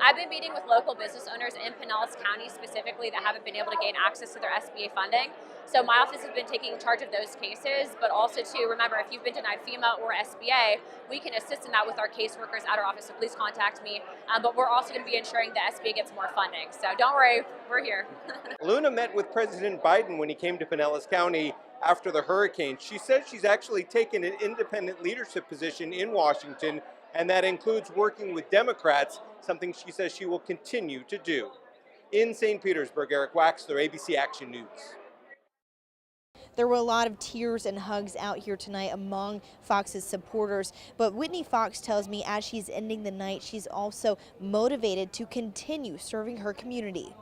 I've been meeting with local business owners in Pinellas County specifically that haven't been able to gain access to their SBA funding. So my office has been taking charge of those cases, but also remember, if you've been denied FEMA or SBA, we can assist in that with our caseworkers at our office, so please contact me. But we're also going to be ensuring the SBA gets more funding. So don't worry, we're here. Luna met with President Biden when he came to Pinellas County after the hurricane. She says she's actually taken an independent leadership position in Washington, and that includes working with Democrats, something she says she will continue to do. In St. Petersburg, Eric Waxler, ABC Action News. There were a lot of tears and hugs out here tonight among Fox's supporters, but Whitney Fox tells me as she's ending the night, she's also motivated to continue serving her community.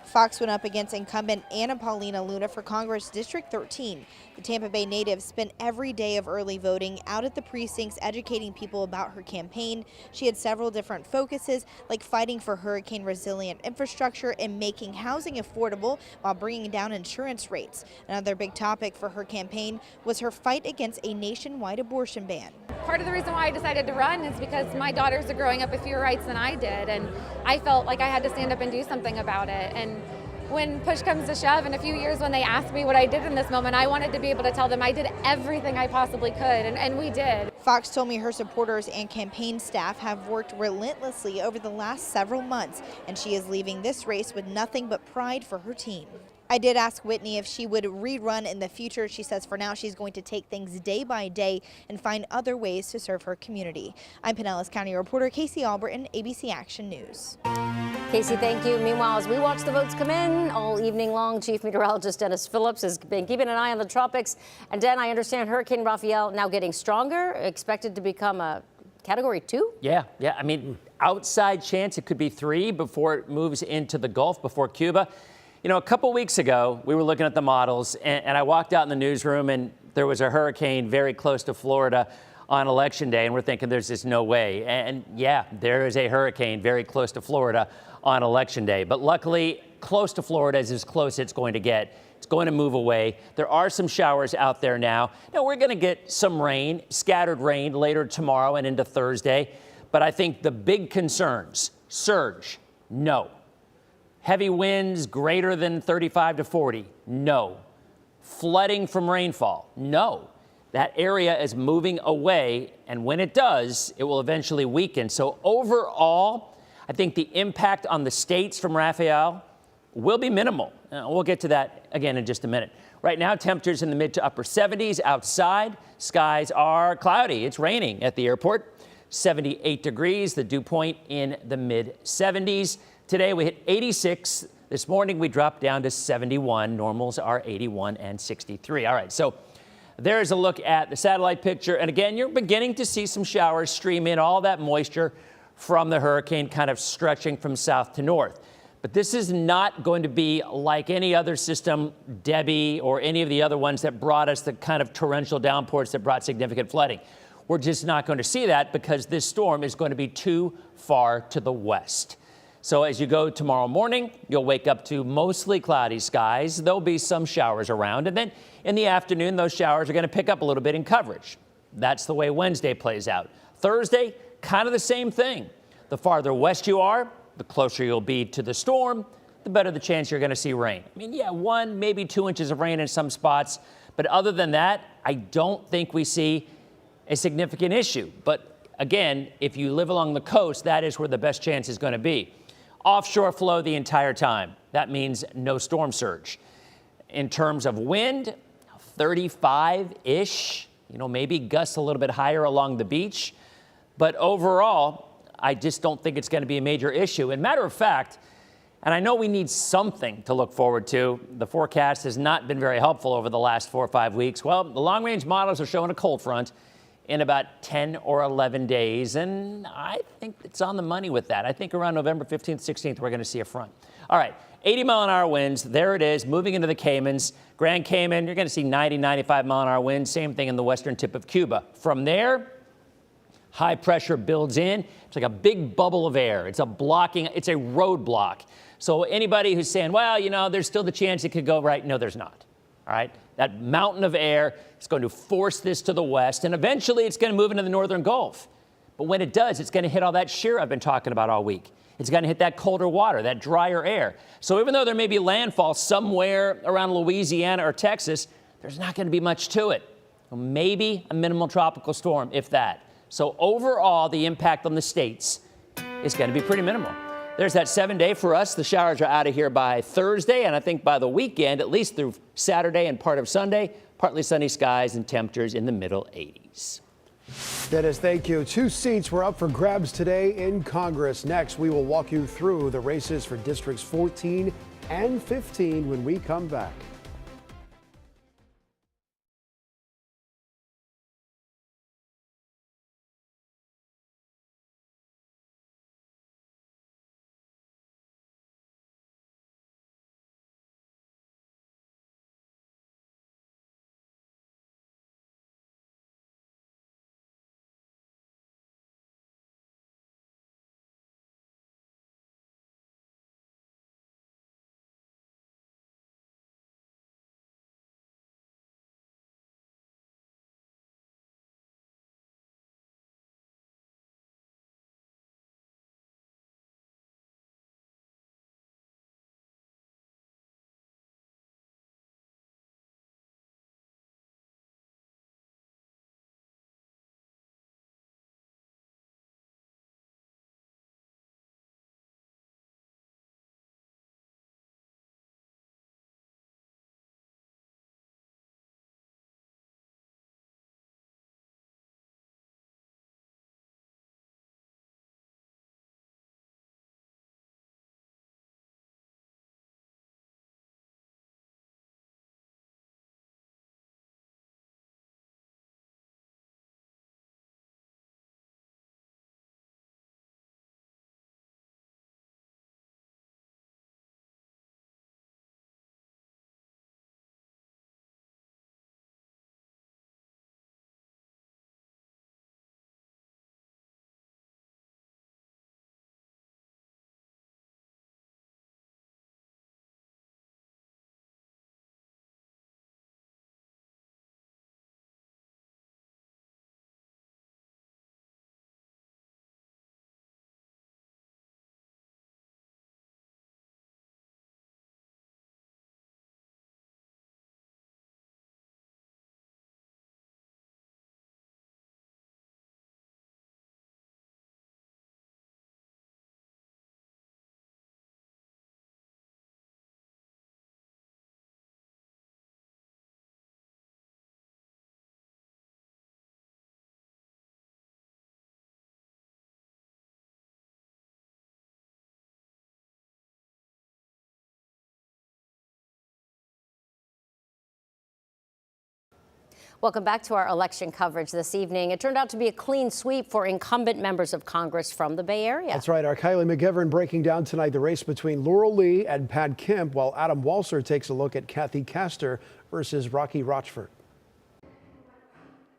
Fox went up against incumbent Paulina Luna for Congress District 13. The Tampa Bay native spent every day of early voting out at the precincts educating people about her campaign. She had several different focuses, like fighting for hurricane resilient infrastructure and making housing affordable while bringing down insurance rates. Another big topic for her campaign was her fight against a nationwide abortion ban. Part of the reason why I decided to run is because my daughters are growing up with fewer rights than I did, and I felt like I had to stand up and do something about it. And when push comes to shove, in a few years when they asked me what I did in this moment, I wanted to be able to tell them I did everything I possibly could, and we did. Fox told me her supporters and campaign staff have worked relentlessly over the last several months, and she is leaving this race with nothing but pride for her team. I did ask Whitney if she would rerun in the future. She says for now she's going to take things day by day and find other ways to serve her community. I'm Pinellas County reporter Casey Alberton, ABC Action News. Casey, thank you. Meanwhile, as we watch the votes come in all evening long, Chief Meteorologist Dennis Phillips has been keeping an eye on the tropics. And Den, I understand Hurricane Raphael now getting stronger, expected to become a Category 2? Yeah. I mean, outside chance it could be 3 before it moves into the Gulf, before Cuba. You know, a couple weeks ago, we were looking at the models, and I walked out in the newsroom, and there was a hurricane very close to Florida on Election Day, and we're thinking there's just no way. And yeah, there is a hurricane very close to Florida on Election Day. But luckily, close to Florida is as close it's going to get. It's going to move away. There are some showers out there now. Now, we're going to get some rain, scattered rain later tomorrow and into Thursday. But I think the big concerns, surge, no. Heavy winds greater than 35 to 40, no. Flooding from rainfall, no. That area is moving away, and when it does, it will eventually weaken. So overall, I think the impact on the states from Raphael will be minimal. We'll get to that again in just a minute. Right now, temperatures in the mid to upper 70s outside. Skies are cloudy. It's raining at the airport. 78 degrees, the dew point in the mid 70s. Today we hit 86. This morning we dropped down to 71. Normals are 81 and 63. All right, so there's a look at the satellite picture. And again, you're beginning to see some showers stream in, all that moisture from the hurricane kind of stretching from south to north. But this is not going to be like any other system, Debbie, or any of the other ones that brought us the kind of torrential downpours that brought significant flooding. We're just not going to see that because this storm is going to be too far to the west. So as you go tomorrow morning, you'll wake up to mostly cloudy skies. There'll be some showers around. And then in the afternoon, those showers are going to pick up a little bit in coverage. That's the way Wednesday plays out. Thursday, kind of the same thing. The farther west you are, the closer you'll be to the storm, the better the chance you're going to see rain. I mean, yeah, 1, maybe 2 inches of rain in some spots. But other than that, I don't think we see a significant issue. But again, if you live along the coast, that is where the best chance is going to be. Offshore flow the entire time. That means no storm surge. In terms of wind, 35-ish, maybe gusts a little bit higher along the beach. But overall, I just don't think it's going to be a major issue. And matter of fact, and I know we need something to look forward to. The forecast has not been very helpful over the last 4 or 5 weeks. Well, the long-range models are showing a cold front in about 10 or 11 days, and I think it's on the money with that. I think around November 15th, 16th, we're going to see a front. All right, 80-mile-an-hour winds. There it is, moving into the Caymans. Grand Cayman, you're going to see 90, 95-mile-an-hour winds. Same thing in the western tip of Cuba. From there, high pressure builds in. It's like a big bubble of air. It's a roadblock. So anybody who's saying, well, you know, there's still the chance it could go right. No, there's not. All right. That mountain of air is going to force this to the west, and eventually it's going to move into the northern Gulf. But when it does, it's going to hit all that shear I've been talking about all week. It's going to hit that colder water, that drier air. So even though there may be landfall somewhere around Louisiana or Texas, there's not going to be much to it. Maybe a minimal tropical storm, if that. So overall, the impact on the states is going to be pretty minimal. There's that 7-day for us. The showers are out of here by Thursday, and I think by the weekend, at least through Saturday and part of Sunday, partly sunny skies and temperatures in the middle 80s. Dennis, thank you. 2 seats were up for grabs today in Congress. Next, we will walk you through the races for districts 14 and 15 when we come back. Welcome back to our election coverage this evening. It turned out to be a clean sweep for incumbent members of Congress from the Bay Area. That's right. Our Kylie McGivern breaking down tonight the race between Laurel Lee and Pat Kemp, while Adam Walser takes a look at Kathy Castor versus Rocky Rochford.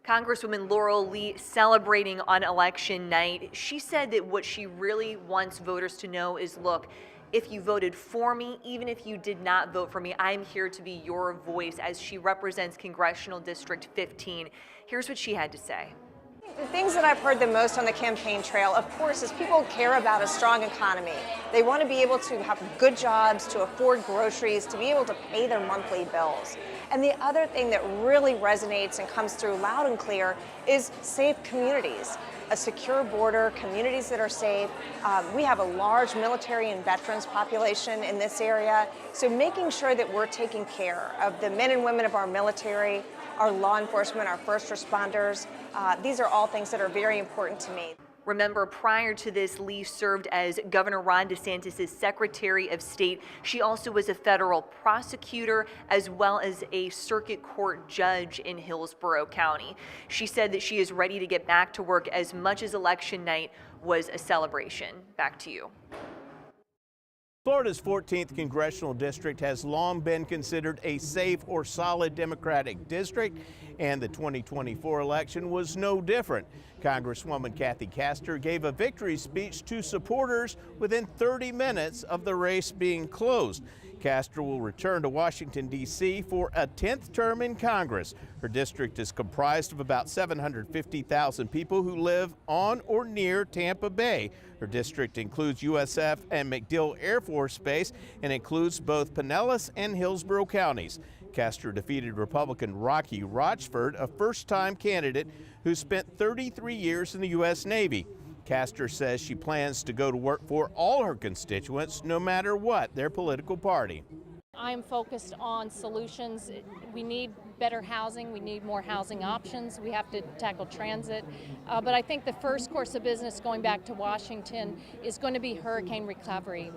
Congresswoman Laurel Lee celebrating on election night. She said that what she really wants voters to know is, look, if you voted for me, even if you did not vote for me, I'm here to be your voice as she represents Congressional District 15. Here's what she had to say. The things that I've heard the most on the campaign trail, of course, is people care about a strong economy. They want to be able to have good jobs, to afford groceries, to be able to pay their monthly bills. And the other thing that really resonates and comes through loud and clear is safe communities. A secure border, communities that are safe. We have a large military and veterans population in this area, so making sure that we're taking care of the men and women of our military, our law enforcement, our first responders. These are all things that are very important to me. Remember, prior to this, Lee served as Governor Ron DeSantis' Secretary of State. She also was a federal prosecutor as well as a circuit court judge in Hillsborough County. She said that she is ready to get back to work as much as election night was a celebration. Back to you. Florida's 14th congressional district has long been considered a safe or solid Democratic district, and the 2024 election was no different. Congresswoman Kathy Castor gave a victory speech to supporters within 30 minutes of the race being closed. Castor will return to Washington, D.C. for a 10th term in Congress. Her district is comprised of about 750,000 people who live on or near Tampa Bay. Her district includes USF and MacDill Air Force Base and includes both Pinellas and Hillsborough counties. Castor defeated Republican Rocky Rochford, a first-time candidate who spent 33 years in the U.S. Navy. Castor says she plans to go to work for all her constituents, no matter what their political party. I'm focused on solutions. We need better housing. We need more housing options. We have to tackle transit. But I think the first course of business going back to Washington is going to be hurricane recovery.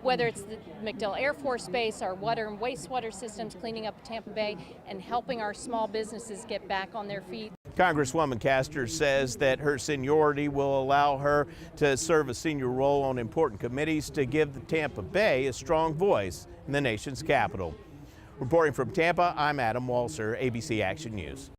Whether it's the MacDill Air Force Base, our water and wastewater systems, cleaning up Tampa Bay, and helping our small businesses get back on their feet. Congresswoman Castor says that her seniority will allow her to serve a senior role on important committees to give the Tampa Bay a strong voice in the nation's capital. Reporting from Tampa, I'm Adam Walser, ABC Action News.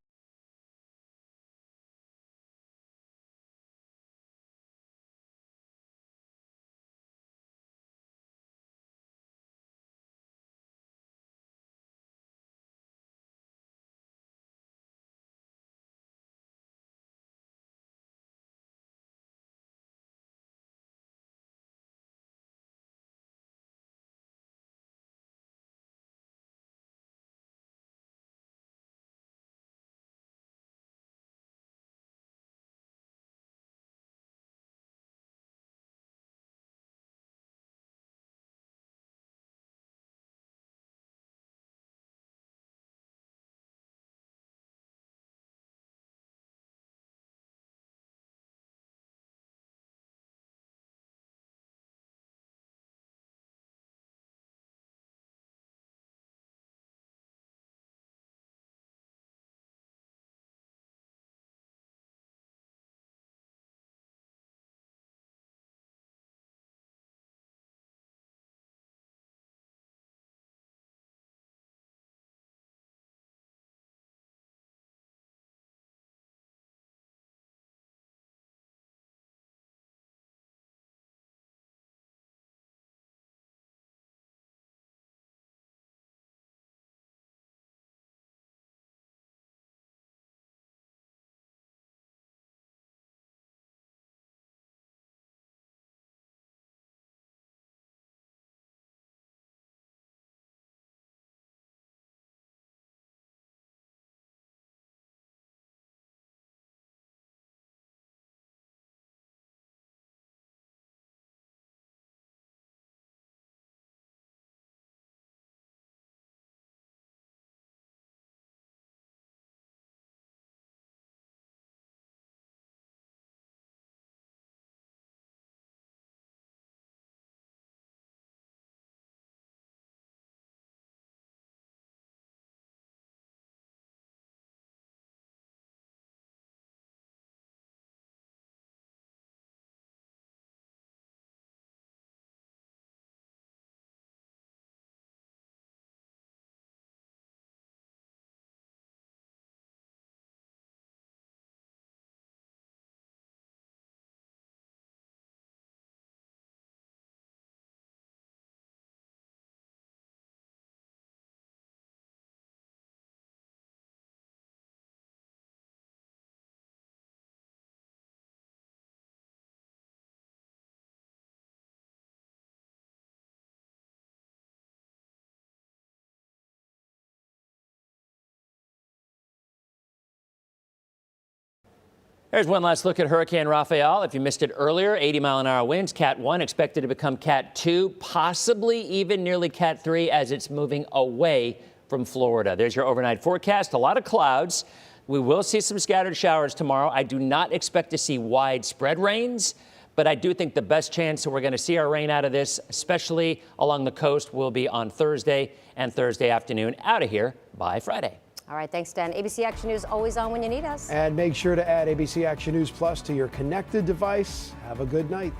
Here's one last look at Hurricane Rafael. If you missed it earlier, 80-mile-an-hour winds, Cat 1 expected to become Cat 2, possibly even nearly Cat 3 as it's moving away from Florida. There's your overnight forecast. A lot of clouds. We will see some scattered showers tomorrow. I do not expect to see widespread rains, but I do think the best chance that we're going to see our rain out of this, especially along the coast, will be on Thursday and Thursday afternoon. Out of here by Friday. All right, thanks, Dan. ABC Action News, always on when you need us. And make sure to add ABC Action News Plus to your connected device. Have a good night.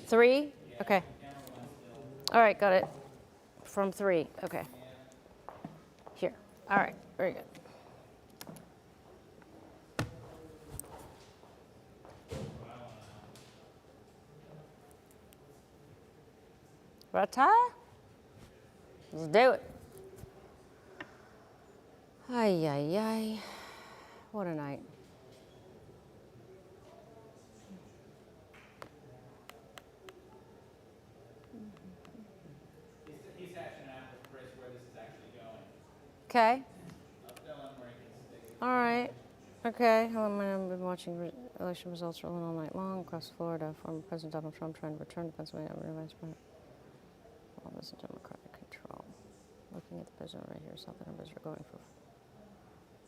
3? Okay. All right, got it. From 3, okay. Here, all right, very good. Rata? Let's do it. Ay, ay, ay. What a night. Okay. All right. Okay. I've been watching election results rolling all night long across Florida. Former President Donald Trump trying to return to Pennsylvania. Vice President. All this is Democratic control. Looking at the president right here, so the numbers are going for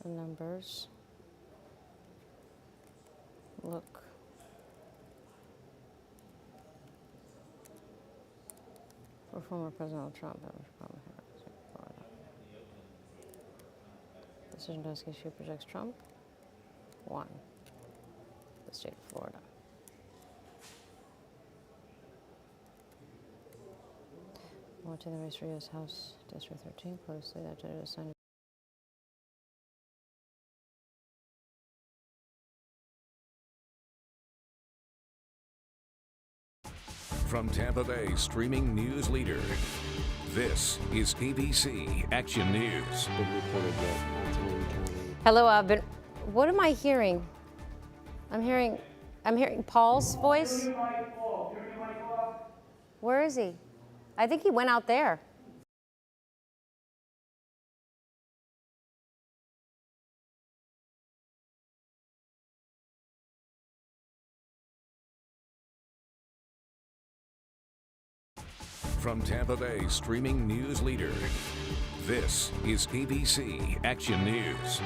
the numbers. Look. For former President Trump, Kamala Harris, Florida. Decision desk issue projects Trump 1, the state of Florida. Watching the race for U.S. House District 13 closely, that judge assigned. From Tampa Bay streaming news leader, this is ABC Action News. Hello, what am I hearing? I'm hearing Paul's voice. Where is he? I think he went out there. From Tampa Bay streaming news leader, this is ABC Action News.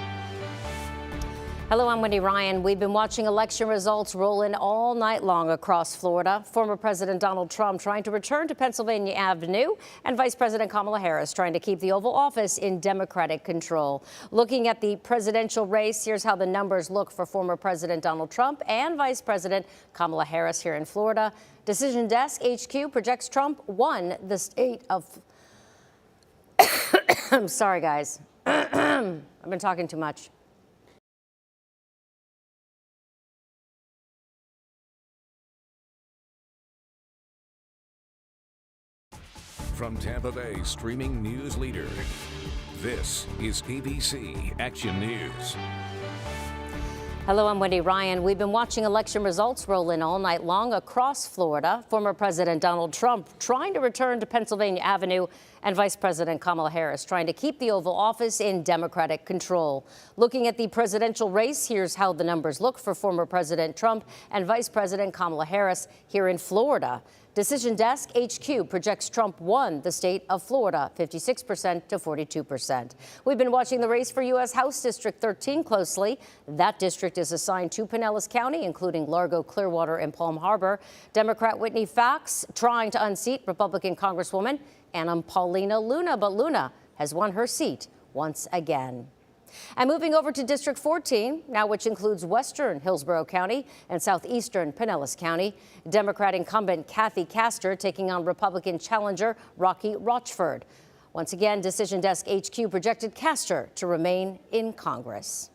Hello, I'm Wendy Ryan. We've been watching election results roll in all night long across Florida. Former President Donald Trump trying to return to Pennsylvania Avenue, and Vice President Kamala Harris trying to keep the Oval Office in Democratic control. Looking at the presidential race, here's how the numbers look for former President Donald Trump and Vice President Kamala Harris here in Florida. Decision Desk HQ projects Trump won the state of... I'm sorry, guys. I've been talking too much. From Tampa Bay streaming news leader, this is ABC Action News. Hello, I'm Wendy Ryan. We've been watching election results roll in all night long across Florida. Former President Donald Trump trying to return to Pennsylvania Avenue, and Vice President Kamala Harris trying to keep the Oval Office in Democratic control. Looking at the presidential race, here's how the numbers look for former President Trump and Vice President Kamala Harris here in Florida. Decision Desk HQ projects Trump won the state of Florida 56% to 42%. We've been watching the race for U.S. House District 13 closely. That district is assigned to Pinellas County, including Largo, Clearwater, and Palm Harbor. Democrat Whitney Fox trying to unseat Republican Congresswoman Paulina Luna, but Luna has won her seat once again. And moving over to District 14, now which includes western Hillsborough County and southeastern Pinellas County, Democrat incumbent Castor taking on Republican challenger Rocky Rochford. Once again, Decision Desk HQ projected Castor to remain in Congress.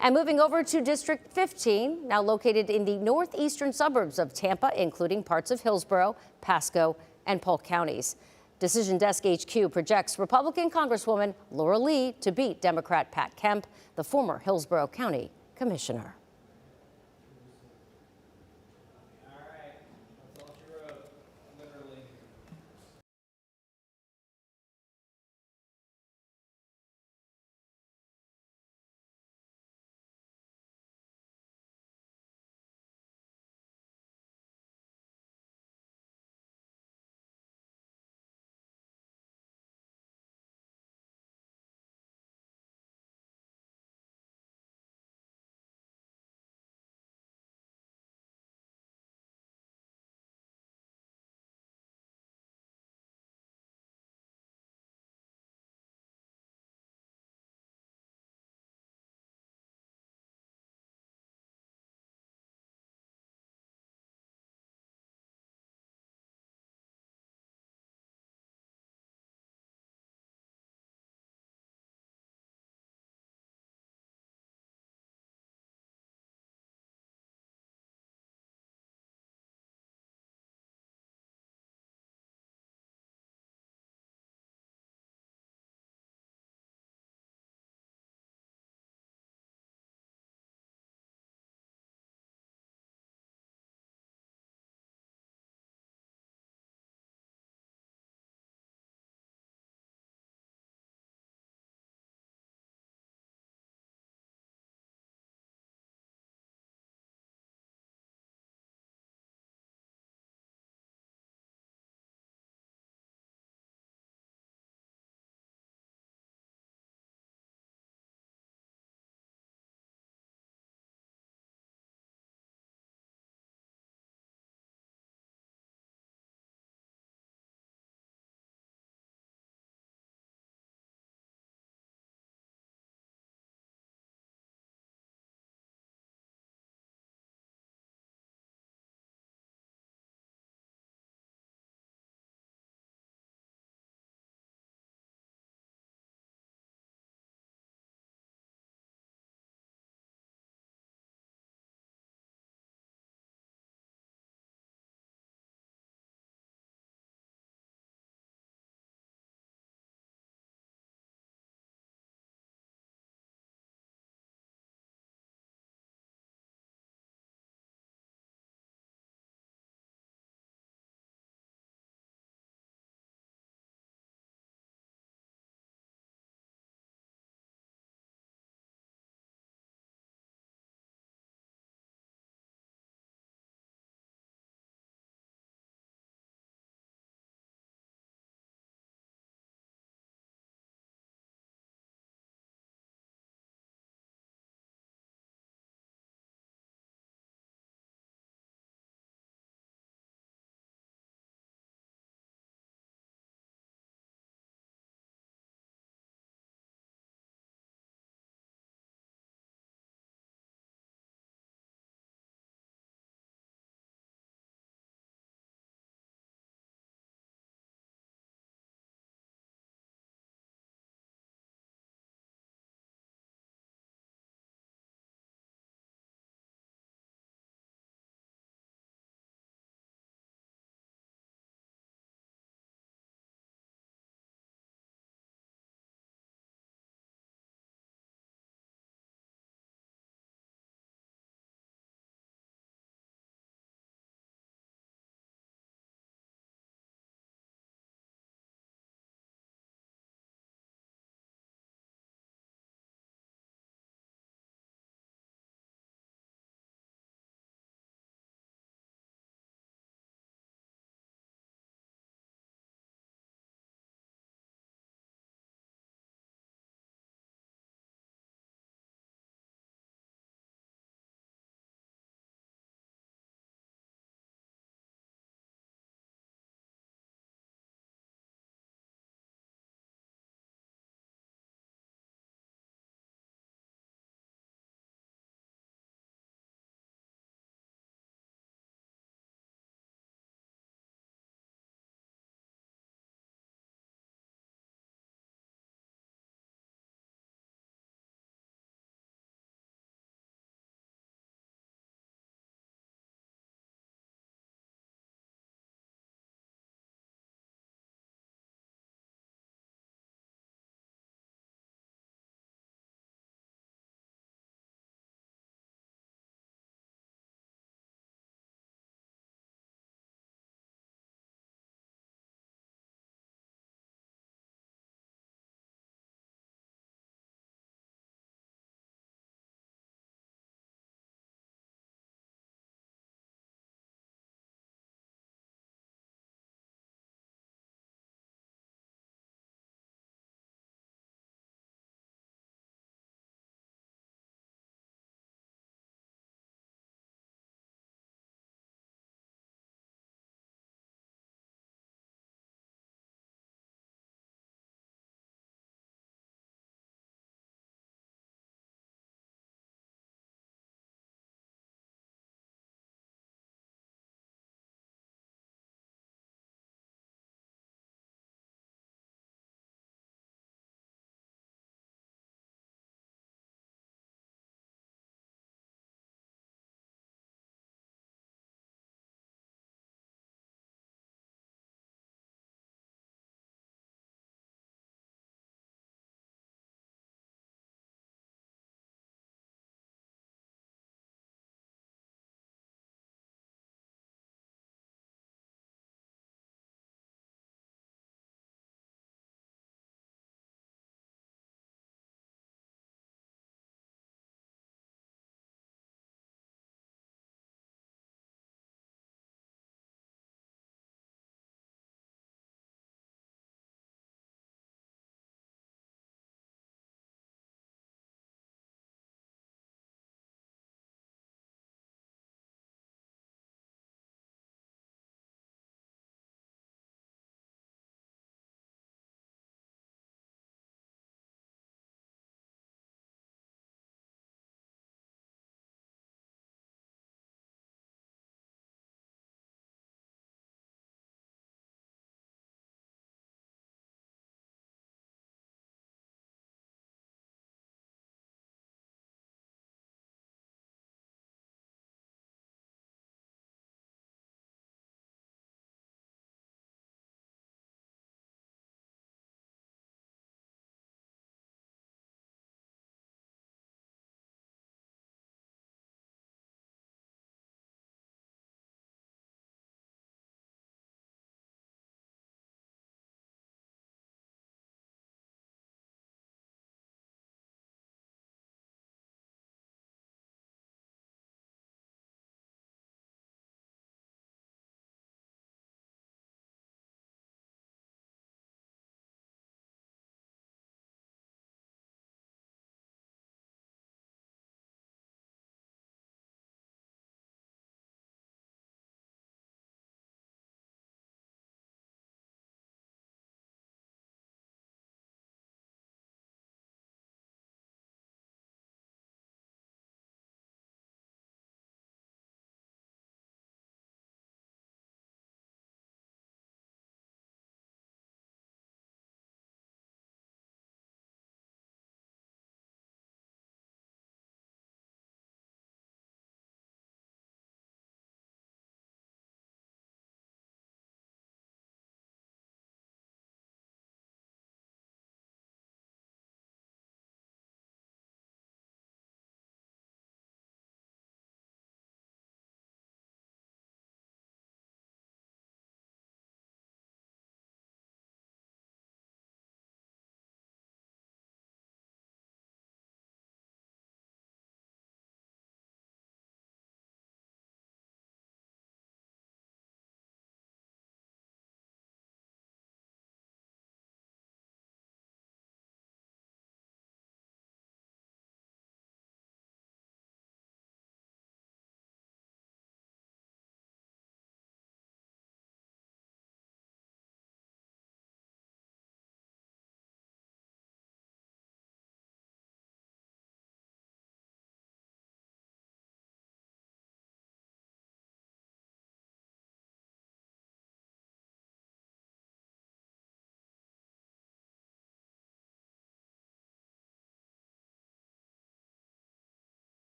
And moving over to District 15, now located in the northeastern suburbs of Tampa, including parts of Hillsborough, Pasco, and Polk counties. Decision Desk HQ projects Republican Congresswoman Laura Lee to beat Democrat Pat Kemp, the former Hillsborough County Commissioner.